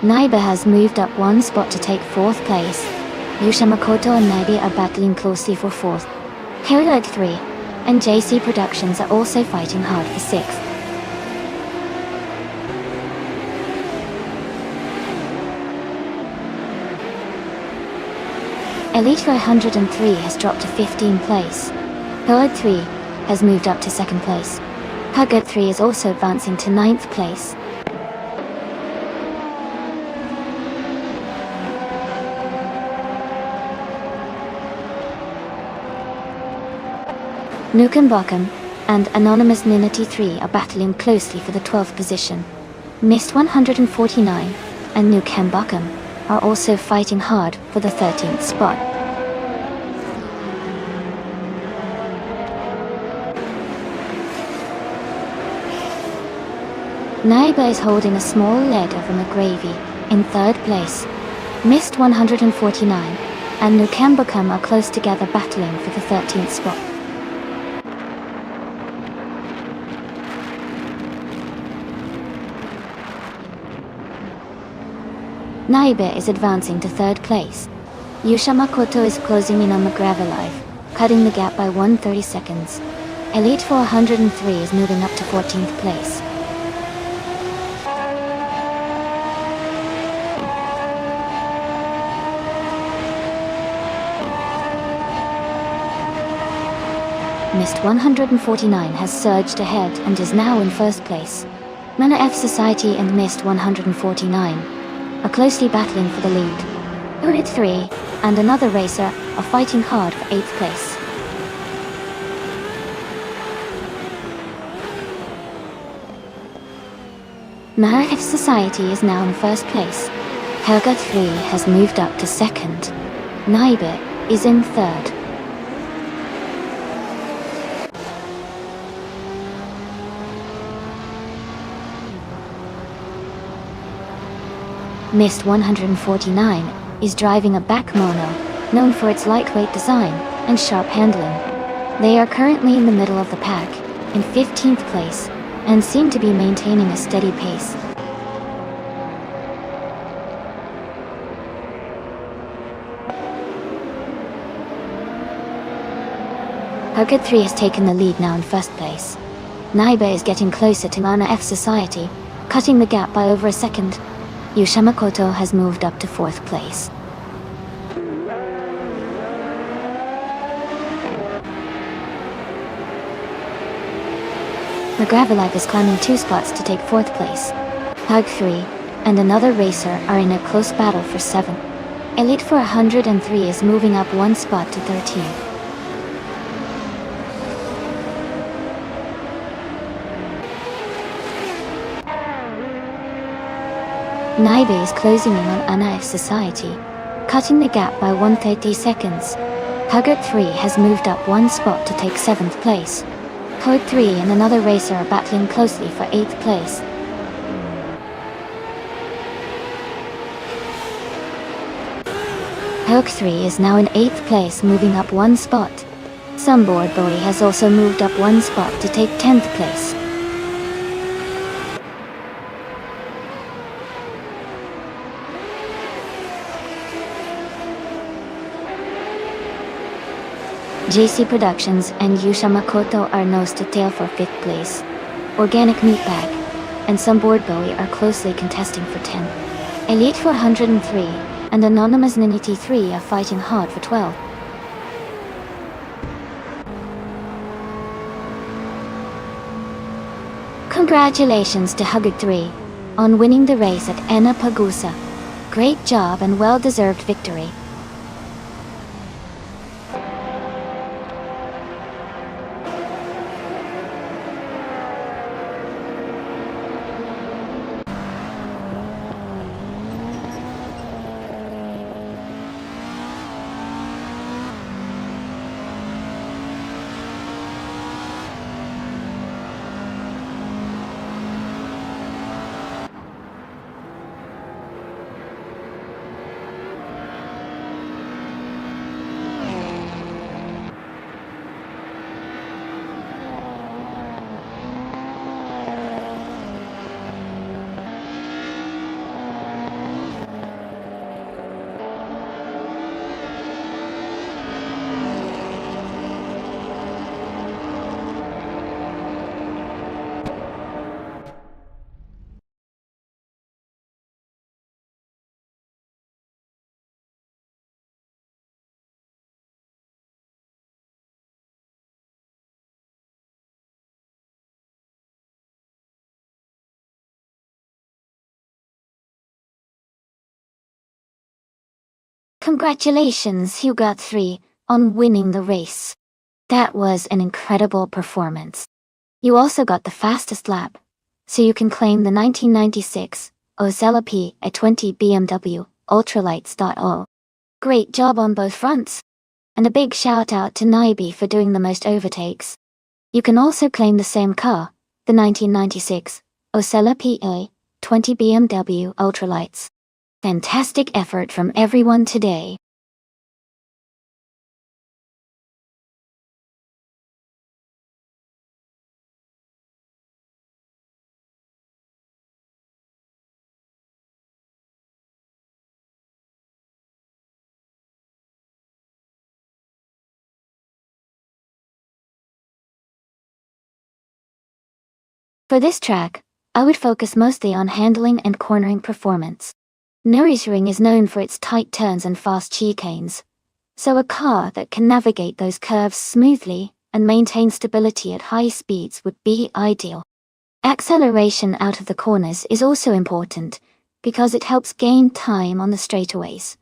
Naiba has moved up 1 spot to take 4th place. Yushamakoto and Naibe are battling closely for 4th. Herd 3 and JC Productions are also fighting hard for 6th. Elite 403 has dropped to 15th place. Herd 3 has moved up to 2nd place. Hugger 3 is also advancing to 9th place. Nukenbokum and Anonymous Ninity 3 are battling closely for the 12th position. Mist 149 and Nukenbokum are also fighting hard for the 13th spot. Naiba is holding a small lead over McGravy in 3rd place. Mist 149 and Nukenbokum are close together battling for the 13th spot. Naibe is advancing to 3rd place. Yushamakoto is closing in on McGravy, cutting the gap by 130 seconds. Elite 403 is moving up to 14th place. Mist 149 has surged ahead and is now in 1st place. Mana F Society and Mist 149 are closely battling for the lead. Unit 3 and another racer are fighting hard for 8th place. Marif Society is now in 1st place. Helga 3 has moved up to 2nd. Naibe is in 3rd. Mist 149 is driving a back mono, known for its lightweight design and sharp handling. They are currently in the middle of the pack, in 15th place, and seem to be maintaining a steady pace. Hugget 3 has taken the lead now in 1st place. Naibe is getting closer to Mana F Society, cutting the gap by over a second. Yushamakoto has moved up to 4th place. McGravy is climbing 2 spots to take 4th place. Hug 3 and another racer are in a close battle for 7th. Elite 403 is moving up 1 spot to 13th. Naibe is closing in on Ana F Society, cutting the gap by 130 seconds. Hugger 3 has moved up 1 spot to take 7th place. Hug 3 and another racer are battling closely for 8th place. Hug 3 is now in 8th place, moving up 1 spot. Some board boy has also moved up 1 spot to take 10th place. JC Productions and Yusha Makoto are nose to tail for 5th place. Organic Meat Bag and some board bowie are closely contesting for 10th. Elite 403 and Anonymous Ninity 3 are fighting hard for 12th. Congratulations to Hugger 3 on winning the race at Enna Pagusa. Great job and well-deserved victory. Congratulations, you got 3 on winning the race. That was an incredible performance. You also got the fastest lap, so you can claim the 1996 Ozella P20 BMW Ultralights.0. Great job on both fronts. And a big shout out to Naibi for doing the most overtakes. You can also claim the same car, the 1996 Ozella PA20 BMW Ultralights. Fantastic effort from everyone today. For this track, I would focus mostly on handling and cornering performance. Nürburgring is known for its tight turns and fast chicanes, so a car that can navigate those curves smoothly and maintain stability at high speeds would be ideal. Acceleration out of the corners is also important, because it helps gain time on the straightaways.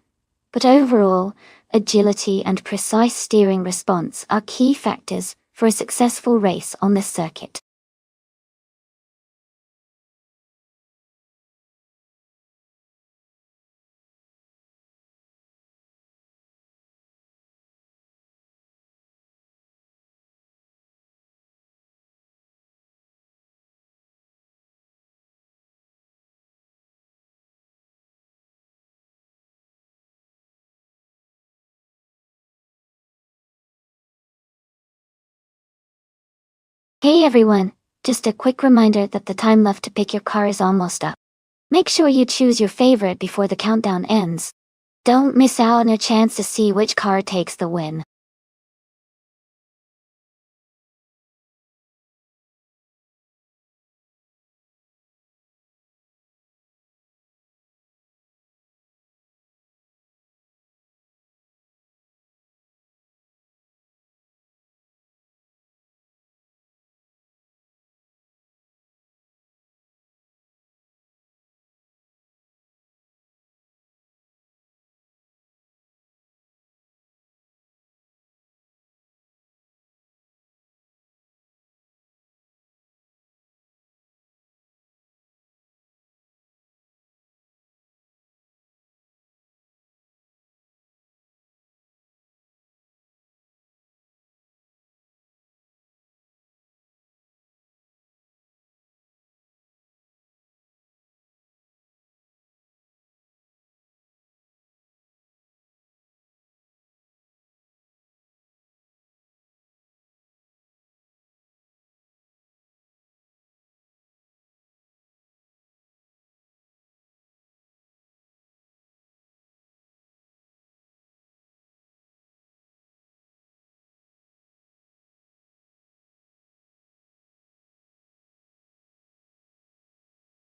But overall, agility and precise steering response are key factors for a successful race on this circuit. Hey everyone, just a quick reminder that the time left to pick your car is almost up. Make sure you choose your favorite before the countdown ends. Don't miss out on a chance to see which car takes the win.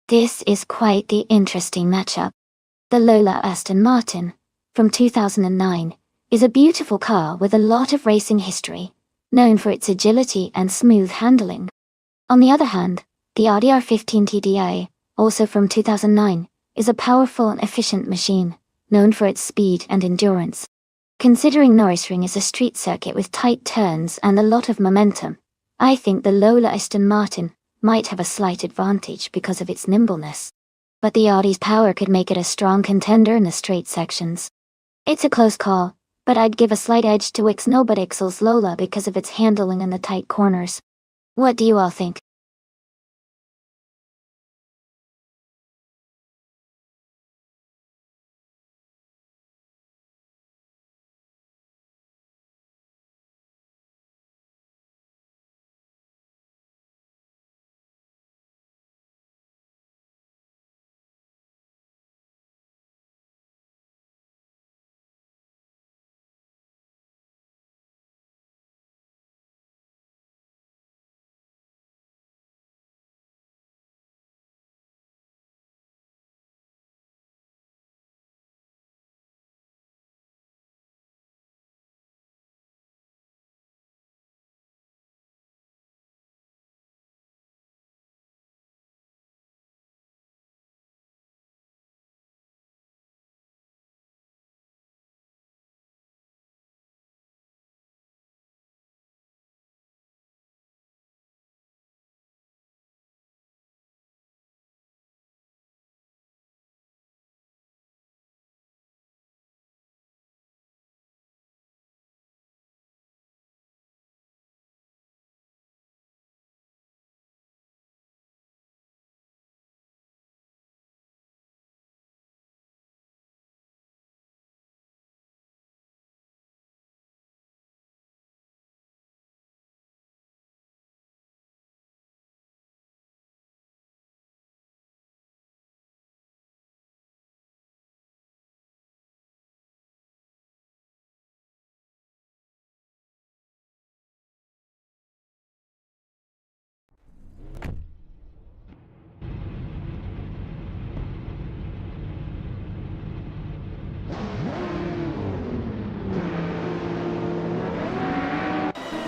This is quite the interesting matchup. The Lola Aston Martin, from 2009, is a beautiful car with a lot of racing history, known for its agility and smooth handling. On the other hand, the Audi R15 TDI, also from 2009, is a powerful and efficient machine, known for its speed and endurance. Considering Nürburgring is a street circuit with tight turns and a lot of momentum, I think the Lola Aston Martin might have a slight advantage because of its nimbleness. But the Audi's power could make it a strong contender in the straight sections. It's a close call, but I'd give a slight edge to X-Nobodixel's Lola because of its handling in the tight corners. What do you all think?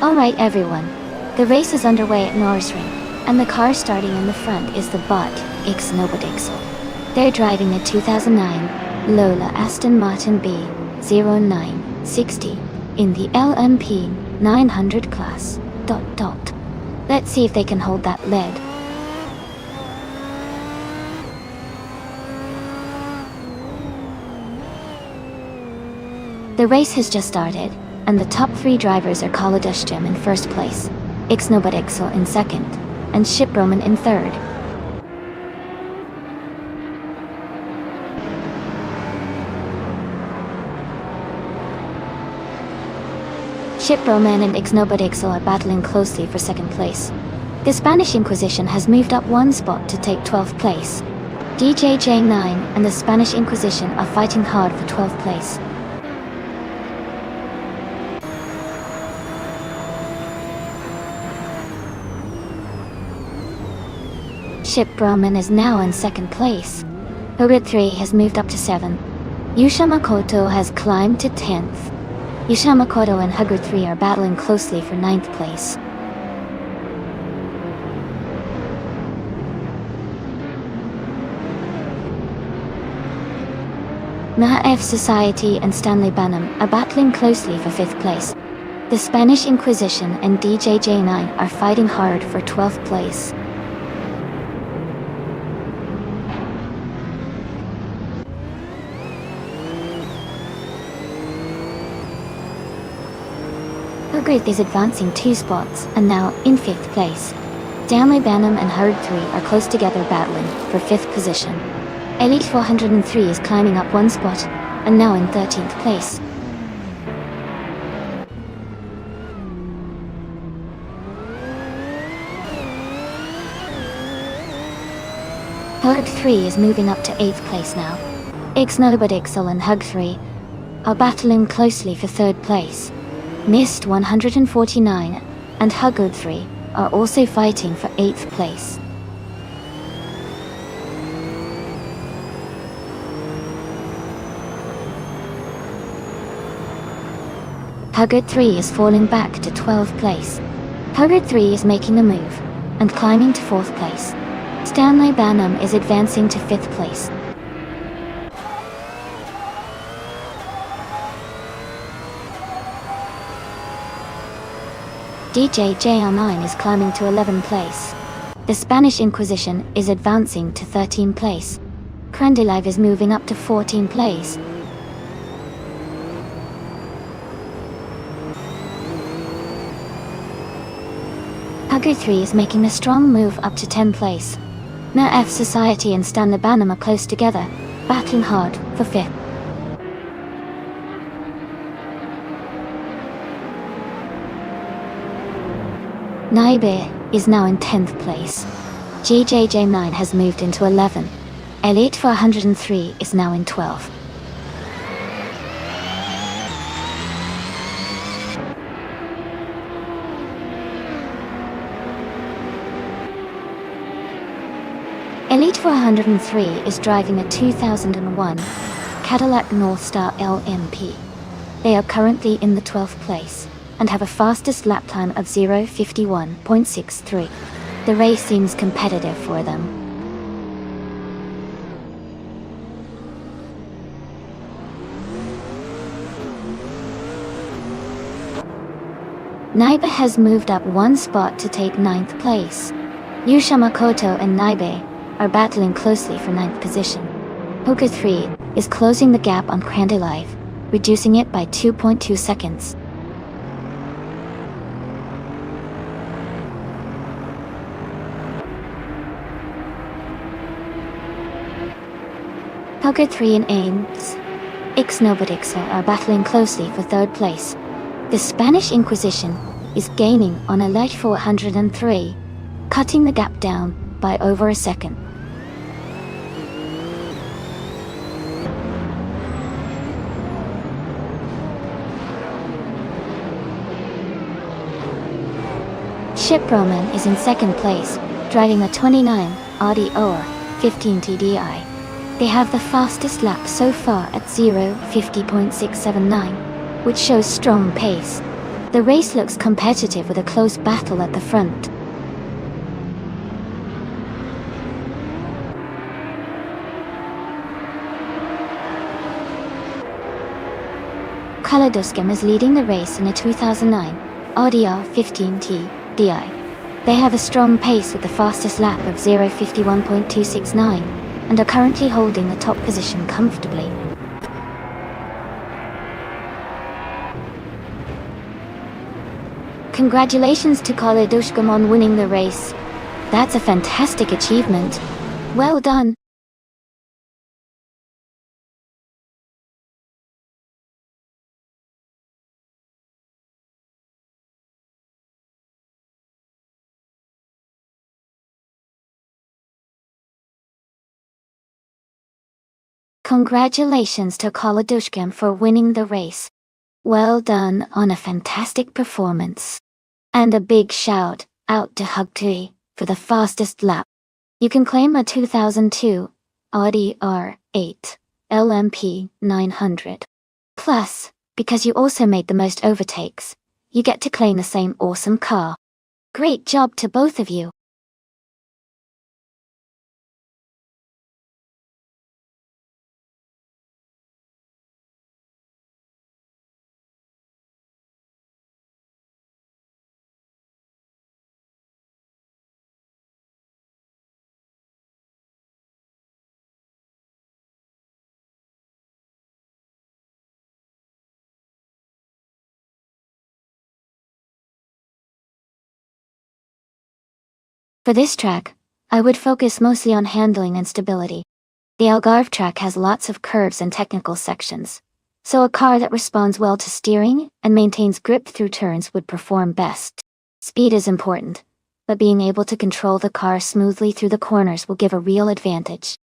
Alright everyone, the race is underway at Nürburgring, and the car starting in the front is the bot, X-Nobodixel. They're driving the 2009 Lola Aston Martin B0960 in the LMP 900 class. Let's see if they can hold that lead. The race has just started, and the top three drivers are Kaladusjam in first place, X-Nobodixel in second, and Shiproman in third. Shiproman and X-Nobodixel are battling closely for second place. The Spanish Inquisition has moved up one spot to take 12th place. DJJ9 and the Spanish Inquisition are fighting hard for 12th place. Shiproman is now in second place. Hugud 3 has moved up to 7. Yusha Makoto has climbed to 10th. Yusha Makoto and Hugud 3 are battling closely for 9th place. Maaf Society and Stanley Banham are battling closely for 5th place. The Spanish Inquisition and DJJ9 are fighting hard for 12th place. Hugud is advancing 2 spots and now in 5th place. Stanley Banham and Hugud 3 are close together battling for 5th position. Elite 403 is climbing up 1 spot and now in 13th place. Hugud 3 is moving up to 8th place now. X-Nobodixel and Hugud 3 are battling closely for 3rd place. Mist 149 and Hugud 3 are also fighting for 8th place. Huggard 3 is falling back to 12th place. Huggard 3 is making a move and climbing to 4th place. Stanley Banham is advancing to 5th place. DJ JL9 is climbing to 11th place. The Spanish Inquisition is advancing to 13th place. Crandelive is moving up to 14th place. Huggard 3 is making a strong move up to 10th place. Now F Society and Stanley Banham are close together, battling hard for 5th. Naibe is now in 10th place. GJJ9 has moved into 11. Elite 403 is now in 12th. Elite 403 is driving a 2001 Cadillac Northstar LMP. They are currently in the 12th place and have a fastest lap time of 0:51.63. The race seems competitive for them. Naibe has moved up one spot to take 9th place. Yusha Makoto and Naibe are battling closely for 9th position. Hoka 3 is closing the gap on Crandelive, reducing it by 2.2 seconds. Hoka 3 and Ames Ixnobodixo are battling closely for 3rd place. The Spanish Inquisition is gaining on Elite 403, cutting the gap down by over a second. Ship Roman is in 2nd place, driving a 29 Audi OR 15 TDI. They have the fastest lap so far at 0:50.679, which shows strong pace. The race looks competitive with a close battle at the front. Kaladuskem is leading the race in a 2009 Audi R15 TDI. They have a strong pace with the fastest lap of 0:51.269 and are currently holding the top position comfortably. Congratulations to Kaladuskem on winning the race. That's a fantastic achievement. Well done. Congratulations to Kaladuskem for winning the race. Well done on a fantastic performance. And a big shout out to Hugtui for the fastest lap. You can claim a 2002 Audi R8 LMP 900. Plus, because you also made the most overtakes, you get to claim the same awesome car. Great job to both of you. For this track, I would focus mostly on handling and stability. The Algarve track has lots of curves and technical sections, so a car that responds well to steering and maintains grip through turns would perform best. Speed is important, but being able to control the car smoothly through the corners will give a real advantage.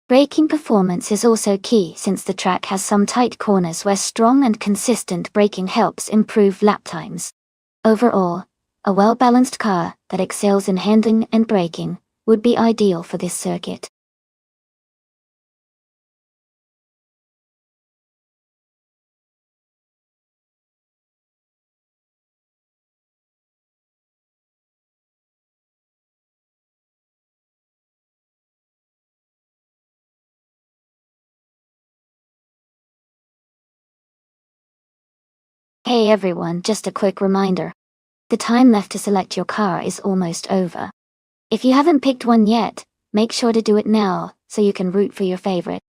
Braking performance is also key since the track has some tight corners where strong and consistent braking helps improve lap times. Overall, a well-balanced car that excels in handling and braking would be ideal for this circuit. Hey everyone, just a quick reminder. The time left to select your car is almost over. If you haven't picked one yet, make sure to do it now, so you can root for your favorite.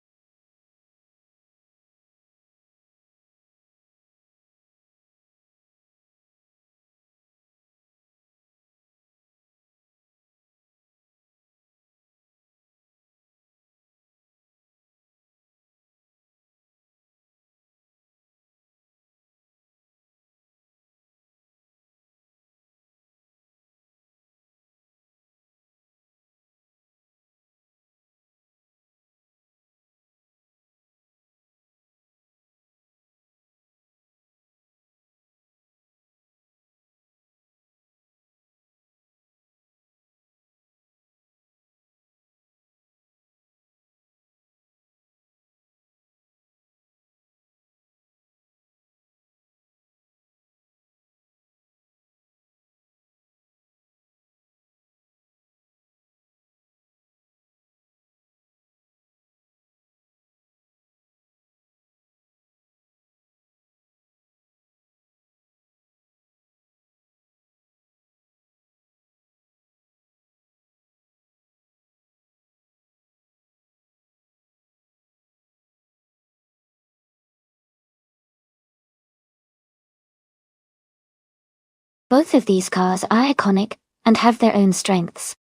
Both of these cars are iconic and have their own strengths.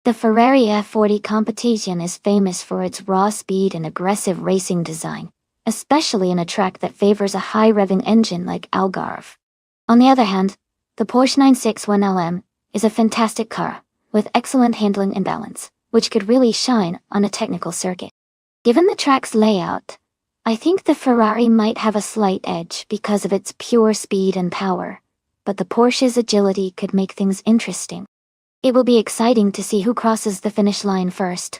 The Ferrari F40 competition is famous for its raw speed and aggressive racing design, especially in a track that favors a high-revving engine like Algarve. On the other hand, the Porsche 961 LM is a fantastic car, with excellent handling and balance, which could really shine on a technical circuit. Given the track's layout, I think the Ferrari might have a slight edge because of its pure speed and power, but the Porsche's agility could make things interesting. It will be exciting to see who crosses the finish line first.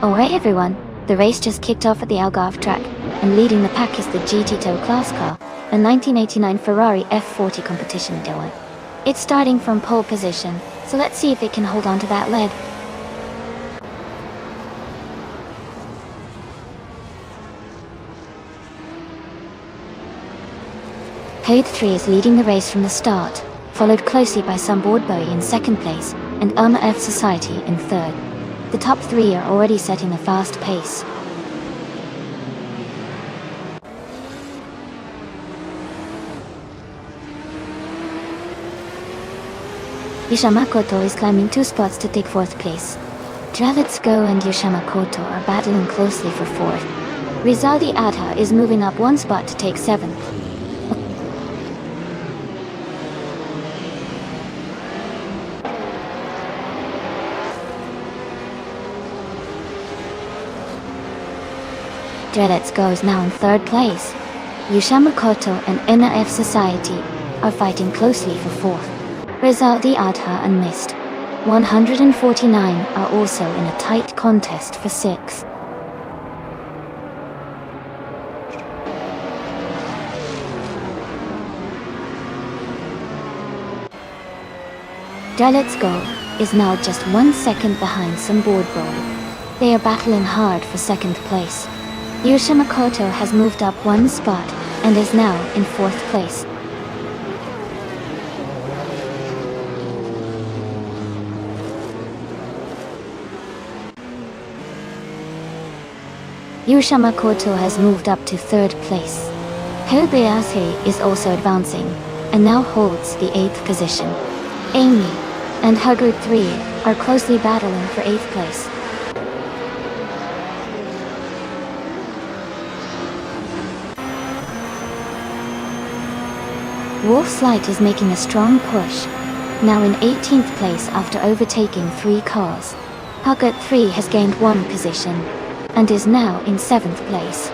Alright everyone, the race just kicked off at the Algarve track, and leading the pack is the GT2 class car, a 1989 Ferrari F40 competition duo. It's starting from pole position, so let's see if it can hold on to that lead. Code 3 is leading the race from the start, followed closely by Sunboard Bowie in second place, and Irma F Society in third. The top three are already setting a fast pace. Isha Makoto is climbing 2 spots to take 4th place. Let's Go and Yoshamakoto are battling closely for 4th. Rizaldi Adha is moving up 1 spot to take 7th. Let's Go is now in 3rd place. Yoshamakoto and NF Society are fighting closely for 4th. Rizaldi Adha and Mist 149 are also in a tight contest for 6th. Let's Go is now just 1 second behind Sunboard Bowl. They are battling hard for 2nd place. Yoshamakoto has moved up 1 spot and is now in 4th place. Yoshamakoto has moved up to 3rd place. Kobayashi is also advancing and now holds the 8th position. Amy and Hugger 3 are closely battling for 8th place. Wolf's Light is making a strong push, now in 18th place after overtaking 3 cars. Hugger 3 has gained 1 position and is now in 7th place.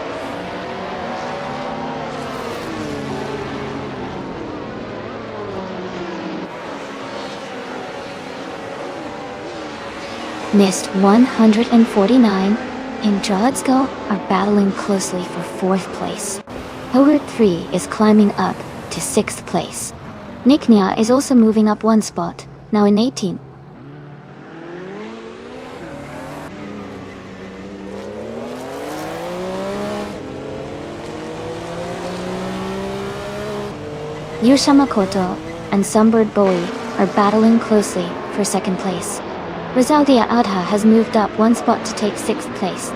Mist 149 and Let's Go are battling closely for 4th place. Howard 3 is climbing up to 6th place. Niknia is also moving up 1 spot, now in 18th. Yoshamakoto and Sunbird Bowie are battling closely for 2nd place. Rizaldia Adha has moved up 1 spot to take 6th place.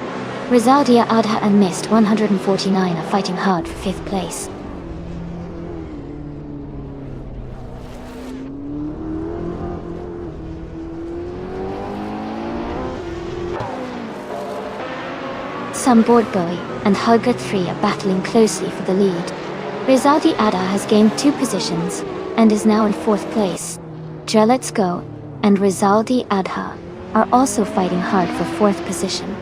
Rizaldia Adha and Mist 149 are fighting hard for 5th place. Sunboard Bowie and Hugger 3 are battling closely for the lead. Rizaldi Adha has gained 2 positions and is now in 4th place. Let's Go and Rizaldi Adha are also fighting hard for 4th position.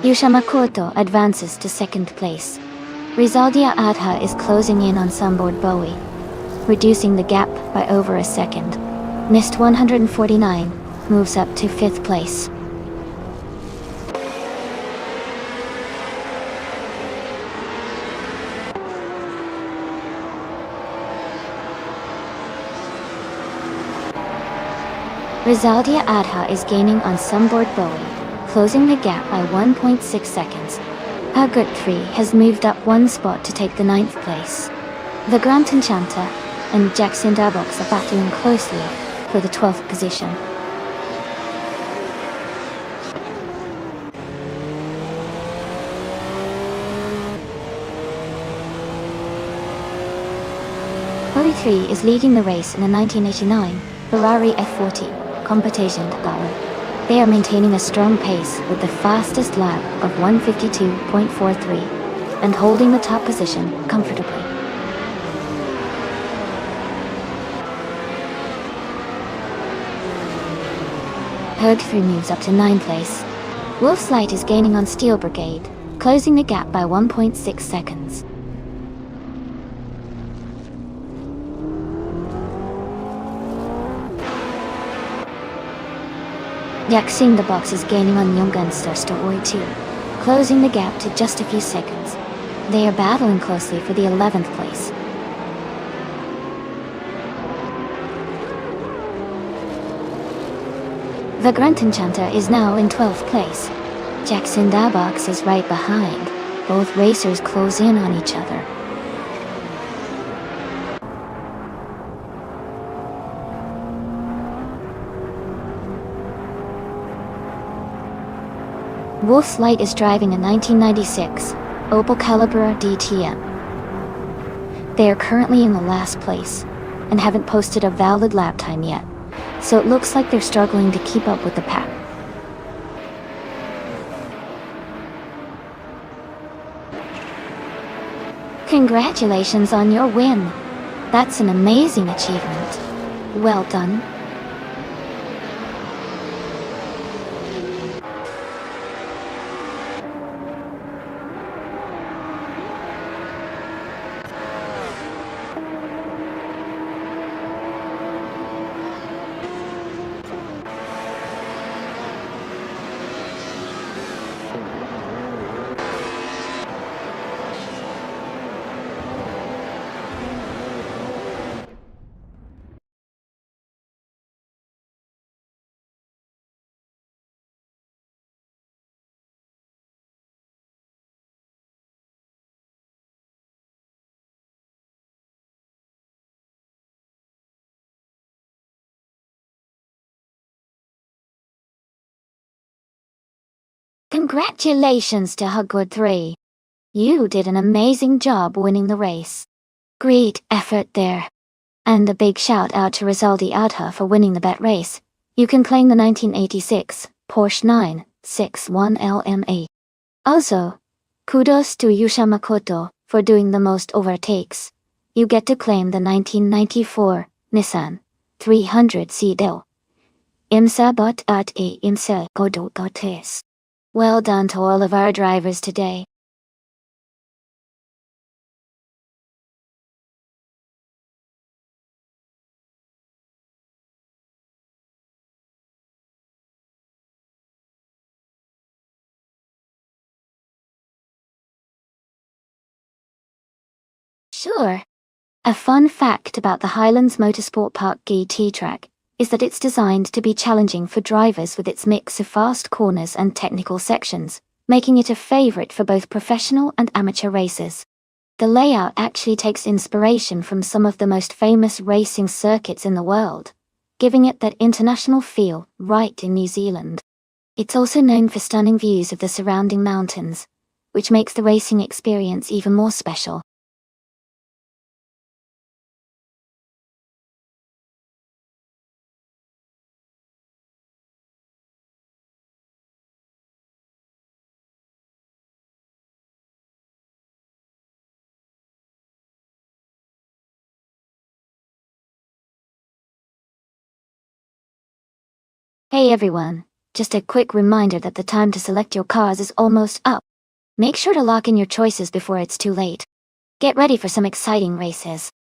Yoshamakoto advances to 2nd place. Rizaldia Adha is closing in on Sunboard Bowie, reducing the gap by over a second. Mist 149 moves up to 5th place. Rizaldia Adha is gaining on Sunboard Bowie, closing the gap by 1.6 seconds. Hugger 3 has moved up 1 spot to take the 9th place. The Grand Enchanter and Jackson Darbox are battling closely for the 12th position. Bowie 3 is leading the race in a 1989 Ferrari F40 competition car. They are maintaining a strong pace with the fastest lap of 152.43 and holding the top position comfortably. Herd 3 moves up to 9th place. Wolf's Light is gaining on Steel Brigade, closing the gap by 1.6 seconds. Yaxing the Box is gaining on Young Gunster Story 2, closing the gap to just a few seconds. They are battling closely for the 11th place. The Grand Enchanter is now in 12th place. Jackson Darbox is right behind. Both racers close in on each other. Wolf's Light is driving a 1996 Opel Calibra DTM. They are currently in the last place, and haven't posted a valid lap time yet, so it looks like they're struggling to keep up with the pack. Congratulations on your win! That's an amazing achievement. Well done. Congratulations to Hugwood 3. You did an amazing job winning the race. Great effort there. And a big shout out to Rizaldi Adha for winning the bet race. You can claim the 1986 Porsche 961 LMA. Also, kudos to Yusha Makoto for doing the most overtakes. You get to claim the 1994 Nissan 300 Del. Imsa bot at a imsa godo gotes. Well done to all of our drivers today. Sure. A fun fact about the Highlands Motorsport Park GT track is that it's designed to be challenging for drivers with its mix of fast corners and technical sections, making it a favorite for both professional and amateur racers. The layout actually takes inspiration from some of the most famous racing circuits in the world, giving it that international feel right in New Zealand. It's also known for stunning views of the surrounding mountains, which makes the racing experience even more special. Hey everyone, just a quick reminder that the time to select your cars is almost up. Make sure to lock in your choices before it's too late. Get ready for some exciting races.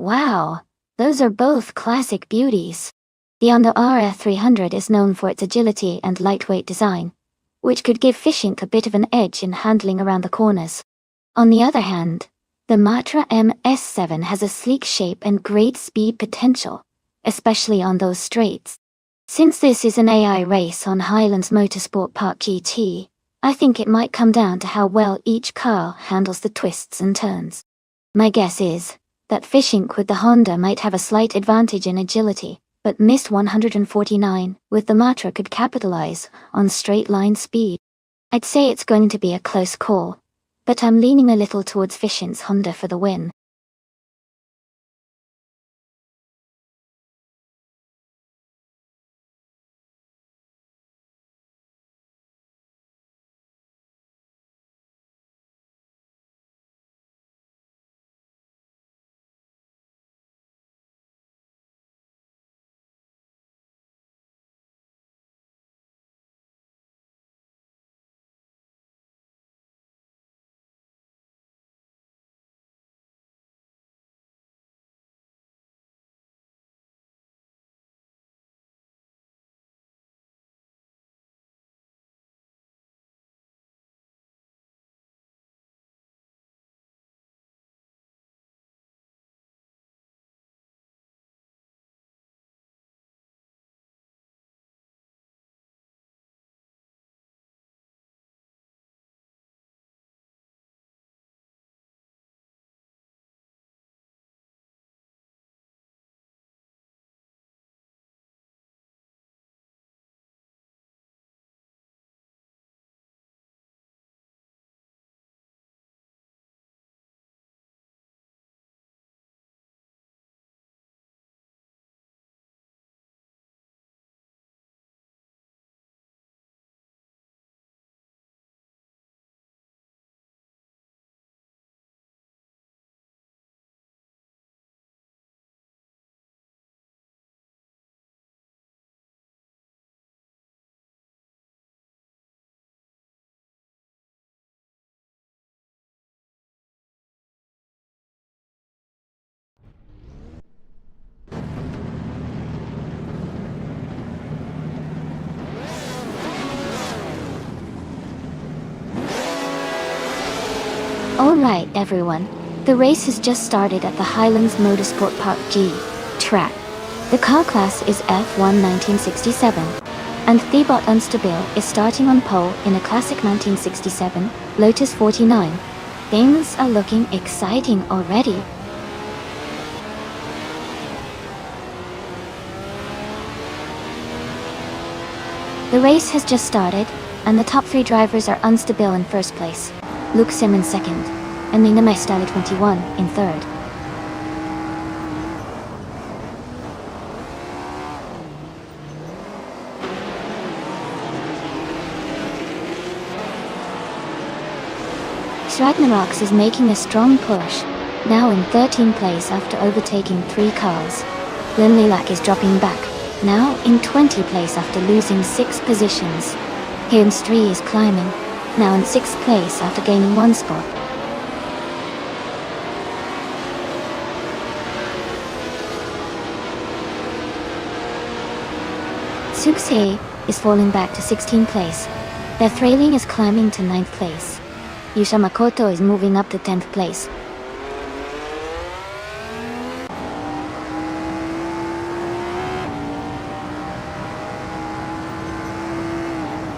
Wow, those are both classic beauties. The Honda RF300 is known for its agility and lightweight design, which could give Fishink a bit of an edge in handling around the corners. On the other hand, the Matra MS7 has a sleek shape and great speed potential, especially on those straights. Since this is an AI race on Highlands Motorsport Park GT, I think it might come down to how well each car handles the twists and turns. My guess is, that Fishink with the Honda might have a slight advantage in agility, but missed 149, with the Matra could capitalize on straight line speed. I'd say it's going to be a close call, but I'm leaning a little towards Fishink's Honda for the win. Alright everyone, the race has just started at the Highlands Motorsport Park G track. The car class is F1 1967, and Thibaut Unstable is starting on pole in a classic 1967 Lotus 49. Things are looking exciting already. The race has just started, and the top 3 drivers are Unstable in first place, Luke Sim in second, and Nina Maestali 21 in third. Ragnaroks is making a strong push, now in 13th place after overtaking 3 cars. Linlilac is dropping back, now in 20th place after losing 6 positions. Hims 3 is climbing, now in 6th place after gaining 1 spot. Suksei is falling back to 16th place. Their Thraling is climbing to 9th place. Yusha Makoto is moving up to 10th place.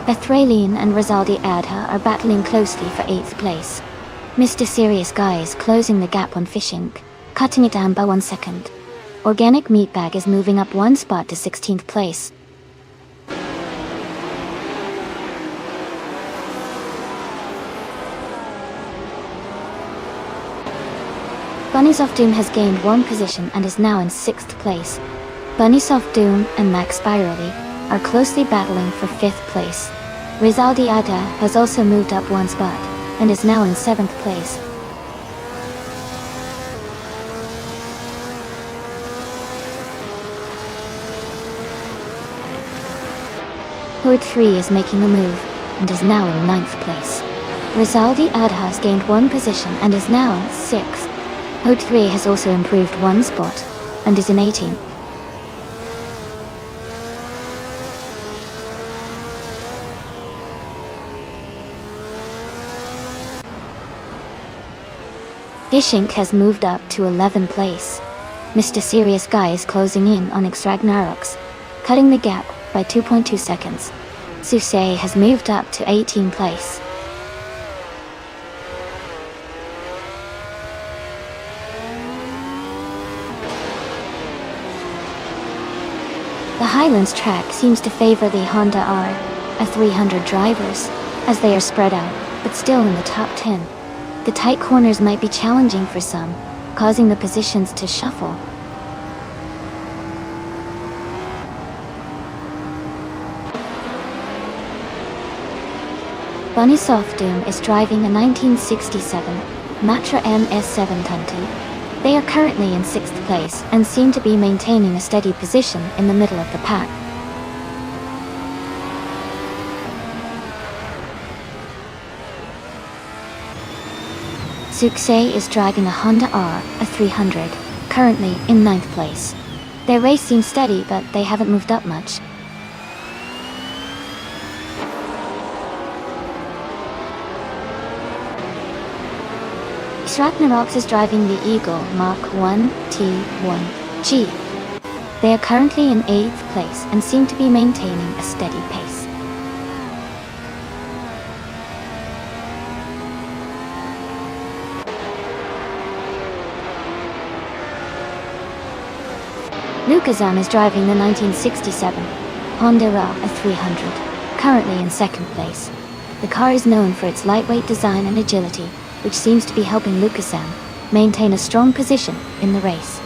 Bethralian and Rizaldi Adha are battling closely for 8th place. Mr. Serious Guy is closing the gap on Fishink, cutting it down by 1 second. Organic Meatbag is moving up 1 spot to 16th place. Bunnies of Doom has gained 1 position and is now in 6th place. Bunnies of Doom and Max Spirally are closely battling for 5th place. Rizaldi Ada has also moved up 1 spot, and is now in 7th place. Horde 3 is making a move, and is now in 9th place. Rizaldi Ada has gained 1 position and is now in 6th. Horde 3 has also improved 1 spot, and is in 18th. Fishink has moved up to 11th place. Mr. Serious Guy is closing in on Ragnaroks, cutting the gap by 2.2 seconds. Susei has moved up to 18th place. Highlands track seems to favor the Honda R300 drivers, as they are spread out, but still in the top 10. The tight corners might be challenging for some, causing the positions to shuffle. Bunny Softdoom is driving a 1967 Matra MS7 Tunti. They are currently in 6th place and seem to be maintaining a steady position in the middle of the pack. Suksay is driving a Honda R300, currently in 9th place. Their race seems steady, but they haven't moved up much. Ragnarok is driving the Eagle Mark 1 T1G. They are currently in 8th place and seem to be maintaining a steady pace. Lukazam is driving the 1967 Honda R300, currently in 2nd place. The car is known for its lightweight design and agility, which seems to be helping Lukasam maintain a strong position in the race.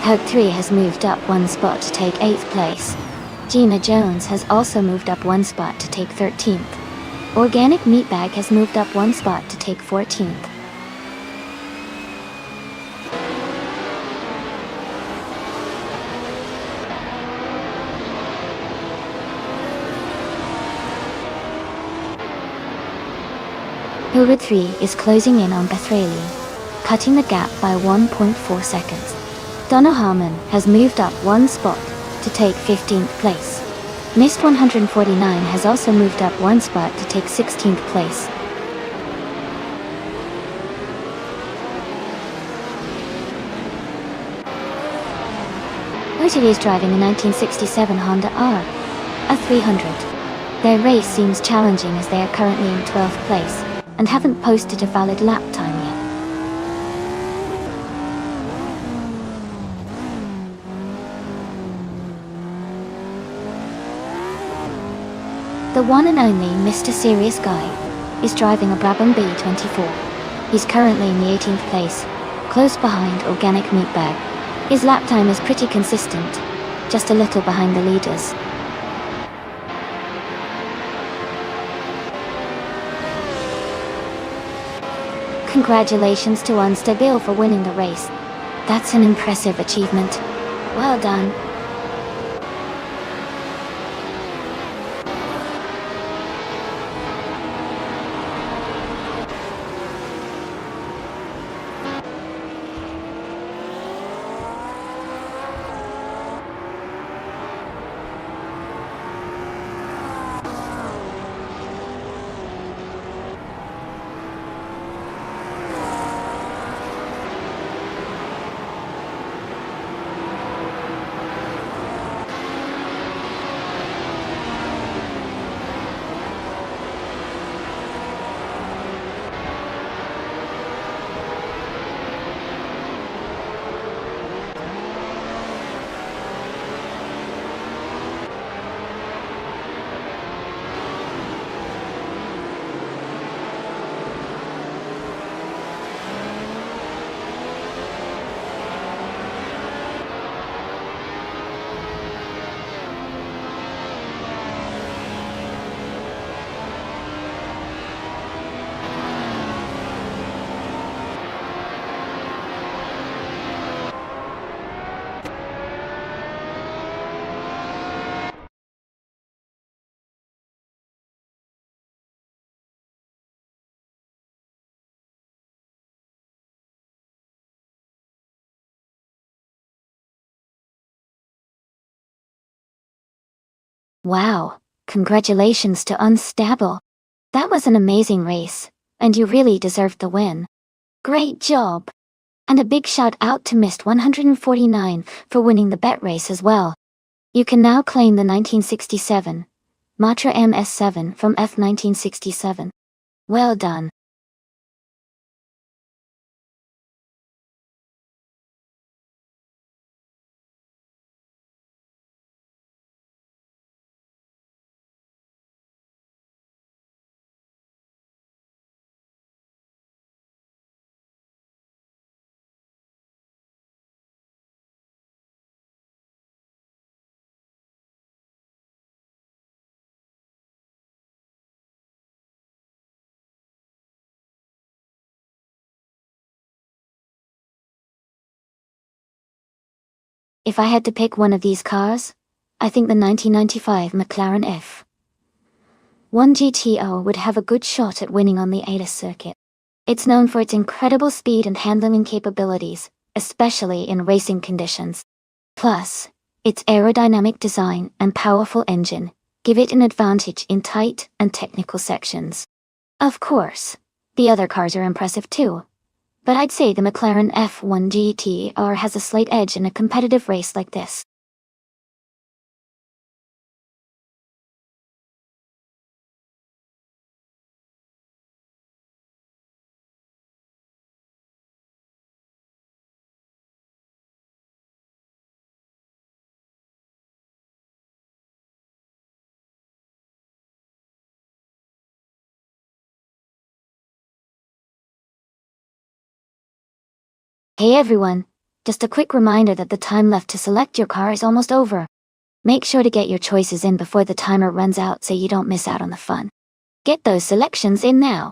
Hug 3 has moved up 1 spot to take 8th place. Gina Jones has also moved up 1 spot to take 13th. Organic Meatbag has moved up 1 spot to take 14th. Hilbert 3 is closing in on Bethrali, cutting the gap by 1.4 seconds. Donna Harmon has moved up 1 spot to take 15th place. Mist 149 has also moved up 1 spot to take 16th place. Otiri is driving a 1967 Honda R300. Their race seems challenging as they are currently in 12th place and haven't posted a valid lap time yet. The one and only Mr. Serious Guy is driving a Brabham B24. He's currently in the 18th place, close behind Organic Meatbag. His lap time is pretty consistent, just a little behind the leaders. Congratulations to Unstable for winning the race. That's an impressive achievement. Well done. Wow, congratulations to Unstable. That was an amazing race, and you really deserved the win. Great job! And a big shout out to Mist 149 for winning the bet race as well. You can now claim the 1967 Matra MS7 from F1967. Well done. If I had to pick one of these cars, I think the 1995 McLaren F1 GTO would have a good shot at winning on the ATIS circuit. It's known for its incredible speed and handling capabilities, especially in racing conditions. Plus, its aerodynamic design and powerful engine give it an advantage in tight and technical sections. Of course, the other cars are impressive too, but I'd say the McLaren F1 GTR has a slight edge in a competitive race like this. Hey everyone, just a quick reminder that the time left to select your car is almost over. Make sure to get your choices in before the timer runs out so you don't miss out on the fun. Get those selections in now.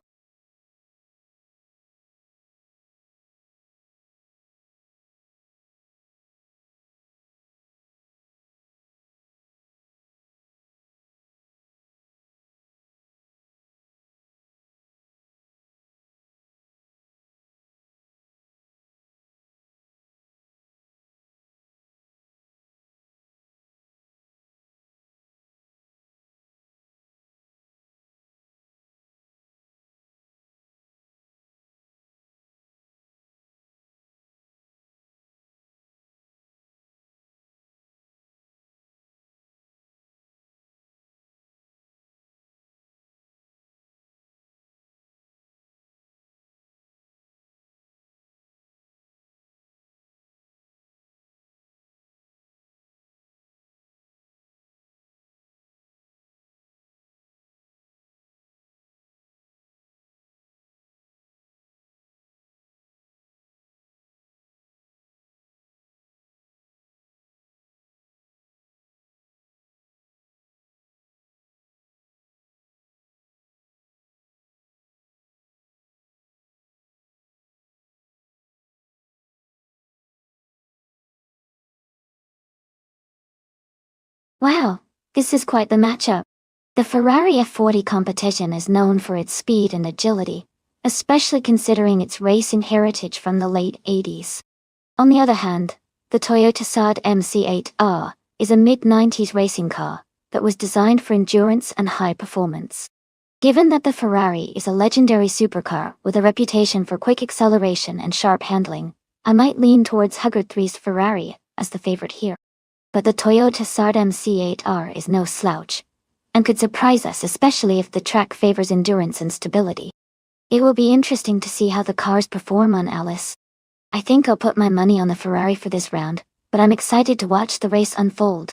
Wow, this is quite the matchup. The Ferrari F40 competition is known for its speed and agility, especially considering its racing heritage from the late 80s. On the other hand, the Toyota Saab MC8R is a mid-90s racing car that was designed for endurance and high performance. Given that the Ferrari is a legendary supercar with a reputation for quick acceleration and sharp handling, I might lean towards Huggard 3's Ferrari as the favorite here. But the Toyota Saab MC8R is no slouch, and could surprise us, especially if the track favors endurance and stability. It will be interesting to see how the cars perform on Alice. I think I'll put my money on the Ferrari for this round, but I'm excited to watch the race unfold.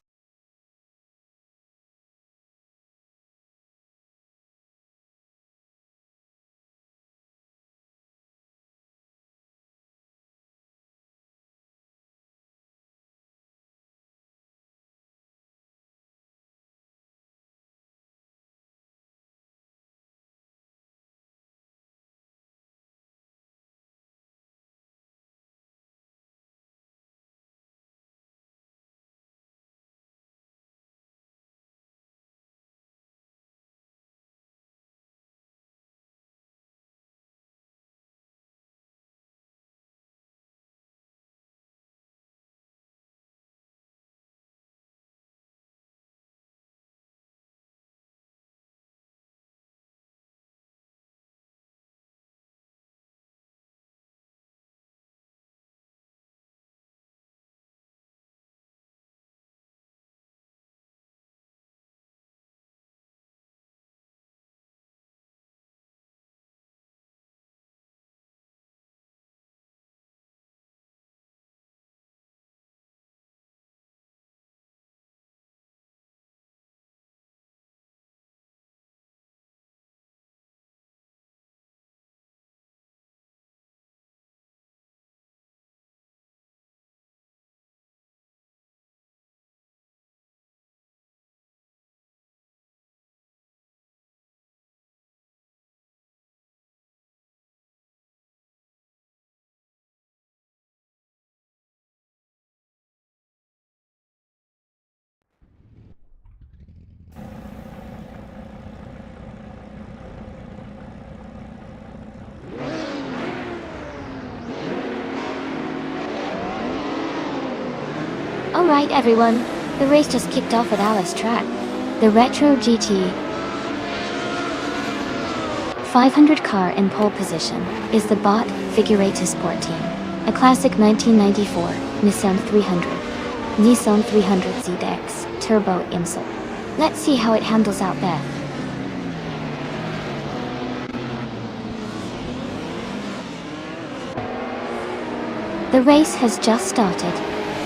Alright everyone, the race just kicked off at Alice track. The Retro GT 500 car in pole position is the Bot Figurator Sport Team, a classic 1994 Nissan 300. Nissan 300 ZX Turbo Insel. Let's see how it handles out there. The race has just started,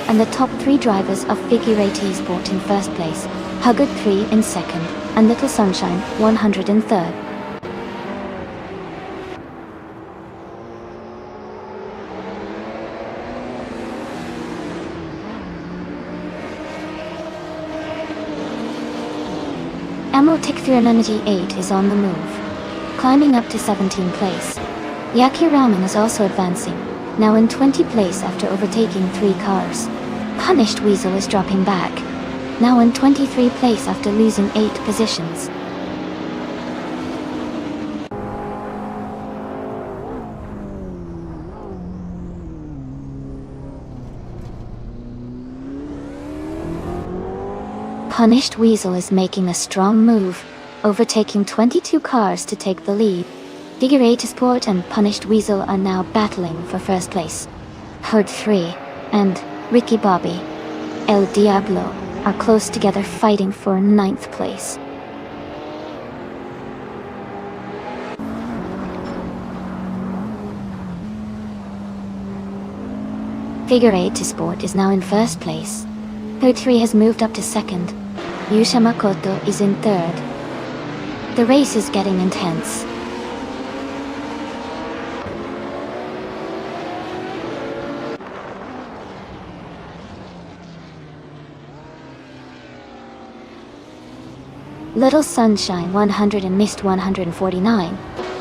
and the top 3 drivers of Figurator Sport in first place, Huggard 3 in second, and Little Sunshine 100 in third. Emeraldic 398 is on the move, climbing up to 17th place. Yaki Ramen is also advancing, now in 20th place after overtaking 3 cars. Punished Weasel is dropping back, now in 23rd place after losing 8 positions. Punished Weasel is making a strong move, overtaking 22 cars to take the lead. Figurator Sport and Punished Weasel are now battling for first place. Herd 3 and Ricky Bobby, El Diablo, are close together fighting for 9th place. Figurator Sport is now in first place. Herd 3 has moved up to second. Yusha Makoto is in third. The race is getting intense. Little Sunshine 100 and Mist 149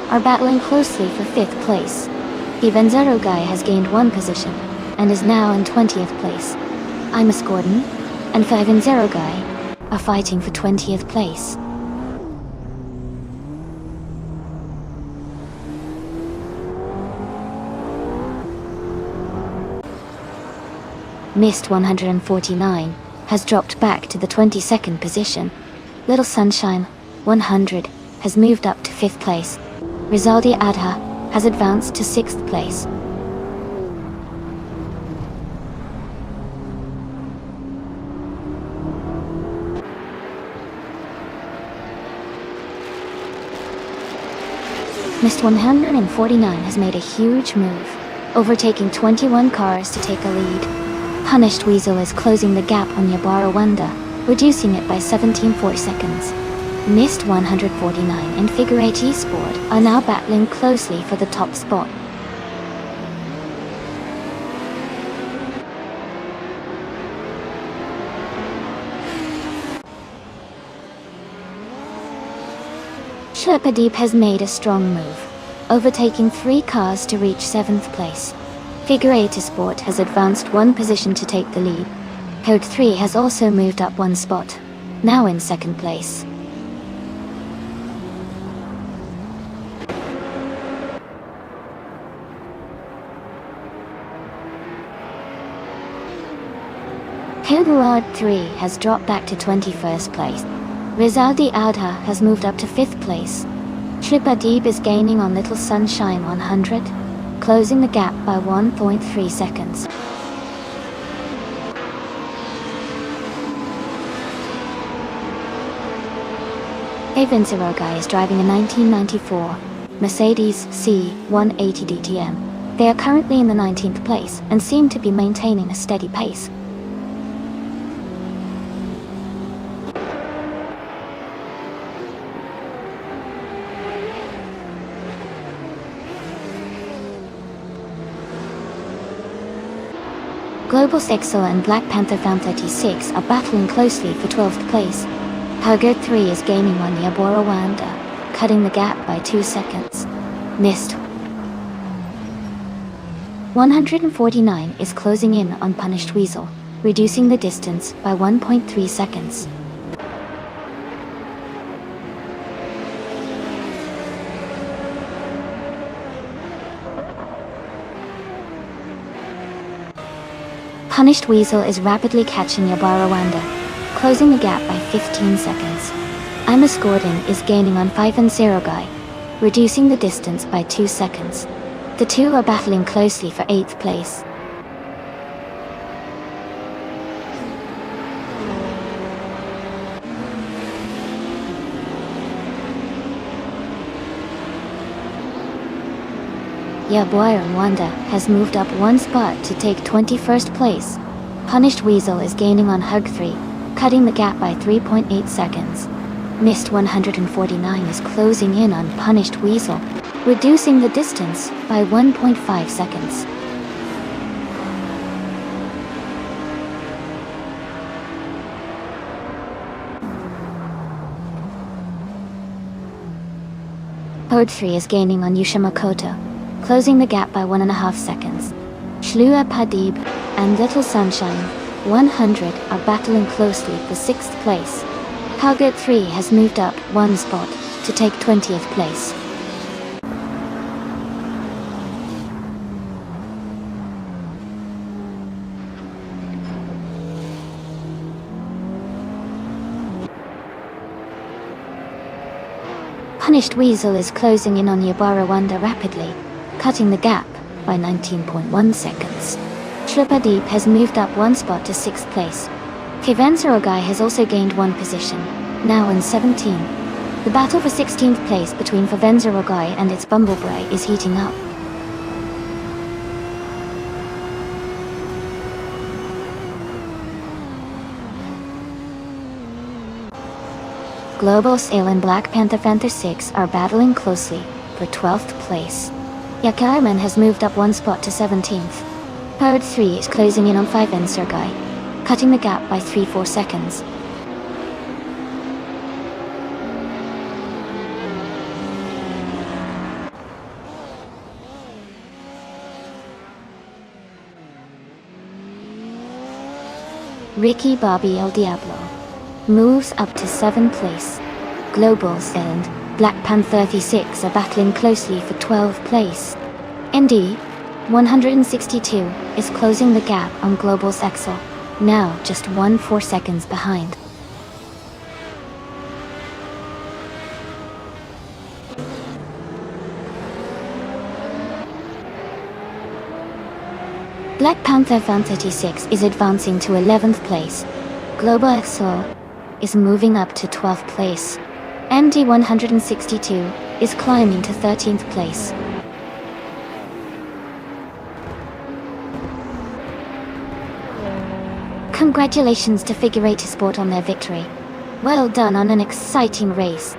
are battling closely for 5th place. Even Zero Guy has gained 1 position and is now in 20th place. Imus Gordon and 5 and Zero Guy are fighting for 20th place. Mist 149 has dropped back to the 22nd position. Little Sunshine 100 has moved up to 5th place. Rizaldi Adha has advanced to 6th place. Mist 149 has made a huge move, overtaking 21 cars to take a lead. Punished Weasel is closing the gap on Yabara Wanda, reducing it by 17.4 seconds. Mist 149 and Figurator Sport are now battling closely for the top spot. Sherpadeep has made a strong move, overtaking 3 cars to reach 7th place. Figurator Sport has advanced 1 position to take the lead. Code 3 has also moved up 1 spot, now in 2nd place. Code Rod 3 has dropped back to 21st place. Rizaldi Audha has moved up to 5th place. Shripadeep is gaining on Little Sunshine 100, closing the gap by 1.3 seconds. Avin Sirogai is driving a 1994 Mercedes C180 DTM. They are currently in the 19th place and seem to be maintaining a steady pace. Global Sexo and Black Panther Fan 36 are battling closely for 12th place. Hugger 3 is gaining on Yabora Wanda, cutting the gap by 2 seconds. Mist 149 is closing in on Punished Weasel, reducing the distance by 1.3 seconds. Punished Weasel is rapidly catching Yabarawanda, closing the gap by 15 seconds. Imus Gordon is gaining on 5 and Zero Guy, reducing the distance by 2 seconds. The two are battling closely for 8th place. Yabarawanda has moved up 1 spot to take 21st place. Punished Weasel is gaining on Hug 3, cutting the gap by 3.8 seconds. Mist 149 is closing in on Punished Weasel, reducing the distance by 1.5 seconds. Herd 3 is gaining on Yushimakoto, closing the gap by 1.5 seconds. Shlua Padib and Little Sunshine 100 are battling closely for 6th place. Target 3 has moved up 1 spot to take 20th place. Punished Weasel is closing in on Yabarawanda rapidly, cutting the gap by 19.1 seconds. Shlupadip has moved up 1 spot to 6th place. Kevensarogai has also gained 1 position, now in 17. The battle for 16th place between Favenzarogai and its Bumblebray is heating up. Global Sail and Black Panther Panther 6 are battling closely for 12th place. Yakaiman has moved up 1 spot to 17th. Herd 3 is closing in on 5 and Sergai, cutting the gap by 3-4 seconds. Ricky Bobby El Diablo moves up to 7th place. Globals and Black Panther 36 are battling closely for 12th place. MD 162 is closing the gap on Global's Excel, now just 1.4 seconds behind. Black Panther Fan 36 is advancing to 11th place. Global Excel is moving up to 12th place. MD 162 is climbing to 13th place. Congratulations to Figure 8 Sport on their victory. Well done on an exciting race.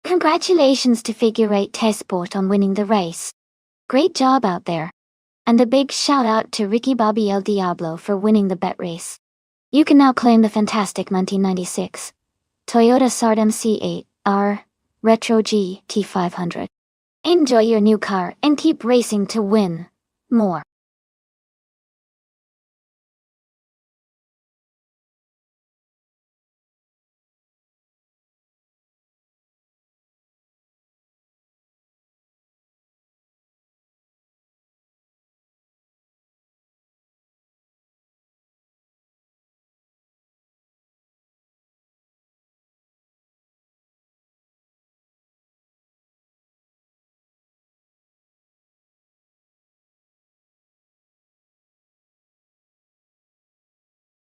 Congratulations to Figure 8 Sport on winning the race. Great job out there. And a big shout out to Ricky Bobby El Diablo for winning the bet race. You can now claim the fantastic 1996 Toyota Sardem C8R Retro GT 500. Enjoy your new car and keep racing to win more.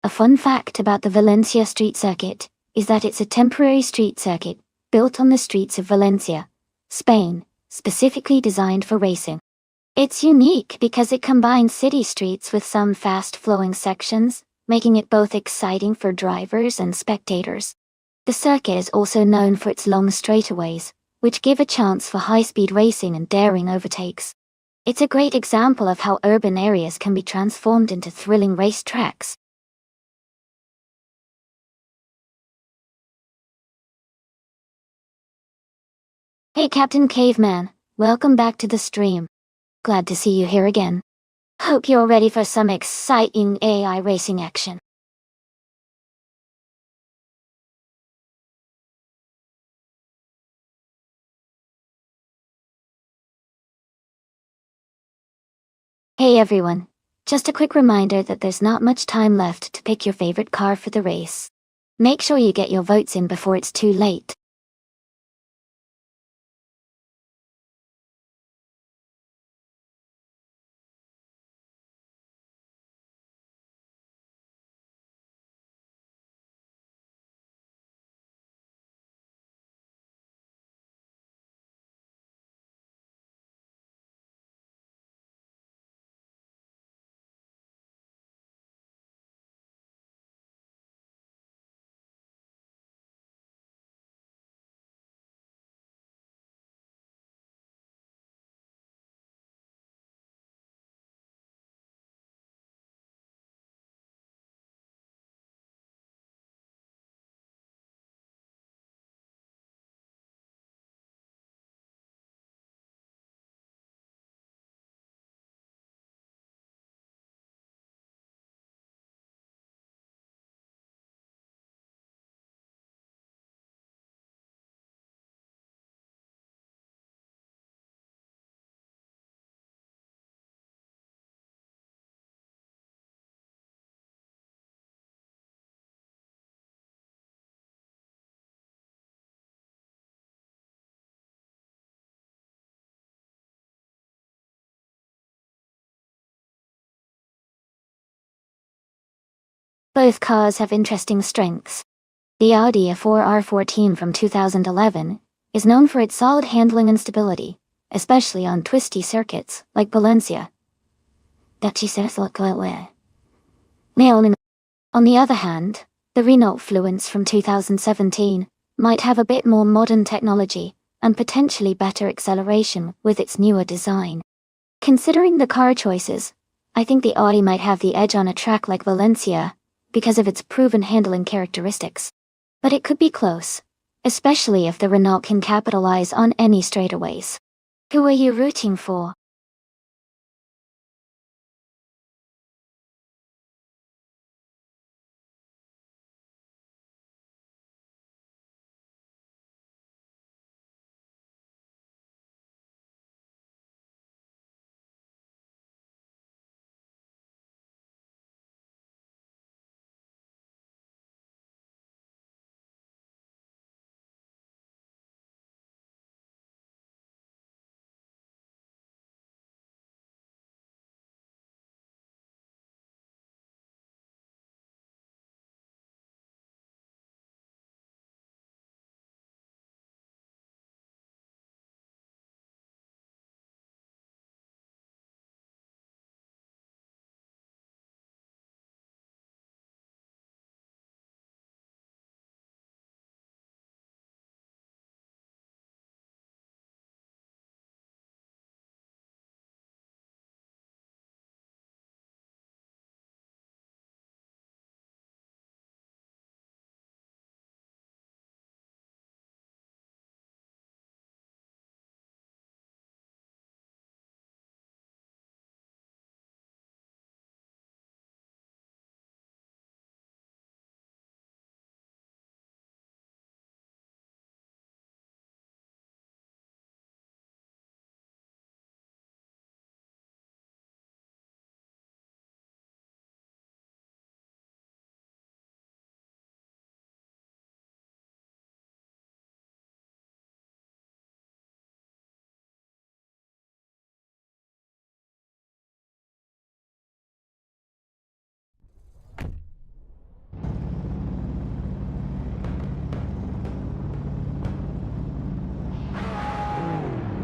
A fun fact about the Valencia street circuit is that it's a temporary street circuit built on the streets of Valencia, Spain, specifically designed for racing. It's unique because it combines city streets with some fast-flowing sections, making it both exciting for drivers and spectators. The circuit is also known for its long straightaways, which give a chance for high-speed racing and daring overtakes. It's a great example of how urban areas can be transformed into thrilling race tracks. Hey Captain Caveman, welcome back to the stream. Glad to see you here again. Hope you're ready for some exciting AI racing action. Hey everyone, just a quick reminder that there's not much time left to pick your favorite car for the race. Make sure you get your votes in before it's too late. Both cars have interesting strengths. The Audi A4 R14 from 2011 is known for its solid handling and stability, especially on twisty circuits like Valencia. On the other hand, the Renault Fluence from 2017 might have a bit more modern technology and potentially better acceleration with its newer design. Considering the car choices, I think the Audi might have the edge on a track like Valencia because of its proven handling characteristics. But it could be close, especially if the Renault can capitalize on any straightaways. Who are you rooting for?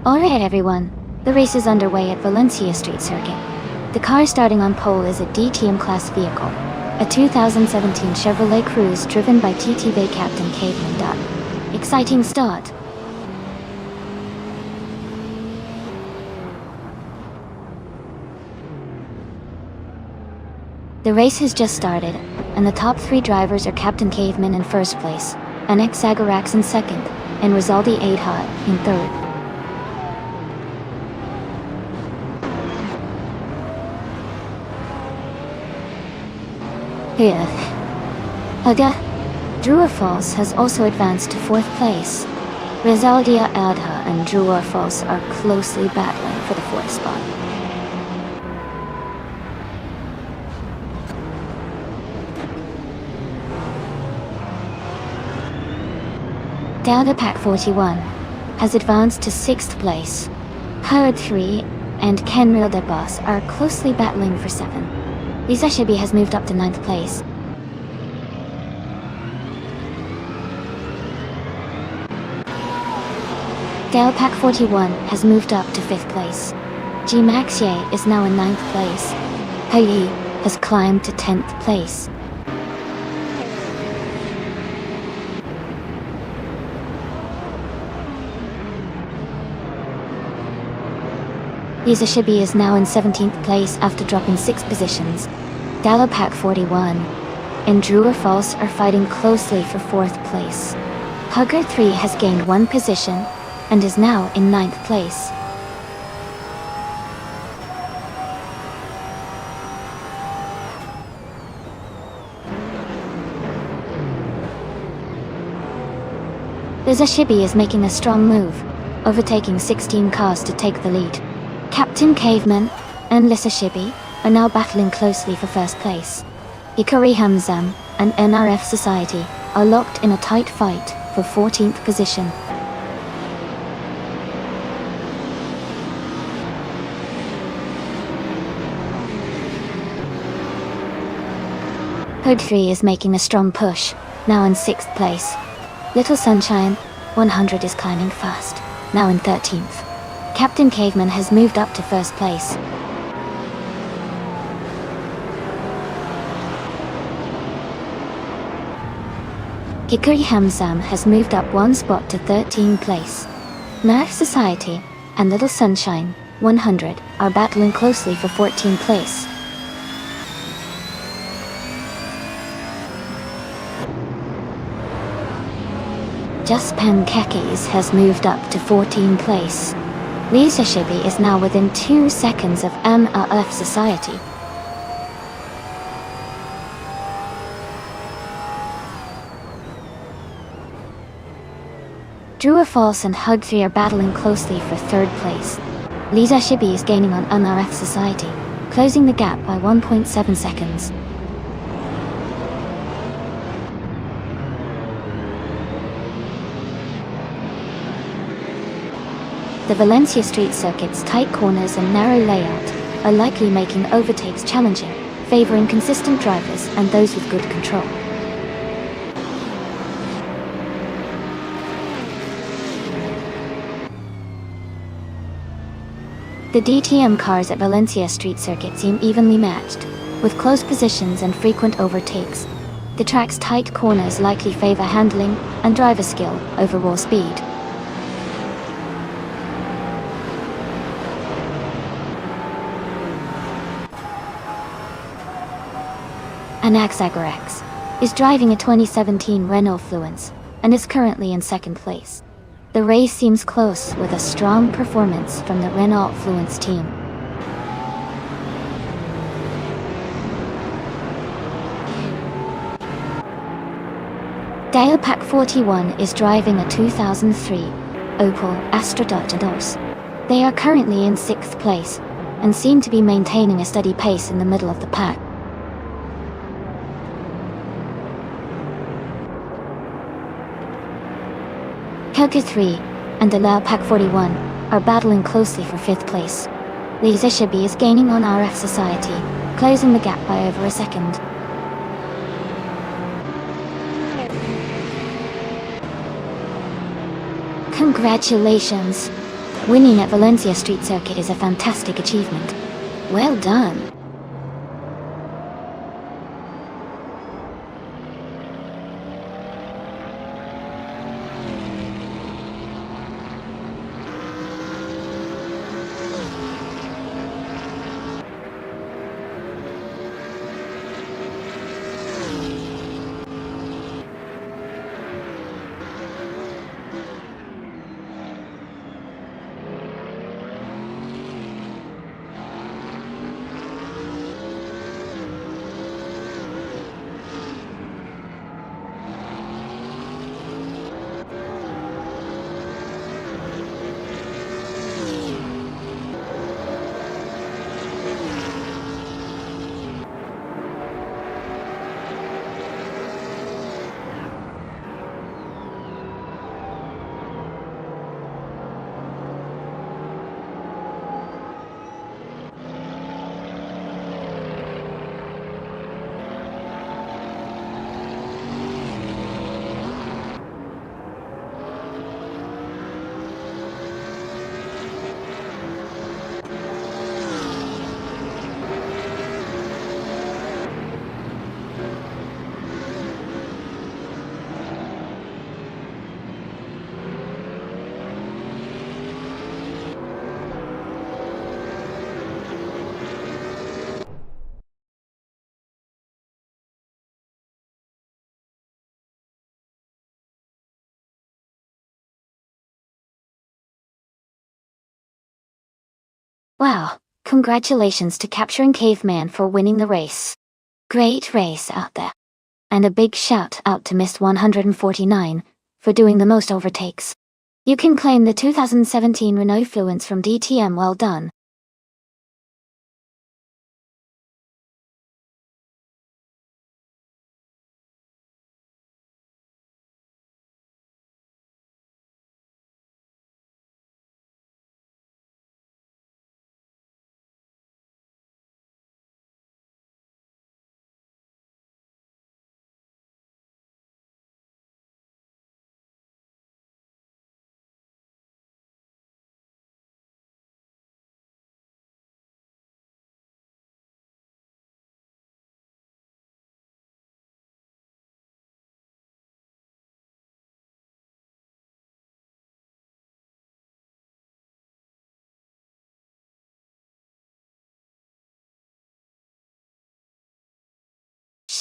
Alright everyone, the race is underway at Valencia Street Circuit. The car starting on pole is a DTM class vehicle, a 2017 Chevrolet Cruze driven by TTV Captain Caveman. Exciting start. The race has just started, and the top three drivers are Captain Caveman in first place, Anex Agarax in second, and Rizaldi Adha in third. Here. Drua Falls has also advanced to fourth place. Rizaldia Adha and Drua Falls are closely battling for the fourth spot. Delta Pack 41 has advanced to sixth place. Herd 3 and Kenril de Boss are closely battling for 7. Lisa Shibi has moved up to 9th place. Del Pack 41 has moved up to 5th place. G Maxie is now in 9th place. Hei has climbed to 10th place. Lisa Shibi is now in 17th place after dropping 6 positions. Dallo Pack 41 and Drua Falls are fighting closely for 4th place. Hugger 3 has gained 1 position and is now in 9th place. Lisa Shibi is making a strong move, overtaking 16 cars to take the lead. Captain Caveman and Lisa Shibi are now battling closely for first place. Ikari Hamzam and NRF Society are locked in a tight fight for 14th position. Herd 3 is making a strong push, now in 6th place. Little Sunshine 100 is climbing fast, now in 13th. Captain Caveman has moved up to first place. Hikari Hamzam has moved up 1 spot to 13th place. Nerf Society and Little Sunshine 100 are battling closely for 14th place. Just Pankekis has moved up to 14th place. Lisa Shibi is now within 2 seconds of NRF Society. Drua Falls and Hug 3 are battling closely for 3rd place. Lisa Shibi is gaining on NRF Society, closing the gap by 1.7 seconds. The Valencia Street Circuit's tight corners and narrow layout are likely making overtakes challenging, favoring consistent drivers and those with good control. The DTM cars at Valencia Street Circuit seem evenly matched, with close positions and frequent overtakes. The track's tight corners likely favor handling and driver skill over raw speed. Anax Agarax is driving a 2017 Renault Fluence and is currently in 2nd place. The race seems close with a strong performance from the Renault Fluence team. Dale Pack 41 is driving a 2003 Opel Astra Dodge. They are currently in 6th place and seem to be maintaining a steady pace in the middle of the pack. Kelka 3 and Dalal Pack 41 are battling closely for 5th place. Lisa Shibi is gaining on RF Society, closing the gap by over a second. Congratulations! Winning at Valencia Street Circuit is a fantastic achievement. Well done. Wow, congratulations to Capturing Caveman for winning the race. Great race out there. And a big shout out to Mist 149 for doing the most overtakes. You can claim the 2017 Renault Fluence from DTM. Well done.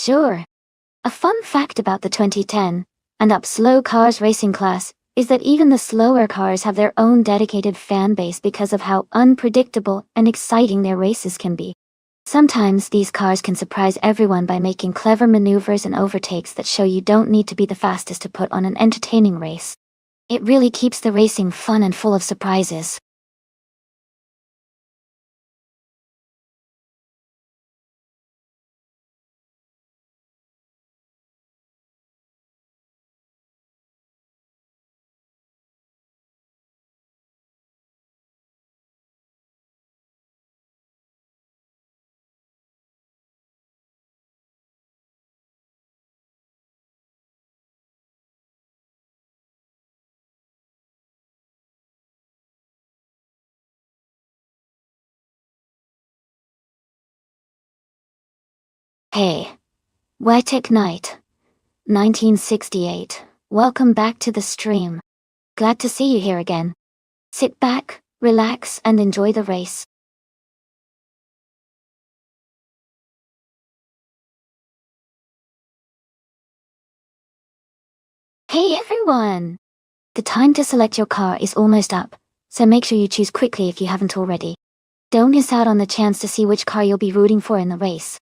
Sure. A fun fact about the 2010 and up slow cars racing class is that even the slower cars have their own dedicated fan base because of how unpredictable and exciting their races can be. Sometimes these cars can surprise everyone by making clever maneuvers and overtakes that show you don't need to be the fastest to put on an entertaining race. It really keeps the racing fun and full of surprises. Hey, White Knight, 1968. Welcome back to the stream. Glad to see you here again. Sit back, relax, and enjoy the race. Hey everyone! The time to select your car is almost up, so make sure you choose quickly if you haven't already. Don't miss out on the chance to see which car you'll be rooting for in the race.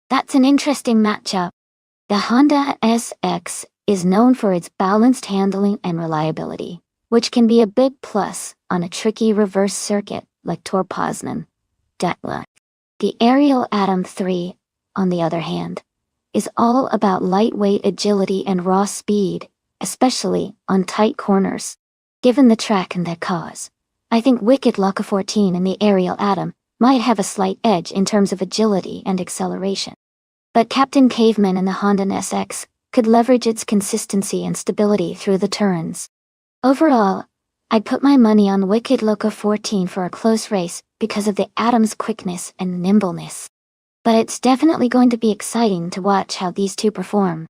That's an interesting matchup. The Honda SX is known for its balanced handling and reliability, which can be a big plus on a tricky reverse circuit like Tor Poznan. The Ariel Atom 3, on the other hand, is all about lightweight agility and raw speed, especially on tight corners. Given the track and their cars, I think Wicked Locker 14 and the Ariel Atom might have a slight edge in terms of agility and acceleration. But Captain Caveman and the Honda SX could leverage its consistency and stability through the turns. Overall, I'd put my money on Wicked Loco 14 for a close race because of the Atom's quickness and nimbleness. But it's definitely going to be exciting to watch how these two perform.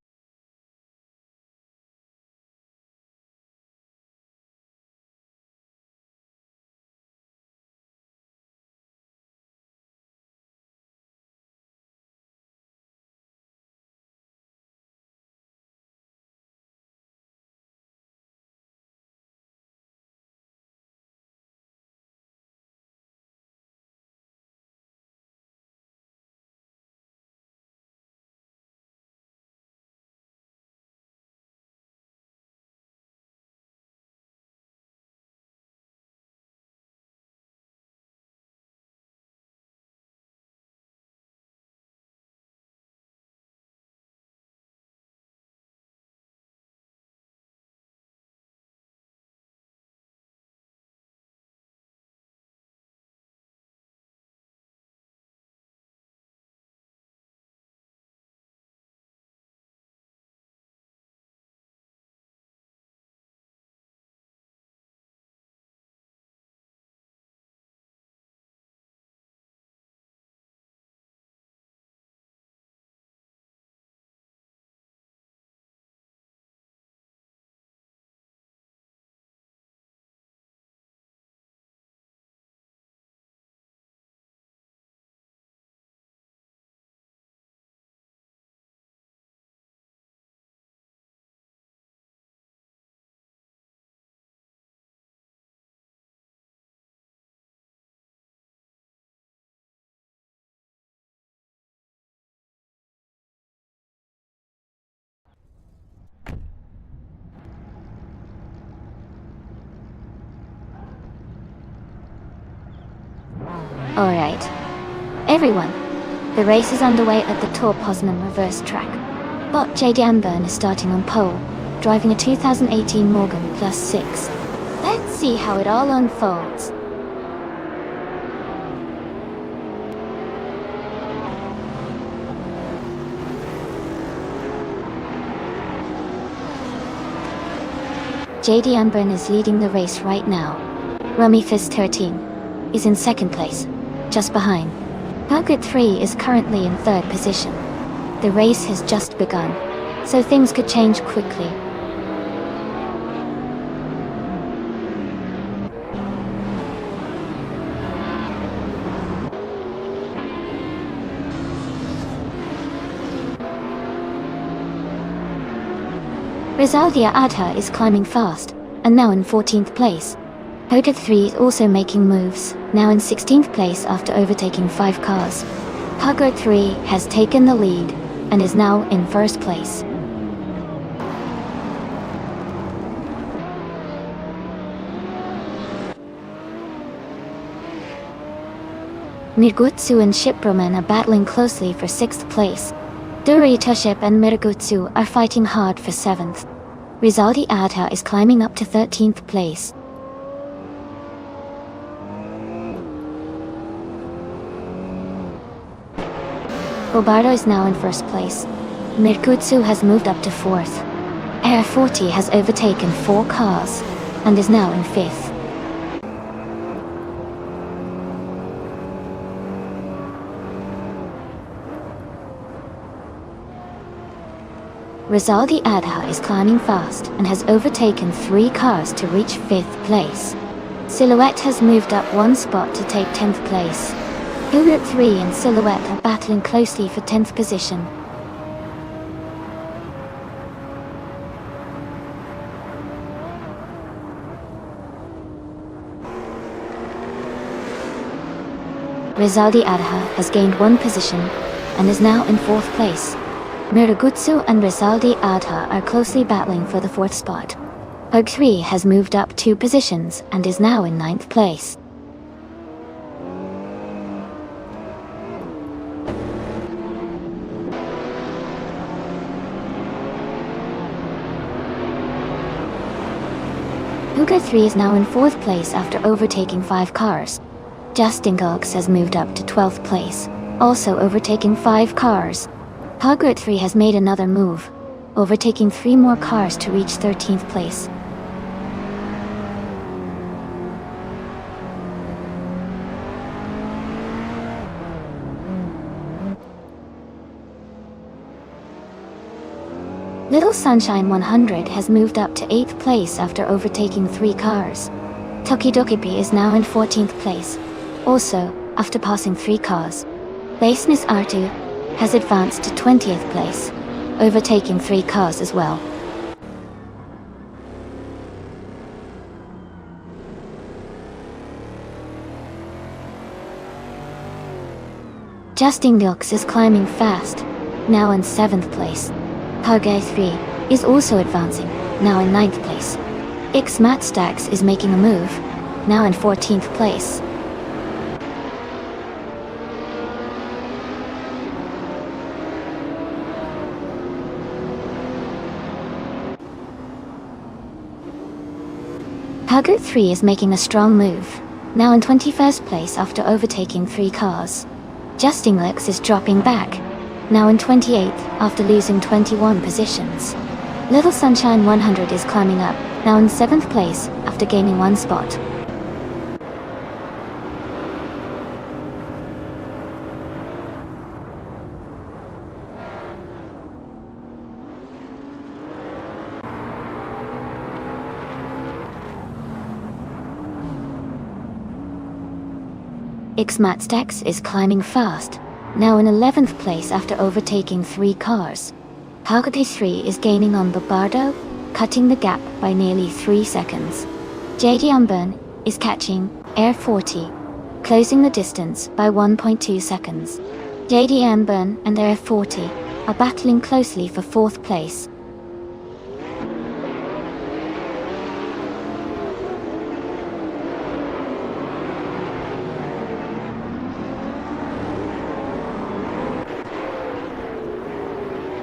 Alright. Everyone, the race is underway at the Tor Poznan reverse track. Bot J.D. Anburn is starting on pole, driving a 2018 Morgan Plus 6. Let's see how it all unfolds. J.D. Anburn is leading the race right now. Rummy Fist 13 is in second place, just behind. Target 3 is currently in third position. The race has just begun, so things could change quickly. Rizaldia Adha is climbing fast, and now in 14th place. Hoda 3 is also making moves, now in 16th place after overtaking 5 cars. Cargo 3 has taken the lead, and is now in first place. Mirgutsu and Shiproman are battling closely for 6th place. Duri Toship and Mirgutsu are fighting hard for 7th. Rizaldi Adha is climbing up to 13th place. Robardo is now in first place. Mirgutsu has moved up to 4th. Air 40 has overtaken 4 cars, and is now in 5th. Rizaldi Adha is climbing fast and has overtaken 3 cars to reach 5th place. Silhouette has moved up 1 spot to take 10th place. Hilbert 3 and Silhouette are battling closely for 10th position. Rizaldi Adha has gained 1 position, and is now in 4th place. Murugutsu and Rizaldi Adha are closely battling for the 4th spot. Hug 3 has moved up 2 positions and is now in 9th place. Huga 3 is now in 4th place after overtaking 5 cars. Justin Gox has moved up to 12th place, also overtaking 5 cars. Hugert 3 has made another move, overtaking 3 more cars to reach 13th place. Little Sunshine 100 has moved up to 8th place after overtaking 3 cars. Tokidokipi is now in 14th place, also after passing 3 cars. Baseness R2 has advanced to 20th place, overtaking 3 cars as well. Justin Gilks is climbing fast, now in 7th place. Hugay 3 is also advancing, now in 9th place. X Matstacks is making a move, now in 14th place. Hugger 3 is making a strong move, now in 21st place after overtaking 3 cars. Justin Lix is dropping back, now in 28th after losing 21 positions. Little Sunshine 100 is climbing up, now in 7th place after gaining 1 spot. Xmatstax is climbing fast, now in 11th place after overtaking 3 cars. Hagate 3 is gaining on Babardo, cutting the gap by nearly 3 seconds. JD Unburn is catching Air 40, closing the distance by 1.2 seconds. JD Unburn and Air 40 are battling closely for 4th place.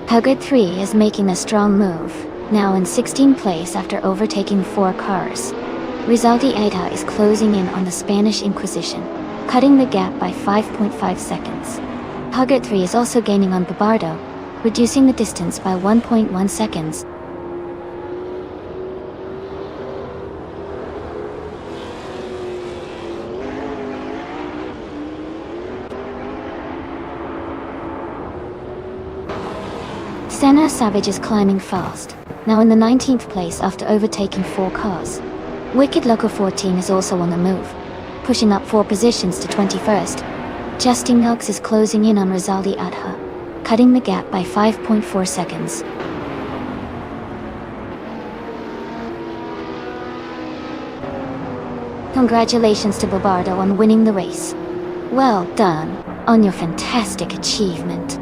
Hugger 3 is making a strong move, now in 16th place after overtaking 4 cars. Rizaldi Ada is closing in on the Spanish Inquisition, cutting the gap by 5.5 seconds. Hugger 3 is also gaining on Babardo, reducing the distance by 1.1 seconds. Senna Savage is climbing fast, now in the 19th place after overtaking 4 cars. Wicked Loco 14 is also on the move, pushing up 4 positions to 21st. Justin Nux is closing in on Rizaldi Adha, cutting the gap by 5.4 seconds. Congratulations to Babardo on winning the race. Well done on your fantastic achievement.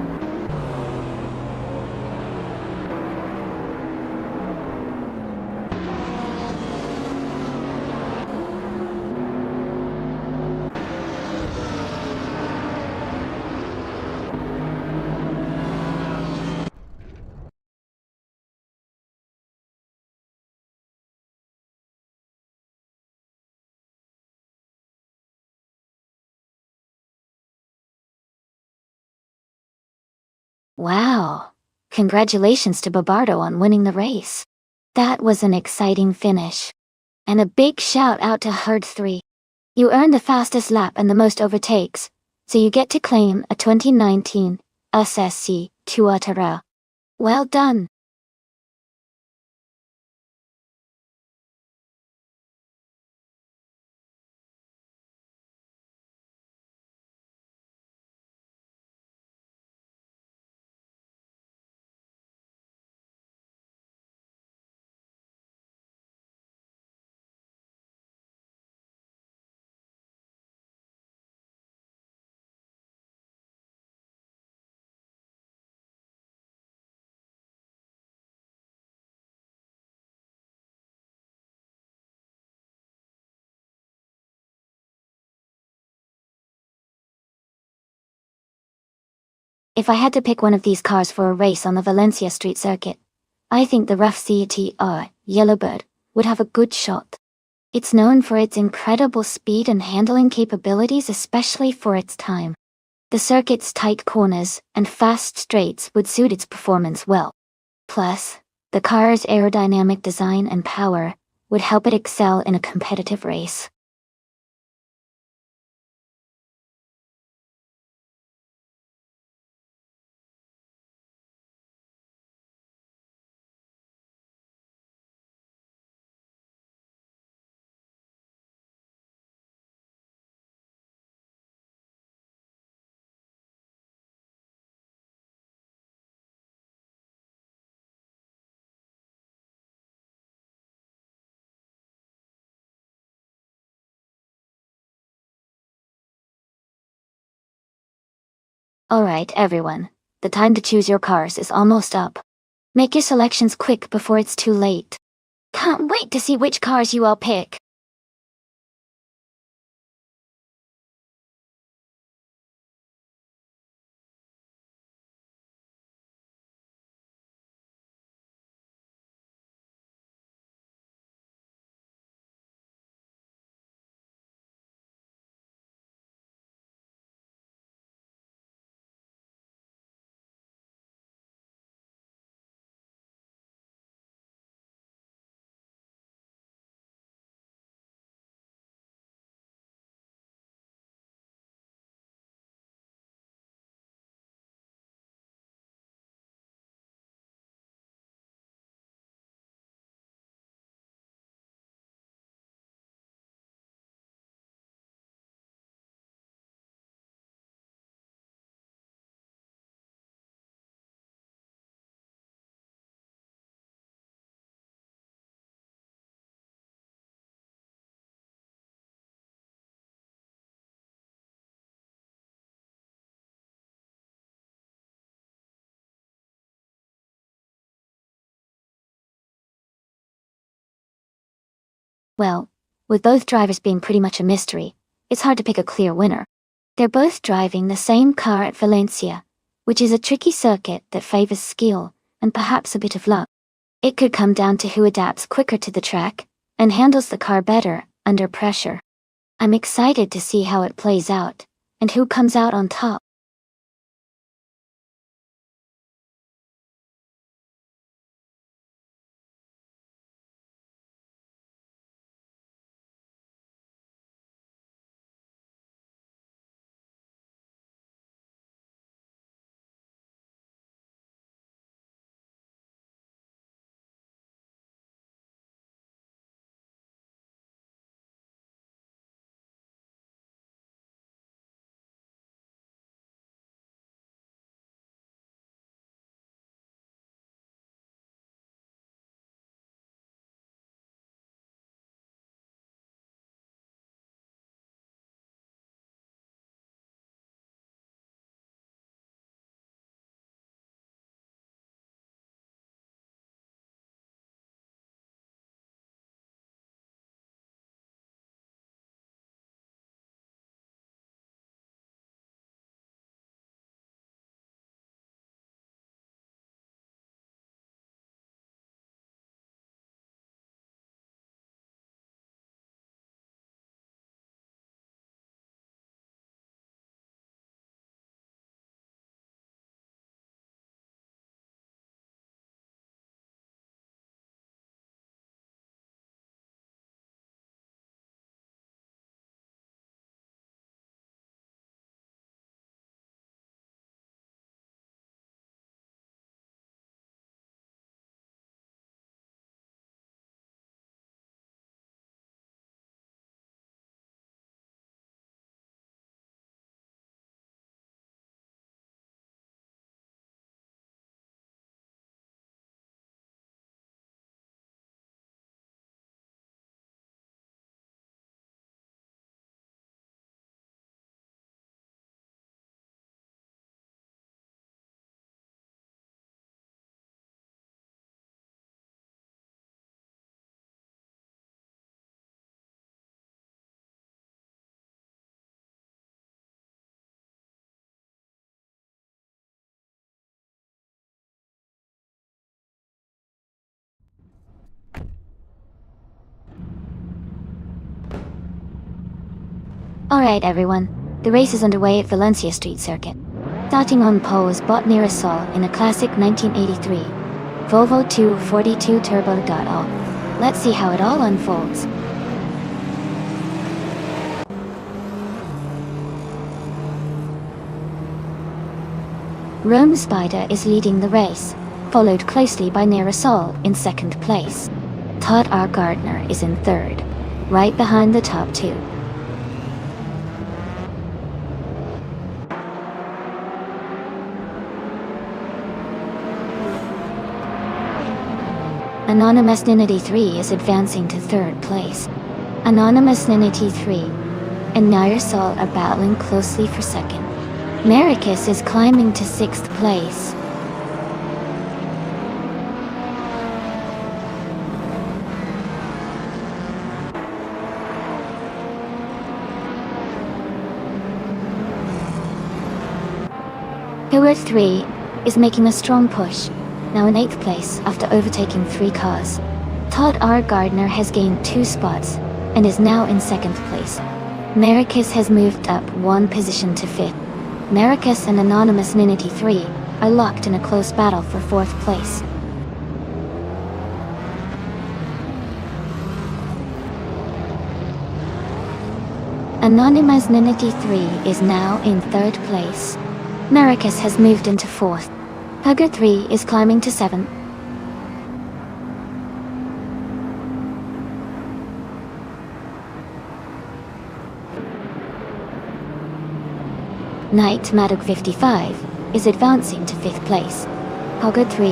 Wow! Congratulations to Babardo on winning the race. That was an exciting finish. And a big shout out to Herd 3. You earned the fastest lap and the most overtakes, so you get to claim a 2019 SSC Tuatara. Well done! If I had to pick one of these cars for a race on the Valencia street circuit, I think the rough CTR Yellowbird would have a good shot. It's known for its incredible speed and handling capabilities, especially for its time. The circuit's tight corners and fast straights would suit its performance well. Plus, the car's aerodynamic design and power would help it excel in a competitive race. Alright, everyone. The time to choose your cars is almost up. Make your selections quick before it's too late. Can't wait to see which cars you all pick. Well, with both drivers being pretty much a mystery, it's hard to pick a clear winner. They're both driving the same car at Valencia, which is a tricky circuit that favors skill and perhaps a bit of luck. It could come down to who adapts quicker to the track and handles the car better under pressure. I'm excited to see how it plays out and who comes out on top. Alright everyone, the race is underway at Valencia Street Circuit. Starting on pole is Bot Mirasol in a classic 1983 Volvo 242 Turbo Gatto. Let's see how it all unfolds. Rome Spider is leading the race, followed closely by Mirasol in second place. Todd R. Gardner is in third, right behind the top two. Anonymous Ninity 3 is advancing to third place. Anonymous Ninity 3 and Mirasol are battling closely for second. Maricus is climbing to sixth place. Howard 3 is making a strong push, now in 8th place after overtaking 3 cars. Todd R. Gardner has gained 2 spots and is now in 2nd place. Maricus has moved up 1 position to 5th. Maricus and Anonymous Ninity 3 are locked in a close battle for 4th place. Anonymous Ninity 3 is now in 3rd place. Maricus has moved into 4th. Hugger 3 is climbing to 7th. Knight Maddock 55 is advancing to 5th place. Hugger 3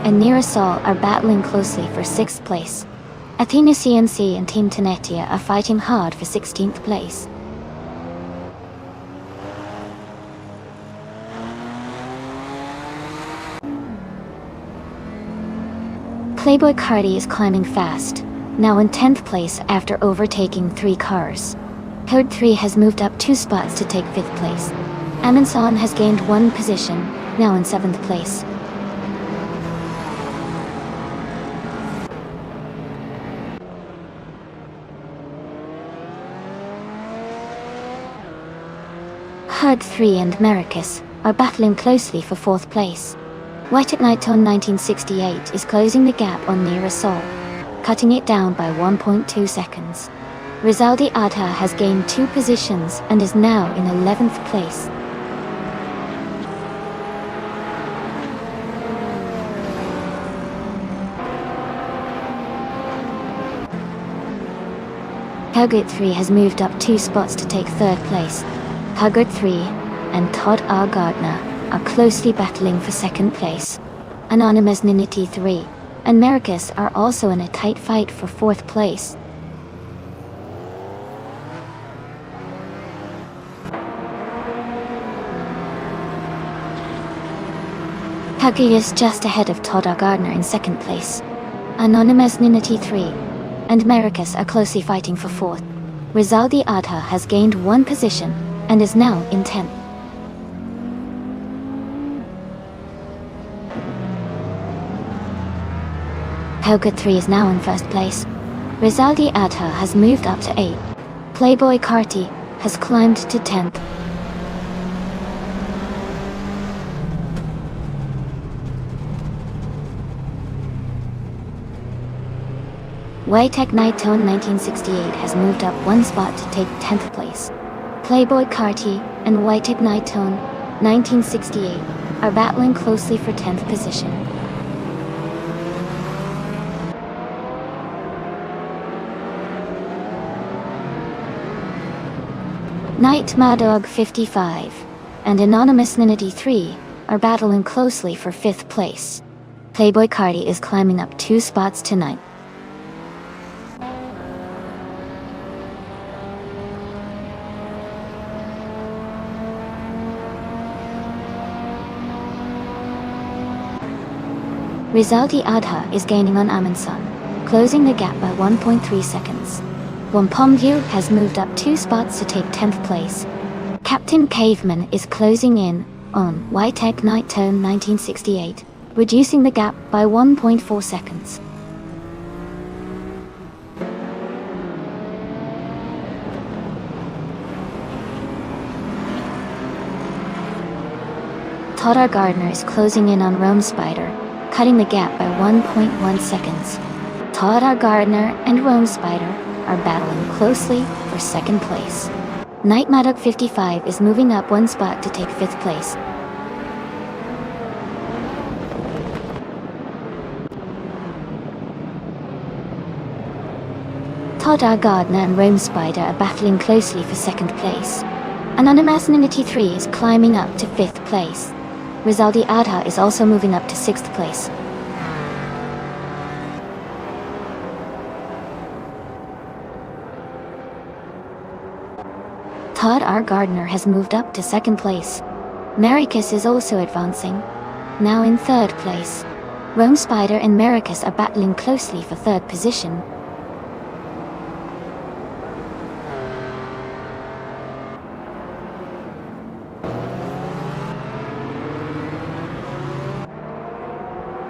and Mirasol are battling closely for 6th place. Athena CNC and Team Tenetia are fighting hard for 16th place. Playboy Cardi is climbing fast, now in 10th place after overtaking 3 cars. Code 3 has moved up 2 spots to take 5th place. Amundsen has gained 1 position, now in 7th place. Hud 3 and Maricus are battling closely for 4th place. White at Nighttone 1968 is closing the gap on Mirasol, cutting it down by 1.2 seconds. Rizaldi Adha has gained 2 positions and is now in 11th place. Hugget 3 has moved up 2 spots to take 3rd place. Hugget 3 and Todd R. Gardner are closely battling for 2nd place. Anonymous Ninity 3 and Maricus are also in a tight fight for 4th place. Huggy is just ahead of Todd R. Gardner in 2nd place. Anonymous Ninity 3 and Maricus are closely fighting for 4th. Rizaldi Adha has gained 1 position and is now in 10th. Hauget 3 is now in 1st place. Rizaldi Adha has moved up to 8th. Playboy Carti has climbed to 10th. Whitek Nighttone 1968 has moved up 1 spot to take 10th place. Playboy Carti and Whitek Nighttone 1968 are battling closely for 10th position. Knight Madog 55 and Anonymous Ninity 3 are battling closely for 5th place. Playboy Carti is climbing up 2 spots to 9th. Rizaldi Adha is gaining on Amundsen, closing the gap by 1.3 seconds. Wampomview has moved up 2 spots to take 10th place. Captain Caveman is closing in on Whitek Nighttone 1968, reducing the gap by 1.4 seconds. Todd R. Gardner is closing in on Rome Spider, cutting the gap by 1.1 seconds. Todd R. Gardner and Rome Spider are battling closely for second place. Night Maddock 55 is moving up one spot to take fifth place. Todd R. Gardner and Rome Spider are battling closely for second place. Anonymous 93 is climbing up to fifth place. Rizaldi Adha is also moving up to sixth place. Todd R. Gardner has moved up to second place. Maricus is also advancing, now in third place. Rome Spider and Maricus are battling closely for third position.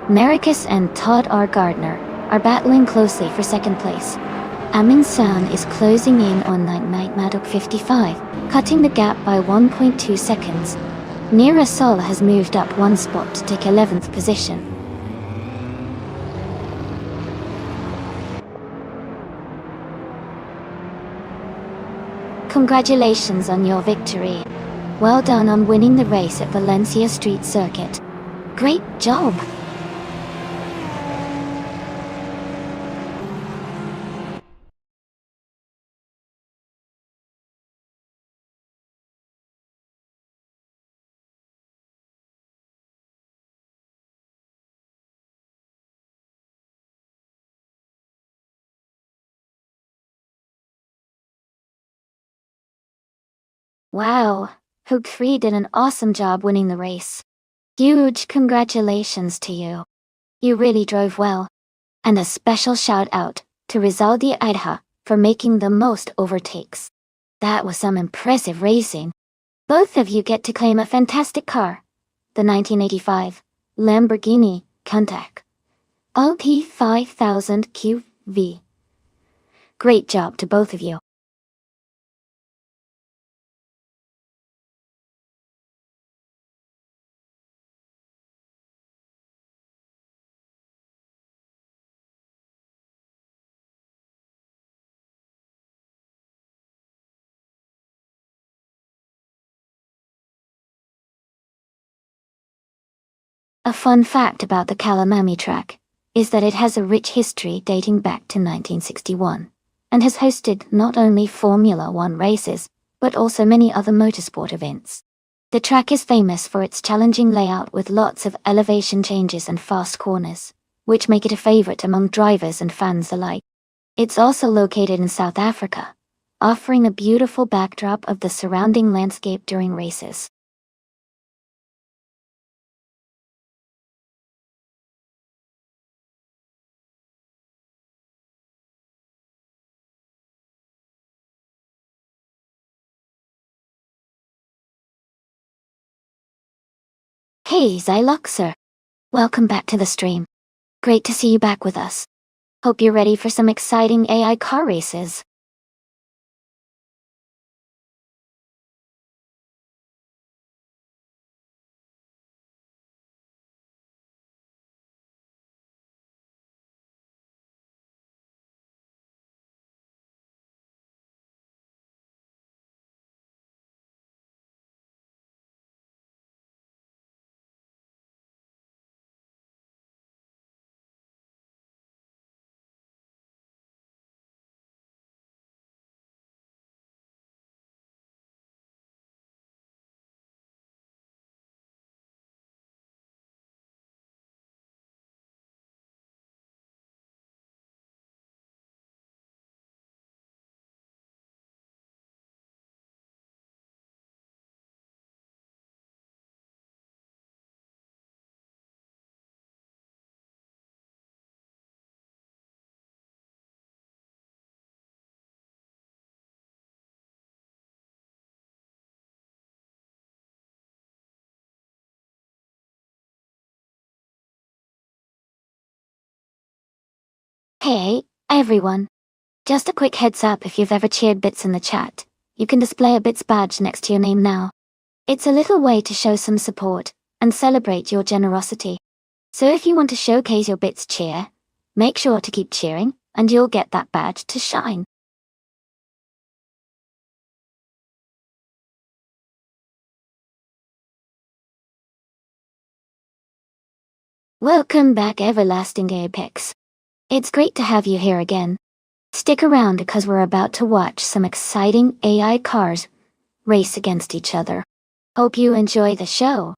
Maricus and Todd R. Gardner are battling closely for second place. Amin San is closing in on Night Maddock 55, cutting the gap by 1.2 seconds. Nira Sol has moved up one spot to take 11th position. Congratulations on your victory. Well done on winning the race at Valencia Street Circuit. Great job! Wow, Hook 3 did an awesome job winning the race. Huge congratulations to you. You really drove well. And a special shout out to Rizaldi Adha for making the most overtakes. That was some impressive racing. Both of you get to claim a fantastic car, the 1985 Lamborghini Countach LP 5000 QV. Great job to both of you. A fun fact about the Kalamami track is that it has a rich history dating back to 1961, and has hosted not only Formula One races, but also many other motorsport events. The track is famous for its challenging layout with lots of elevation changes and fast corners, which make it a favorite among drivers and fans alike. It's also located in South Africa, offering a beautiful backdrop of the surrounding landscape during races. Hey Zyloxer! Welcome back to the stream. Great to see you back with us. Hope you're ready for some exciting AI car races. Hey, everyone. Just a quick heads up, if you've ever cheered Bits in the chat, you can display a Bits badge next to your name now. It's a little way to show some support, and celebrate your generosity. So if you want to showcase your bits cheer, make sure to keep cheering, and you'll get that badge to shine. Welcome back, Everlasting Apex. It's great to have you here again. Stick around because we're about to watch some exciting AI cars race against each other. Hope you enjoy the show.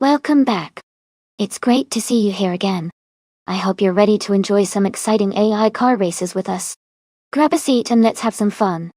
Welcome back. It's great to see you here again. I hope you're ready to enjoy some exciting AI car races with us. Grab a seat and let's have some fun.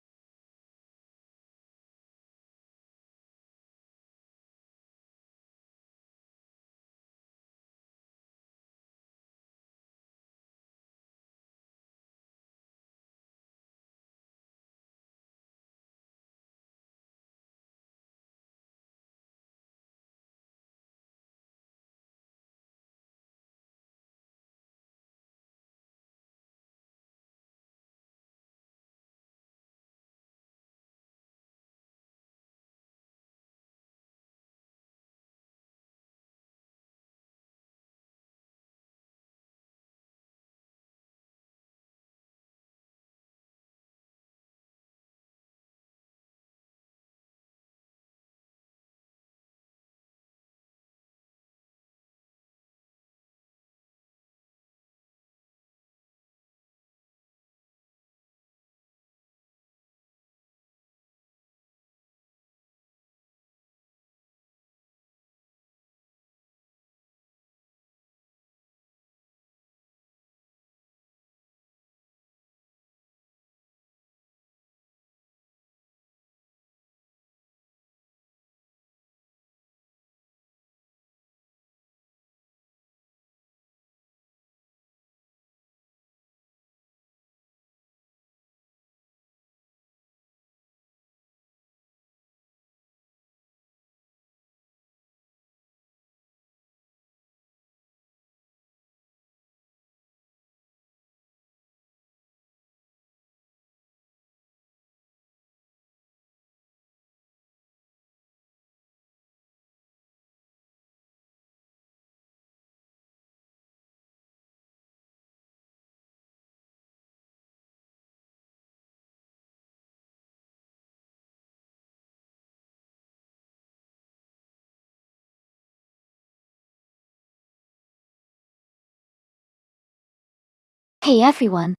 Hey everyone!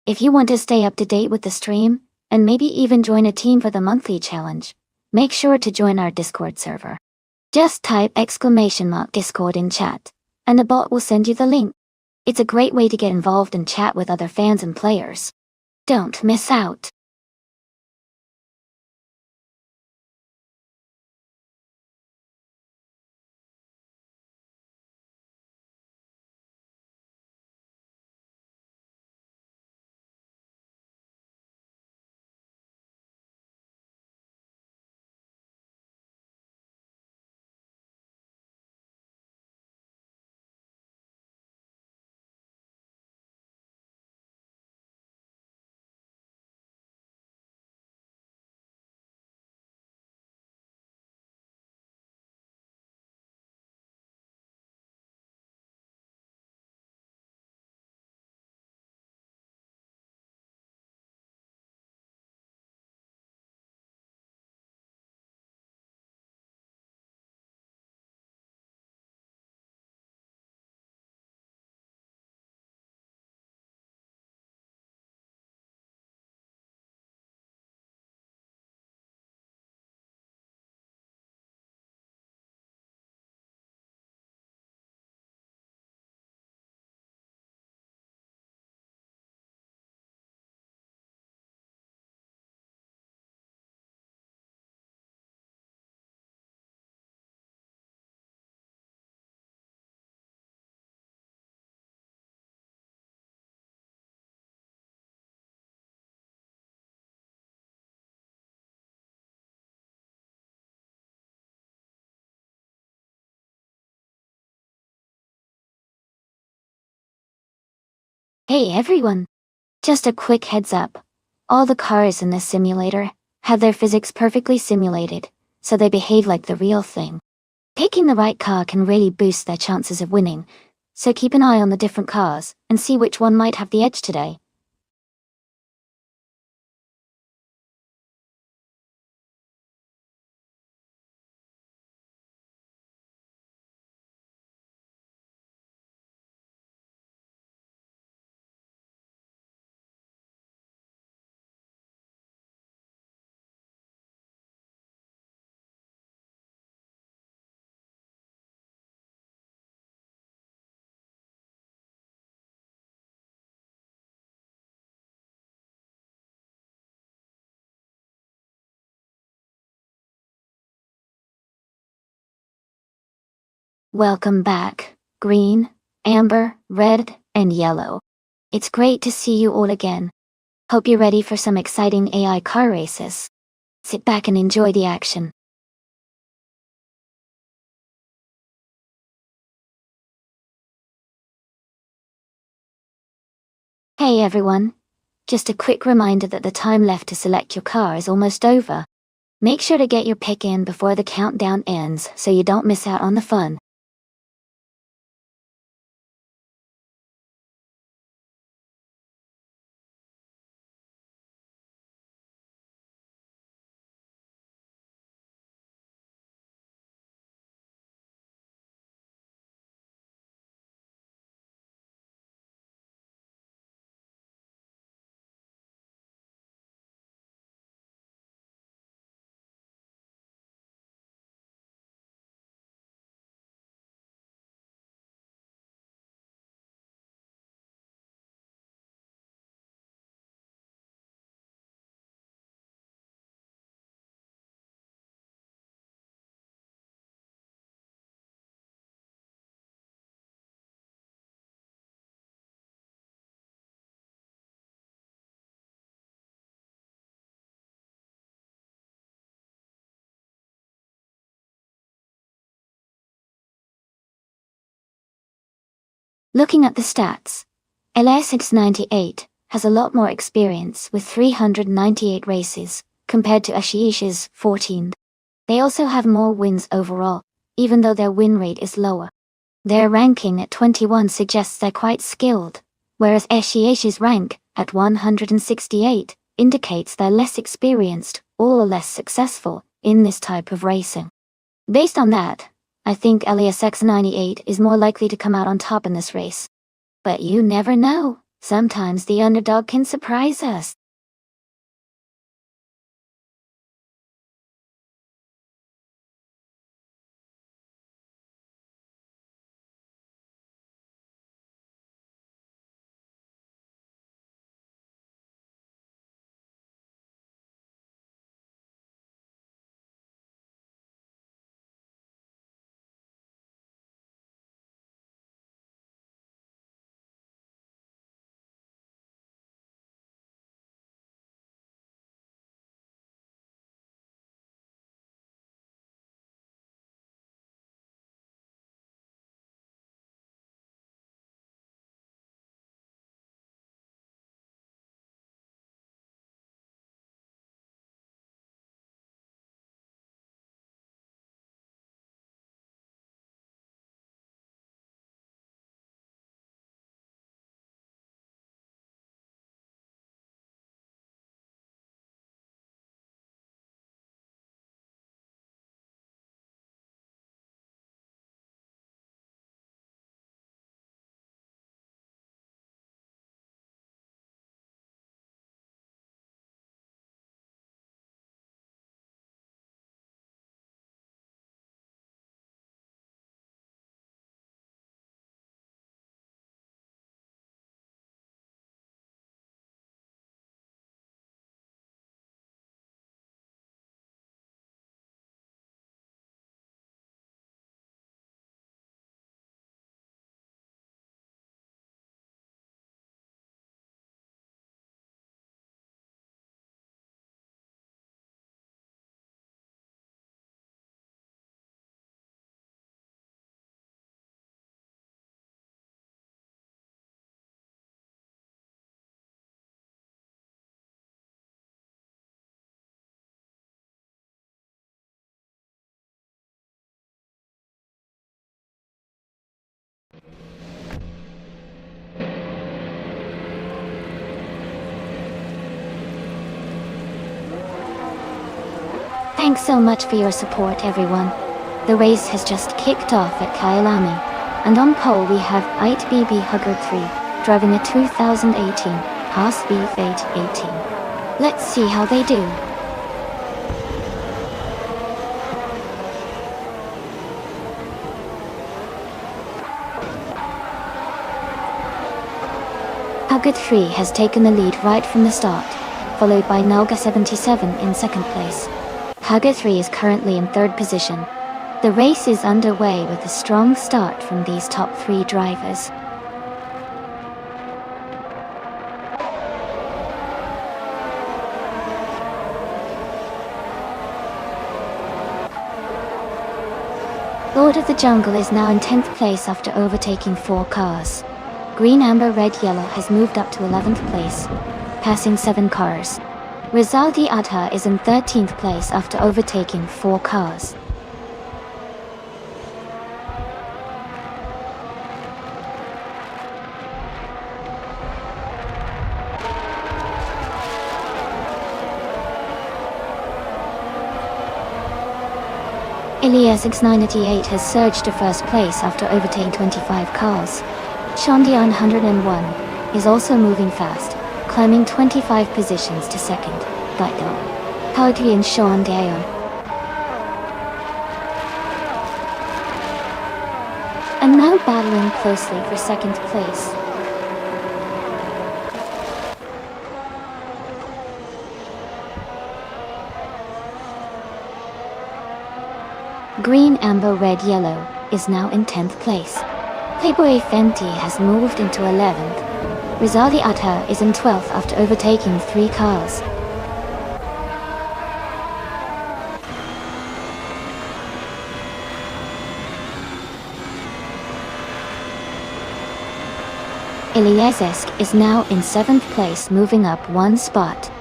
If you want to stay up to date with the stream, and maybe even join a team for the monthly challenge, make sure to join our Discord server. Just type !Discord in chat, and the bot will send you the link. It's a great way to get involved and chat with other fans and players. Don't miss out. Hey everyone! Just a quick heads up. All the cars in this simulator have their physics perfectly simulated, so they behave like the real thing. Picking the right car can really boost their chances of winning, so keep an eye on the different cars and see which one might have the edge today. Welcome back, green, amber, red, and yellow. It's great to see you all again. Hope you're ready for some exciting AI car races. Sit back and enjoy the action. Hey everyone! Just a quick reminder that the time left to select your car is almost over. Make sure to get your pick in before the countdown ends so you don't miss out on the fun. Looking at the stats, LS698 has a lot more experience with 398 races compared to Ashiish's 14. They also have more wins overall, even though their win rate is lower. Their ranking at 21 suggests they're quite skilled, whereas Ashiish's rank at 168 indicates they're less experienced or less successful in this type of racing. Based on that, I think LSX98 is more likely to come out on top in this race. But you never know. Sometimes the underdog can surprise us. Thanks so much for your support, everyone. The race has just kicked off at Kyalami, and on pole we have ITBB Hugger 3, driving a 2018 Haas V818. Let's see how they do. Hugger 3 has taken the lead right from the start, followed by Nalga 77 in second place. Hugger 3 is currently in third position. The race is underway with a strong start from these top 3 drivers. Lord of the Jungle is now in 10th place after overtaking 4 cars. Green, Amber, Red, Yellow has moved up to 11th place, passing 7 cars. Rizaldi Adha is in 13th place after overtaking 4 cars. Elias X988 has surged to first place after overtaking 25 cars. Shondian 101 is also moving fast, climbing 25 positions to second. Gaito, Kaudri and Shondian. And now battling closely for second place. Green, Amber, Red, Yellow is now in 10th place. Playboy Fenty has moved into 11th. Rizaldi Atta is in 12th after overtaking 3 cars. Iliezesk is now in 7th place, moving up 1 spot.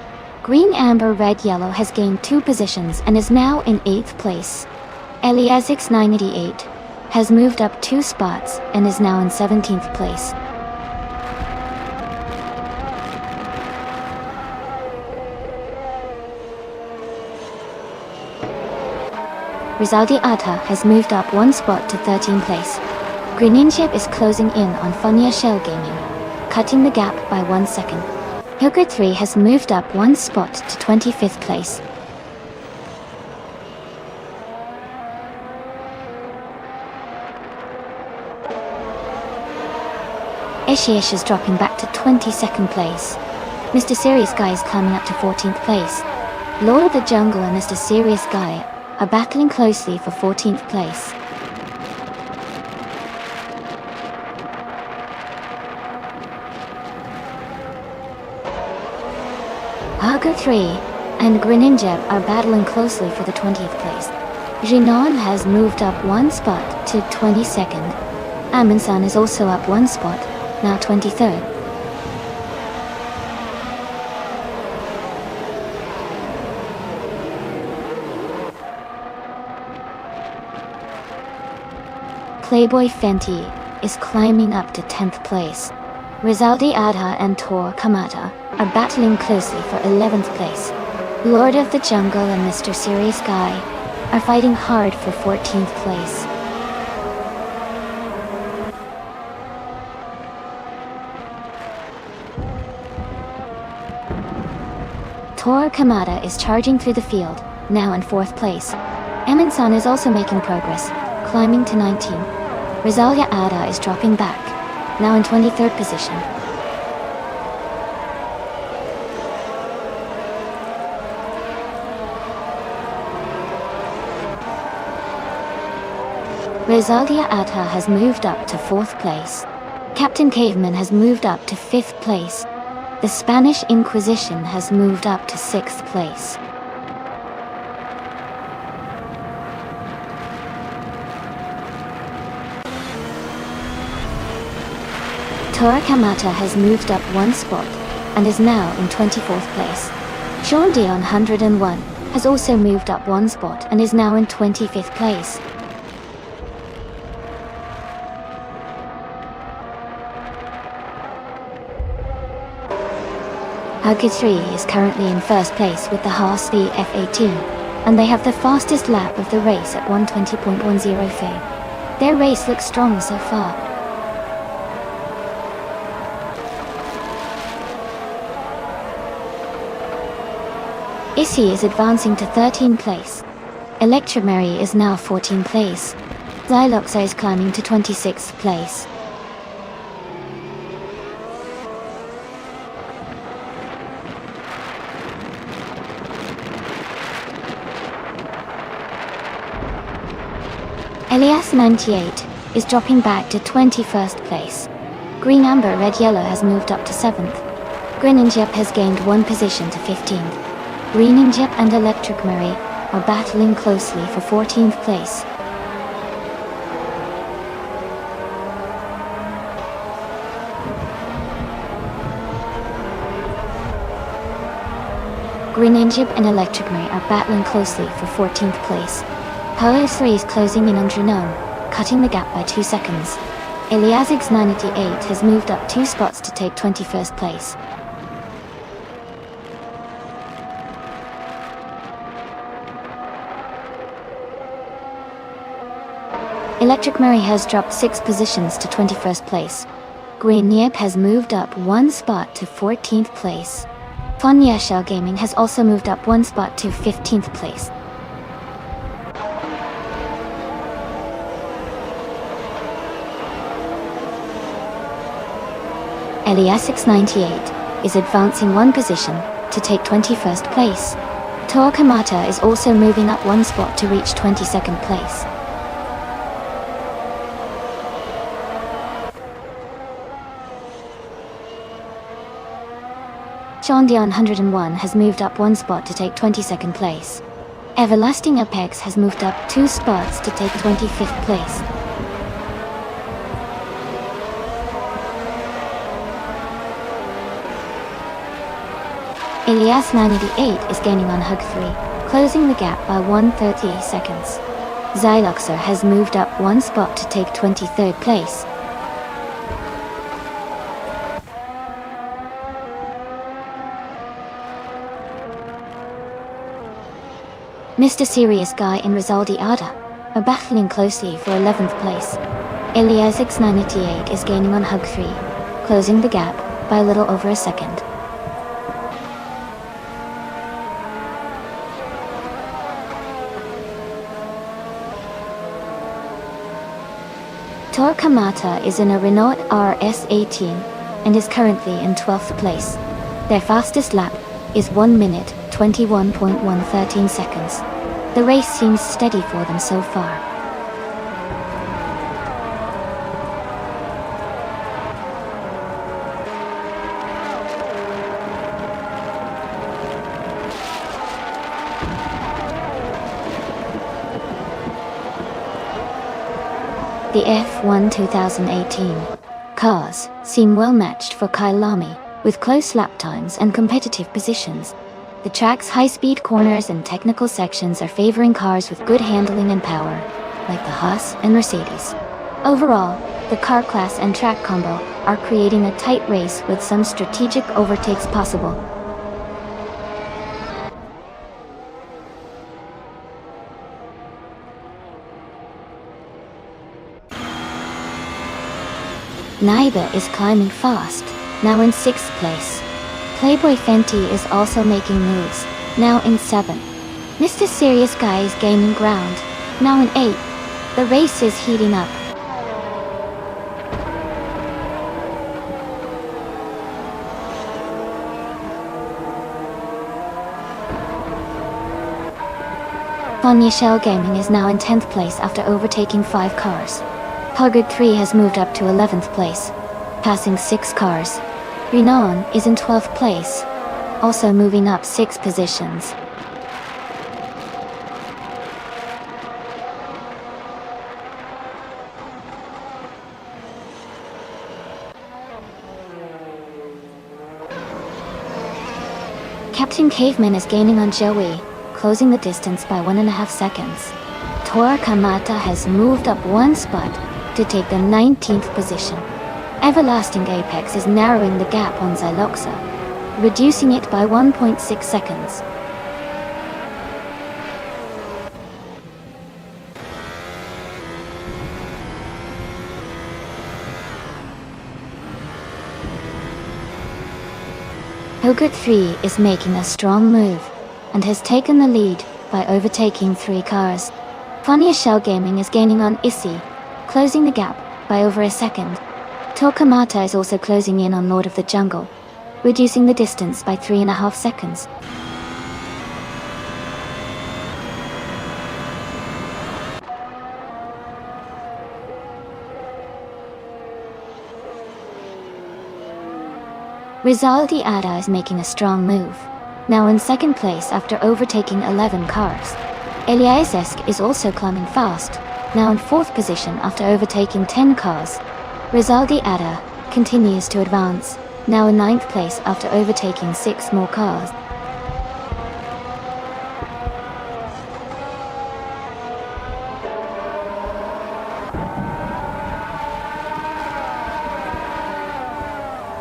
Green, Amber, Red, Yellow has gained 2 positions and is now in 8th place. Eliasix 988 has moved up 2 spots and is now in 17th place. Rizaldi Atta has moved up 1 spot to 13th place. Greninship is closing in on Funya Shell Gaming, cutting the gap by 1 second. Hilker 3 has moved up 1 spot to 25th place. Eshiish is dropping back to 22nd place. Mr. Serious Guy is climbing up to 14th place. Lord of the Jungle and Mr. Serious Guy are battling closely for 14th place. Haga 3 and Greninja are battling closely for the 20th place. Jinan has moved up 1 spot to 22nd. Amundsen is also up 1 spot, now 23rd. Playboy Fenty is climbing up to 10th place. Rizaldi Adha and Tor Kamata are battling closely for 11th place. Lord of the Jungle and Mr. Serious Guy are fighting hard for 14th place. Tor Kamada is charging through the field, now in 4th place. Amundsen is also making progress, climbing to 19. Rizalia Ada is dropping back, now in 23rd position. Rizalia Ada has moved up to 4th place. Captain Caveman has moved up to 5th place. The Spanish Inquisition has moved up to 6th place. Tora Kamata has moved up 1 spot and is now in 24th place. Sean Dion 101 has also moved up 1 spot and is now in 25th place. Hugger 3 is currently in 1st place with the Haas V F18. and they have the fastest lap of the race at 1:20.10 Faye. Their race looks strong so far. Issy is advancing to 13th place. Electromary is now 14th place. Xyloxa is climbing to 26th place. Elias 98 is dropping back to 21st place. Green Amber Red Yellow has moved up to 7th. Greninjep has gained 1 position to 15th. Greninjep and Electric Murray are battling closely for 14th place. Greninjep and Electric Murray are battling closely for 14th place. Power 3 is closing in on Drenone, cutting the gap by 2 seconds. Eliasix 98 has moved up 2 spots to take 21st place. Electric Murray has dropped 6 positions to 21st place. Green Yip has moved up 1 spot to 14th place. Fonya Shell Gaming has also moved up 1 spot to 15th place. Eliasix 98 is advancing 1 position to take 21st place. Toa Kamata is also moving up 1 spot to reach 22nd place. Chondian 101 has moved up 1 spot to take 22nd place. Everlasting Apex has moved up 2 spots to take 25th place. Elias 98 is gaining on Hug 3, closing the gap by 1:30 seconds. Xyloxa has moved up 1 spot to take 23rd place. Mr. Serious Guy and Rizaldi Ada are battling closely for 11th place. Eliasix 98 is gaining on Hug 3, closing the gap by a little over a second. Tor Kamata is in a Renault RS18 and is currently in 12th place. Their fastest lap is 1 minute 21.113 seconds. The race seems steady for them so far. The F1 2018 cars seem well matched for Kyalami, with close lap times and competitive positions. The track's high-speed corners and technical sections are favoring cars with good handling and power, like the Haas and Mercedes. Overall, the car class and track combo are creating a tight race with some strategic overtakes possible. Naiba is climbing fast, now in 6th place. Playboy Fenty is also making moves, now in 7th. Mr. Serious Guy is gaining ground, now in 8th. The race is heating up. Fonya Shell Gaming is now in 10th place after overtaking 5 cars. Pugard 3 has moved up to 11th place, passing 6 cars. Renault is in 12th place, also moving up 6 positions. Captain Caveman is gaining on Joey, closing the distance by 1.5 seconds. Tora Kamata has moved up 1 spot to take the 19th position. Everlasting Apex is narrowing the gap on Xyloxa, reducing it by 1.6 seconds. Hogurt 3 is making a strong move, and has taken the lead by overtaking 3 cars. Funnier Shell Gaming is gaining on Issy, closing the gap by over a second. Torquemada is also closing in on Lord of the Jungle, reducing the distance by 3.5 seconds. Rizaldi Ada is making a strong move, now in second place after overtaking 11 cars. Eliasesk is also climbing fast, now in fourth position after overtaking 10 cars. Rizaldi Ada continues to advance, now in ninth place after overtaking 6 more cars.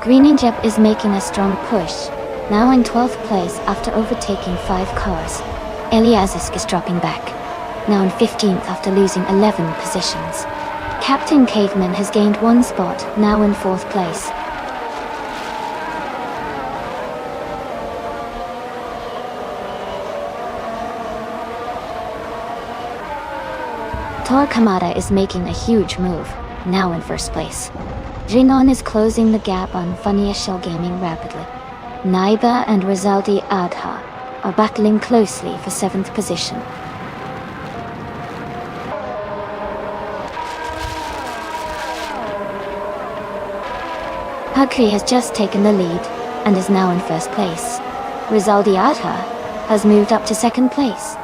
Green Injep is making a strong push, now in 12th place after overtaking 5 cars. Eliazisk is dropping back, now in 15th after losing 11 positions. Captain Caveman has gained 1 spot, now in 4th place. Torquemada is making a huge move, now in 1st place. Jinon is closing the gap on Funnier Shell Gaming rapidly. Naiba and Rizaldi Adha are battling closely for 7th position. Hugri has just taken the lead and is now in 1st place. Rizaldi Adha has moved up to 2nd place.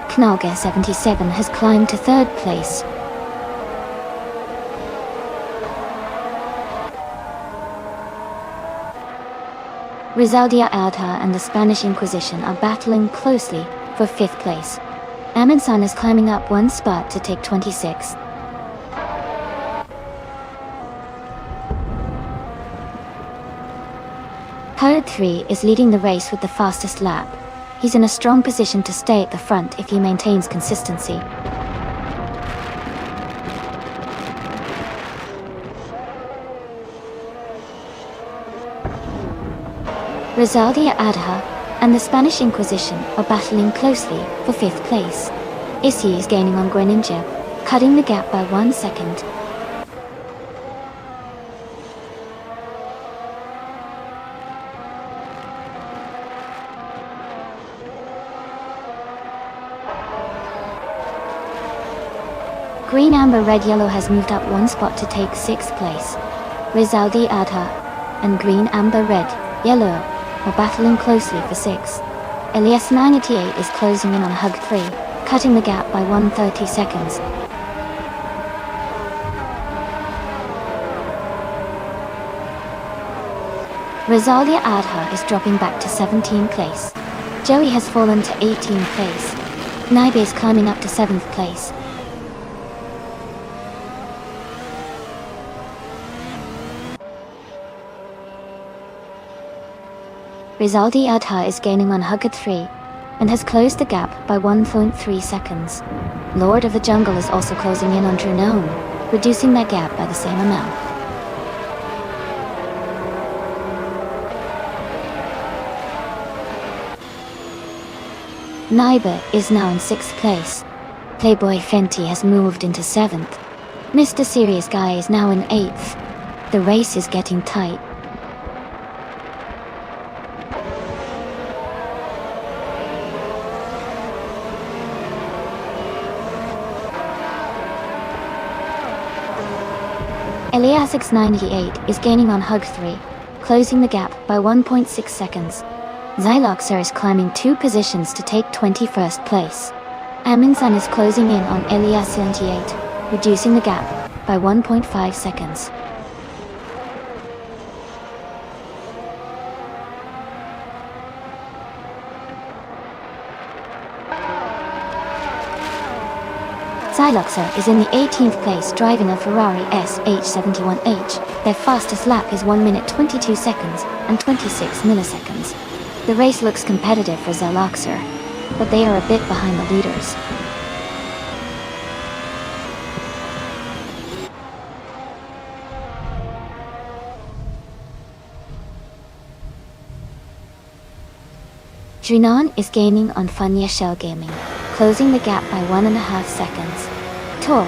Knalga 77 has climbed to 3rd place. Rizaldia Adha and the Spanish Inquisition are battling closely for 5th place. Aminsan is climbing up 1 spot to take 26th. Herd 3 is leading the race with the fastest lap. He's in a strong position to stay at the front if he maintains consistency. Rizaldia Adha and the Spanish Inquisition are battling closely for 5th place. Issy is gaining on Greninja, cutting the gap by 1 second. Green Amber Red Yellow has moved up 1 spot to take 6th place. Rizaldi Adha and Green Amber Red Yellow are battling closely for 6th. Elias 98 is closing in on Hug 3, cutting the gap by 130 seconds. Rizaldia Adha is dropping back to 17th place. Joey has fallen to 18th place. Naibe is climbing up to 7th place. Rizaldi Adha is gaining on Hugger 3 and has closed the gap by 1.3 seconds. Lord of the Jungle is also closing in on Drunone, reducing that gap by the same amount. Naiba is now in 6th place. Playboy Fenty has moved into 7th. Mr. Serious Guy is now in 8th. The race is getting tight. Eliasix 98 is gaining on Hug 3, closing the gap by 1.6 seconds. Xyloxer is climbing 2 positions to take 21st place. Aminsan is closing in on Elias 78, reducing the gap by 1.5 seconds. Xyloxer is in the 18th place driving a Ferrari SH71H. Their fastest lap is 1 minute 22 seconds and 26 milliseconds. The race looks competitive for Xyloxer, but they are a bit behind the leaders. Drinon is gaining on Funya Shell Gaming, closing the gap by 1.5 seconds. Tor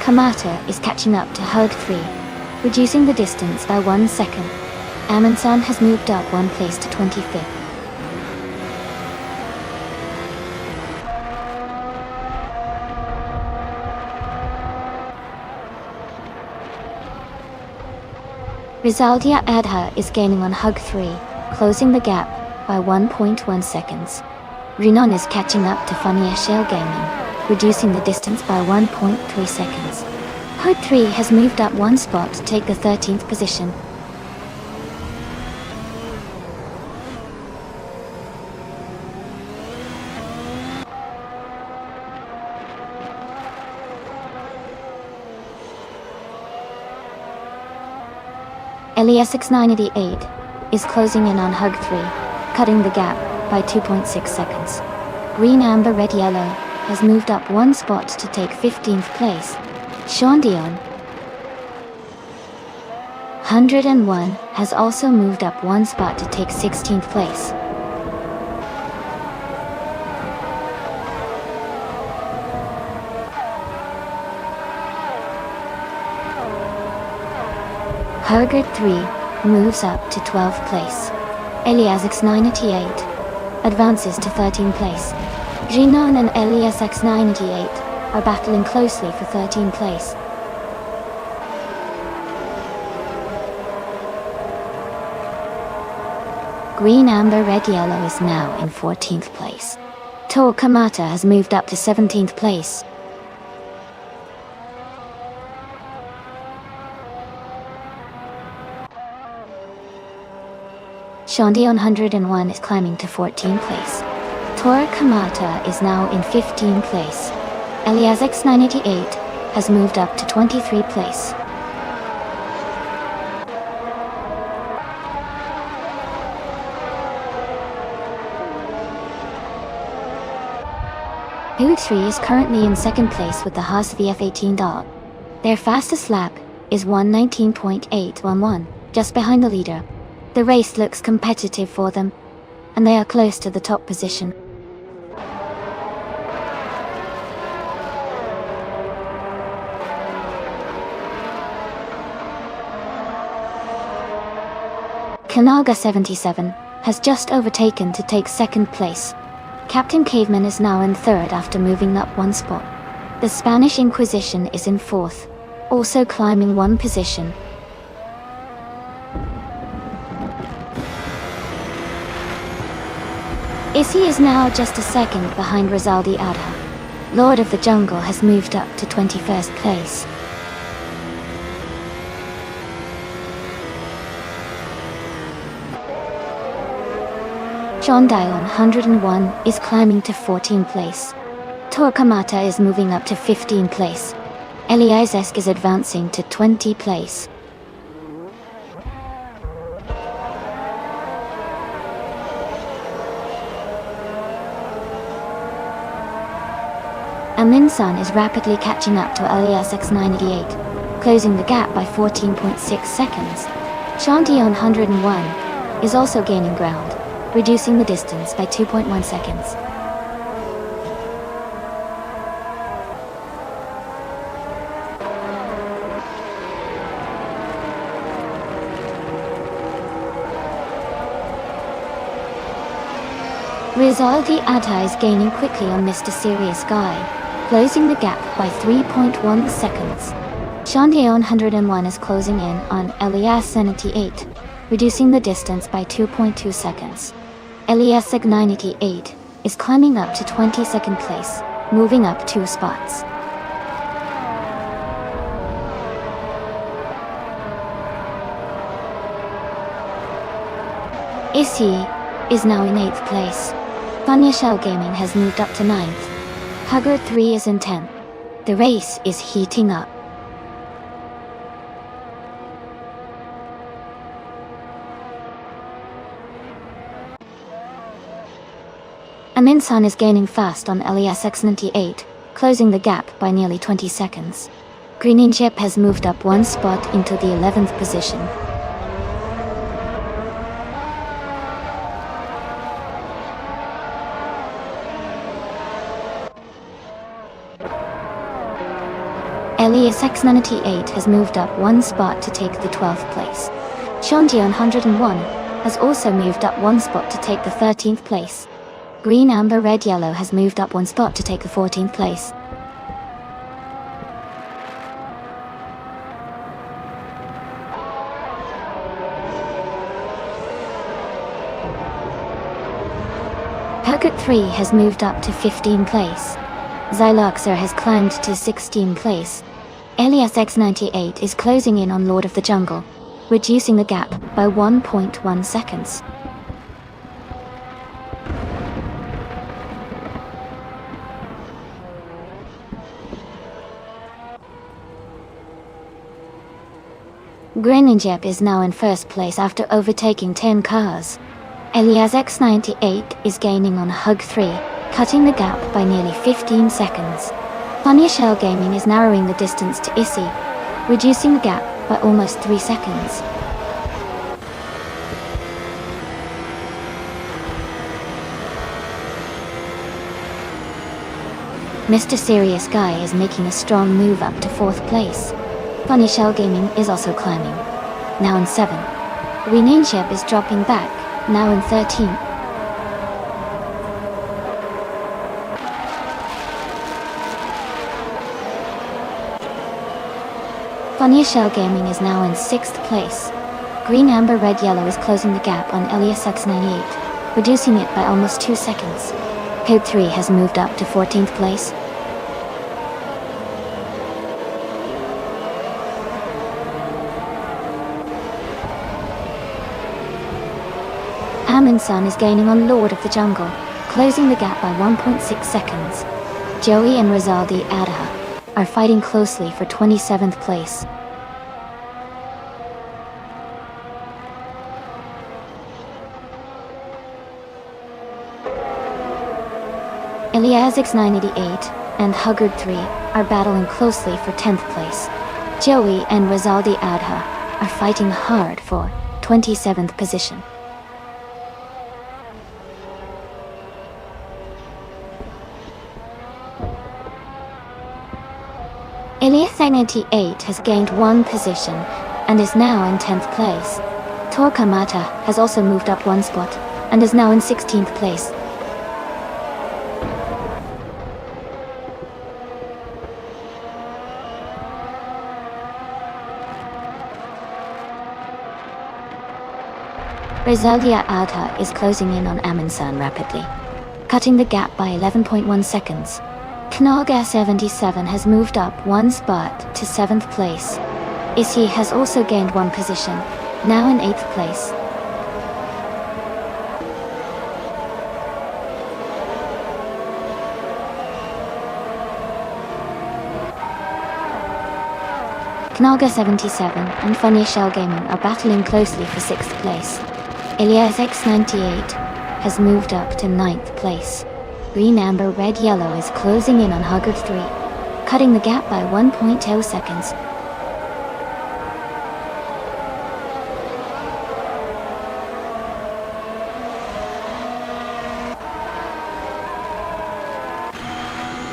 Kamata is catching up to Hug 3, reducing the distance by 1 second. Amundsen has moved up 1 place to 25th. Rizaldia Adha is gaining on Hug 3, closing the gap by 1.1 seconds. Rinon is catching up to Funya Shell Gaming, reducing the distance by 1.3 seconds. Hug 3 has moved up 1 spot to take the 13th position. LESX988 is closing in on Hug 3, cutting the gap by 2.6 seconds. Green Amber Red Yellow has moved up 1 spot to take 15th place. Sean Dion 101 has also moved up 1 spot to take 16th place. Hergert 3 moves up to 12th place. Eliasix 988 advances to 13th place. Jinon and Eliasix 988 are battling closely for 13th place. Green Amber Red Yellow is now in 14th place. Tor Kamata has moved up to 17th place. Shandion 101 is climbing to 14th place. Tor Kamata is now in 15th place. Eliasix 988 has moved up to 23rd place. Hood 3 is currently in 2nd place with the Haas VF18 dog. Their fastest lap is 1:19.811, just behind the leader. The race looks competitive for them, and they are close to the top position. Kanaga 77 has just overtaken to take 2nd place. Captain Caveman is now in 3rd after moving up 1 spot. The Spanish Inquisition is in 4th, also climbing 1 position. Issy is now just a second behind Rizaldi Adha. Lord of the Jungle has moved up to 21st place. John Dion 101 is climbing to 14th place. Tor Kamata is moving up to 15th place. Eliazesk is advancing to 20th place. Aminsan is rapidly catching up to Eliasix 988, closing the gap by 14.6 seconds. Shandion 101 is also gaining ground, reducing the distance by 2.1 seconds. Rizaldi Adha is gaining quickly on Mr. Serious Guy, closing the gap by 3.1 seconds. Shandion 101 is closing in on Elias 78, reducing the distance by 2.2 seconds. Eliasig 988 is climbing up to 22nd place, moving up 2 spots. Issy is now in 8th place. Funya Shell Gaming has moved up to 9th. Hugger 3 is in 10th. The race is heating up. Aminsan is gaining fast on Elias X98, closing the gap by nearly 20 seconds. Greeninjip has moved up 1 spot into the 11th position. Elias X98 has moved up one spot to take the 12th place. Shondion 101 has also moved up one spot to take the 13th place. Green, Amber, Red, Yellow has moved up one spot to take the 14th place. Purgat 3 has moved up to 15th place. Xyloxer has climbed to 16th place. Elias X98 is closing in on Lord of the Jungle, reducing the gap by 1.1 seconds. Greninjep is now in first place after overtaking 10 cars. Elias X98 is gaining on Hug 3, cutting the gap by nearly 15 seconds. Funny Shell Gaming is narrowing the distance to Issy, reducing the gap by almost 3 seconds. Mr. Serious Guy is making a strong move up to 4th place. Funny Shell Gaming is also climbing, now in 7th. Greninjep is dropping back, now in 13th. Funny Shell Gaming is now in 6th place. Green, Amber, Red, Yellow is closing the gap on Elias X98, reducing it by almost 2 seconds. Code 3 has moved up to 14th place. Aminsan is gaining on Lord of the Jungle, closing the gap by 1.6 seconds. Joey and Rizaldi Adha are fighting closely for 27th place. Elias X988 and Huggard 3 are battling closely for 10th place. Joey and Rizaldi Adha are fighting hard for 27th position. Elias X98 has gained one position and is now in 10th place. Torquemada has also moved up one spot and is now in 16th place. Rizaldia Adha is closing in on Aminsan rapidly, cutting the gap by 11.1 seconds. Knaga 77 has moved up one spot to 7th place. Issy has also gained one position, now in 8th place. Knaga 77 and Funny Shell Gaming are battling closely for 6th place. Elias X98 has moved up to 9th place. Green, Amber, Red, Yellow is closing in on Huggard 3, cutting the gap by 1.0 seconds.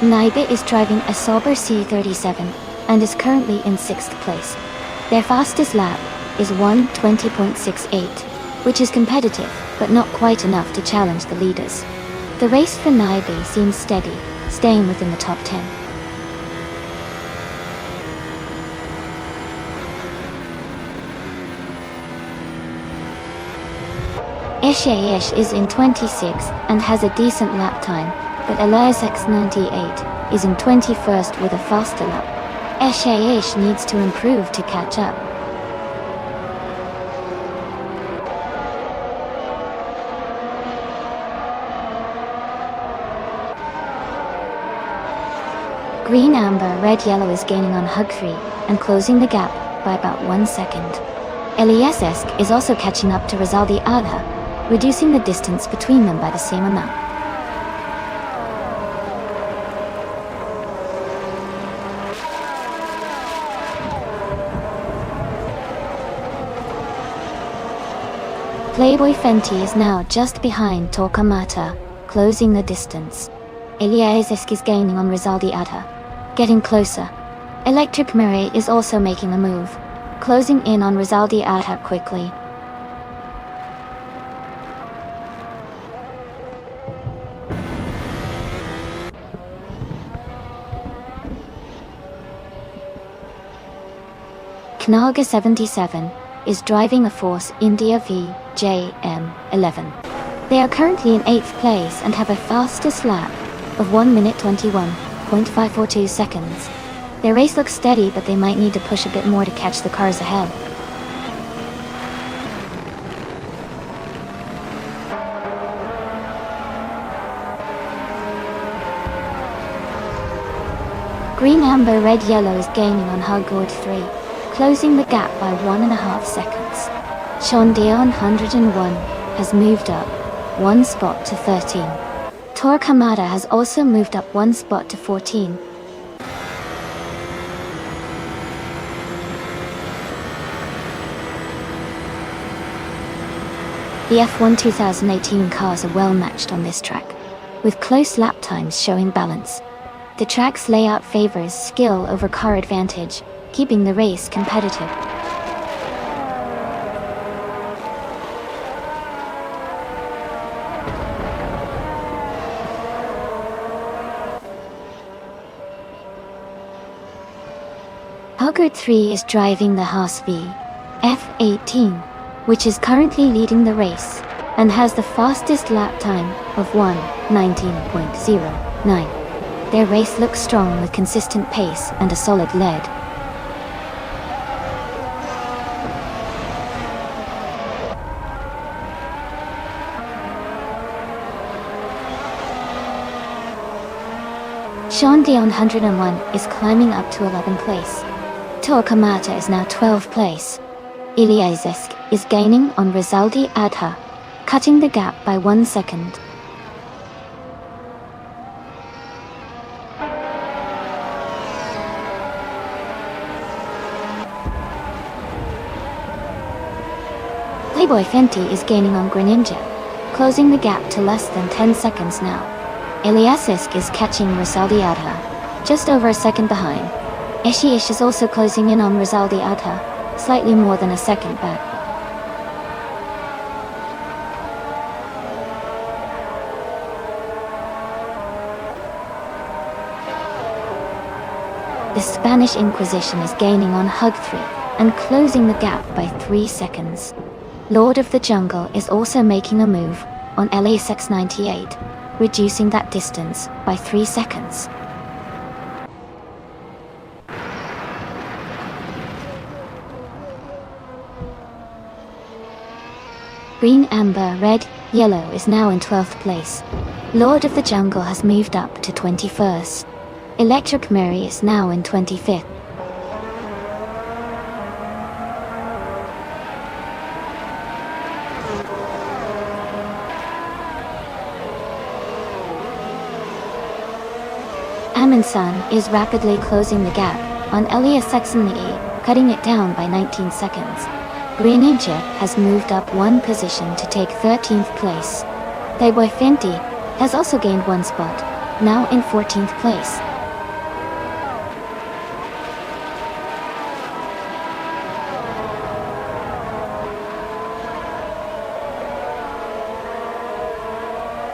Naiba is driving a Sauber C37 and is currently in 6th place. Their fastest lap is 1:20.68, which is competitive, but not quite enough to challenge the leaders. The race for Naibe seems steady, staying within the top 10. Ish is in 26th and has a decent lap time, but Elias X98 is in 21st with a faster lap. Ish needs to improve to catch up. Green, Amber, Red, Yellow is gaining on Hug 3 and closing the gap by about 1 second. Elias is also catching up to Rizaldi Adha, reducing the distance between them by the same amount. Playboy Fenty is now just behind Torquemada, closing the distance. Elias is gaining on Rizaldi Adha, getting closer. Electric Mary is also making a move, closing in on Rizaldi Adha quickly. Knaga 77 is driving a Force India V JM11. They are currently in 8th place and have a fastest lap of 1 minute 21.542 seconds. Their race looks steady, but they might need to push a bit more to catch the cars ahead. Green, amber, red, yellow is gaining on Hugord 3, closing the gap by 1.5 seconds. Shondia 101 has moved up 1 spot to 13. Torque Hamada has also moved up 1 spot to 14. The F1 2018 cars are well matched on this track, with close lap times showing balance. The track's layout favors skill over car advantage, keeping the race competitive. Hugard 3 is driving the Haas V F18, which is currently leading the race, and has the fastest lap time of 1:19.09. Their race looks strong with consistent pace and a solid lead. Sean Dion 101 is climbing up to 11th place. Torque Hamada is now 12th place. Iliazisk is gaining on Rizaldi Adha, cutting the gap by 1 second. Playboy Fenty is gaining on Greninja, closing the gap to less than 10 seconds now. Iliazisk is catching Rizaldi Adha, just over a second behind. Ishi is also closing in on Rizaldi Adha, slightly more than a second back. The Spanish Inquisition is gaining on Hug 3 and closing the gap by 3 seconds. Lord of the Jungle is also making a move on LASX 98, reducing that distance by 3 seconds. Green, amber, red, yellow is now in 12th place. Lord of the Jungle has moved up to 21st. Electric Mary is now in 25th. Aminsan is rapidly closing the gap on Elias Saxony, cutting it down by 19 seconds. Greninja has moved up 1 position to take 13th place. Playboy Fenty has also gained 1 spot, now in 14th place.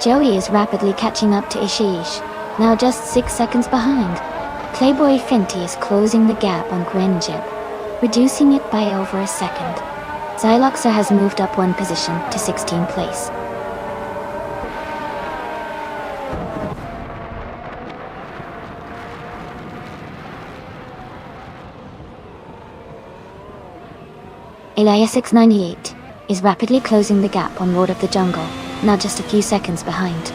Joey is rapidly catching up to Ishiish, now just 6 seconds behind. Playboy Fenty is closing the gap on Greninja, reducing it by over a second. Xyloxa has moved up 1 position to 16th place. Elias698 is rapidly closing the gap on Lord of the Jungle, now just a few seconds behind.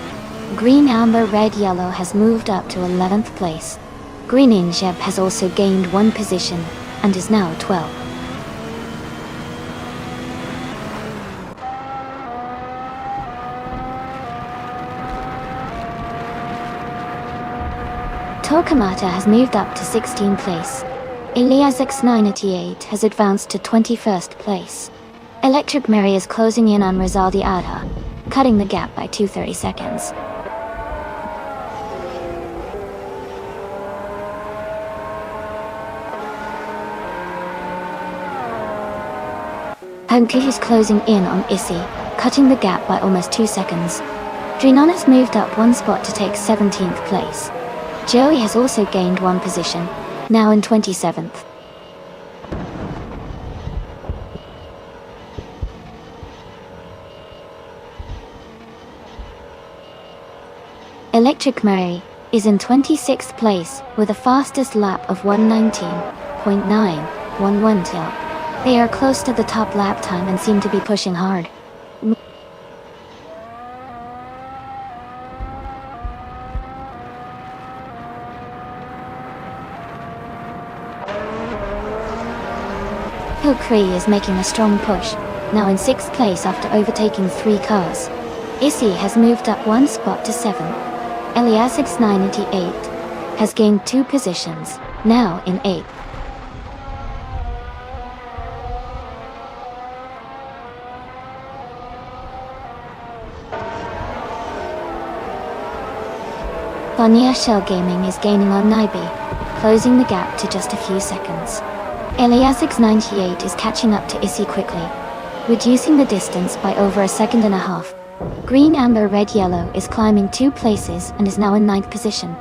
Green, amber, red, yellow has moved up to 11th place. Greninja has also gained 1 position and is now 12th. Torquemada has moved up to 16th place. Ilias698 has advanced to 21st place. Electric Mary is closing in on Rizaldi Adha, cutting the gap by 2:30 seconds. Hunky is closing in on Issy, cutting the gap by almost 2 seconds. Drinon has moved up 1 spot to take 17th place. Joey has also gained 1 position, now in 27th. Electric Mary is in 26th place with a fastest lap of 1:19.911 till. They are close to the top lap time and seem to be pushing hard. Cree is making a strong push, now in 6th place after overtaking 3 cars. Issy has moved up 1 spot to 7. Eliasix 988 has gained 2 positions, now in 8th. Vanya Shell Gaming is gaining on Naibi, closing the gap to just a few seconds. Eliasix 98 is catching up to Issy quickly, reducing the distance by over a second and a half. Green, Amber, Red, Yellow is climbing 2 places and is now in 9th position.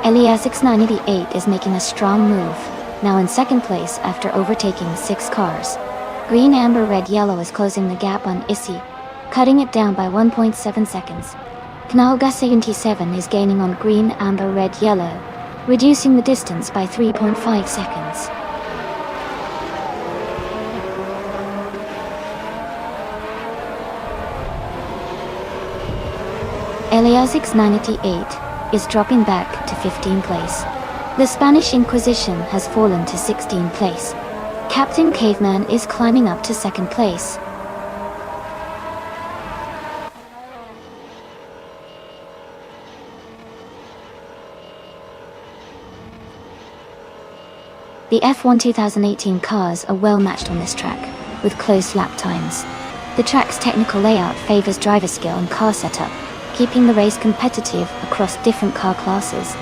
Eliasix 988 is making a strong move, now in 2nd place after overtaking 6 cars. Green, Amber, Red, Yellow is closing the gap on Issy, cutting it down by 1.7 seconds. Knalga 77 is gaining on Green, Amber, Red, Yellow, reducing the distance by 3.5 seconds. Eliasix 988 is dropping back to 15th place. The Spanish Inquisition has fallen to 16th place. Captain Caveman is climbing up to 2nd place. The F1 2018 cars are well matched on this track, with close lap times. The track's technical layout favors driver skill and car setup, keeping the race competitive across different car classes.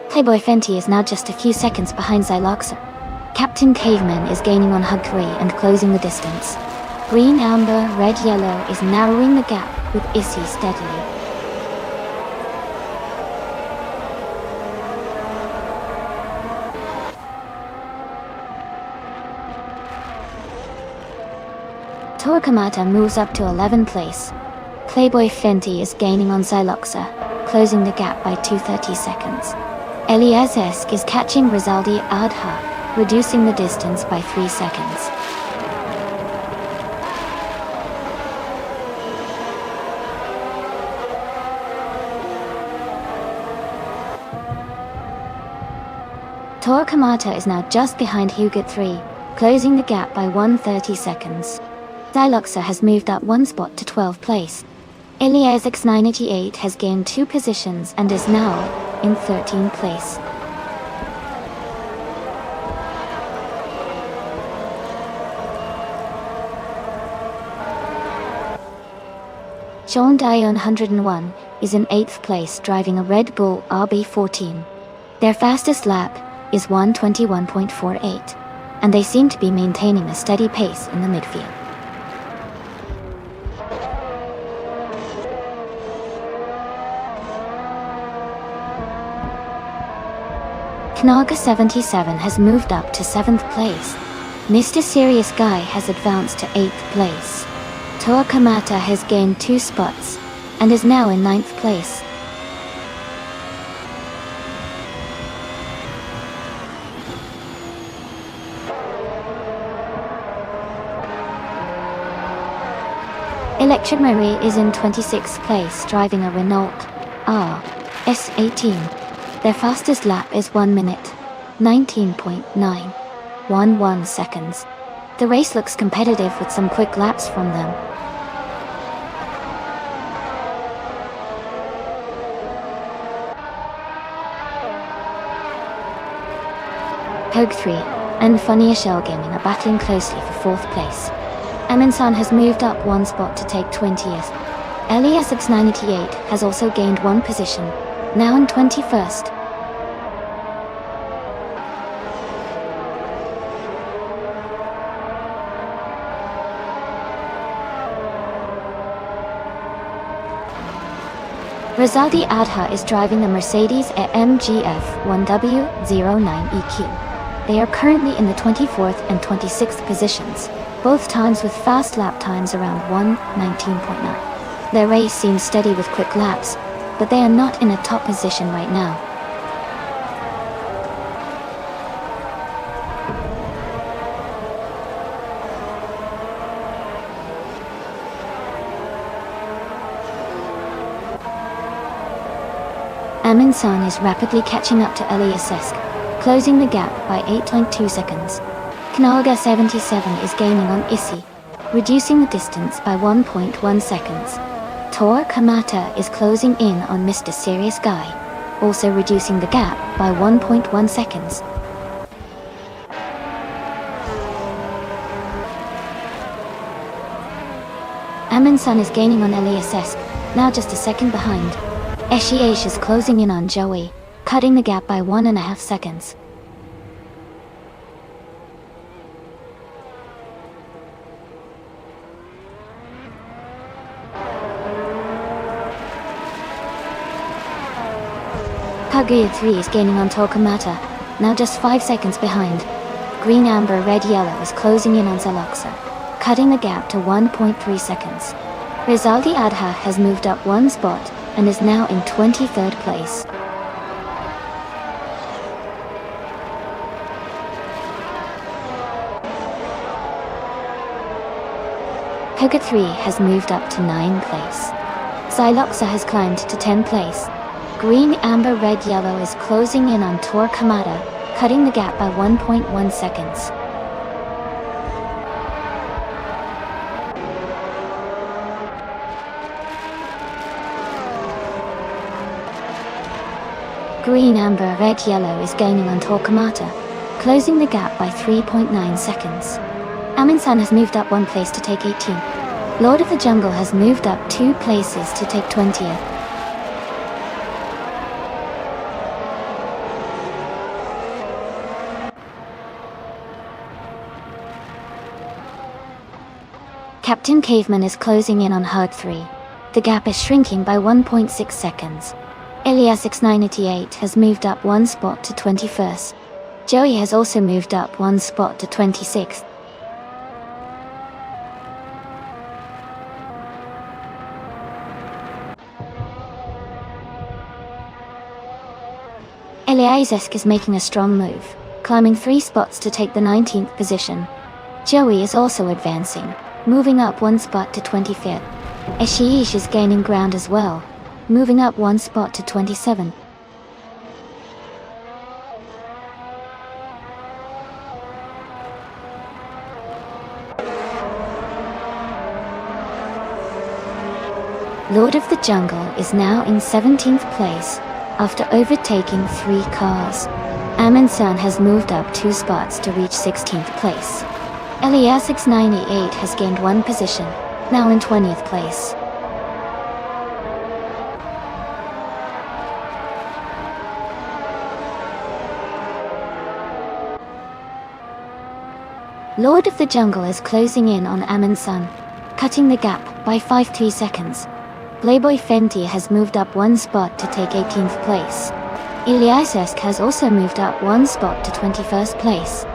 Playboy Fenty is now just a few seconds behind Xyloxa. Captain Caveman is gaining on Hugkery and closing the distance. Green, Amber, Red, Yellow is narrowing the gap with Issy steadily. Torquemada moves up to 11th place. Playboy Fenty is gaining on Xyloxa, closing the gap by 2:30 seconds. Eliazesk is catching Rizaldi Adha, reducing the distance by 3 seconds. Torquemada is now just behind Hugot 3, closing the gap by 1:30 seconds. Xyloxa has moved up 1 spot to 12th place. Eliasix 988 has gained 2 positions and is now in 13th place. Sean Dion 101 is in 8th place driving a Red Bull RB14. Their fastest lap is 1:21.48, and they seem to be maintaining a steady pace in the midfield. Knaga 77 has moved up to 7th place. Mr. Serious Guy has advanced to 8th place. Torquemada has gained 2 spots and is now in 9th place. Electric Marie is in 26th place driving a Renault RS18. Their fastest lap is 1 minute, 19.911 seconds. The race looks competitive with some quick laps from them. Pogue 3 and Funny Shell Gaming are battling closely for 4th place. Amin-san has moved up 1 spot to take 20th. LESX988 has also gained 1 position, now in 21st. Rizaldi Adha is driving the Mercedes AMG F1W09EQ. They are currently in the 24th and 26th positions, both times with fast lap times around 1:19.9. Their race seems steady with quick laps, but they are not in a top position right now. Amin-san is rapidly catching up to Eliasesk, closing the gap by 8.2 seconds. Kanaga 77 is gaining on Issy, reducing the distance by 1.1 seconds. Tor Kamata is closing in on Mr. Serious Guy, also reducing the gap by 1.1 seconds. Amin-san is gaining on Eliasesk, now just a second behind. Eshiash is closing in on Joey, cutting the gap by 1.5 seconds. Kaguya 3 is gaining on Tokamata, now just 5 seconds behind. Green, Amber, Red, Yellow is closing in on Zaloxa, cutting the gap to 1.3 seconds. Rizaldi Adha has moved up 1 spot and is now in 23rd place. Koga 3 has moved up to 9th place. Xyloxa has climbed to 10th place. Green, Amber, Red, Yellow is closing in on Tor Kamada, cutting the gap by 1.1 seconds. Green, Amber, Red, Yellow is gaining on Torquemada, closing the gap by 3.9 seconds. Amin-san has moved up 1 place to take 18th. Lord of the Jungle has moved up 2 places to take 20th. Captain Caveman is closing in on Herd 3. The gap is shrinking by 1.6 seconds. Elias6988 has moved up 1 spot to 21st. Joey has also moved up 1 spot to 26th. Eliasesk is making a strong move, climbing 3 spots to take the 19th position. Joey is also advancing, moving up 1 spot to 25th. Eshiish is gaining ground as well, moving up 1 spot to 27. Lord of the Jungle is now in 17th place, after overtaking 3 cars. Amin-san has moved up 2 spots to reach 16th place. Elias6988 has gained 1 position, now in 20th place. Lord of the Jungle is closing in on Amin-san, cutting the gap by 5.3 seconds. Playboy Fenty has moved up 1 spot to take 18th place. Eliasesk has also moved up 1 spot to 21st place.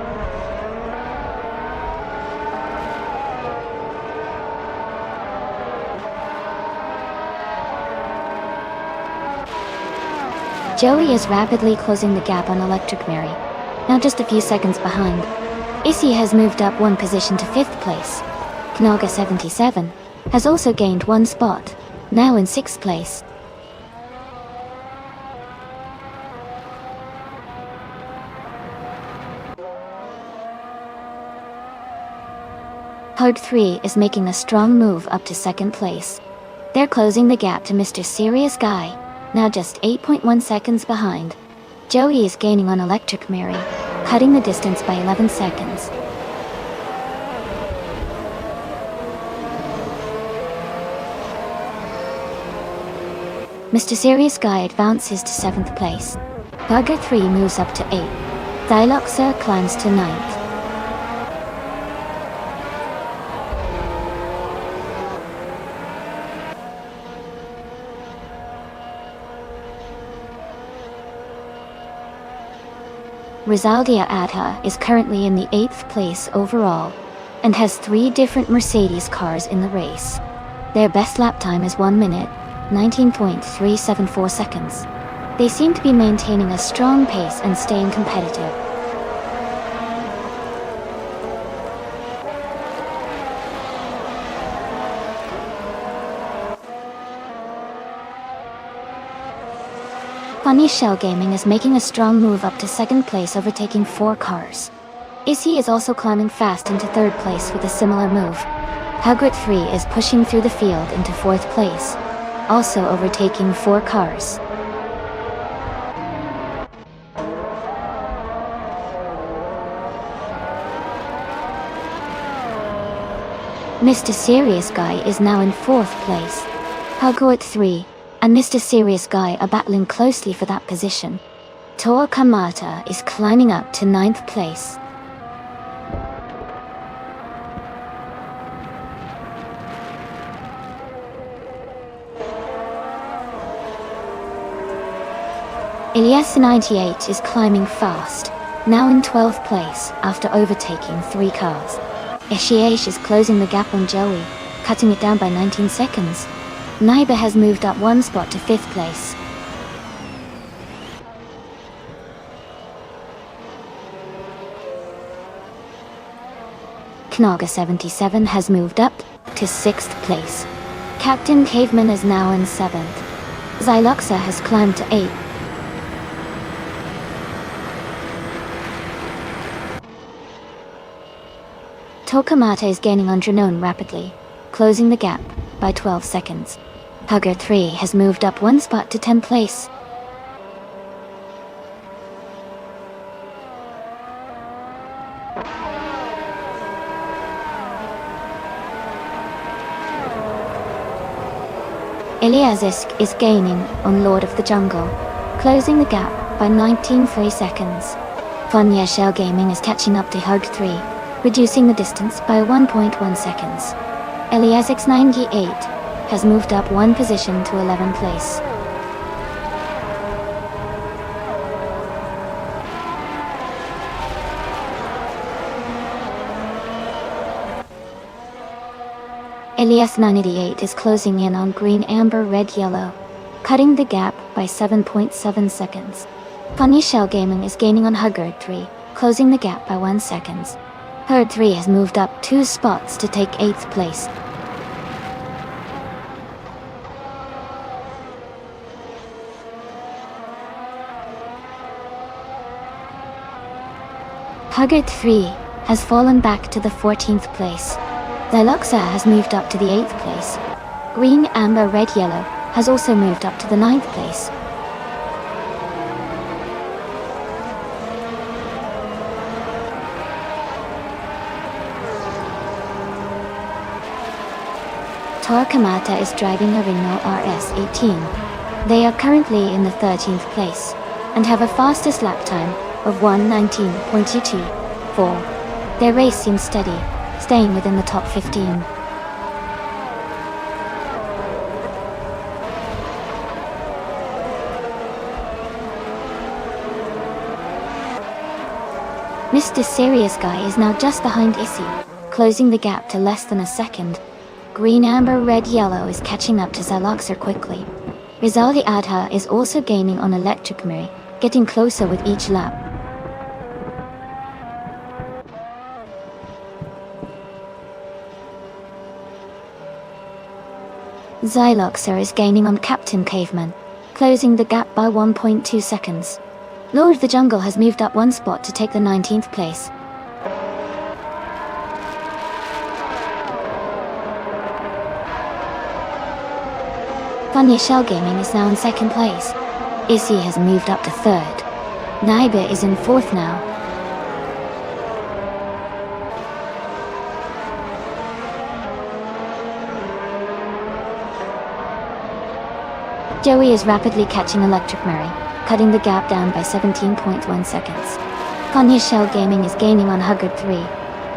Joey is rapidly closing the gap on Electric Mary, now just a few seconds behind. Issy has moved up 1 position to 5th place. Kanaga 77 has also gained 1 spot, now in 6th place. Hard 3 is making a strong move up to 2nd place. They're closing the gap to Mr. Serious Guy, now just 8.1 seconds behind. Joey is gaining on Electric Mary, cutting the distance by 11 seconds. Mr. Serious Guy advances to 7th place. Burger 3 moves up to 8th. Thyloxer climbs to 9th. Rizaldia Adha is currently in the 8th place overall, and has 3 different Mercedes cars in the race. Their best lap time is 1 minute, 19.374 seconds. They seem to be maintaining a strong pace and staying competitive. Funny Shell Gaming is making a strong move up to 2nd place, overtaking 4 cars. Issy is also climbing fast into 3rd place with a similar move. Hagrid 3 is pushing through the field into 4th place, also overtaking 4 cars. Mr. Serious Guy is now in 4th place. Hagrid 3 and Mr. Serious Guy are battling closely for that position. Toa Kamata is climbing up to 9th place. Elias98 is climbing fast, now in 12th place after overtaking 3 cars. Ishiash is closing the gap on Joey, cutting it down by 19 seconds. Naiba has moved up 1 spot to 5th place. Knaga77 has moved up to 6th place. Captain Caveman is now in 7th. Xyloxa has climbed to 8th. Tokamata is gaining on Dranone rapidly, closing the gap by 12 seconds. Hugger 3 has moved up 1 spot to 10th place. Iliazisk is gaining on Lord of the Jungle, closing the gap by 19.3 seconds. Funya Shell Gaming is catching up to Hug 3, reducing the distance by 1.1 seconds. Eliazix98 has moved up 1 position to 11th place. Elias988 is closing in on green, amber, red, yellow, cutting the gap by 7.7 seconds. Funny Shell Gaming is gaining on Huggard 3, closing the gap by 1 second. Herd 3 has moved up 2 spots to take 8th place. Huggard 3 has fallen back to the 14th place. Xyloxa has moved up to the 8th place. Green, amber, red, yellow has also moved up to the 9th place. Torquemada is driving a Renault RS18. They are currently in the 13th place and have a fastest lap time of 1:19.224. Their race seems steady, staying within the top 15. Mr. Serious Guy is now just behind Issy, closing the gap to less than a second. Green, amber, red, yellow is catching up to Xyloxer quickly. Rizaldi Adha is also gaining on Electric Miri, getting closer with each lap. Xyloxer is gaining on Captain Caveman, closing the gap by 1.2 seconds. Lord of the Jungle has moved up 1 spot to take the 19th place. Funya Shell Gaming is now in 2nd place. Issy has moved up to 3rd. Naiba is in 4th now. Joey is rapidly catching Electric Mary, cutting the gap down by 17.1 seconds. Fun Shell Gaming is gaining on Huggard 3,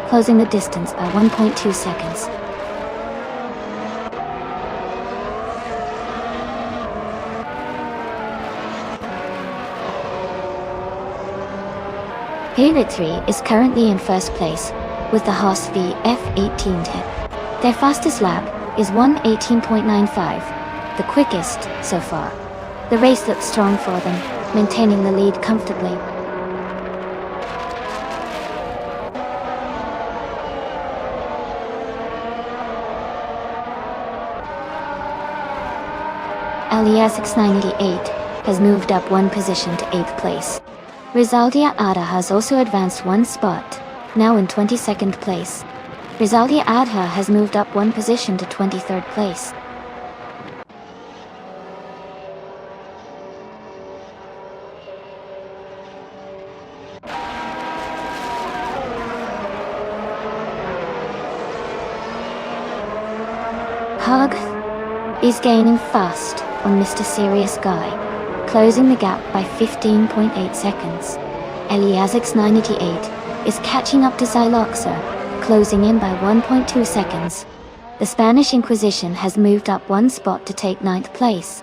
closing the distance by 1.2 seconds. Hayward 3 is currently in first place, with the Haas V F1810. Their fastest lap is 1:18.95, the quickest so far. The race looks strong for them, maintaining the lead comfortably. Alias 698 has moved up one position to 8th place. Rizaldia Adha has also advanced one spot, now in 22nd place. Rizaldia Adha has moved up one position to 23rd place. Hug is gaining fast on Mr. Serious Guy, closing the gap by 15.8 seconds. Eliasix 988 is catching up to Xyloxa, closing in by 1.2 seconds. The Spanish Inquisition has moved up one spot to take 9th place.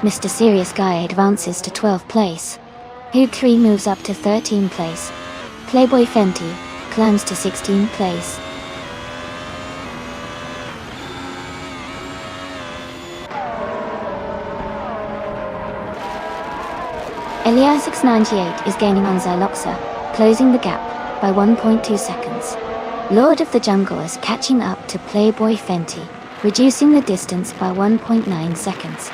Mr. Serious Guy advances to 12th place. Hood 3 moves up to 13th place. Playboy Fenty climbs to 16th place. Elias 698 is gaining on Xyloxa, closing the gap by 1.2 seconds. Lord of the Jungle is catching up to Playboy Fenty, reducing the distance by 1.9 seconds.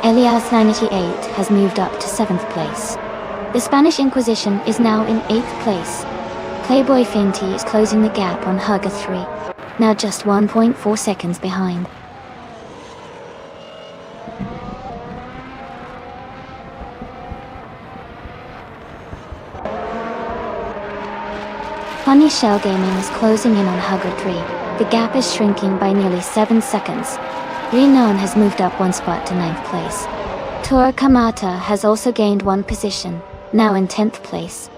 Elias 988 has moved up to 7th place. The Spanish Inquisition is now in 8th place. Playboy Fenty is closing the gap on Hugger 3, now just 1.4 seconds behind. Funny Shell Gaming is closing in on Hugger 3. The gap is shrinking by nearly 7 seconds. Renown has moved up one spot to 9th place. Tora Kamata has also gained one position, now in 10th place.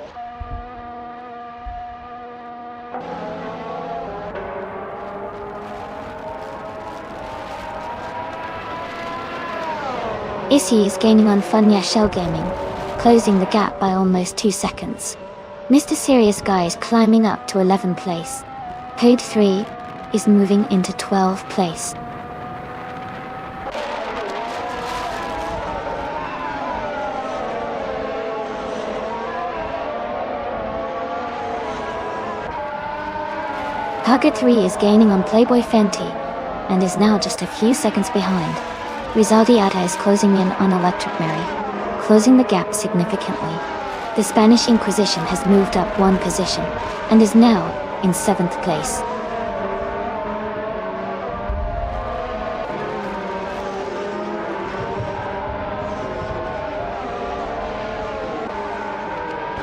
Issy is gaining on Funya Shell Gaming, closing the gap by almost 2 seconds. Mr. Serious Guy is climbing up to 11th place. Code 3 is moving into 12th place. Hugger 3 is gaining on Playboy Fenty, and is now just a few seconds behind. Rizaldiata is closing in on Electric Mary, closing the gap significantly. The Spanish Inquisition has moved up one position, and is now in 7th place.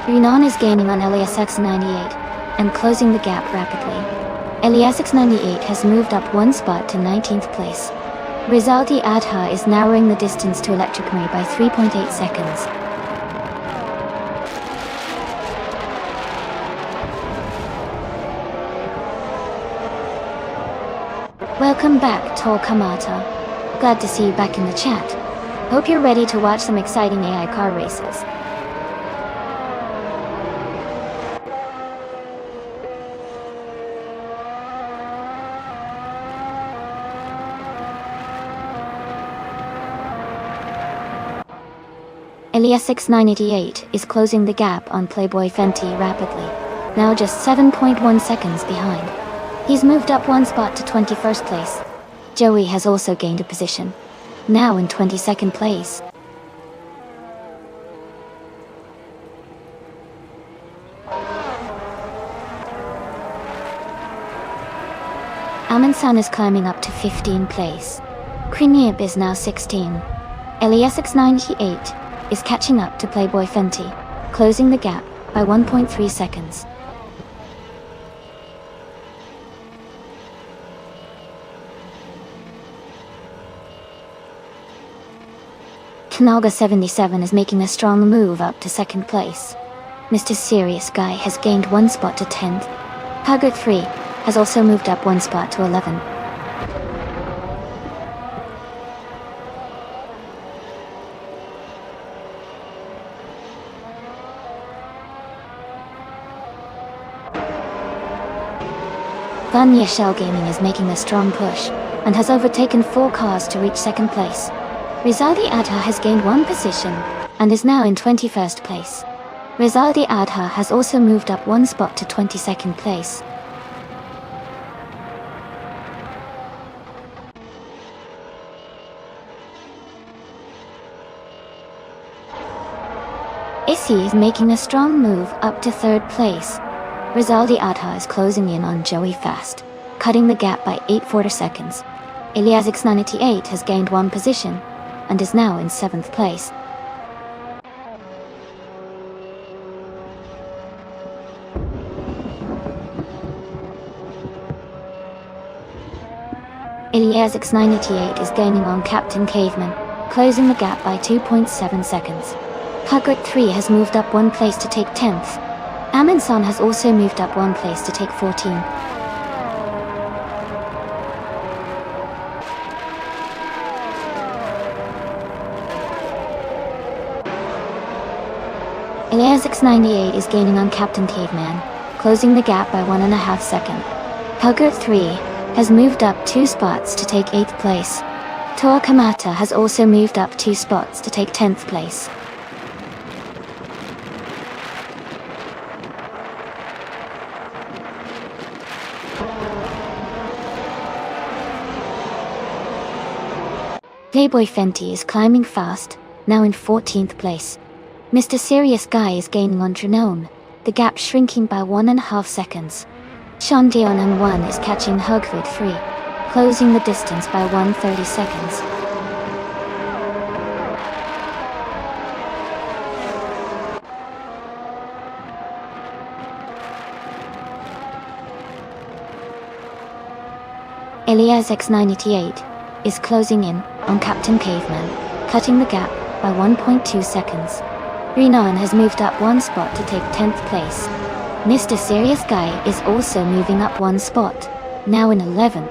Renan is gaining on Eliasx 98, and closing the gap rapidly. Eliasx 98 has moved up one spot to 19th place. Rizaldi Adha is narrowing the distance to Electric Mary by 3.8 seconds. Welcome back, Tor Kamata. Glad to see you back in the chat. Hope you're ready to watch some exciting AI car races. Eliasx 988 is closing the gap on Playboy Fenty rapidly, now just 7.1 seconds behind. He's moved up one spot to 21st place. Joey has also gained a position, now in 22nd place. Amansan is climbing up to 15th place. Kriniab is now 16. Eliasix98 is catching up to Playboy Fenty, closing the gap by 1.3 seconds. Kanaga77 is making a strong move up to second place. Mr. Serious Guy has gained 1 spot to 10th. Hugger3 has also moved up 1 spot to 11. Vanya Shell Gaming is making a strong push, and has overtaken 4 cars to reach second place. Rizaldi Adha has gained 1 position, and is now in 21st place. Rizaldi Adha has also moved up 1 spot to 22nd place. Issy is making a strong move up to 3rd place. Rizaldi Adha is closing in on Joey fast, cutting the gap by 8 seconds. Eliasix98 has gained 1 position, and is now in 7th place. Eliasix98 is gaining on Captain Caveman, closing the gap by 2.7 seconds. Hugert3 has moved up 1 place to take 10th. Aminsan has also moved up 1 place to take 14. Eliasix98 is gaining on Captain Caveman, closing the gap by 1.5 seconds. Hugert3 has moved up 2 spots to take 8th place. Toa Kamata has also moved up 2 spots to take 10th place. Playboy Fenty is climbing fast, now in 14th place. Mr. Serious Guy is gaining on Drenone, the gap shrinking by 1.5 seconds. Sean Dion 1 is catching Hugvid 3, closing the distance by 1:30 seconds. Eliasix98 is closing in on Captain Caveman, cutting the gap by 1.2 seconds. Renan has moved up 1 spot to take 10th place. Mr. Serious Guy is also moving up 1 spot, now in 11th.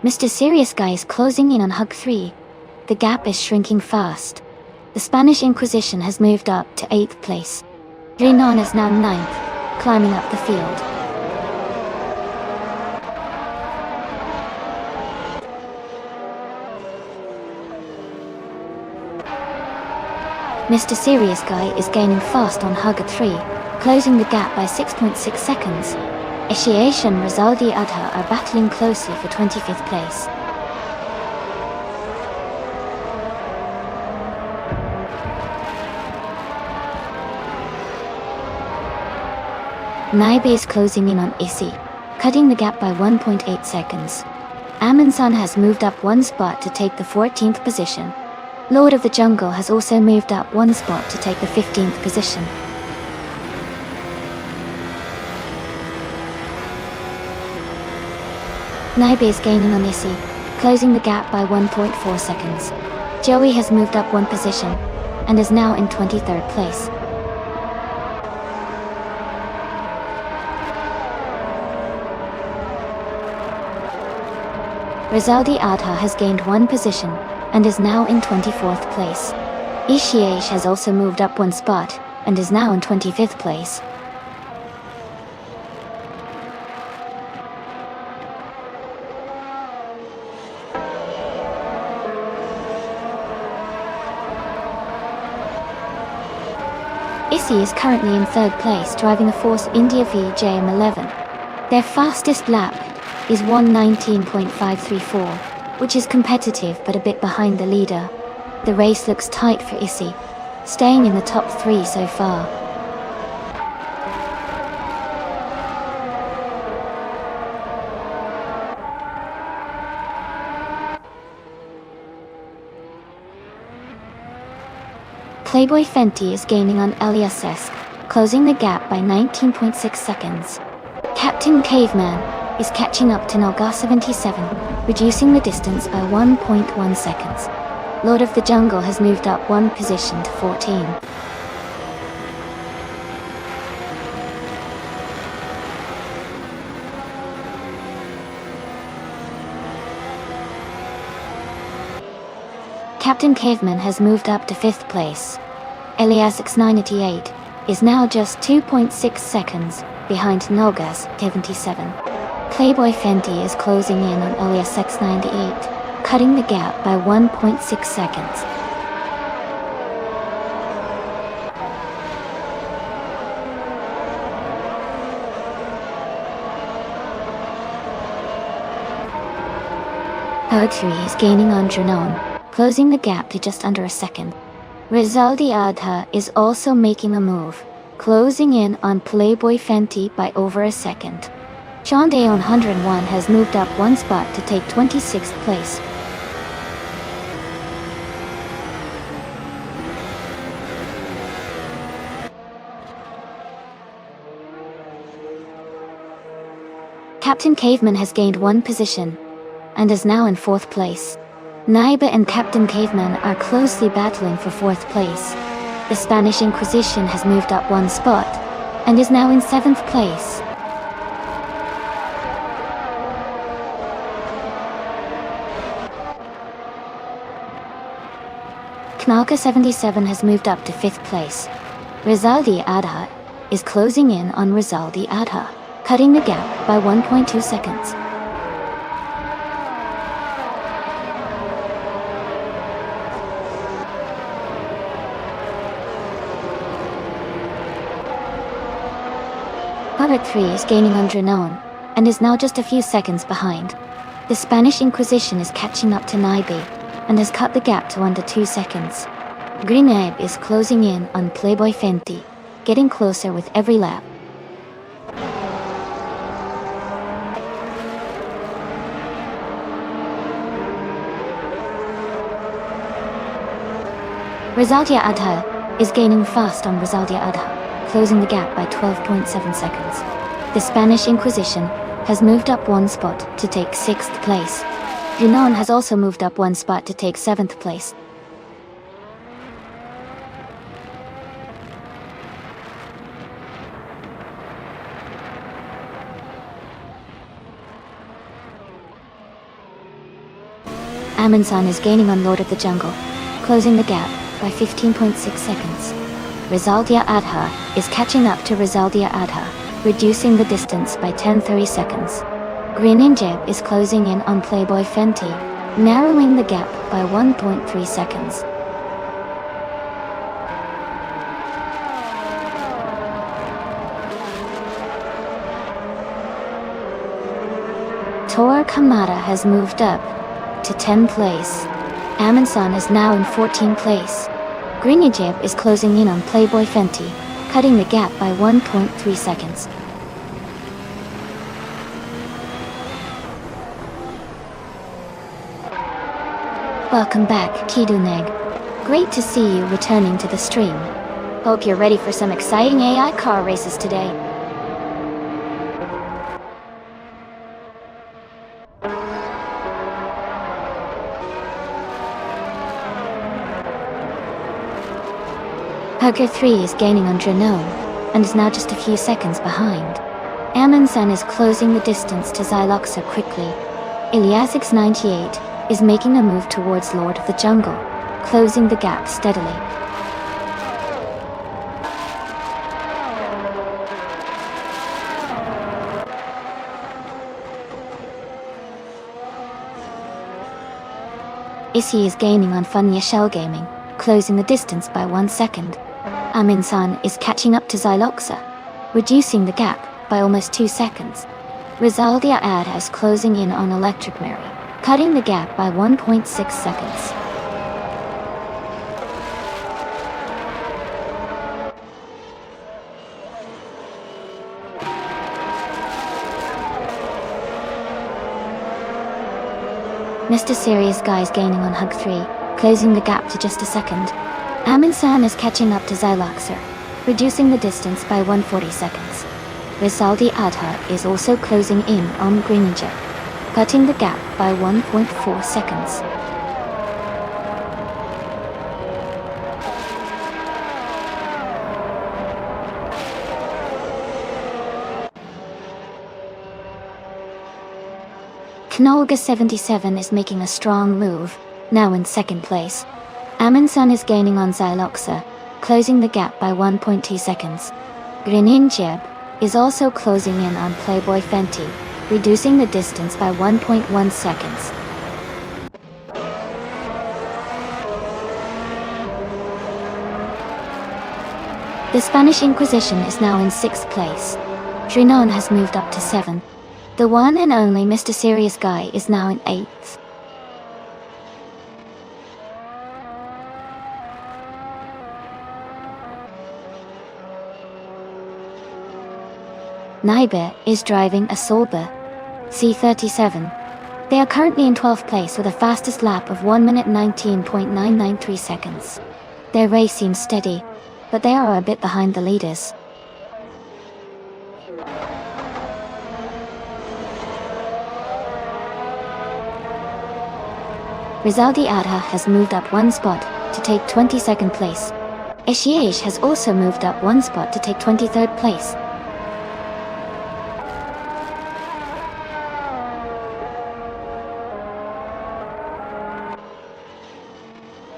Mr. Serious Guy is closing in on Hug 3. The gap is shrinking fast. The Spanish Inquisition has moved up to 8th place. Renan is now 9th, climbing up the field. Mr. Serious Guy is gaining fast on Hugger 3, closing the gap by 6.6 seconds. Ishiash and Rizaldi Adha are battling closely for 25th place. Naibe is closing in on Issy, cutting the gap by 1.8 seconds. Aminsan has moved up 1 spot to take the 14th position. Lord of the Jungle has also moved up 1 spot to take the 15th position. Naibe is gaining on Issy, closing the gap by 1.4 seconds. Joey has moved up 1 position, and is now in 23rd place. Rizaldi Adha has gained 1 position, and is now in 24th place. Ishiash has also moved up 1 spot, and is now in 25th place. Issy is currently in 3rd place driving a Force India VJM11. Their fastest lap is 1:19.534, which is competitive but a bit behind the leader. The race looks tight for Issy, staying in the top 3 so far. Playboy Fenty is gaining on Elias Esk, closing the gap by 19.6 seconds. Captain Caveman is catching up to Noga 77, reducing the distance by 1.1 seconds. Lord of the Jungle has moved up one position to 14. Captain Caveman has moved up to 5th place. Elias X98 is now just 2.6 seconds behind Nogas 77. Playboy Fenty is closing in on Elias X98, cutting the gap by 1.6 seconds. Poetry is gaining on Dranon, closing the gap to just under a second. Rizaldi Adha is also making a move, closing in on Playboy Fenty by over a second. Chondaeon 101 has moved up one spot to take 26th place. Captain Caveman has gained one position and is now in 4th place. Naiba and Captain Caveman are closely battling for 4th place. The Spanish Inquisition has moved up one spot and is now in 7th place. Knalka 77 has moved up to 5th place. Rizaldi Adha is closing in on Rizaldi Adha, cutting the gap by 1.2 seconds. Poet 3 is gaining on Dranon, and is now just a few seconds behind. The Spanish Inquisition is catching up to Naibi, and has cut the gap to under 2 seconds. Green Abe is closing in on Playboy Fenty, getting closer with every lap. Rizaldia Adha is gaining fast on Rizaldia Adha, closing the gap by 12.7 seconds. The Spanish Inquisition has moved up one spot to take 6th place. Junon has also moved up one spot to take 7th place. Amonsan is gaining on Lord of the Jungle, closing the gap by 15.6 seconds. Rizaldia Adha is catching up to Rizaldia Adha, reducing the distance by 10.30 seconds. Green Injeb is closing in on Playboy Fenty, narrowing the gap by 1.3 seconds. Tor Kamada has moved up to 10th place. Amonsan is now in 14th place. Green Injeb is closing in on Playboy Fenty, cutting the gap by 1.3 seconds. Welcome back, Kiduneg. Great to see you returning to the stream. Hope you're ready for some exciting AI car races today. Hugger 3 is gaining on Dranon, and is now just a few seconds behind. Amonsan is closing the distance to Xyloxa quickly. Iliasix 98 is making a move towards Lord of the Jungle, closing the gap steadily. Issy is gaining on Funya Shell Gaming, closing the distance by 1 second. Aminsan is catching up to Xyloxa, reducing the gap by almost 2 seconds. Rizaldia Adha is closing in on Electric Mary, cutting the gap by 1.6 seconds. Mr. Serious Guy is gaining on Hug 3, closing the gap to just a second. Amundsen is catching up to Xyloxer, reducing the distance by 140 seconds. Rizaldi Adha is also closing in on Greeninja, cutting the gap by 1.4 seconds. Knolga 77 is making a strong move, now in second place. Amundsen is gaining on Xyloxa, closing the gap by 1.2 seconds. Greninjeb is also closing in on Playboy Fenty, reducing the distance by 1.1 seconds. The Spanish Inquisition is now in 6th place. Trinon has moved up to 7th. The one and only Mr. Serious Guy is now in 8th. Naibe is driving a Solber C37. They are currently in 12th place with a fastest lap of 1 minute 19.993 seconds. Their race seems steady, but they are a bit behind the leaders. Rizaldi Adha has moved up 1 spot to take 22nd place. Eshiage has also moved up 1 spot to take 23rd place.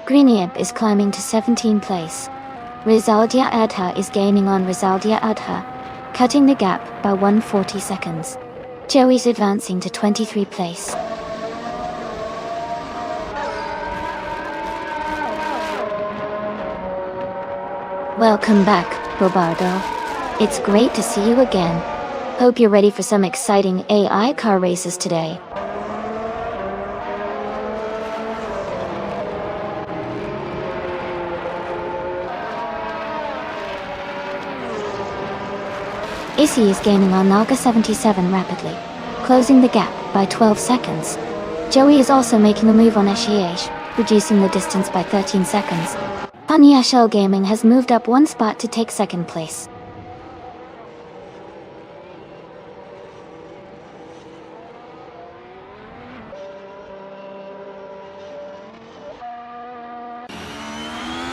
Greenieb is climbing to 17th place. Rizaldia Adha is gaining on Rizaldia Adha, cutting the gap by 140 seconds. Joey's advancing to 23rd place. Welcome back, Robardo. It's great to see you again. Hope you're ready for some exciting AI car races today. Issy is gaining on Naga 77 rapidly, closing the gap by 12 seconds. Joey is also making a move on Eshiage, reducing the distance by 13 seconds. Panyashel Gaming has moved up 1 spot to take 2nd place.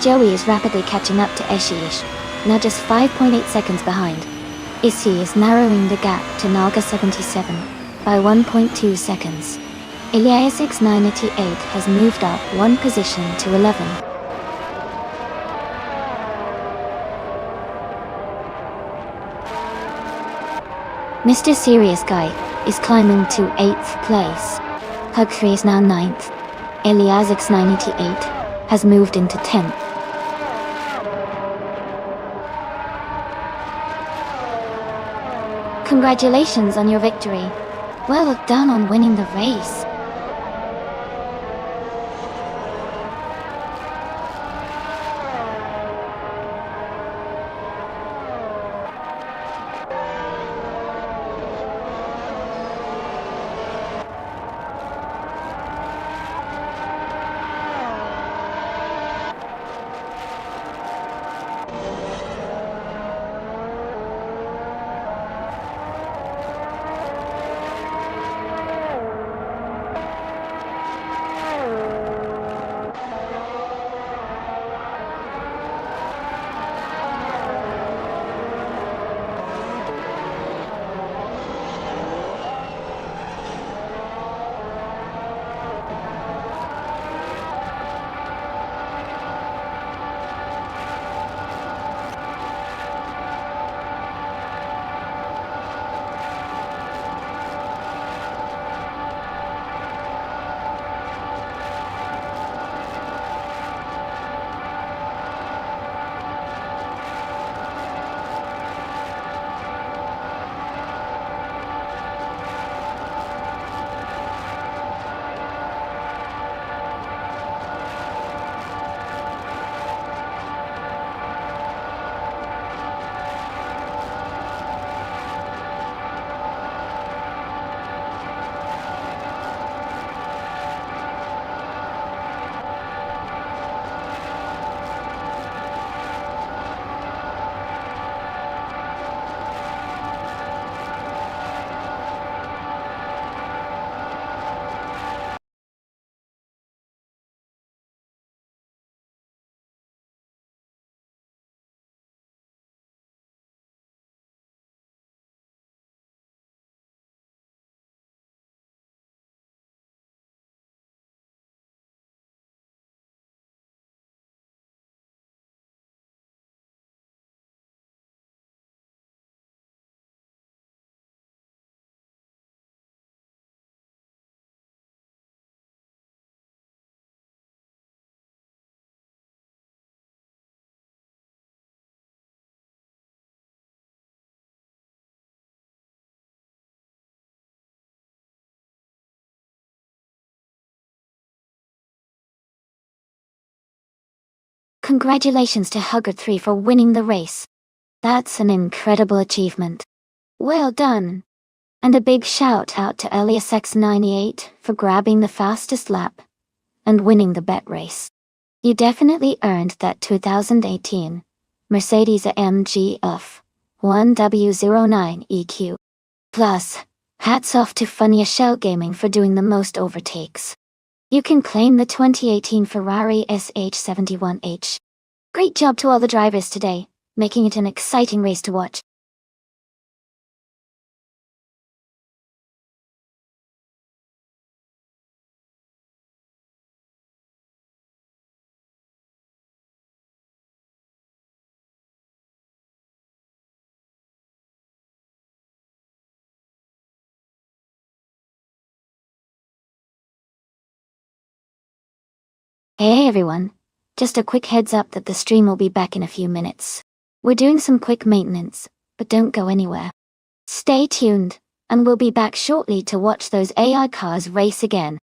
Joey is rapidly catching up to Eshiage, now just 5.8 seconds behind. Issy is narrowing the gap to Naga 77 by 1.2 seconds. Elias X988 has moved up 1 position to 11. Mr. Serious Guy is climbing to 8th place. Hugfree is now 9th. Elias X988 has moved into 10th. Congratulations on your victory. Well done on winning the race. Congratulations to Hugger3 for winning the race. That's an incredible achievement. Well done. And a big shout out to EliasX98 for grabbing the fastest lap and winning the bet race. You definitely earned that 2018 Mercedes-AMG F 1W09 EQ. Plus, hats off to Funnier Shell Gaming for doing the most overtakes. You can claim the 2018 Ferrari SH71H. Great job to all the drivers today, making it an exciting race to watch. Hey everyone, just a quick heads up that the stream will be back in a few minutes. We're doing some quick maintenance, but don't go anywhere. Stay tuned, and we'll be back shortly to watch those AI cars race again.